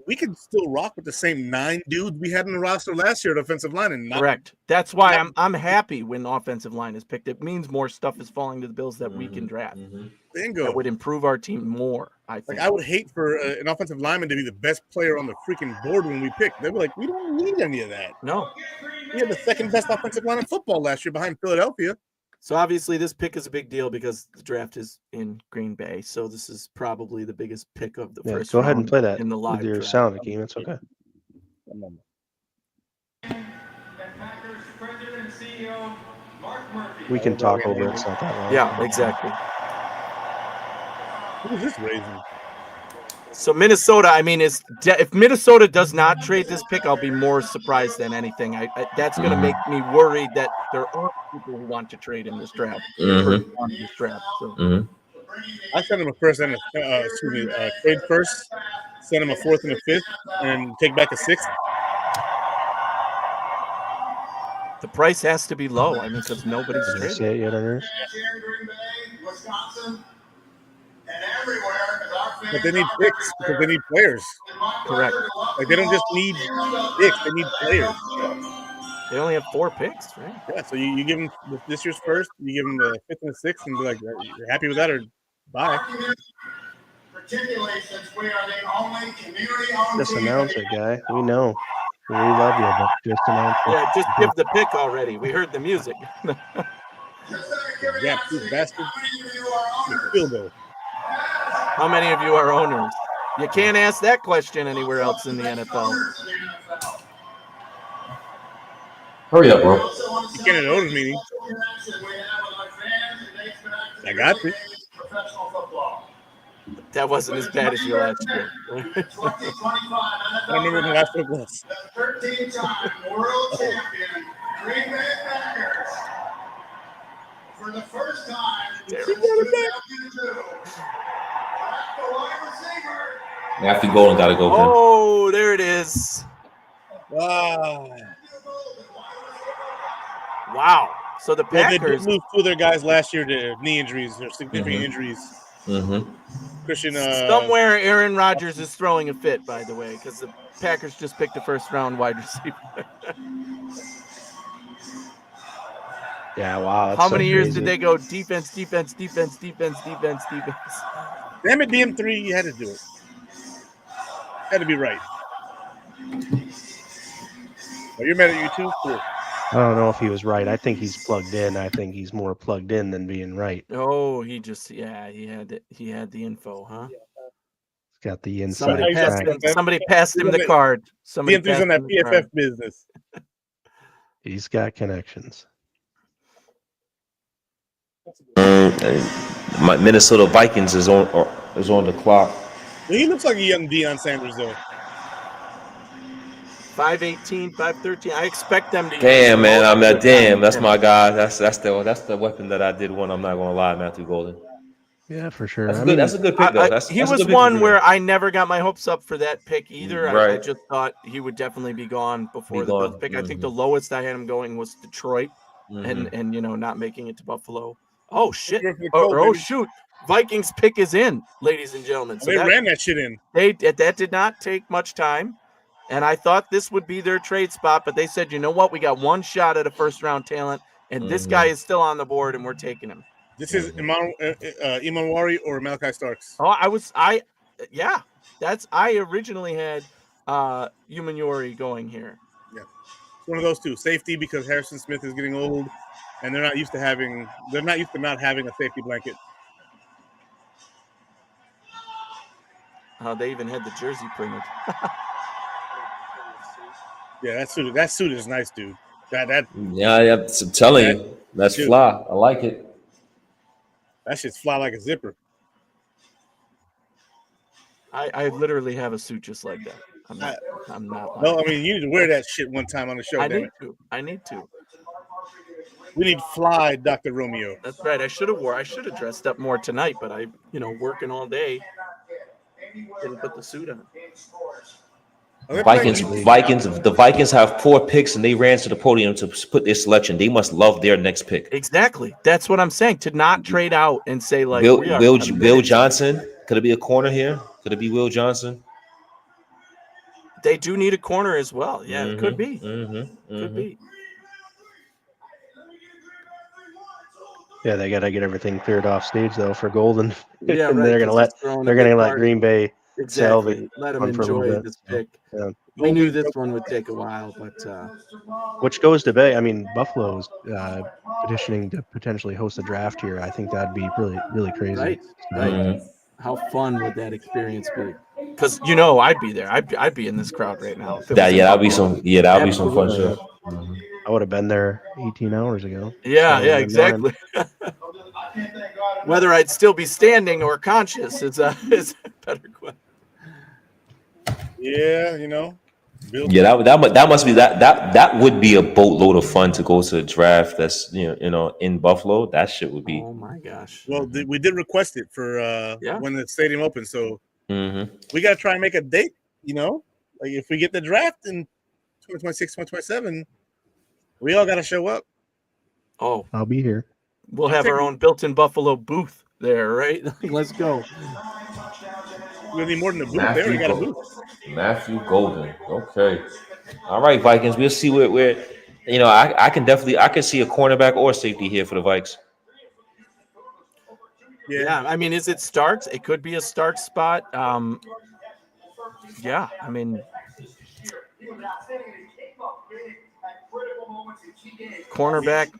we can still rock with the same 9 dudes we had in the roster last year at offensive line, and correct. That's why I'm happy when offensive line is picked. It means more stuff is falling to the Bills that we can draft. Bingo. That would improve our team more. I think. I would hate for an offensive lineman to be the best player on the freaking board when we pick. They'd be like, we don't need any of that. No. We had the second best offensive line in football last year behind Philadelphia. So obviously this pick is a big deal because the draft is in Green Bay. So this is probably the biggest pick of the first. Go ahead and play that in the live with your draft. sound, Akeem. It's okay. We can talk over it. It's not that long. Yeah, exactly. Who is this raising? So Minnesota, if Minnesota does not trade this pick, I'll be more surprised than anything. That's going to make me worried that there are people who want to trade in this draft. So. I sent him a first and trade first, send him a fourth and a fifth, and take back a sixth. The price has to be low. Because nobody's trading. Say it yet, But they need picks because they need players. Correct. They don't just need picks; they need players. They only have 4 picks, right? Yeah. So you give them this year's first, you give them the 5th and the 6th, and be like, "You're happy with that, or bye." Just announce it, guy. We know. We love you, but just announce it. Yeah, just give the pick already. We heard the music. Yeah, you bastard. Field goal. How many of you are owners? You can't ask that question anywhere else in the NFL. Hurry up, bro. You can't at owners meeting. I got you. Professional football. That wasn't as bad as your last year. 2025 I don't remember what my last pick was. The 13-time world champion Green Bay Packers. For the first time since 2002. Draft the wide receiver. Matthew Golden got to go. Oh, there it is. Wow. Wow. So the Well, they Packers. did lose two of their guys last year to knee injuries or significant injuries. Christian. Somewhere Aaron Rodgers is throwing a fit, by the way, because the Packers just picked a first-round wide receiver. Yeah, wow. That's How so many years crazy. did they go defense, defense, defense, defense, defense, defense? Damn it, DM3, you had to do it. Had to be right. Oh, you're mad at you too? Cool. I don't know if he was right. I think he's plugged in. I think he's more plugged in than being right. Oh, he had the info, huh? He's got the inside Somebody passed him the card. DM3's on that PFF business. He's got connections. My Minnesota Vikings is on the clock. He looks like a young Deion Sanders, though. 5'18", 5'13". I expect them to. Damn, man, I'm that damn. That's my guy. That's the weapon that I did want. I'm not gonna lie, Matthew Golden. Yeah, for sure. That's a good pick, though. He was one where I never got my hopes up for that pick either. Right. I just thought he would definitely be gone before the Bills pick. I think the lowest I had him going was Detroit, and not making it to Buffalo. Oh shit! Oh shoot! Vikings pick is in, ladies and gentlemen. So they ran that shit in. That did not take much time, and I thought this would be their trade spot, but they said, you know what? We got one shot at a first-round talent, and this guy is still on the board, and we're taking him. This is Imanwari or Malachi Starks. Oh, I originally had Imanwari going here. Yeah, it's one of those two. Safety because Harrison Smith is getting old, and they're not used to not having a safety blanket. They even had the jersey printed. Yeah, that suit is nice, dude. I'm telling you, that's fly. I like it. That shit's fly like a zipper. I literally have a suit just like that. I'm not. No, I mean you need to wear that shit one time on the show. I need to. We need fly Dr. Romeo. That's right. I should have dressed up more tonight, but I, working all day, didn't put the suit on. The Vikings have 4 picks and they ran to the podium to put their selection. They must love their next pick. Exactly. That's what I'm saying. To not trade out and say like Will Johnson. Could it be a corner here? Could it be Will Johnson? They do need a corner as well. Yeah, it could be. Could be. Yeah, they got to get everything cleared off stage though for Golden. Yeah, and right, they're gonna let Green Bay exactly let them enjoy this pick. Yeah. We knew this one would take a while, but which goes to Bay. I mean, Buffalo's petitioning to potentially host a draft here. I think that'd be really, really crazy. Right. How fun would that experience be? Because I'd be there. I'd be in this crowd right now. That'd be some fun shit. I would have been there 18 hours ago. Yeah, exactly. Whether I'd still be standing or conscious is a better question. Yeah, Yeah, that must be that would be a boatload of fun to go to a draft that's in Buffalo. That shit would be. Oh my gosh. Well, we did request it for when the stadium opens, so we got to try and make a date. Like if we get the draft in 2026, 2027, we all got to show up. Oh, I'll be here. We'll have our own built-in Buffalo booth there, right? Let's go. We'll need more than a booth. They already got a booth. Matthew Golden. Okay. All right, Vikings. We'll see where I can see a cornerback or safety here for the Vikes. Yeah. I mean, is it Starks? It could be a Starks spot. Yeah. I mean, cornerback.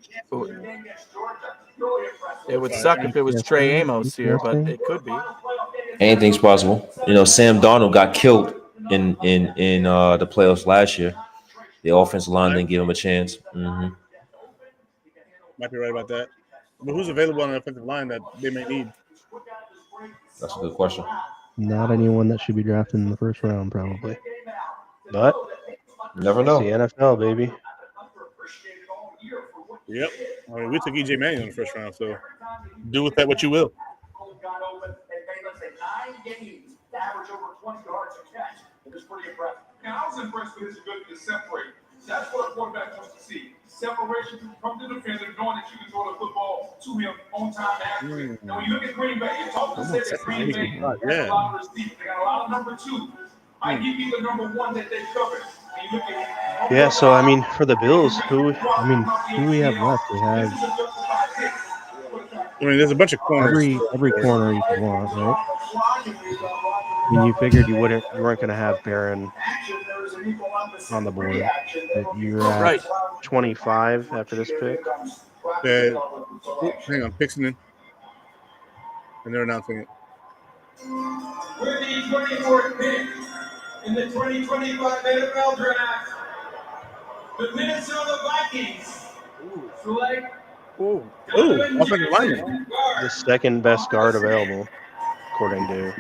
It would suck if it was Trey Amos here, but it could be. Anything's possible. Sam Darnold got killed in the playoffs last year. The offensive line didn't give him a chance. Might be right about that. But who's available on the offensive line that they may need? That's a good question. Not anyone that should be drafted in the first round, probably. But Never it's know. the NFL, baby. Yep. I mean, we took EJ Manuel in the first round, so do with that what you will. Average over 20 yards a catch. It was pretty impressive. Now, I was impressed with his ability to separate. That's what a quarterback wants to see. Separation from the defender, knowing that you can throw the football to him on time after it. Now, when you look at Green Bay, you talk to say that Green Bay has a lot of receivers. They got a lot of number two. Might he be the number one that they covered? And you look at Yeah, so I mean, for the Bills, who we have left? We have there's a bunch of corners. every corner you could want, right? I mean, you figured you weren't going to have Barron on the board, but you're at 25 after this pick. Hang on, fixing it, and they're announcing it. With the 24th pick in the 2025 NFL Draft, the Minnesota Vikings select Offensive lineman. The second best guard available, according to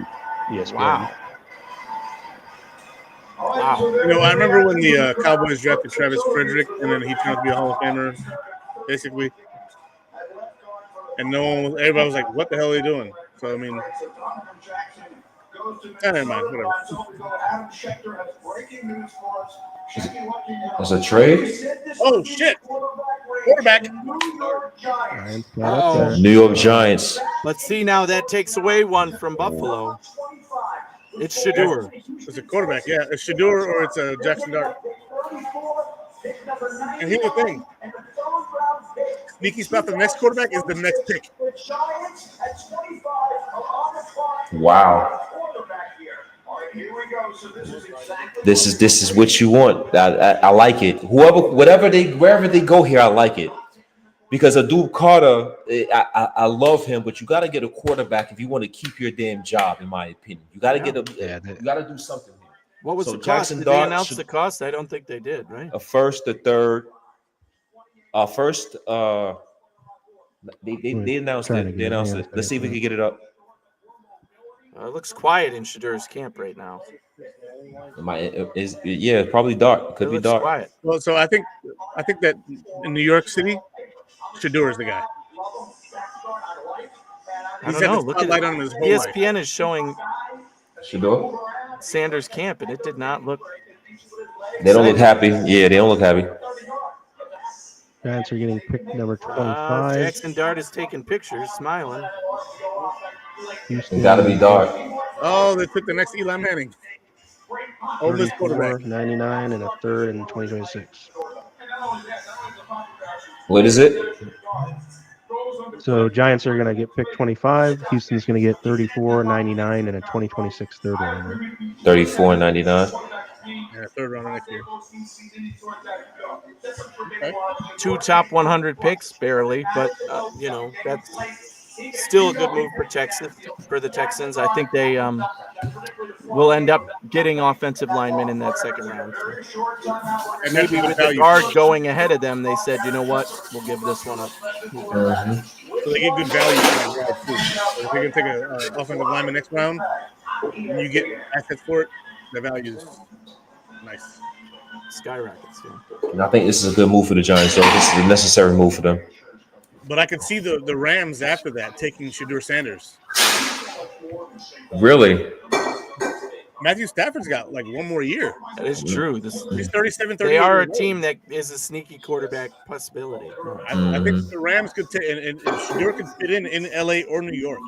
ESPN. Wow. I remember when the Cowboys drafted Travis Frederick, and then he turned out to be a Hall of Famer, basically. And everybody was like, "What the hell are they doing?" So I mean, never mind, whatever. It's a trade? Oh shit! Quarterback. New York Giants. Let's see now. That takes away one from Buffalo. It's Shedeur. It's a quarterback, yeah. It's Shedeur or it's a Jackson Dart. And here's the thing. Sneaky spot for the next quarterback is the next pick. Wow. This is what you want. I like it. Wherever they go here, I like it. Because Abdul Carter, I love him, but you got to get a quarterback if you want to keep your damn job. In my opinion, you got to get you got to do something here. What was So the cost? Jackson Did Dart they announce should- the cost? I don't think they did, right? A first, a third, first. They announced it. They announced it. Let's see if we can get it up. It looks quiet in Shedeur's camp right now. Probably dark. Could be looks dark. quiet. Well, so I think that in New York City, Shedeur is the guy. I He's don't had know. the Look at spotlight on him his whole life. ESPN is showing Shedeur? Sanders' camp, and it did not look. They don't look happy. Yeah, they don't look happy. Giants are getting pick number 25. Jackson Dart is taking pictures, smiling. Houston, It got to be dark. Oh, they took the next Eli Manning. Oldest 34, quarterback. 99, and a third in 2026. What is it? So Giants are going to get pick 25. Houston's going to get 34, 99, and a 2026 third rounder. 34 and 99. Yeah, third rounder next year. Okay. 2 top 100 picks, barely, but that's still a good move for the Texans. I think they will end up getting offensive linemen in that second round. And Maybe with the guard going ahead of them, they said, you know what, we'll give this one up. So they get good value for that guy too. So if they can take an offensive lineman next round, and you get assets for it, the value is nice. Skyrockets, yeah. And I think this is a good move for the Giants. So this is a necessary move for them. But I could see the Rams after that taking Shedeur Sanders. Really? Matthew Stafford's got like one more year. That is true. He's 37, 38. They are a team that is a sneaky quarterback possibility. I think the Rams could take, and Shedeur could fit in LA or New York.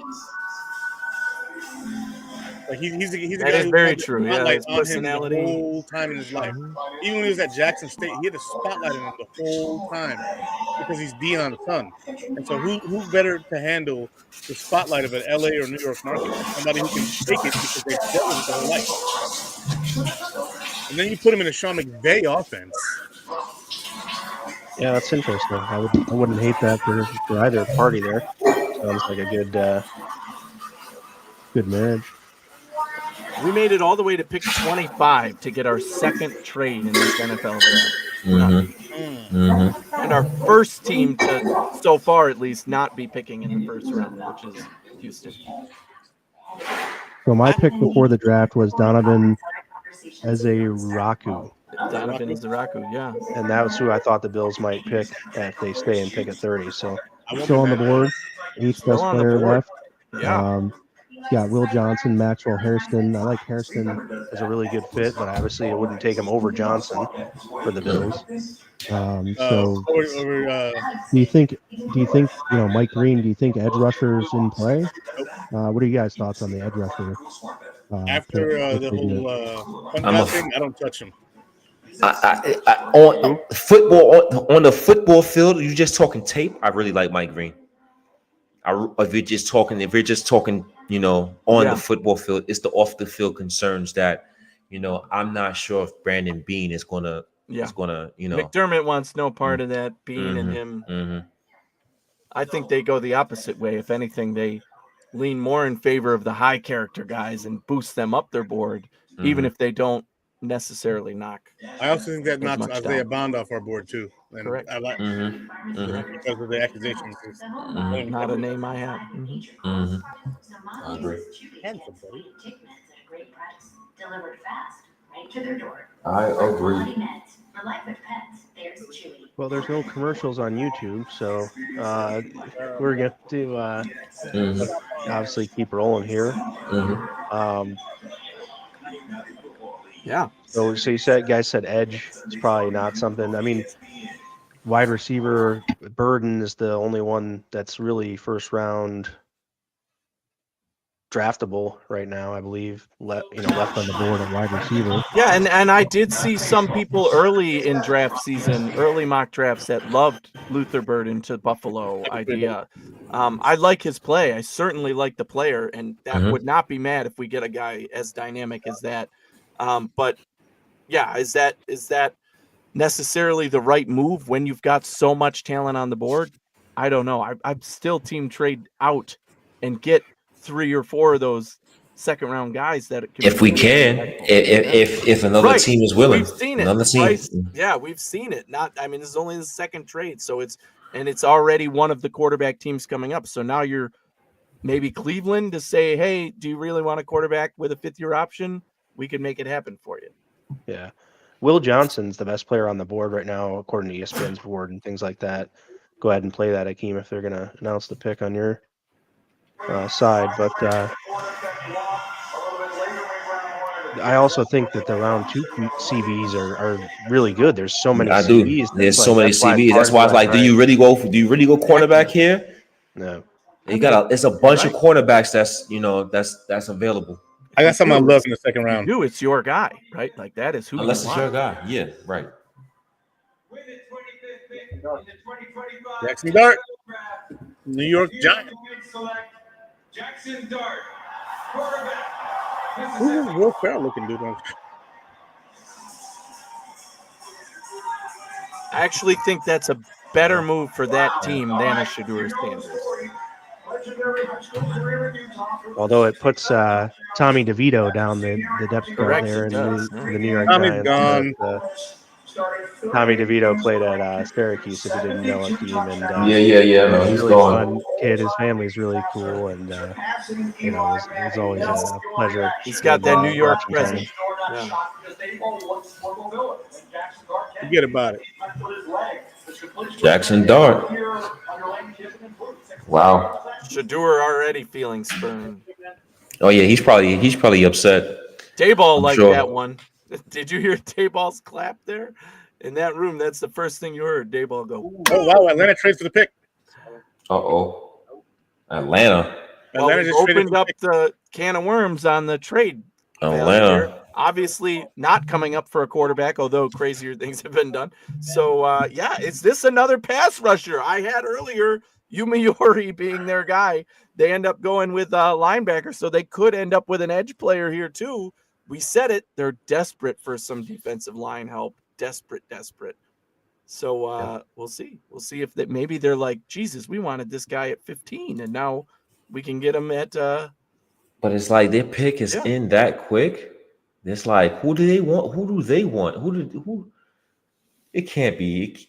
Like he's a That guy is who very had the true. Yeah, spotlight his on him personality. the whole time in his life. Even when he was at Jackson State, he had a spotlight on him the whole time because he's Deion's son. And so who's better to handle the spotlight of an LA or New York market? Somebody who can take it because they've dealt with it their whole life. And then you put him in a Sean McVay offense. Yeah, that's interesting. I wouldn't hate that for either party there. Sounds like a good marriage. We made it all the way to pick 25 to get our second trade in this NFL draft. And our first team to, so far at least, not be picking in the first round, which is Houston. So my pick before the draft was Donovan Ezeraku. Donovan Ezeraku, yeah. And that was who I thought the Bills might pick if they stay and pick at 30. So I won't still be on the mad. board. Eighth Still best on the player board. left. Yeah. Got Will Johnson, Maxwell Hairston. I like Hairston as a really good fit, but obviously I wouldn't take him over Johnson for the Bills. So do you think Mike Green, do you think edge rushers in play? What are you guys' thoughts on the edge rusher? After the whole thing, I don't touch him. On football on the football field, you just talking tape. I really like Mike Green. If you're just talking, on the football field, it's the off the field concerns that, I'm not sure if Brandon Beane is gonna, McDermott wants no part of that. Beane and him. I think they go the opposite way. If anything, they lean more in favor of the high character guys and boost them up their board, even if they don't necessarily knock. I also think that knocks Isaiah Bond off our board too. And Correct. I like because of the accusations. Not a name I have. I agree. I agree. Well, there's no commercials on YouTube, so we're going to obviously keep rolling here. Yeah. So you guys said edge. It's probably not something. I mean, wide receiver Burden is the only one that's really first round draftable right now, I believe. Left on the board at wide receiver. Yeah, and I did see some people early in draft season, early mock drafts that loved Luther Burden to Buffalo idea. I like his play. I certainly like the player, and that would not be mad if we get a guy as dynamic as that. But yeah, is that necessarily the right move when you've got so much talent on the board? I don't know. I'm still team trade out and get 3 or 4 of those second round guys that if we can, if another team is willing. We've seen it. Another team. Yeah, we've seen it. This is only the second trade, so it's already one of the quarterback teams coming up. So now you're maybe Cleveland to say, hey, do you really want a quarterback with a 5th-year option? We can make it happen for you. Yeah. Will Johnson's the best player on the board right now, according to ESPN's board and things like that. Go ahead and play that, Akeem, if they're going to announce the pick on your side. But I also think that the round 2 CVs are really good. There's so many CVs. There's so many CVs. That's why it's like, do you really go cornerback here? No. It's a bunch of cornerbacks that's available. I got some I love in the second round. It's your guy, right? Like that is who. Unless it's your guy. Yeah, right. Jackson Dart, New York Giants. Jackson Dart, quarterback. Who's Will Ferrell looking dude? I actually think that's a better move for that team than a Shadur Sanders. Although it puts Tommy DeVito down the depth chart there in the New York Giants. Tommy DeVito played at Syracuse, if you didn't know, Akeem. And No, he's really gone. Fun kid. His family's really cool, and it was always a pleasure. He's got that New York presence. Yeah. Forget about it. Jackson Dart. Wow. Shadur already feeling spurned. Oh yeah, he's probably upset. Dayball liked that one. Did you hear Dayball's clap there? In that room, that's the first thing you heard. Dayball go. Oh wow, Atlanta trades for the pick. Atlanta. Well, we opened up the can of worms on the trade. Atlanta. Obviously not coming up for a quarterback, although crazier things have been done. So, is this another pass rusher? I had earlier Umayori being their guy. They end up going with linebacker, so they could end up with an edge player here too. We said it. They're desperate for some defensive line help. Desperate. So we'll see. We'll see if maybe they're like, Jesus, we wanted this guy at 15, and now we can get him at. But it's like their pick is in that quick. It's like, who do they want? Who do they want? Who? It can't be.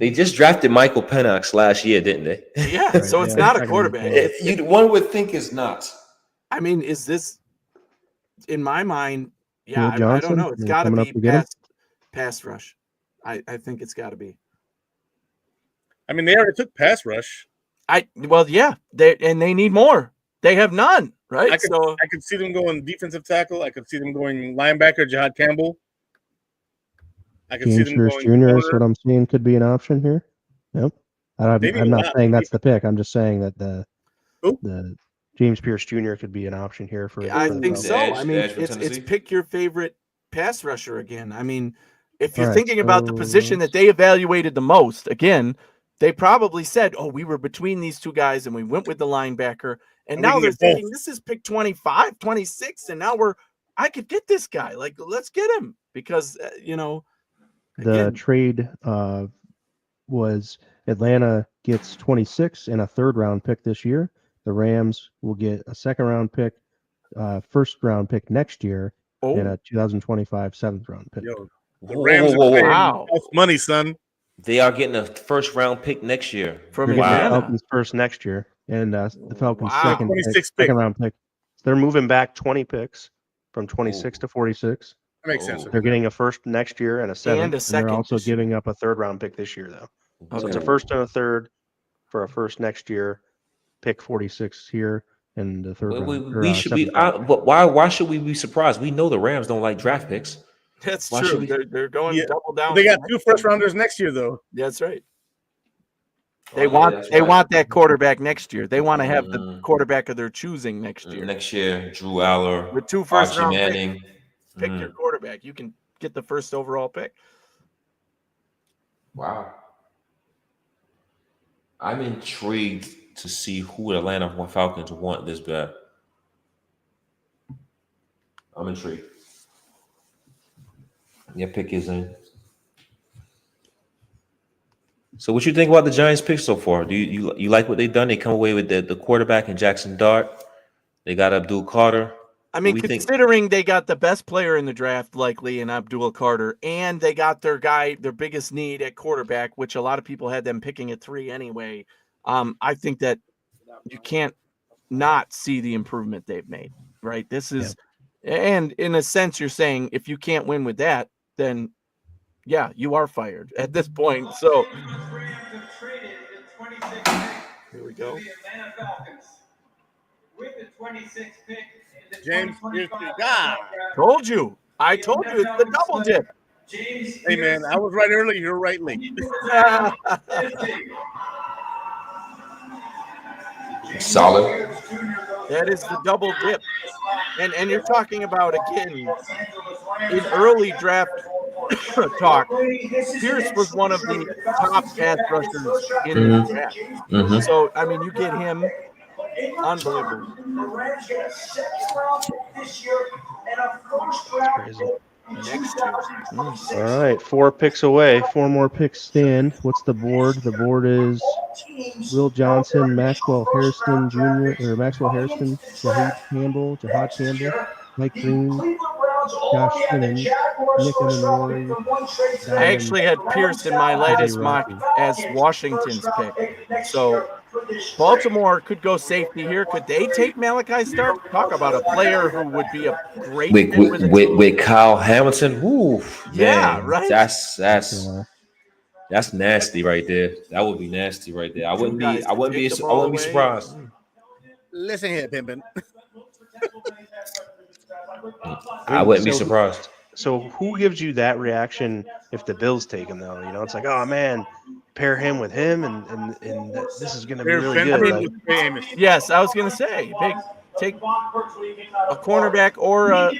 They just drafted Michael Penix last year, didn't they? Yeah, so it's not a quarterback. One would think it's not. I mean, is this in my mind? Yeah, Will I don't know. It's got to coming be up to get him? pass rush. I think it's got to be. I mean, they already took pass rush. Yeah, they need more. They have none, right? I could see them going defensive tackle. I could see them going linebacker, Jahad Campbell. I could see them Pierce going Jr. is what I'm seeing could be an option here. Yep. I'm not saying that's the pick. I'm just saying that the James Pierce Jr. could be an option here for. I for think so. Edge, I mean, it's pick your favorite pass rusher again. I mean, if you're thinking about the position that they evaluated the most, again, they probably said, "Oh, we were between these two guys, and we went with the linebacker." And now they're thinking, "This is pick 25, 26, and now I could get this guy. Like, let's get him because the trade was Atlanta gets 26 and a third-round pick this year. The Rams will get a second-round pick, first-round pick next year, and a 2025 seventh-round pick. Yo, the Rams are paying money, son. They are getting a first-round pick next year. From the Falcons first next year, and the Falcons second round pick. They're moving back 20 picks from 26 to 46. That makes sense. They're getting a first next year and a seventh. And a second. They're also giving up a third-round pick this year, though. Okay. So it's a first and a third for a first next year, pick 46 here, and the third round. We should be. But why should we be surprised? We know the Rams don't like draft picks. That's true. They're going double down. They got 2 first-rounders next year, though. That's right. They want that quarterback next year. They want to have the quarterback of their choosing next year. Next year, Drew Aller with 2 first-round Manning. Pick your quarterback. You can get the first overall pick. Wow. I'm intrigued to see who the Atlanta Falcons want this bad. I'm intrigued. Your pick is in. So what you think about the Giants pick so far? Do you like what they've done? They come away with the quarterback and Jackson Dart. They got Abdul Carter. I mean, considering they got the best player in the draft likely in Abdul Carter, and they got their biggest need at quarterback, which a lot of people had them picking at 3 anyway. I think that you can't not see the improvement they've made, right? This is, and in a sense, you're saying if you can't win with that, then yeah, you are fired at this point. So here we go. With the 26th pick, James, here's the guy. Told you. I told you it's the double dip. Hey, man, I was right early. You're right late. Solid. That is the double dip. And you're talking about, again, in early draft talk, Pierce was one of the top pass rushers in the draft. So, I mean, you get him. Unbelievable. Crazy. All right, 4 picks away. 4 more picks stand. What's the board? The board is Will Johnson, Maxwell Hairston Jr. or Maxwell Hairston, Jahad Campbell, Mike Green, Josh Simmons, Nick Amendola. I actually had Pierce in my latest mock as Washington's pick. So Baltimore could go safety here. Could they take Malachi Stark? Talk about a player who would be a great fit with Kyle Hamilton. Ooh, yeah, man, right. That's nasty right there. That would be nasty right there. I wouldn't be surprised. Listen here, Pimpin. I wouldn't be surprised. So who gives you that reaction if the Bills take him though? You know, it's like, oh man, pair him with him, and this is going to be really good. Yes, I was going to say, take a cornerback or a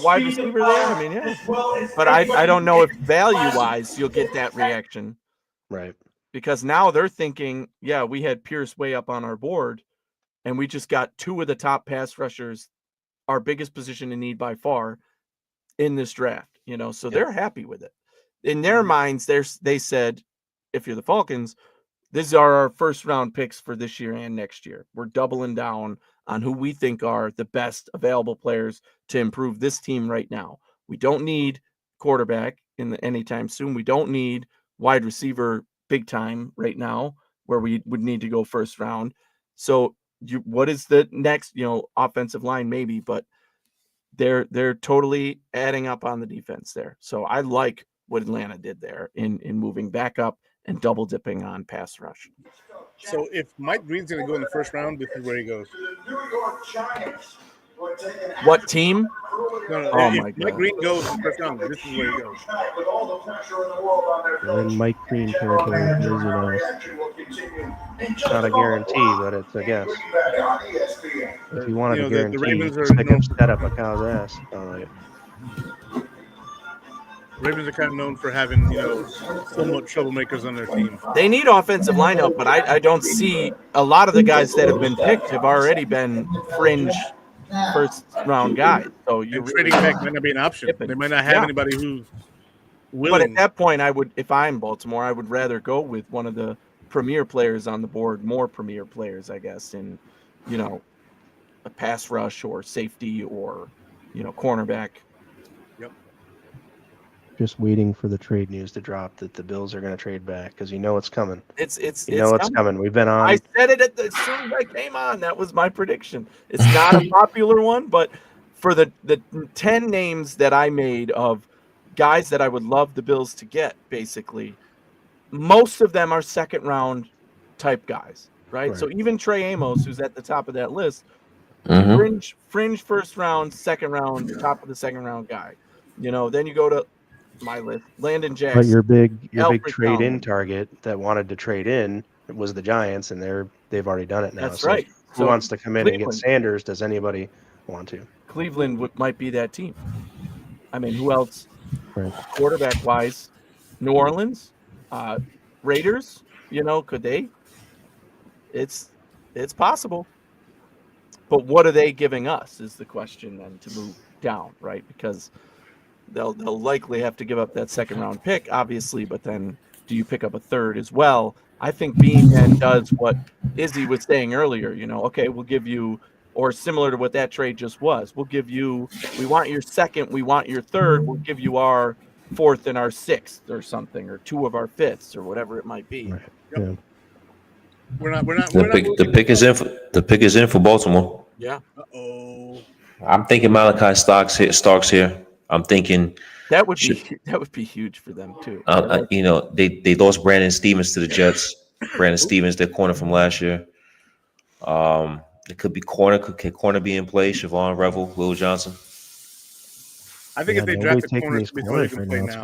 wide receiver there. I mean, yeah. But I don't know if value-wise you'll get that reaction. Right. Because now they're thinking, yeah, we had Pierce way up on our board, and we just got 2 of the top pass rushers, our biggest position in need by far, in this draft. You know, so they're happy with it. In their minds, they said, if you're the Falcons, these are our first-round picks for this year and next year. We're doubling down on who we think are the best available players to improve this team right now. We don't need quarterback anytime soon. We don't need wide receiver big time right now, where we would need to go first round. So what is the next, offensive line maybe, but they're totally adding up on the defense there. So I like what Atlanta did there in moving back up and double dipping on pass rush. So if Mike Green's going to go in the first round, this is where he goes. What team? No, Oh if my Mike God. Green goes in the first round, this is where he goes. We're in Mike Green territory, as you know. Not a guarantee, but it's a guess. If you wanted a guarantee, Ravens are stick a known set up a cow's ass. Ravens are kind of known for having, somewhat troublemakers on their team. They need offensive line help, but I don't see a lot of the guys that have been picked have already been fringe first round guys. So And trading back might not be an option. They might not have anybody who's willing. But at that point, if I'm Baltimore, I would rather go with one of the premier players on the board, more premier players, I guess, in, a pass rush or safety or, cornerback. Yep. Just waiting for the trade news to drop that the Bills are going to trade back, because it's coming. It's coming. We've been on. I said it as soon as I came on. That was my prediction. It's not a popular one, but for the 10 names that I made of guys that I would love the Bills to get, basically, most of them are second round type guys, right? So even Trey Amos, who's at the top of that list, fringe first round, second round, top of the second round guy. Then you go to my list, Landon Jackson. But your big Alfred trade-in Collins. target that wanted to trade in was the Giants, and they've already done it now. That's right. Who wants to come in and get Cleveland. Sanders? Does anybody want to? Cleveland might be that team. I mean, who else? Right. Quarterback-wise, New Orleans, Raiders. Could they? It's possible. But what are they giving us is the question then to move down, right? Because they'll likely have to give up that second round pick, obviously, but then do you pick up a third as well? I think Bean then does what Izzy was saying earlier, okay, we'll give you, or similar to what that trade just was, we'll give you, we want your second, we want your third, we'll give you our fourth and our sixth or something, or two of our fifths or whatever it might be. Right. Yep. Yeah. The pick is in for Baltimore. Yeah. Uh-oh. I'm thinking Malachi Starks here. I'm thinking that would be huge for them too. They lost Brandon Stevens to the Jets. Brandon Stevens, their corner from last year. It could be corner. Could corner be in play? Siobhan Revel, Will Johnson. I think if they draft a corner, it's before they can play now.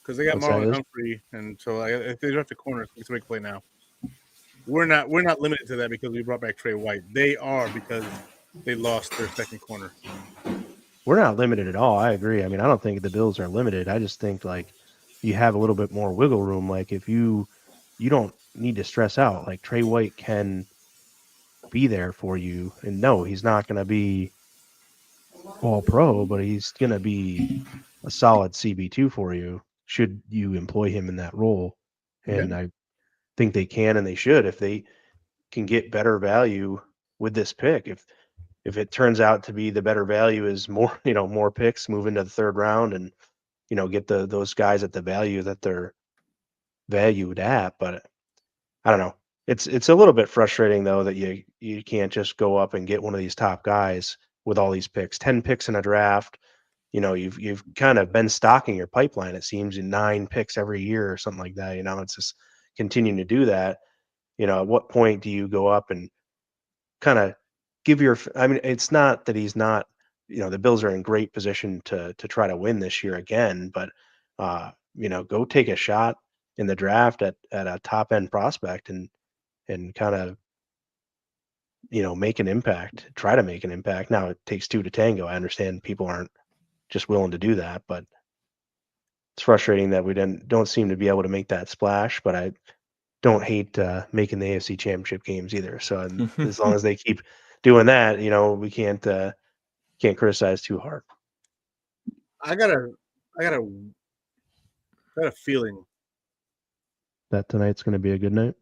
Because they got Marlon Humphrey, and so if they draft a corner, it's make play now. We're not limited to that because we brought back Trey White. They are because they lost their second corner. We're not limited at all. I agree. I mean, I don't think the Bills are limited. I just think you have a little bit more wiggle room. Like if you don't need to stress out. Like Trey White can be there for you, and no, he's not going to be all pro, but he's going to be a solid CB2 for you. Should you employ him in that role? And I think they can, and they should, if they can get better value with this pick. If it turns out to be the better value is more, more picks, move into the third round and, get those guys at the value that they're valued at. But I don't know. It's a little bit frustrating though, that you can't just go up and get one of these top guys with all these picks, 10 picks in a draft. You've kind of been stocking your pipeline, it seems, in 9 picks every year or something like that. It's just continuing to do that. At what point do you go up and kind of give it's not that he's not, the Bills are in great position to try to win this year again, but go take a shot in the draft at a top end prospect and kind of, make an impact, try to make an impact. Now it takes 2 to tango. I understand people aren't just willing to do that, but it's frustrating that we don't seem to be able to make that splash. But I don't hate making the AFC Championship games either. So as long as they keep doing that, we can't criticize too hard. I got a feeling that tonight's going to be a good night.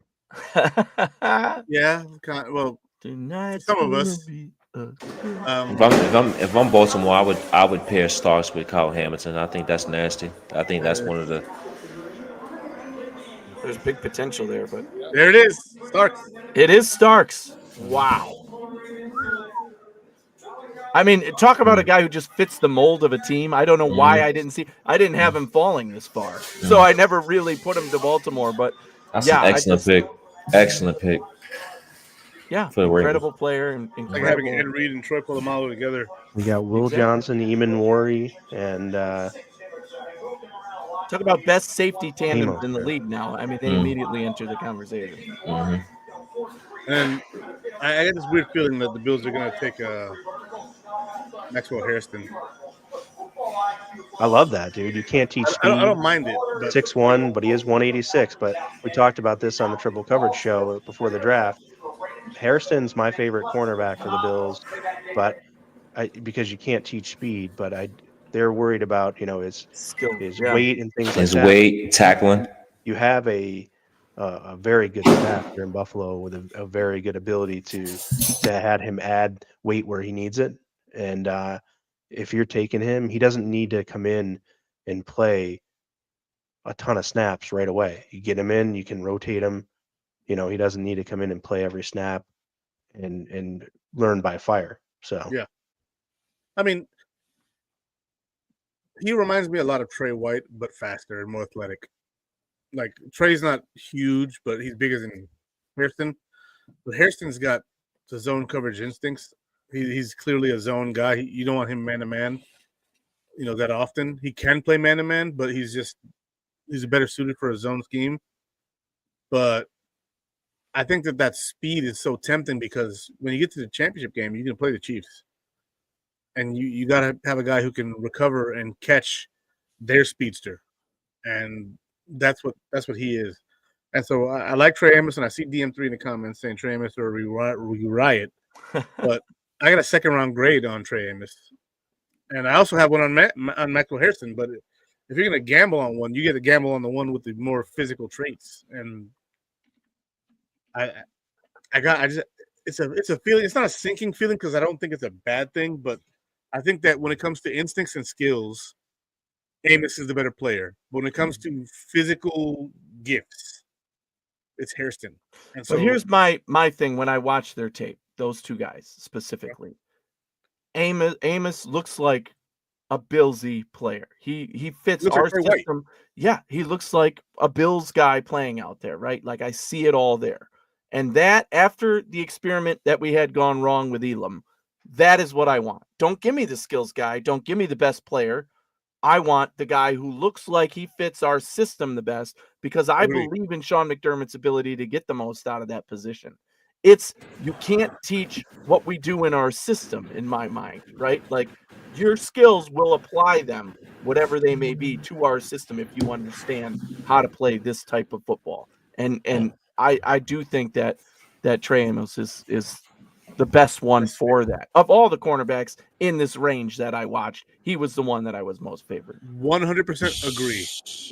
Yeah, well, tonight some of us. If I'm Baltimore, I would pair Starks with Kyle Hamilton. I think that's nasty. I think that's one of the There's big potential there, but There it is. Starks. it is Starks. Wow. I mean, talk about a guy who just fits the mold of a team. I don't know why I didn't have him falling this far. So I never really put him to Baltimore, but That's yeah, an excellent pick. Excellent pick. Yeah, For the incredible player and Like having incredible. Ed Reed and Troy Polamalu together. We got Will Exactly. Johnson, Eamon Worry, and Talk about best safety tandems Amos, in the yeah. league now. I mean, they immediately enter the conversation. And I get this weird feeling that the Bills are going to take Maxwell Hairston. I love that, dude. You can't teach speed. I don't mind it. But 6'1", but he is 186. But we talked about this on the Triple Coverage show before the draft. Hairston's my favorite cornerback for the Bills, but because you can't teach speed. But they're worried about his Skill, his yeah. weight and things like His that. weight, tackling. You have a very good staff here in Buffalo with a very good ability to have him add weight where he needs it. And if you're taking him, he doesn't need to come in and play a ton of snaps right away. You get him in, you can rotate him. He doesn't need to come in and play every snap and learn by fire. So yeah, I mean, he reminds me a lot of Trey White, but faster and more athletic. Like Trey's not huge, but he's bigger than Hairston. But Hairston's got the zone coverage instincts. He's clearly a zone guy. You don't want him man to man, that often. He can play man to man, but he's better suited for a zone scheme. But I think that speed is so tempting because when you get to the championship game, you can play the Chiefs, and you got to have a guy who can recover and catch their speedster, and that's what he is. And so I like Trey Amos, and I see DM3 in the comments saying Trey Amos or we riot, but I got a second-round grade on Trey Amos, and I also have one on Maxwell Hairston. But if you're going to gamble on one, you get to gamble on the one with the more physical traits. And it's a feeling. It's not a sinking feeling because I don't think it's a bad thing, but I think that when it comes to instincts and skills, Amos is the better player. But when it comes to physical gifts, it's Hairston. And so here's my thing when I watch their tape. Those two guys specifically. Amos looks like a Billsy player. He fits our system. Yeah, he looks like a Bills guy playing out there, right? Like I see it all there. And that after the experiment that we had gone wrong with Elam, that is what I want. Don't give me the skills guy. Don't give me the best player. I want the guy who looks like he fits our system the best because I believe in Sean McDermott's ability to get the most out of that position. You can't teach what we do in our system, in my mind, right? Like your skills will apply them, whatever they may be, to our system if you understand how to play this type of football. And I do think that Trey Amos is the best one for that. Of all the cornerbacks in this range that I watched, he was the one that I was most favored. 100% agree.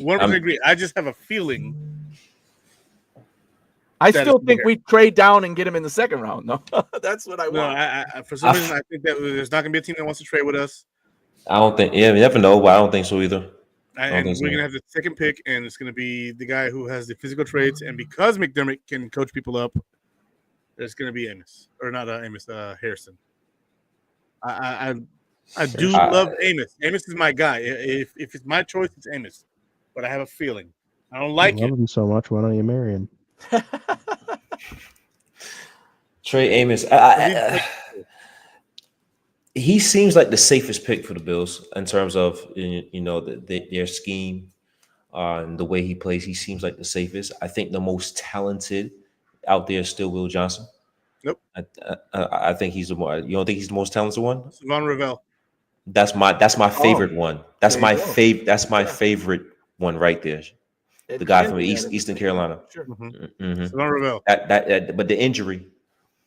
100% agree. I just have a feeling. I still think we trade down and get him in the second round, though. That's what I want. No, for some reason, I think that there's not going to be a team that wants to trade with us. I don't think. Yeah, you never know, but I don't think so either. And we're going to have the second pick, and it's going to be the guy who has the physical traits. And because McDermott can coach people up, there's going to be Amos, or not Amos, Hairston. I do love Amos. Amos is my guy. If it's my choice, it's Amos. But I have a feeling. I don't like I love him so much. Why don't you marry him? Trey Amos. He seems like the safest pick for the Bills in terms of their scheme and the way he plays. He seems like the safest. I think the most talented out there is still Will Johnson. Nope. I think he's the more. You don't think he's the most talented one? Von Ravel. That's my favorite one. That's my favorite one right there. The guy from Eastern Carolina. Sure. Von Ravel. But the injury.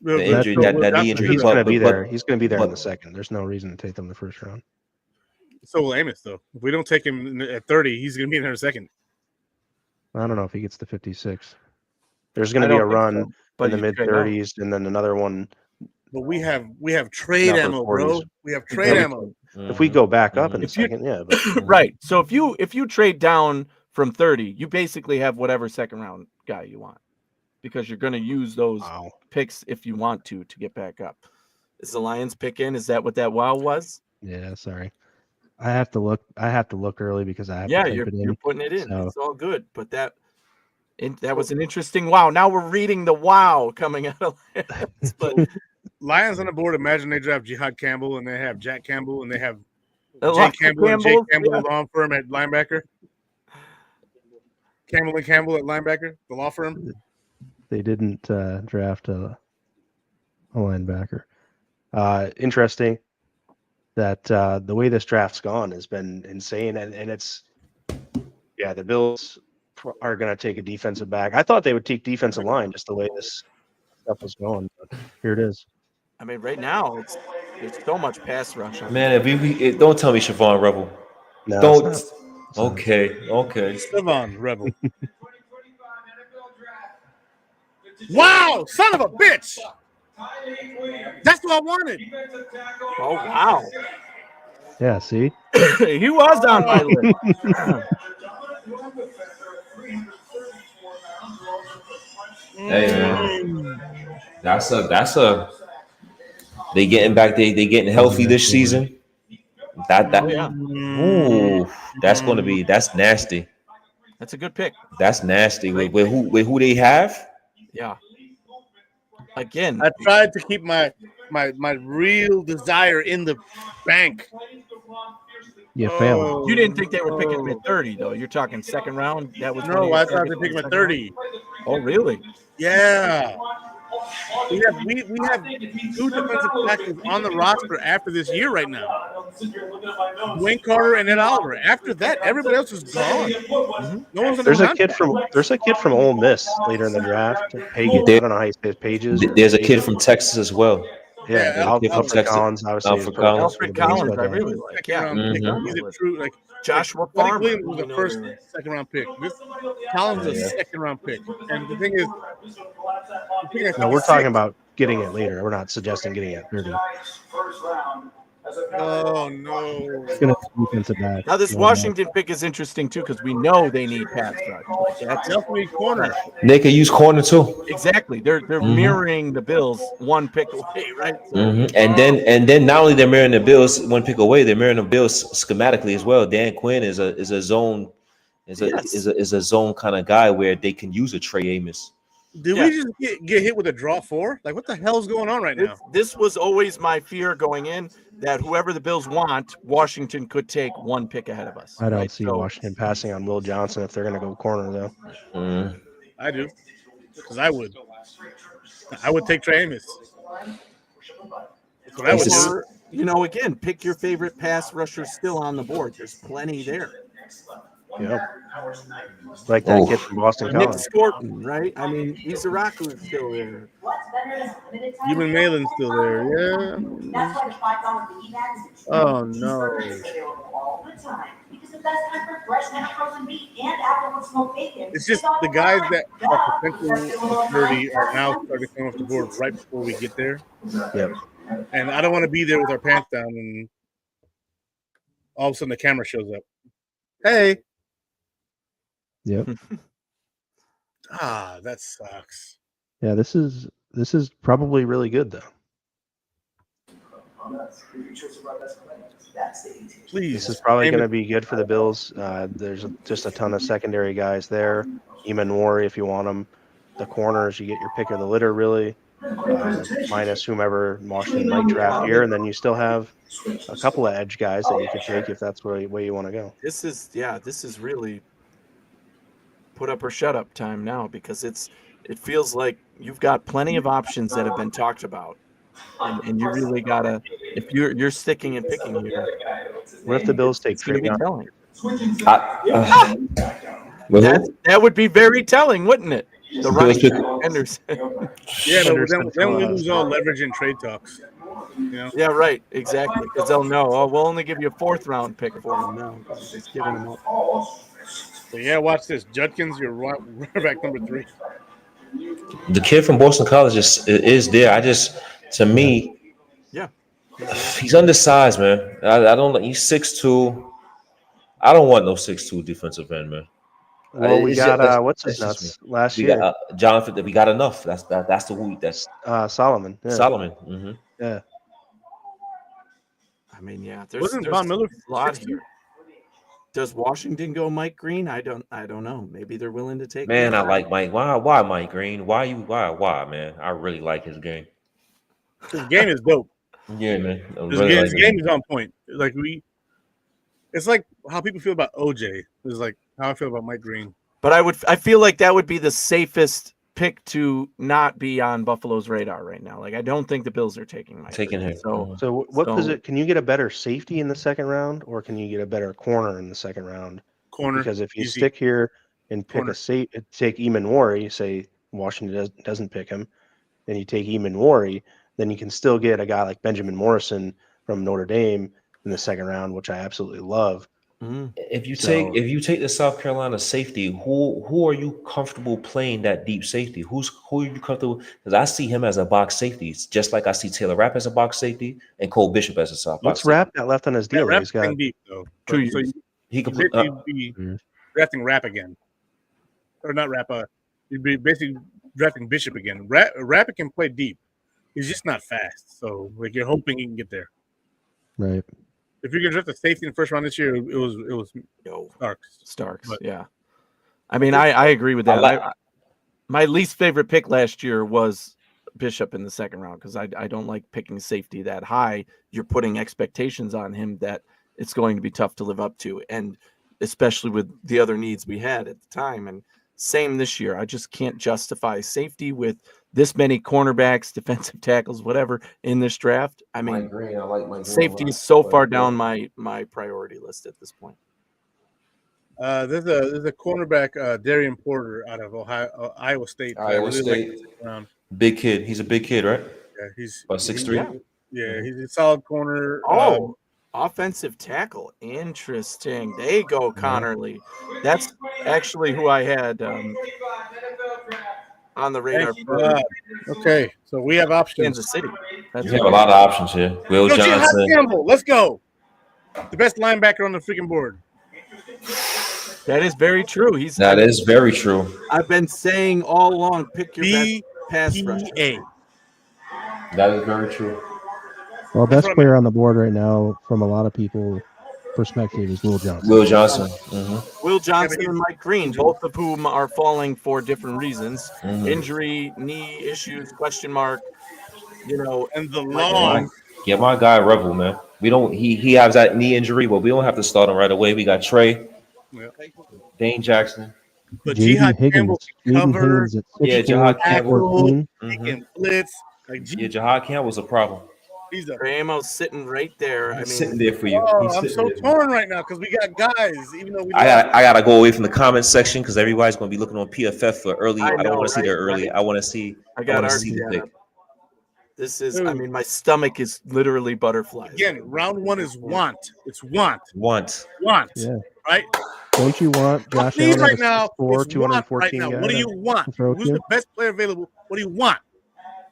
He's going to be there. He's going to be there in the second. There's no reason to take them the first round. So will Amos, though. If we don't take him at 30, he's going to be in there in a second. I don't know if he gets to 56. There's going to be a run in the mid-30s and then another one. But we have trade ammo, bro. We have trade ammo. If we go back up in the second, yeah. But, right. So if you trade down from 30, you basically have whatever second round guy you want because you're going to use those picks if you want to get back up. Is the Lions pick in? Is that what that wow was? Yeah, sorry. I have to look early because I have to type it in. You're putting it in. So. It's all good. But that was an interesting wow. Now we're reading the wow coming out of Lions. But Lions on the board. Imagine they draft Jihad Campbell and they have Jack Campbell and they have Jake Campbell and Jake Campbell, the law firm at linebacker. Campbell and Campbell at linebacker, the law firm. They didn't draft a linebacker. Interesting that the way this draft's gone has been insane, and it's the Bills are going to take a defensive back. I thought they would take defensive line just the way this stuff was going, but here it is. I mean, right now there's so much pass rush. Man, if don't tell me Siobhan Rebel. No, don't. Okay. Siobhan Rebel. Wow, son of a bitch! That's what I wanted. Oh wow! Yeah, see, he was on my list. Hey man, that's a. They getting back. They getting healthy this season. Ooh, that's nasty. That's a good pick. That's nasty. With who they have? Yeah. Again, I tried to keep my real desire in the bank. You failed. You didn't think they were picking him at 30, though. You're talking second round. That was no. I thought they picked him at 30. Oh, really? Yeah. We have two defensive tackles on the roster after this year right now. Dwayne Carter and Ed Oliver. After that, everybody else is gone. Mm-hmm. No one's there's a kid from Ole Miss later in the draft. Pagan. I don't know how you say his Pages. There's a kid from Texas as well. Yeah, Alfred Collins. Alfred Collins. Alfred Collins, I really like. Yeah, he's a true Joshua Farmer was the first second round pick. This Collins is a second round pick, and the thing is, no, we're talking about getting it later. We're not suggesting getting it 30. Oh no! It's gonna be defensive back. Now this Washington pick is interesting too because we know they need pass rush. That's definitely corner. They could use corner too. Exactly. They're mirroring the Bills one pick away, right? So, and then not only they're mirroring the Bills one pick away, they're mirroring the Bills schematically as well. Dan Quinn is a zone zone kind of guy where they can use a Trey Amos. Did we just get hit with a draw 4? Like, what the hell is going on right now? This was always my fear going in, that whoever the Bills want, Washington could take one pick ahead of us. I don't see Washington passing on Will Johnson if they're going to go corner, though. I do. Because I would. I would take Trey Amos. That's what I would do. You know, again, pick your favorite pass rusher still on the board. There's plenty there. Yeah. Like that kid from Boston College. Nick Scorton, right? I mean, Izaraku is still there. Even Malin's still there, yeah. Oh, no. It's just the guys that are potentially 30 are now starting to come off the board right before we get there. Yep. And I don't want to be there with our pants down and all of a sudden the camera shows up. Hey. Yep. That sucks. Yeah, this is probably really good though. Please. This is probably going to be good for the Bills. There's just a ton of secondary guys there. Eamon Wari, if you want them. The corners, you get your pick of the litter, really. Minus whomever Washington might draft here, and then you still have a couple of edge guys that you could take if that's where you want to go. This is really put up or shut up time now, because it feels like you've got plenty of options that have been talked about, and you really gotta, if you're sticking and picking here. What if the Bills take Trey telling? That would be very telling, wouldn't it? The right Henderson. Yeah, then we lose all leverage in trade talks. You know? Yeah, right. Exactly. Because they'll know. Oh, we'll only give you a 4th round pick for him now. Just giving him up. So yeah, watch this. Judkins, you're running back number 3. The kid from Boston College is there. To me, yeah, he's undersized, man. I don't. He's 6'2". I don't want no 6'2" defensive end, man. Well, we It's got just- what's his that's just nuts last We year? got Jonathan. We got enough. That's the week. That's Solomon. Yeah. Solomon. Mm-hmm. Yeah. I mean, yeah, there's Wasn't a Von Miller lot 60? here. Does Washington go Mike Green? I don't know. Maybe they're willing to take. Man, him. I like Mike. Why Mike Green? Why, man? I really like his game. His game is dope. Yeah, man. I His really game, like his his game is on point. Like it's like how people feel about OJ. It's like how I feel about Mike Green. But I feel like that would be the safest pick to not be on Buffalo's radar right now. Like I don't think the Bills are taking Mike Taking Green. him. So can you get a better safety in the second round, or can you get a better corner in the second round? Corner. Because if you easy. stick here and pick Corner. take Eamon Wari, say Washington doesn't pick him, then you take Eamon Wari, then you can still get a guy like Benjamin Morrison from Notre Dame in the second round, which I absolutely love. If you take the South Carolina safety, who are you comfortable playing that deep safety? Who are you comfortable? Because I see him as a box safety, just like I see Taylor Rapp as a box safety and Cole Bishop as a box What's safety. Rapp got left on his deal? Rapp's He's got deep though. 2 years. So He could you'd be drafting Rapp again, or not Rapp. You'd be basically drafting Bishop again. Rapp can play deep. He's just not fast. So like you're hoping he can get there. right. If you're gonna draft a safety in the first round this year, it was Starks. But- Yeah. I mean, I agree with that. like- My least favorite pick last year was Bishop in the second round because I don't like picking safety that high. You're putting expectations on him that it's going to be tough to live up to, and especially with the other needs we had at the time. And same this year. I just can't justify safety with this many cornerbacks, defensive tackles, whatever in this draft. I mean, Mike Green, I like Mike Green safety a lot. is so far down my priority list at this point. There's a cornerback, Darian Porter out of Iowa State. I Iowa really State. like the second round. Big kid. He's a big kid, right? Yeah, he's About 6'3". he's a solid corner. Offensive tackle. Interesting. There you go, Connerly. That's actually who I had on the radar for Okay, so we have options. Kansas City. That's We have a lot of options here. Will Go Jihad Johnson. Campbell. Let's go. The best linebacker on the freaking board. That is very true. That is very true. I've been saying all along, pick your best pass rusher. That is very true. Well, best player on the board right now, from a lot of people' perspective, is Will Johnson. Will Johnson. Mm-hmm. Will Johnson and Mike Green, both of whom are falling for different reasons. Mhm. Injury, knee issues, question mark. And the long. Yeah, my guy Revel, man. We don't. He has that knee injury, but we don't have to start him right away. We got Trey, Dane Jackson, But J.D. Jihad Campbell Higgins. can J.D. cover. Higgins at Yeah, 6'4", Jihad Campbell. 14. He can blitz. Like Yeah, Jihad Campbell's a problem. he's a. Trey Amos sitting right there. He's sitting there for you. Oh, He's I'm sitting so there. torn right now because we got guys. Even though we I gotta go away from the comment section because everybody's gonna be looking on PFF for early. I, don't want to see their early. I want to see. I got wanna our see the data. pick. This is, I mean, my stomach is literally butterflies. again, round one is want. It's want. Want. Yeah. Right? Don't you want Josh Please Allen right at a now. 6'4", It's want right 214 now. guy What do you to want? throw Who's to? the best player available? What do you want?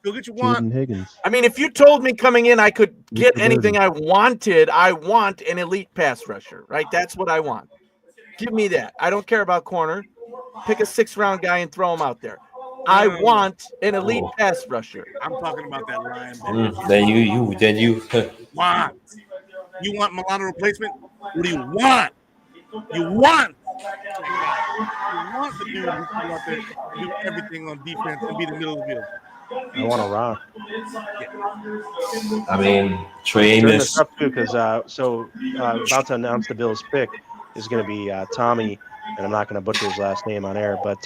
Go get your want. Jaden Higgins. I mean, if you told me coming in I could get Mr. anything Burden. I want an elite pass rusher, right? That's what I want. Give me that. I don't care about corner. Pick a 6th-round guy and throw him out there. I want an elite pass rusher. I'm talking about that line. Then you. Want. You want Milano replacement? What do you want? You want. You want the dude who can go out there, do everything on defense and be the middle of the field. I want to rock. I mean, Trey Turn Amos. this up too, because about to announce the Bills' pick is going to be Tommy, and I'm not going to butcher his last name on air, but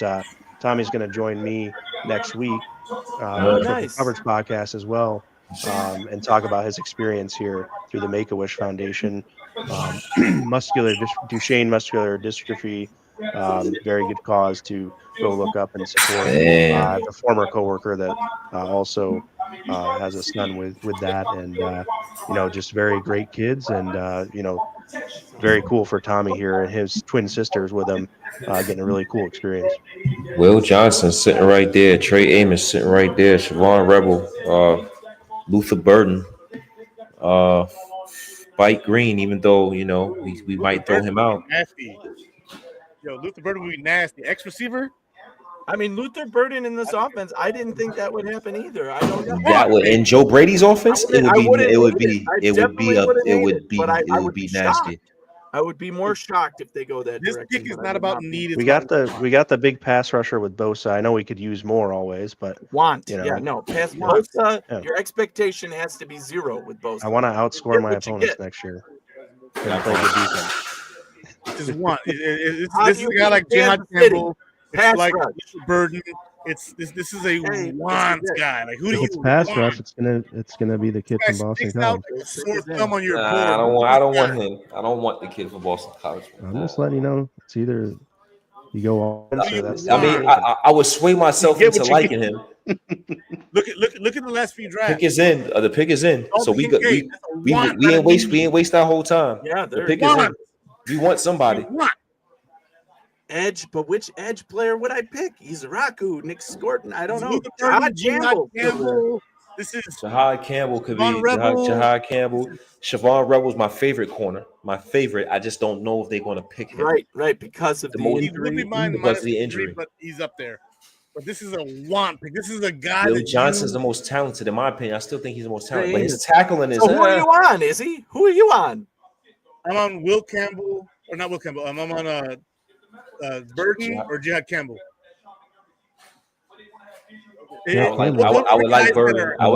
Tommy's going to join me next week for the Coverage podcast as well, and talk about his experience here through the Make-A-Wish Foundation, Duchenne muscular dystrophy. Very good cause to go look up and support. Man. The former coworker that also has a son with that, and just very great kids, and very cool for Tommy here and his twin sisters with him, getting a really cool experience. Will Johnson sitting right there. Trey Amos sitting right there. Siobhan Rebel. Luther Burden. Spike Green, even though we might throw him out. Nasty. Yo, Luther Burden would be nasty. X receiver. I mean, Luther Burden in this offense, I didn't think that would happen either. I don't know. That would in Joe Brady's offense, it would be nasty. I would be more shocked if they go that This direction. pick is not about need. We got the big pass rusher with Bosa. I know we could use more always, but pass Bosa. Yeah. Your expectation has to be 0 with Bosa. I want to outscore my opponents next year. And play good defense. Just want. This is a guy like Jihad Campbell. It's like Burden. This is a want guy. Like who do you pass want? rush? It's gonna be the kid from Boston College. Sore thumb on your board. I don't want him. I don't want the kid from Boston College. I'm just letting you know. It's either you go offense or that's. I mean, I would sway myself into liking him. Look at the last few drafts. Pick is in. The pick is in. So we ain't waste that whole time. Yeah, the pick is in. We want somebody. Edge, but which edge player would I pick? Izaraku, Nick Scorton. I don't know. Jihad Campbell. This is Jihad Campbell could be Jihad Campbell. Siobhan Rebel's my favorite corner. My favorite. I just don't know if they're going to pick him. Right, because of the injury. Because of the injury. But he's up there. But this is a want pick. This is a guy. Bill Johnson's the most talented, in my opinion. I still think he's the most talented. But his tackling is. So who are you on, Izzy? Who are you on? I'm on Will Campbell, or not Will Campbell. I'm on Burden or Jihad Campbell. I would like Burden. I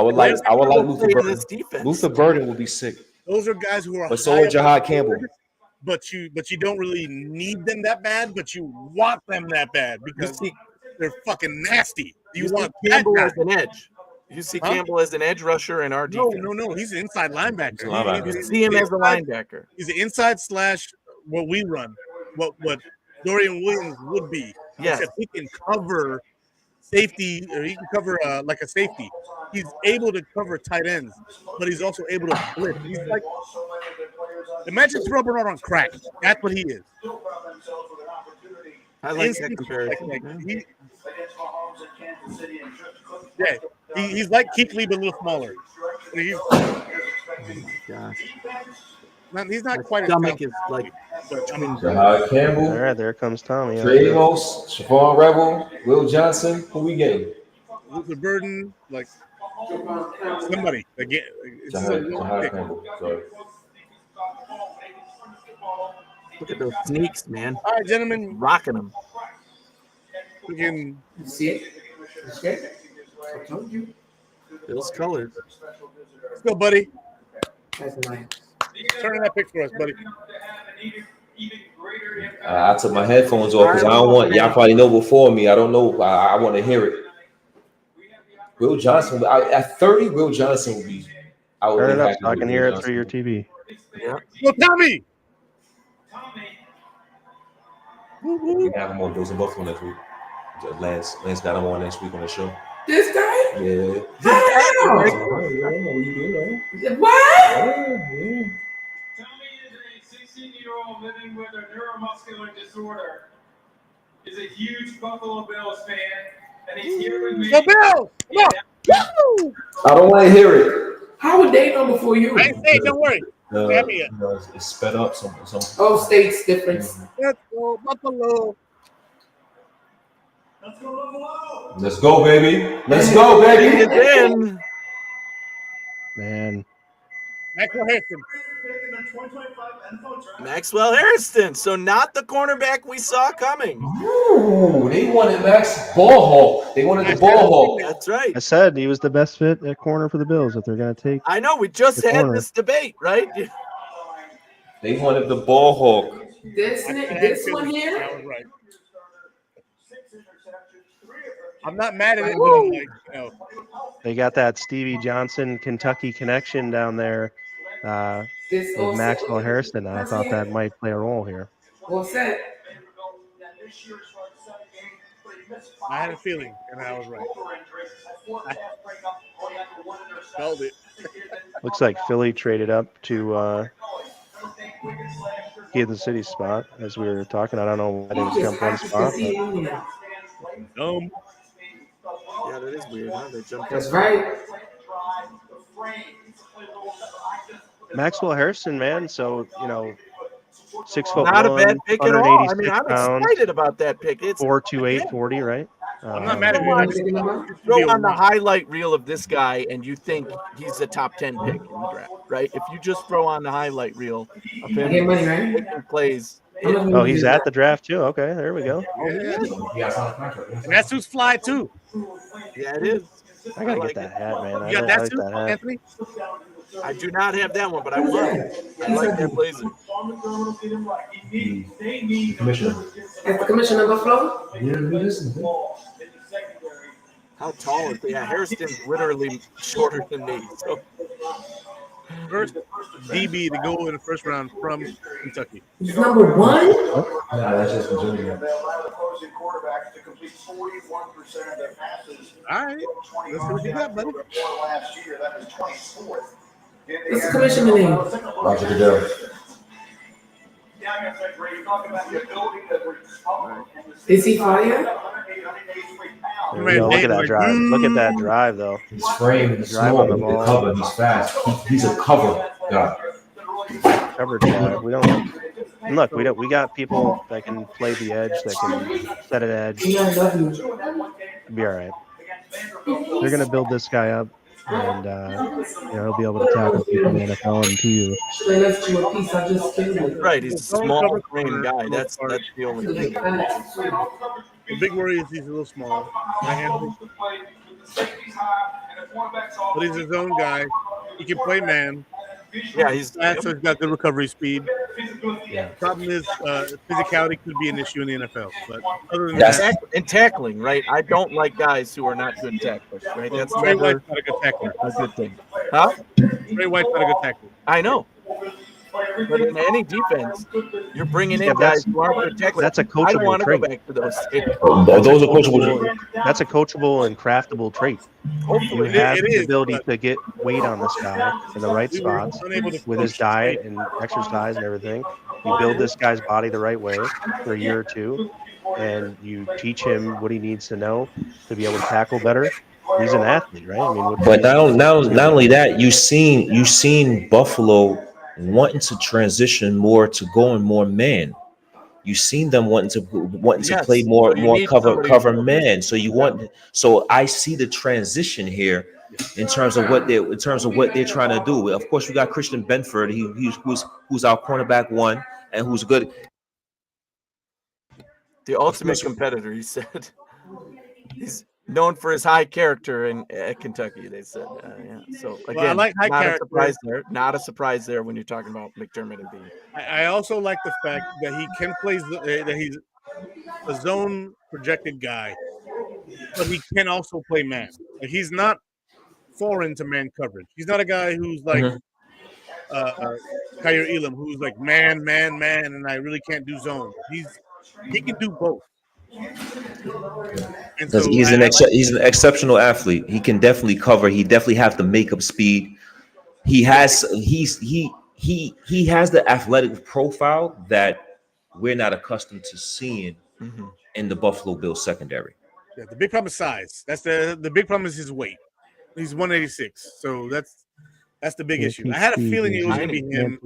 would like Luther Burden. Luther Burden would be sick. Those are guys who are. But so is Jihad Campbell. But you don't really need them that bad, but you want them that bad because they're fucking nasty. You want Campbell as an edge. You see Campbell as an edge rusher in our defense. No. He's an inside linebacker. You see him as a linebacker. He's an inside / what we run, what Dorian Williams would be. Yes, he can cover safety, or he can cover like a safety. He's able to cover tight ends, but he's also able to blitz. He's like, imagine Terrell Bernard on crack. That's what he is. I like that comparison. He's like Kuechly, but a little smaller. He's not quite as stomach is like. Campbell. All right, there comes Tommy. Trey Amos, Siobhan Rebel, Will Johnson. Who we getting? Luther Burden, like somebody. Look at those sneaks, man. All right, gentlemen. Rocking them. We can see it. Okay. I told you. Bill's colors. Let's go, buddy. That's nice. Turn that pick for us, buddy. I took my headphones off because I don't want y'all probably know before me. I don't know. I want to hear it. Will Johnson at 30. Will Johnson would be. Turn it up so I can hear it through your TV. Yeah. Well, Tommy. We have him on Bills and Buffalo next week. Lance got him on next week on the show. This guy? Yeah. How? What? Tommy is a 16-year-old living with a neuromuscular disorder. Is a huge Buffalo Bills fan, and he's here with me. The Bills! Woo! I don't want to hear it. How would they know before you? I ain't saying, don't worry. It's sped up. Some. Oh, states difference. Let's go, Buffalo. Let's go, baby. Let's go, baby. It's in. Man. Maxwell Harrison. So not the cornerback we saw coming. Ooh, they wanted Max ball hawk. They wanted the ball hawk. That's right. I said he was the best fit at corner for the Bills if they're going to take. I know. We just had this debate, right? They wanted the ball hawk. This one here. Right. I'm not mad at it, but I'm like, They got that Stevie Johnson Kentucky connection down there with Maxwell Harrison. I thought that might play a role here. What's that? I had a feeling, and I was right. I felt it. Looks like Philly traded up to Kansas City's spot as we were talking. I don't know why they just jumped one spot. Yeah, that is weird, huh? They jumped. That's right. Maxwell Harrison, man. So, 6'1", Not a bad pick at all. I 186 mean, I'm pounds, excited about that pick. It's 4.28 40, right? I'm not mad at Throw you. on the highlight reel of this guy, and you think he's a top 10 pick in the draft, right? If you just throw on the highlight reel of him get money, right? making plays, Oh, he's at the draft too. Okay, there we go. And that suit's fly too. yeah, it is. I gotta like get that hat, man. You got I that like suit, that hat. Anthony? I do not have that one, but I want it. I like that blazer. Commissioner. That's the commissioner of Buffalo? How tall is he? Yeah, Harrison's literally shorter than me. So First DB to go in the first round from Kentucky. He's number 1? No, that's just Virginia. All right. Let's see what you got, buddy. What's the commissioner name? Roger Goodell. Is he fire? There we go. Look at that drive. Look at that drive, though. His frame is Drive small, on the but the ball. cover, he's fast. He's a cover guy. Coverage guy. We don't look. We got people that can play the edge, that can set an edge. Yeah, I love you. It'll be all right. They're gonna build this guy up, and he'll be able to tackle people in the NFL in 2 years. Should I left you a piece? I just killed it. right, he's a small frame guy. That's the only thing. The big worry is he's a little small. But he's his own guy. He can play man. Yeah, he's fast, so he's got good recovery speed. Yeah. Problem is, physicality could be an issue in the NFL. But other than that, and tackling, right? I don't like guys who are not good tacklers, right? That's Trey never White's not a good tackler. a good thing. Huh? Trey White's not a good tackler. I know. But in any defense, you're bringing in Yeah, guys who aren't good tacklers. that's a I don't want coachable to go trait. back to those. Those are coachable. That's a coachable and craftable trait. You Hopefully, have it the is, ability but- to get weight on this guy in the right We were spots unable to with his coach diet and exercise and everything. You build this guy's body the right way for a year or two, and you teach him what he needs to know to be able to tackle better. He's an athlete, right? I mean, But not only that, you seen Buffalo wanting to transition more to going more man. You seen them wanting to Yes, play more so you need somebody cover who- man. So I see the transition here in terms of what they're trying to do. Of course, we got Christian Benford, who's our cornerback one and who's good. the ultimate competitor, he said. He's known for his high character at Kentucky, they said. Yeah. So, again, I like high not character. a surprise there. Not a surprise there when you're talking about McDermott and Bean. I also like the fact that he can play, that he's a zone projected guy, but he can also play man. Like, he's not foreign to man coverage. He's not a guy who's like Kyer Elam, who's like man, and I really can't do zone. He can do both. And Because so he's an exceptional athlete. He can definitely cover. He definitely have the makeup speed. He has the athletic profile that we're not accustomed to seeing in the Buffalo Bills secondary. Yeah, the big problem is size. That's the big problem is his weight. He's 186, so that's the big issue. I had a feeling it was going to be him.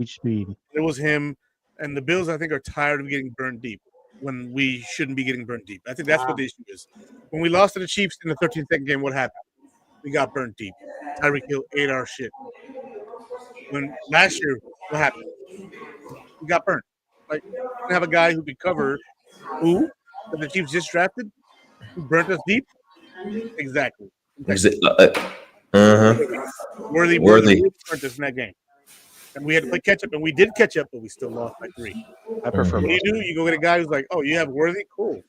It was him, and the Bills, I think, are tired of getting burned deep when we shouldn't be getting burned deep. I think that's what the issue is. When we lost to the Chiefs in the 13-second game, what happened? We got burned deep. Tyreek Hill ate our shit. When last year, what happened? We got burned. Like, we have a guy who could cover who that the Chiefs just drafted, who burnt us deep. Exactly. Worthy burnt us in that game. And we had to play catch up, and we did catch up, but we still lost by 3. I prefer. What do? You go get a guy who's like, oh, you have Worthy? Cool.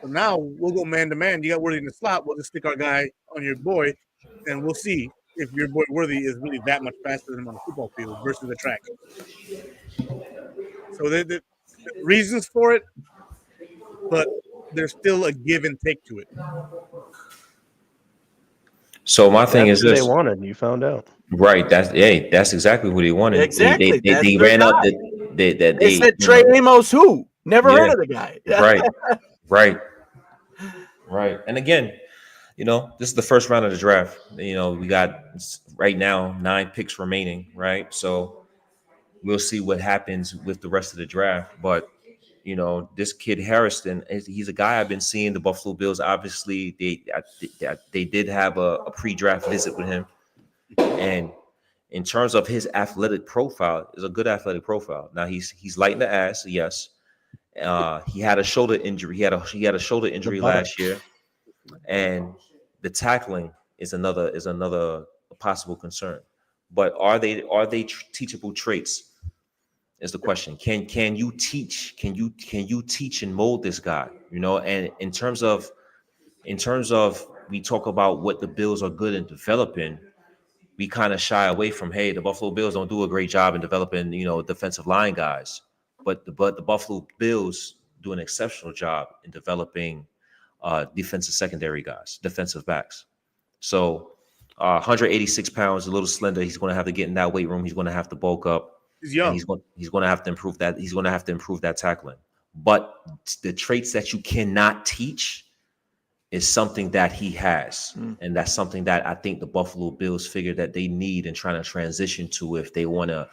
So now we'll go man to man. You got Worthy in the slot. We'll just stick our guy on your boy, and we'll see if your boy Worthy is really that much faster than him on the football field versus the track. So the reasons for it, but there's still a give and take to it. So my thing is this: they wanted, you found out. Right. That's exactly what he wanted. Exactly. They ran up They said Trey Amos who? Never heard of the guy. Right. And again, this is the first round of the draft. We got right now 9 picks remaining, right? So we'll see what happens with the rest of the draft. But this kid Harrison, he's a guy I've been seeing. The Buffalo Bills, obviously, they did have a pre-draft visit with him, and in terms of his athletic profile, is a good athletic profile. Now he's light in the ass, yes. He had a shoulder injury. He had a shoulder injury last year, and the tackling is another possible concern. But are they teachable traits? Is the question. Can you teach? Can you teach and mold this guy? And in terms of we talk about what the Bills are good in developing, we kind of shy away from, hey, the Buffalo Bills don't do a great job in developing, defensive line guys. But the Buffalo Bills do an exceptional job in developing defensive secondary guys, defensive backs. So 186 pounds, a little slender. He's going to have to get in that weight room. He's going to have to bulk up. He's young. He's going to have to improve that. He's going to have to improve that tackling. But the traits that you cannot teach is something that he has. And that's something that I think the Buffalo Bills figure that they need and trying to transition to if they want to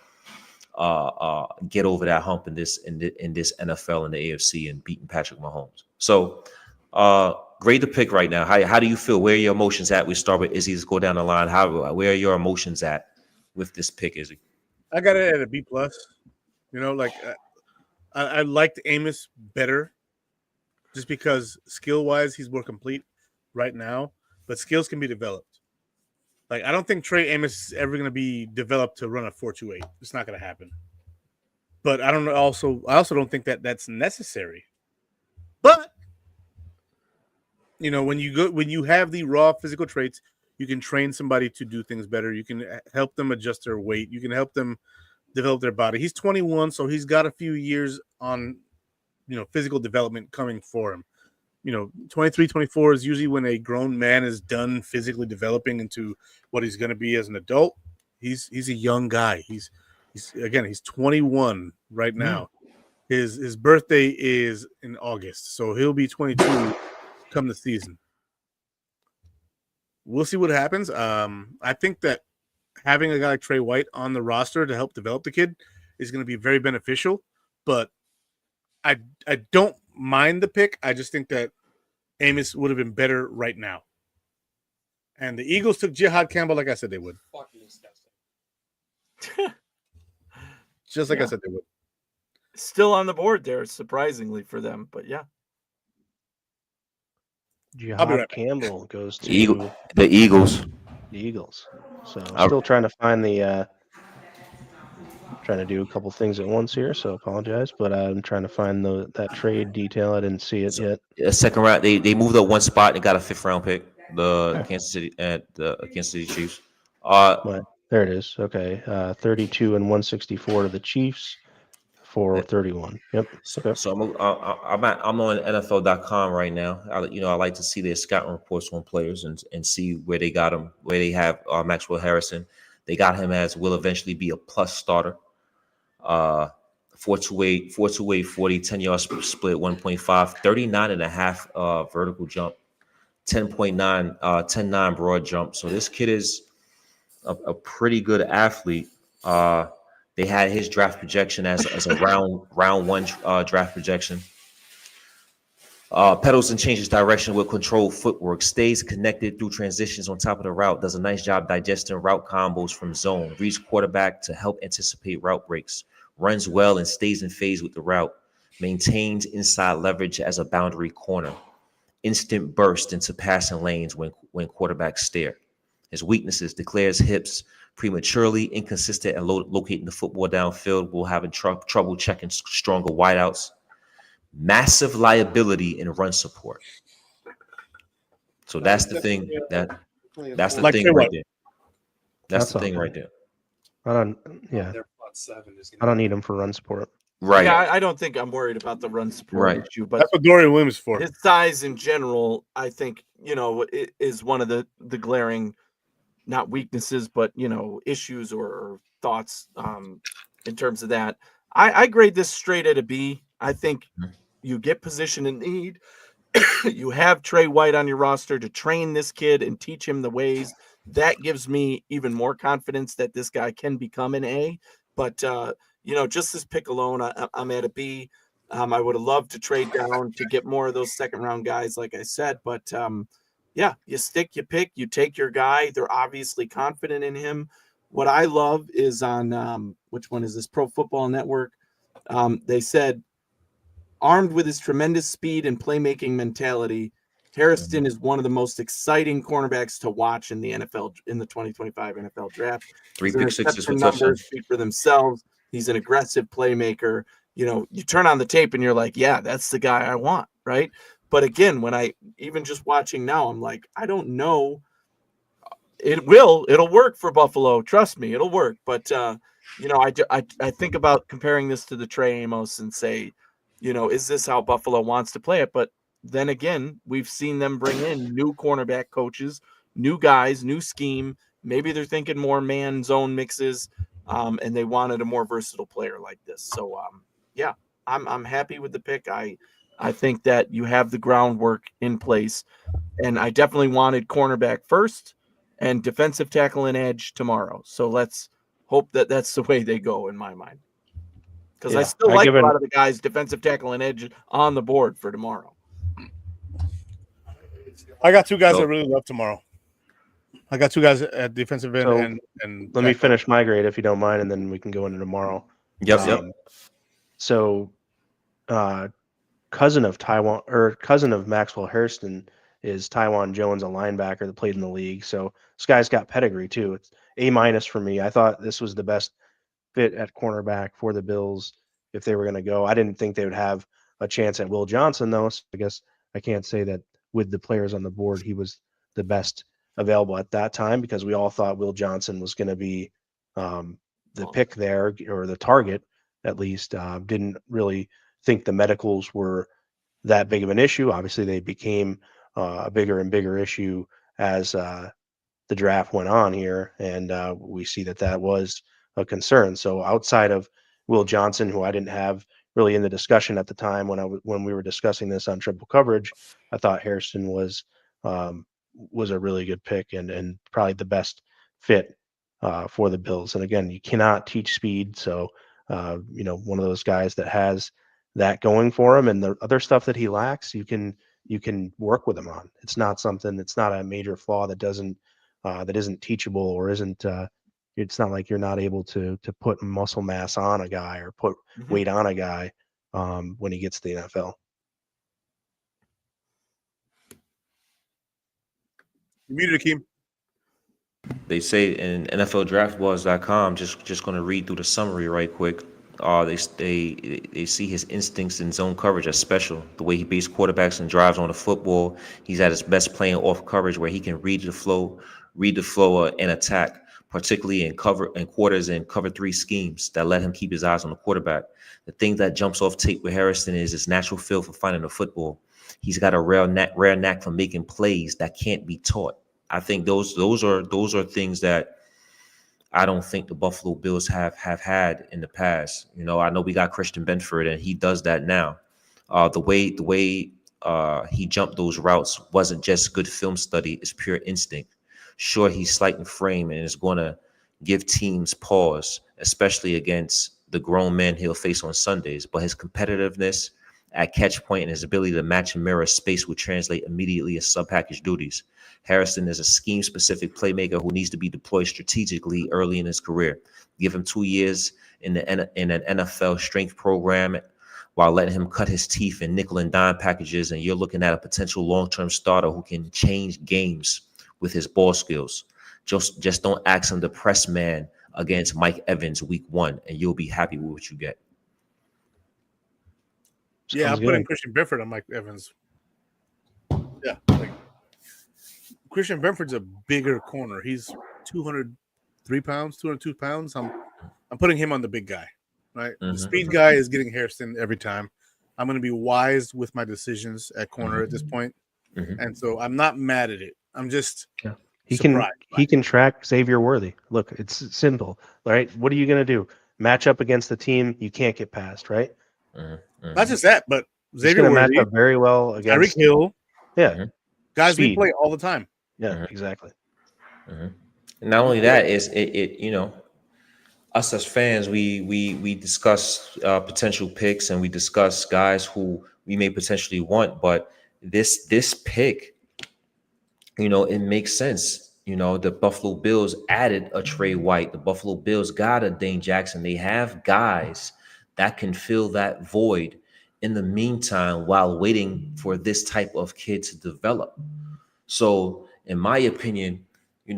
get over that hump in this NFL and the AFC and beating Patrick Mahomes. So great to pick right now. How do you feel? Where are your emotions at? We start with Izzy. Let's go down the line. Where are your emotions at with this pick, Izzy? I got it at a B+. I liked Amos better just because skill-wise he's more complete right now, but skills can be developed. I don't think Trey Amos is ever going to be developed to run a 4.28. It's not going to happen. But I also don't think that that's necessary. But when you have the raw physical traits, you can train somebody to do things better. You can help them adjust their weight. You can help them develop their body. He's 21, so he's got a few years on, physical development coming for him. 23, 24 is usually when a grown man is done physically developing into what he's going to be as an adult. He's a young guy. He's 21 right now. His birthday is in August, so he'll be 22 come the season. We'll see what happens. I think that having a guy like Trey White on the roster to help develop the kid is going to be very beneficial, but I don't mind the pick. I just think that Amos would have been better right now. And the Eagles took Jihad Campbell like I said they would. Fucking disgusting. Just like I said they would. Still on the board there, surprisingly for them, but yeah. Jihad Campbell goes to the Eagles. The Eagles. So I'm still trying to find trying to do a couple things at once here, so apologize, but I'm trying to find that trade detail. I didn't see it yet. A second round, they moved up one spot and got a 5th round pick. The Kansas City Chiefs. There it is. Okay, 32 and 164 to the Chiefs. 431. Yep. Okay. So I'm on NFL.com right now. I like to see their scouting reports on players and see where they got them, where they have Maxwell Harrison. They got him as will eventually be a plus starter. 4.28, 40, 10-yard split, 1.5, 39.5 vertical jump, 10.9, 10.9 broad jump. So this kid is a pretty good athlete. They had his draft projection as a round one draft projection. Pedals and changes direction with controlled footwork, stays connected through transitions on top of the route, does a nice job digesting route combos from zone, reads quarterback to help anticipate route breaks, runs well and stays in phase with the route, maintains inside leverage as a boundary corner, instant burst into passing lanes when quarterbacks stare. His weaknesses: declares hips prematurely, inconsistent and locating the football downfield, will having trouble checking stronger wideouts. Massive liability in run support. So that's the thing. That's the thing right there. That's the thing right there. I don't need him for run support. Right. Yeah, I don't think I'm worried about the run support issue, but that's what Dorian Williams is for. His size in general, I think, it is one of the glaring, not weaknesses, but issues or thoughts in terms of that. I grade this straight at a B. I think you get position in need. You have Trey White on your roster to train this kid and teach him the ways. That gives me even more confidence that this guy can become an A. But just this pick alone, I'm at a B. I would have loved to trade down to get more of those second round guys, like I said. But yeah, you stick, you pick, you take your guy. They're obviously confident in him. What I love is on which one is this? Pro Football Network. They said, armed with his tremendous speed and playmaking mentality, Harrison is one of the most exciting cornerbacks to watch in the NFL in the 2025 NFL draft. 3 His pick sixes for interception touchdowns. numbers speak for themselves. He's an aggressive playmaker. You turn on the tape and you're like, yeah, that's the guy I want, right? But again, when I even just watching now, I'm like, I don't know. It'll work for Buffalo. Trust me, it'll work. But I think about comparing this to the Trey Amos and say, is this how Buffalo wants to play it? But then again, we've seen them bring in new cornerback coaches, new guys, new scheme. Maybe they're thinking more man zone mixes, and they wanted a more versatile player like this. So, yeah, I'm happy with the pick. I think that you have the groundwork in place, and I definitely wanted cornerback first and defensive tackle and edge tomorrow. So let's hope that that's the way they go in my mind. Because I still like a lot of the guys defensive tackle and edge on the board for tomorrow. I got 2 guys I really love tomorrow. I got 2 guys at defensive end and let me finish my grade if you don't mind, and then we can go into tomorrow. Yep. So, cousin of Maxwell Hairston is Taiwan Jones, a linebacker that played in the league. So this guy's got pedigree too. It's A- for me. I thought this was the best fit at cornerback for the Bills if they were going to go. I didn't think they would have a chance at Will Johnson though. So I guess I can't say that with the players on the board, he was the best available at that time, because we all thought Will Johnson was going to be the pick there, or the target at least. Didn't really think the medicals were that big of an issue. Obviously, they became a bigger and bigger issue as the draft went on here, and we see that was a concern. So outside of Will Johnson, who I didn't have really in the discussion at the time when we were discussing this on Triple Coverage, I thought Hairston was a really good pick and probably the best fit for the Bills. And again, you cannot teach speed, so one of those guys that has that going for him, and the other stuff that he lacks, you can work with him on. It's not a major flaw that isn't teachable, or isn't. It's not like you're not able to put muscle mass on a guy or put weight on a guy when he gets to the NFL. You muted, Akeem. They say in NFLDraftBuzz.com, just going to read through the summary right quick. They see his instincts in zone coverage as special. The way he beats quarterbacks and drives on the football, he's at his best playing off coverage, where he can read the flow and attack, particularly in quarters and cover 3 schemes that let him keep his eyes on the quarterback. The thing that jumps off tape with Harrison is his natural feel for finding the football. He's got a rare knack for making plays that can't be taught. I think those are things that I don't think the Buffalo Bills have had in the past. I know we got Christian Benford, and he does that now. The way he jumped those routes wasn't just good film study; it's pure instinct. Sure, he's slight in frame and is going to give teams pause, especially against the grown men he'll face on Sundays. But his competitiveness at catch point and his ability to match and mirror space will translate immediately as sub-package duties. Harrison is a scheme-specific playmaker who needs to be deployed strategically early in his career. Give him 2 years in an NFL strength program while letting him cut his teeth in nickel and dime packages, and you're looking at a potential long-term starter who can change games with his ball skills. Just don't ask him to press man against Mike Evans week 1, and you'll be happy with what you get. Yeah, I'm putting Christian Benford on Mike Evans. Yeah, Christian Benford's a bigger corner. He's 203 pounds, 202 pounds. I'm putting him on the big guy, right? The speed guy is getting Harrison every time. I'm going to be wise with my decisions at corner at this point. And so I'm not mad at it. I'm just he can track Xavier Worthy. Look, it's simple, right? What are you going to do? Match up against the team you can't get past, right? Not just that, but Xavier Worthy match up very well against Tyreek Hill. Yeah, guys we play all the time. Yeah, exactly. Not only that, is us as fans, we discuss potential picks and we discuss guys who we may potentially want. But this pick, it makes sense. The Buffalo Bills added a Trey White. The Buffalo Bills got a Dane Jackson. They have guys that can fill that void in the meantime while waiting for this type of kid to develop. So, in my opinion,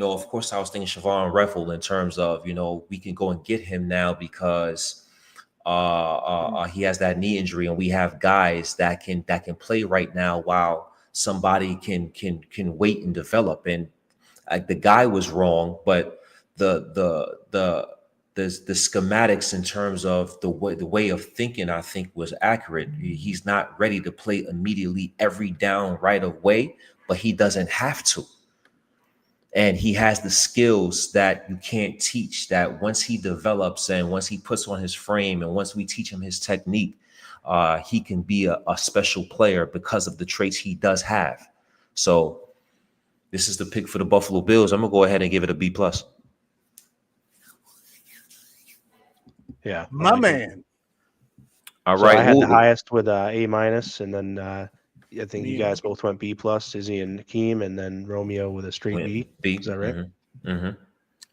of course, I was thinking Siobhan Reffle in terms of, we can go and get him now because he has that knee injury, and we have guys that can play right now while somebody can wait and develop. And the guy was wrong, but the schematics in terms of the way of thinking, I think, was accurate. He's not ready to play immediately every down right away, but he doesn't have to. And he has the skills that you can't teach, that once he develops and once he puts on his frame and once we teach him his technique, he can be a special player because of the traits he does have. So this is the pick for the Buffalo Bills. I'm going to go ahead and give it a B+. Yeah. My man. All So right. I had the Ooh. highest with A-, and then I think you guys both went B+, Izzy and Akeem, and then Romeo with a straight B. Is that right? Mm-hmm. Mm-hmm.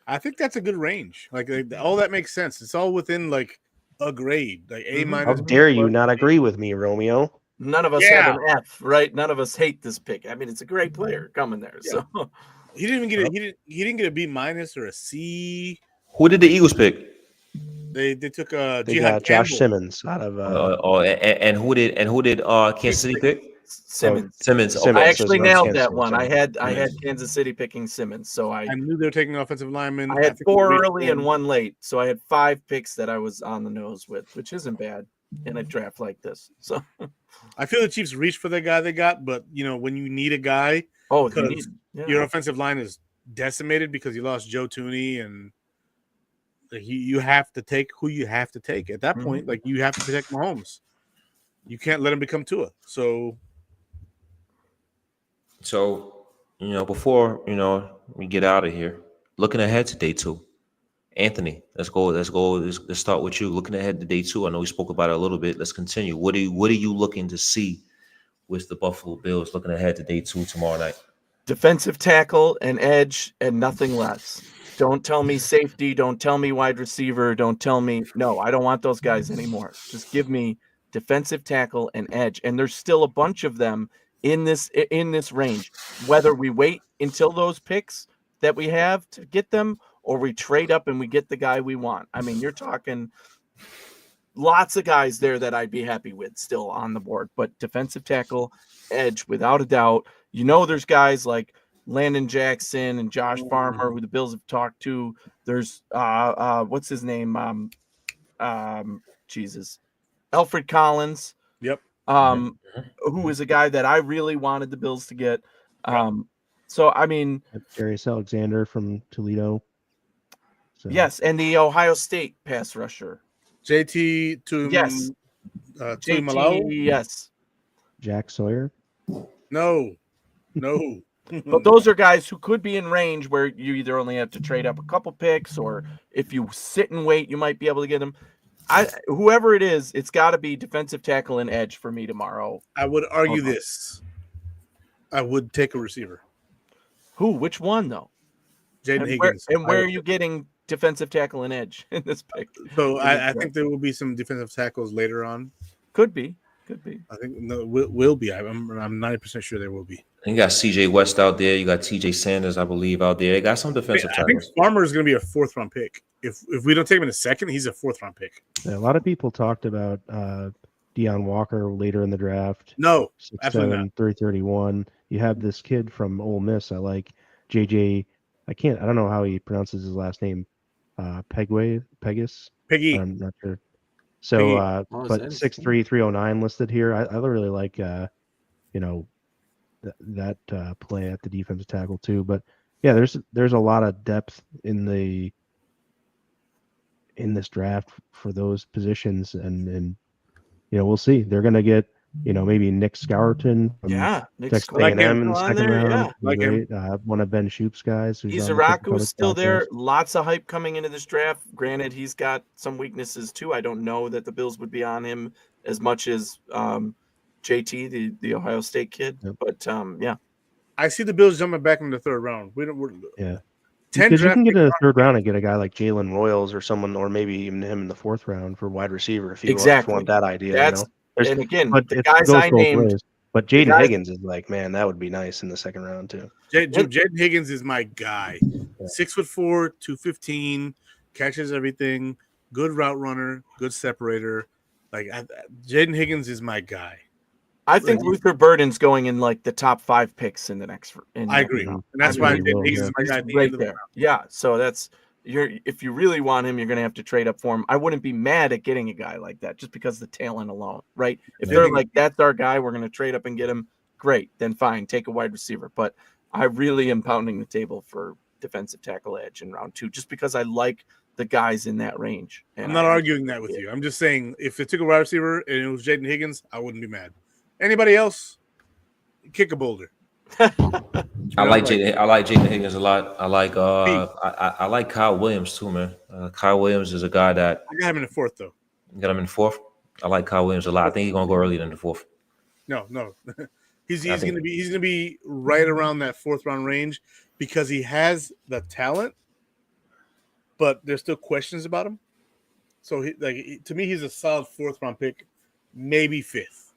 I think that's a good range. Like all that makes sense. It's all within like a grade, like A-. How dare you not agree with me, Romeo? None of us have an F, right? None of us hate this pick. I mean, it's a great player coming there. Yeah. So he didn't even get he didn't get a B- or a C. Who did the Eagles pick? They took They Jihad got Josh Campbell. Simmons out of and who did Kansas City pick? Simmons. Simmons. Okay. I actually nailed Kansas that one. City. I had Kansas City picking Simmons, so I knew they were taking offensive linemen. I had 4 early and 1 late, so I had 5 picks that I was on the nose with, which isn't bad in a draft like this. So I feel the Chiefs reached for the guy they got, but when you need a guy, your offensive line is decimated because you lost Joe Tooney, and you have to take who you have to take at that point. Like you have to protect Mahomes. You can't let him become Tua. So before we get out of here, looking ahead to day 2, Anthony, let's go. Let's start with you. Looking ahead to day 2, I know we spoke about it a little bit. Let's continue. What are you looking to see with the Buffalo Bills looking ahead to day 2 tomorrow night? Defensive tackle and edge and nothing less. Don't tell me safety. Don't tell me wide receiver. Don't tell me no. I don't want those guys anymore. Just give me defensive tackle and edge. And there's still a bunch of them in this range. Whether we wait until those picks that we have to get them, or we trade up and we get the guy we want. I mean, you're talking lots of guys there that I'd be happy with still on the board. But defensive tackle, edge, without a doubt. There's guys like Landon Jackson and Josh Farmer, who the Bills have talked to. There's what's his name? Alfred Collins. Yep. Who is a guy that I really wanted the Bills to get. So I mean, Darius Alexander from Toledo. So. Yes, and the Ohio State pass rusher. JT to JT, yes. Jack Sawyer. No. But those are guys who could be in range where you either only have to trade up a couple picks, or if you sit and wait, you might be able to get them. Whoever it is, it's got to be defensive tackle and edge for me tomorrow. I would argue this. I would take a receiver. Who? Which one, though? Jaden Higgins. Where are you getting defensive tackle and edge in this pick? So I think there will be some defensive tackles later on. Could be. I think will be. I'm 90% sure there will be. And you got CJ West out there. You got TJ Sanders, I believe, out there. You got some defensive tackles. I think Farmer is going to be a 4th round pick. If we don't take him in a second, he's a 4th round pick. Yeah, a lot of people talked about Deion Walker later in the draft. No, 6'7", absolutely not. 331. You have this kid from Ole Miss. I like JJ. I don't know how he pronounces his last name. Pegas. Peggy. I'm not sure. So, but 6'3", 309 listed here. I really like, that play at the defensive tackle too. But yeah, there's a lot of depth in this draft for those positions, and we'll see. They're going to get maybe Nick Scourton from Nick Texas Scourton A&M in the on second there, round. Like Great. One of Ben Shoop's guys who's on the Izaraku's still there. podcast. Lots of hype coming into this draft. Granted, he's got some weaknesses too. I don't know that the Bills would be on him as much as JT, the Ohio State kid. Yep. But yeah, I see the Bills jumping back in the third round. Yeah. 10 Because you draft can get picks a third round and get a guy like Jalen Royals or someone, or maybe even him in the fourth round for wide receiver if you exactly. want that idea. That's and again, but the it guys goes I both named. ways. But Jaden Higgins is like, man, that would be nice in the second round too. Jaden Higgins is my guy. 6'4", 215, catches everything, good route runner, good separator. Like Jaden Higgins is my guy. I think Luther Burden's going in like the top 5 picks in the next. I agree, and that's why Jaden Higgins is my guy. Right there. Yeah, so that's if you really want him, you're going to have to trade up for him. I wouldn't be mad at getting a guy like that just because of the talent alone, right? If they're like, that's our guy, we're going to trade up and get him, great, then fine, take a wide receiver. But I really am pounding the table for defensive tackle edge in round 2 just because I like the guys in that range. And I'm not arguing that with you. I'm just saying if it took a wide receiver and it was Jaden Higgins, I wouldn't be mad. Anybody else? Kick a boulder. I like Jaden Higgins a lot. I like I like Kyle Williams too, man. Kyle Williams is a guy that I got him in the fourth though. You got him in the fourth. I like Kyle Williams a lot. I think he's gonna go earlier than the fourth. No. he's gonna be right around that fourth round range because he has the talent, but there's still questions about him. So to me, he's a solid fourth round pick, maybe fifth.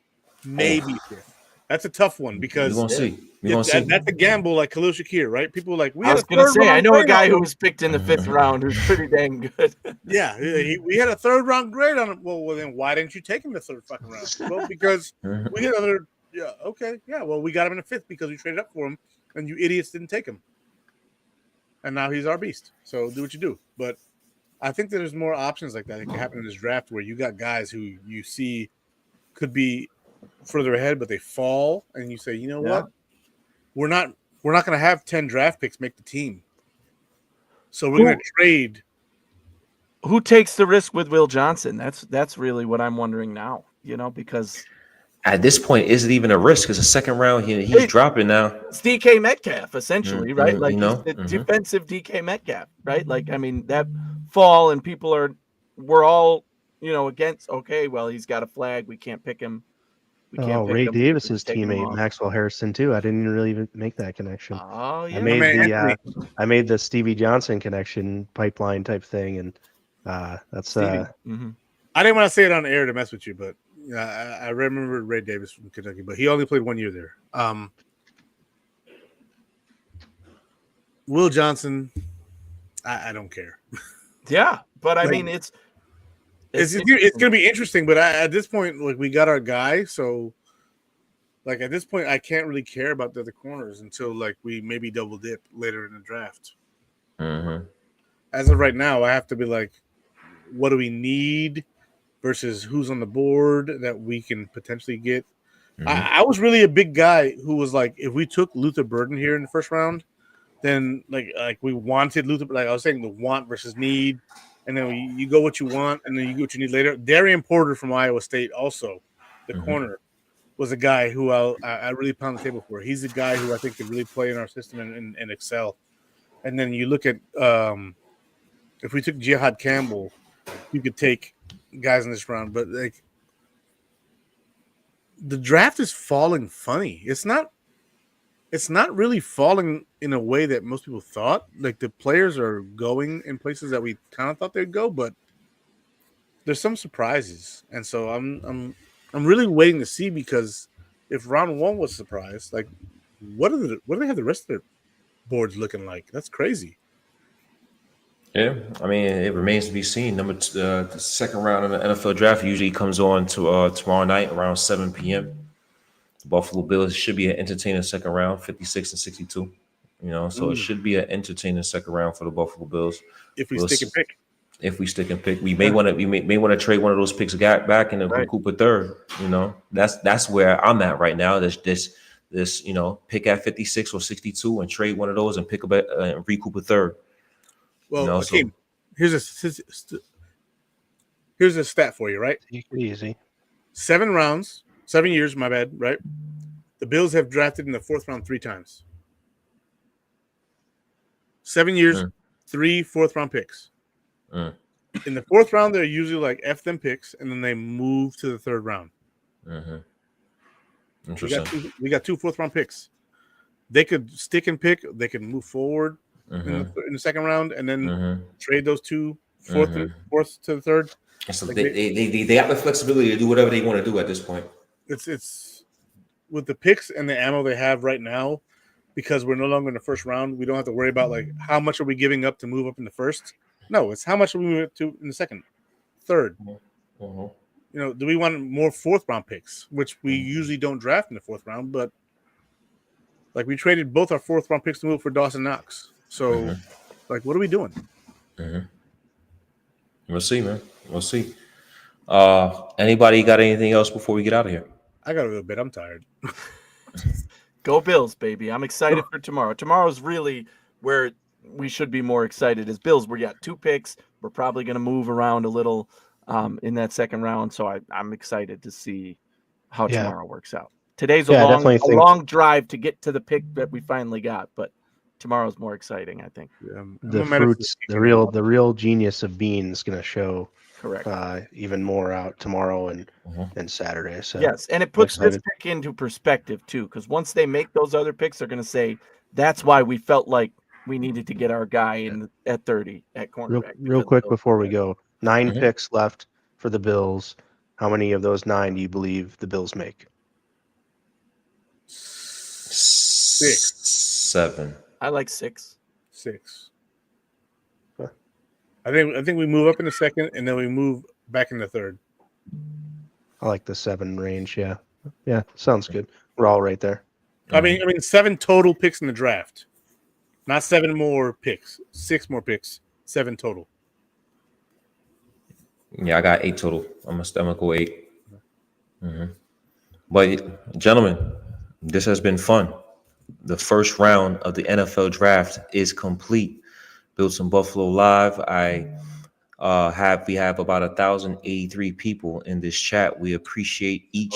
That's a tough one because that's a gamble like Khalil Shakir, right? People are like, I was going to say, I know a guy who was picked in the 5th round who's pretty dang good. Yeah, we had a 3rd round grade on him. Well, then why didn't you take him the 3rd fucking round? Well, because we had other. Yeah, okay, yeah. Well, we got him in the 5th because we traded up for him, and you idiots didn't take him. And now he's our beast. So do what you do. But I think that there's more options like that can happen in this draft where you got guys who you see could be further ahead, but they fall, and you say, you know what? We're not going to have 10 draft picks make the team, so we're going to trade. Who takes the risk with Will Johnson? That's really what I'm wondering now. Because at this point, is it even a risk? Because the second round, he's dropping now. It's DK Metcalf, essentially, right? Like the defensive DK Metcalf, right? Like that fall, and we're all against. Okay, well, he's got a flag. We can't pick him. Ray Davis's teammate Maxwell Harrison too. I didn't really even make that connection. Oh yeah, I made the Stevie Johnson connection pipeline type thing, and that's I didn't want to say it on air to mess with you, but I remember Ray Davis from Kentucky, but he only played 1 year there. Will Johnson, I don't care. Yeah, but I mean it's going to be interesting, but at this point, like we got our guy, so like at this point, I can't really care about the other corners until like we maybe double dip later in the draft. Mm-hmm. As of right now, I have to be like, what do we need versus who's on the board that we can potentially get. Mm-hmm. I was really a big guy who was like, if we took Luther Burden here in the first round, then like we wanted Luther. Like I was saying, the want versus need. And then you go what you want, and then you get what you need later. Darian Porter from Iowa State, also the corner, was a guy who I really pound the table for. He's a guy who I think could really play in our system and excel. And then you look at if we took Jihad Campbell, you could take guys in this round. But like the draft is falling funny. It's not really falling in a way that most people thought. Like the players are going in places that we kind of thought they'd go, but there's some surprises. And so I'm really waiting to see, because if round 1 was a surprise, like what do they have the rest of their boards looking like? That's crazy. Yeah, I mean, it remains to be seen. The second round of the NFL draft usually comes on to tomorrow night around 7 p.m. The Buffalo Bills should be an entertaining second round, 56 and 62. So it should be an entertaining second round for the Buffalo Bills. If we stick and pick. If we stick and pick, we may want to trade one of those picks back and recoup a third. That's where I'm at right now. This pick at 56 or 62 and trade one of those and pick up and recoup a third. Well, Akeem, here's a stat for you, right? Easy. 7 rounds, 7 years, my bad, right? The Bills have drafted in the 4th round 3 times. 7 years, 3 4th-round picks. In the 4th round, they're usually like F them picks, and then they move to the 3rd round. Interesting. We got 2 4th-round picks. They could stick and pick. They could move forward in the 2nd round, and then trade those 2 fourth to the 3rd. So like they have the flexibility to do whatever they want to do at this point. It's with the picks and the ammo they have right now, because we're no longer in the 1st round. We don't have to worry about like how much are we giving up to move up in the 1st. No, it's how much are we moving up to in the 2nd, 3rd. You know, do we want more 4th-round picks, which we usually don't draft in the 4th round, but like we traded both our 4th-round picks to move for Dawson Knox. So, like, what are we doing? We'll see, man. We'll see. Anybody got anything else before we get out of here? I got a little bit. I'm tired. Go Bills, baby. I'm excited for tomorrow. Tomorrow's really where we should be more excited as Bills. We got 2 picks. We're probably going to move around a little in that 2nd round. So I'm excited to see how tomorrow works out. Today's a long drive to get to the pick that we finally got, but tomorrow's more exciting, I think. The fruits, the real genius of Bean is going to show correct even more out tomorrow and Saturday. So yes, and it puts this pick into perspective too, because once they make those other picks, they're going to say that's why we felt like we needed to get our guy in at 30 at cornerback. Real quick before we go, 9 picks left for the Bills. How many of those 9 do you believe the Bills make? 6. 7. I like 6. 6. I think we move up in the 2nd, and then we move back in the 3rd. I like the 7 range. Yeah, sounds good. We're all right there. I mean, 7 total picks in the draft, not 7 more picks. 6 more picks. 7 total. Yeah, I got 8 total. I'm gonna go 8. But gentlemen, this has been fun. The 1st round of the NFL draft is complete. Built in Buffalo Live. We have about 1,083 people in this chat. We appreciate each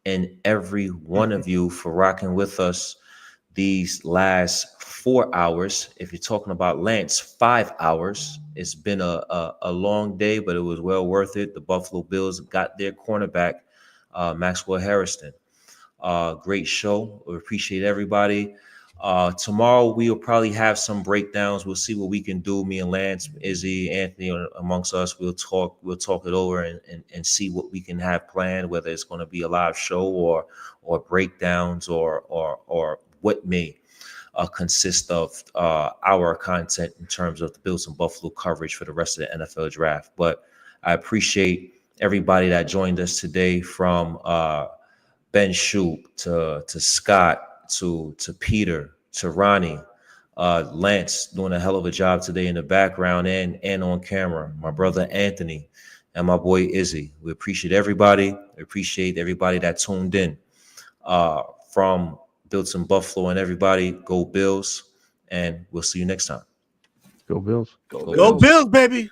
and every one of you for rocking with us these last 4 hours. If you're talking about Lance, 5 hours. It's been a long day, but it was well worth it. The Buffalo Bills got their cornerback, Maxwell Harrison. Great show. We appreciate everybody. Tomorrow we'll probably have some breakdowns. We'll see what we can do. Me and Lance, Izzy, Anthony, amongst us, we'll talk it over and see what we can have planned, whether it's going to be a live show or breakdowns or what may consist of our content in terms of the Bills and Buffalo coverage for the rest of the NFL draft. But I appreciate everybody that joined us today, from Ben Shoup to Scott, to Peter, to Ronnie, Lance doing a hell of a job today in the background and on camera, my brother Anthony, and my boy Izzy. We appreciate everybody. We appreciate everybody that tuned in. From Bills in Buffalo and everybody, go Bills, and we'll see you next time. Go Bills. Go Bills, baby.